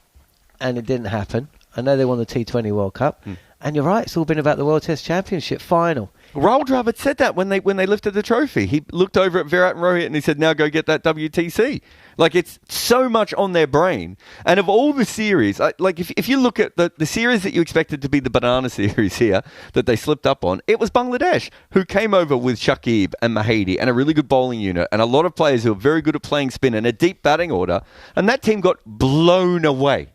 and it didn't happen. I know they won the T20 World Cup, and you're right, it's all been about the World Test Championship final. Rahul Dravid said that when they lifted the trophy. He looked over at Virat and Rohit and he said, now go get that WTC. Like, it's so much on their brain. And of all the series, if you look at the series that you expected to be the banana series here that they slipped up on, it was Bangladesh, who came over with Shakib and McHardy and a really good bowling unit and a lot of players who are very good at playing spin and a deep batting order. And that team got blown away.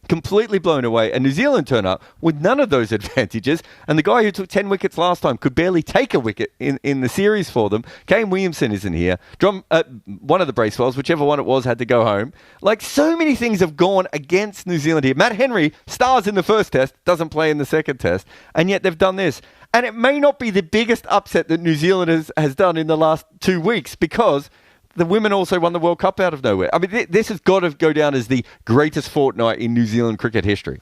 Completely blown away, and New Zealand turn up with none of those advantages, and the guy who took 10 wickets last time could barely take a wicket in the series for them. Kane Williamson isn't here. One of the Bracewells, whichever one it was, had to go home. Like, so many things have gone against New Zealand here. Matt Henry stars in the first test, doesn't play in the second test, and yet they've done this. And it may not be the biggest upset that New Zealand has done in the last 2 weeks, because the women also won the World Cup out of nowhere. I mean, this has got to go down as the greatest fortnight in New Zealand cricket history.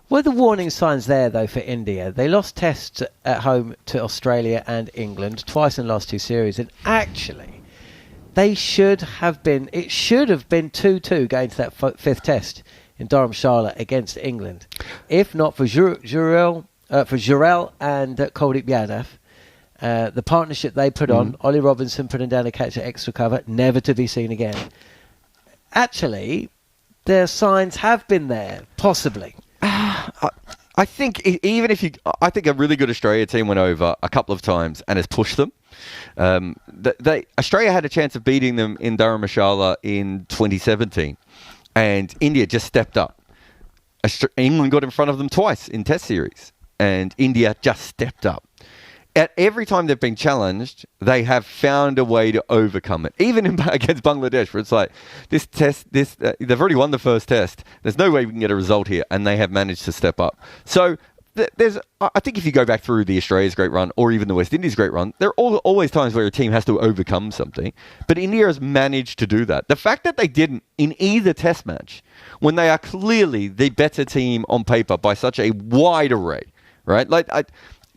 Were the warning signs there, though, for India? They lost tests at home to Australia and England twice in the last two series, and actually, it should have been 2-2 going to that fifth test in Dharamshala against England. If not for Jarrell and Kuldeep Yadav, the partnership they put on, Ollie Robinson putting down a catch at extra cover, never to be seen again. Actually, their signs have been there, possibly. I think I think a really good Australia team went over a couple of times and has pushed them. Australia had a chance of beating them in Dharamshala in 2017, and India just stepped up. England got in front of them twice in Test series, and India just stepped up. at every time they've been challenged, they have found a way to overcome it. Even against Bangladesh, where it's like, this test, they've already won the first test. There's no way we can get a result here, and they have managed to step up. So I think if you go back through the Australia's great run, or even the West Indies' great run, there are always times where a team has to overcome something. But India has managed to do that. The fact that they didn't in either test match, when they are clearly the better team on paper by such a wide array, right?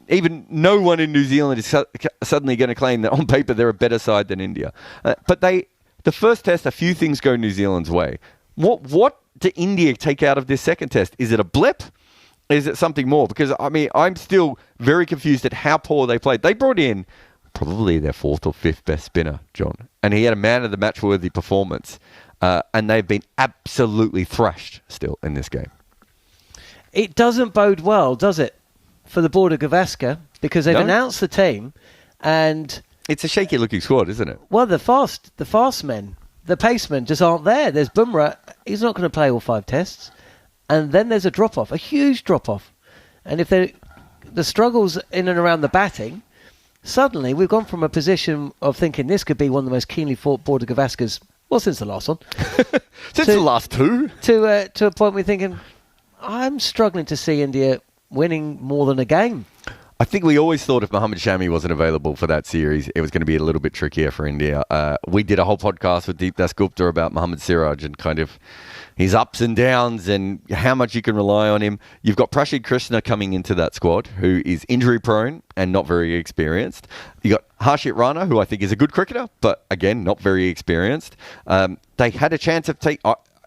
Even no one in New Zealand is suddenly going to claim that on paper they're a better side than India. But the first test, a few things go New Zealand's way. What do India take out of this second test? Is it a blip? Is it something more? Because, I'm still very confused at how poor they played. They brought in probably their fourth or fifth best spinner, John. And he had a man-of-the-match worthy performance. And they've been absolutely thrashed still in this game. It doesn't bode well, does it, for the Border Gavaskar? Because they've announced the team, and it's a shaky-looking squad, isn't it? Well, the fast men, the pacemen just aren't there. There's Bumrah. He's not going to play all 5 tests. And then there's a drop-off, a huge drop-off. And if the struggles in and around the batting, suddenly we've gone from a position of thinking this could be one of the most keenly fought Border Gavaskars, well, since the last one. Since the last 2. To a point we're thinking, I'm struggling to see India winning more than a game. I think we always thought if Mohammad Shami wasn't available for that series, it was going to be a little bit trickier for India. We did a whole podcast with Deep Das Gupta about Mohammad Siraj and kind of his ups and downs and how much you can rely on him. You've got Prashid Krishna coming into that squad, who is injury prone and not very experienced. You got Harshit Rana, who I think is a good cricketer, but again, not very experienced. They had a chance of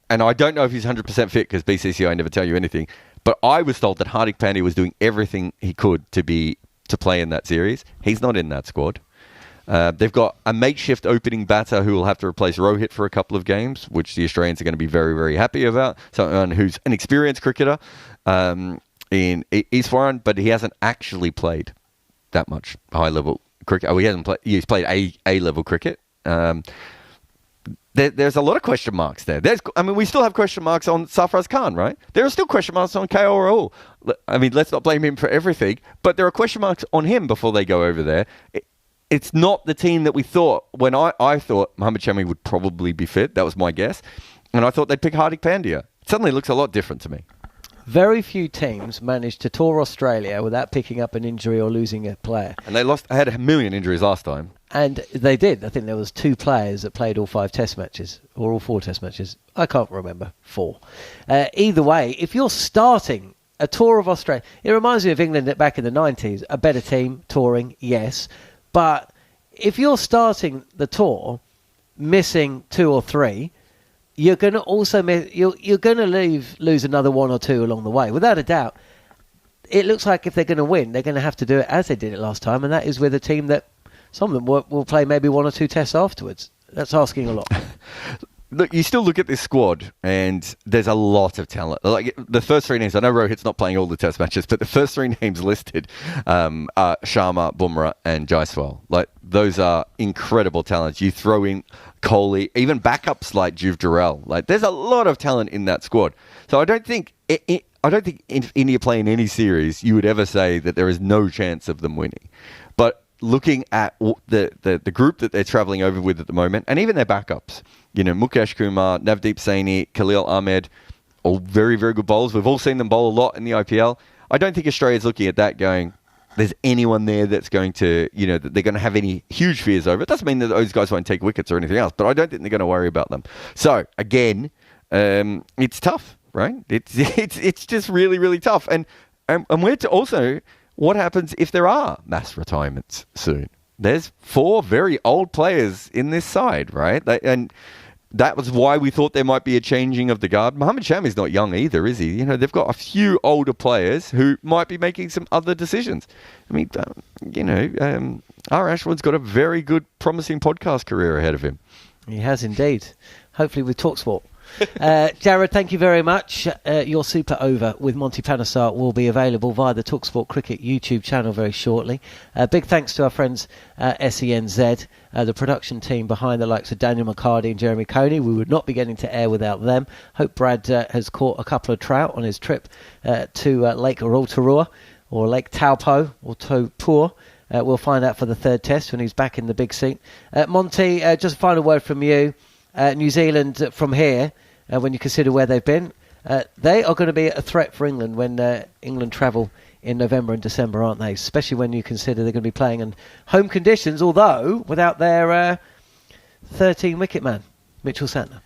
and I don't know if he's 100% fit because BCCI never tell you anything, but I was told that Hardik Pandya was doing everything he could to play in that series. He's not in that squad. They've got a makeshift opening batter who will have to replace Rohit for a couple of games, which the Australians are going to be very, very happy about. Someone who's an experienced cricketer in Iswaran, but he hasn't actually played that much high-level cricket. He hasn't played. He's played A-level cricket. There's a lot of question marks there. We still have question marks on Sarfaraz Khan, right? There are still question marks on KL Rahul. Let's not blame him for everything, but there are question marks on him before they go over there. It's not the team that we thought when I thought Mohammad Shami would probably be fit. That was my guess. And I thought they'd pick Hardik Pandya. It suddenly looks a lot different to me. Very few teams managed to tour Australia without picking up an injury or losing a player. And they had 1 million injuries last time. And they did. I think there was 2 players that played all 5 test matches, or all 4 test matches. I can't remember. 4. Either way, if you're starting a tour of Australia, it reminds me of England back in the 90s. A better team, touring, yes. But if you're starting the tour, missing 2 or 3, you're going to also you're going to lose another 1 or 2 along the way, without a doubt. It looks like if they're going to win, they're going to have to do it as they did it last time, and that is with a team that some of them will play maybe 1 or 2 tests afterwards. That's asking a lot. Look, you still look at this squad, and there's a lot of talent. Like the first 3 names, I know Rohit's not playing all the test matches, but the first 3 names listed are Sharma, Bumrah, and Jaiswal. Like those are incredible talents. You throw in Kohli, even backups like Juve Durrell. Like there's a lot of talent in that squad. So I don't think if India play in any series, you would ever say that there is no chance of them winning. But looking at the group that they're travelling over with at the moment, and even their backups, Mukesh Kumar, Navdeep Saini, Khalil Ahmed, all very, very good bowlers. We've all seen them bowl a lot in the IPL. I don't think Australia's looking at that going, there's anyone there that's going to, that they're going to have any huge fears over. It doesn't mean that those guys won't take wickets or anything else, but I don't think they're going to worry about them. So, again, it's tough, right? It's just really, really tough. And we're to also, what happens if there are mass retirements soon? There's 4 very old players in this side, right? And that was why we thought there might be a changing of the guard. Mohammad Shami's not young either, is he? They've got a few older players who might be making some other decisions. R. Ashwood's got a very good, promising podcast career ahead of him. He has indeed. Hopefully with talkSPORT. Jarrod, thank you very much. Your Super Over with Monty Panesar will be available via the talkSPORT Cricket YouTube channel very shortly. Big thanks to our friends SENZ, the production team behind the likes of Daniel McHardy and Jeremy Coney. We would not be getting to air without them. Hope Brad has caught a couple of trout on his trip to Lake Rotorua or Lake Taupo or Taupur. we'll find out for the third test when he's back in the big seat. Monty, just a final word from you. New Zealand from here, when you consider where they've been, they are going to be a threat for England when England travel in November and December, aren't they? Especially when you consider they're going to be playing in home conditions, although without their 13-wicket man, Mitchell Santner.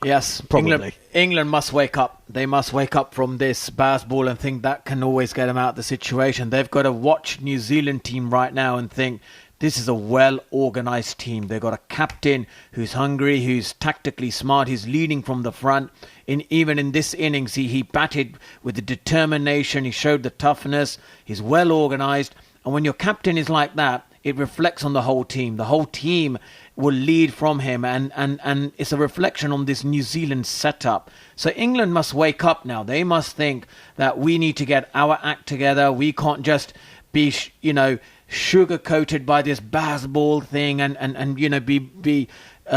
Yes, probably. England must wake up. They must wake up from this baseball and think that can always get them out of the situation. They've got to watch New Zealand team right now and think this is a well-organised team. They've got a captain who's hungry, who's tactically smart, who's leading from the front. Even in this innings, he batted with the determination. He showed the toughness. He's well-organised. And when your captain is like that, it reflects on the whole team. The whole team will lead from him, and it's a reflection on this New Zealand setup. So England must wake up now. They must think that we need to get our act together. We can't just be, sugar-coated by this baseball thing and be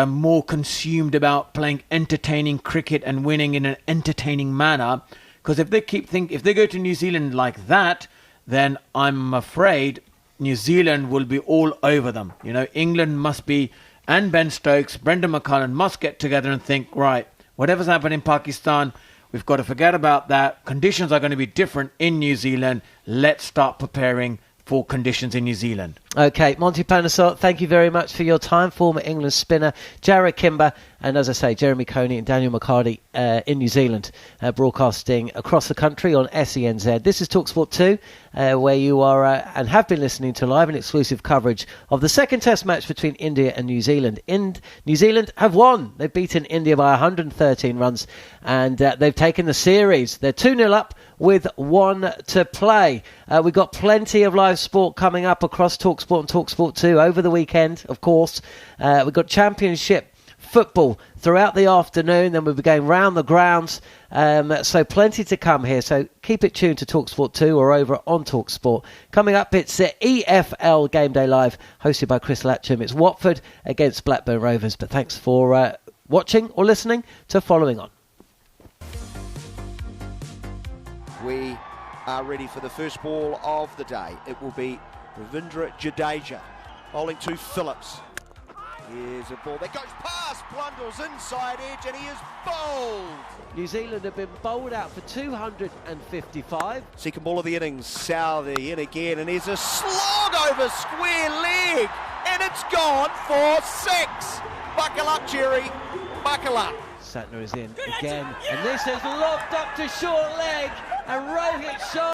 more consumed about playing entertaining cricket and winning in an entertaining manner. Because if they go to New Zealand like that, then I'm afraid New Zealand will be all over them. England must be, and Ben Stokes, Brendan McCullum must get together and think, right, whatever's happened in Pakistan, we've got to forget about that. Conditions are going to be different in New Zealand. Let's start preparing for conditions in New Zealand. Okay, Monty Panesar, thank you very much for your time. Former England spinner Jarrod Kimber, and as I say, Jeremy Coney and Daniel McHardy in New Zealand, broadcasting across the country on SENZ. This is talkSPORT 2, where you are and have been listening to live and exclusive coverage of the second test match between India and New Zealand. New Zealand have won. They've beaten India by 113 runs, and they've taken the series. They're 2-0 up with 1 to play. We've got plenty of live sport coming up across talkSPORT and talkSPORT 2 over the weekend, of course. We've got Championship football throughout the afternoon, then we'll be going round the grounds, so plenty to come here, so keep it tuned to talkSPORT 2 or over on talkSPORT. Coming up, it's EFL Game Day Live, hosted by Chris Latcham. It's Watford against Blackburn Rovers, but thanks for watching or listening to Following On. We are ready for the first ball of the day. It will be Ravindra Jadeja bowling to Phillips. Here's a ball that goes past Blundell's inside edge, and he is bowled. New Zealand have been bowled out for 255. Second ball of the innings, Southey in again, and here's a slog over square leg, and it's gone for 6. Buckle up, Jerry, buckle up. Santner is in again, and this is lobbed up to short leg, and Rohit Sharma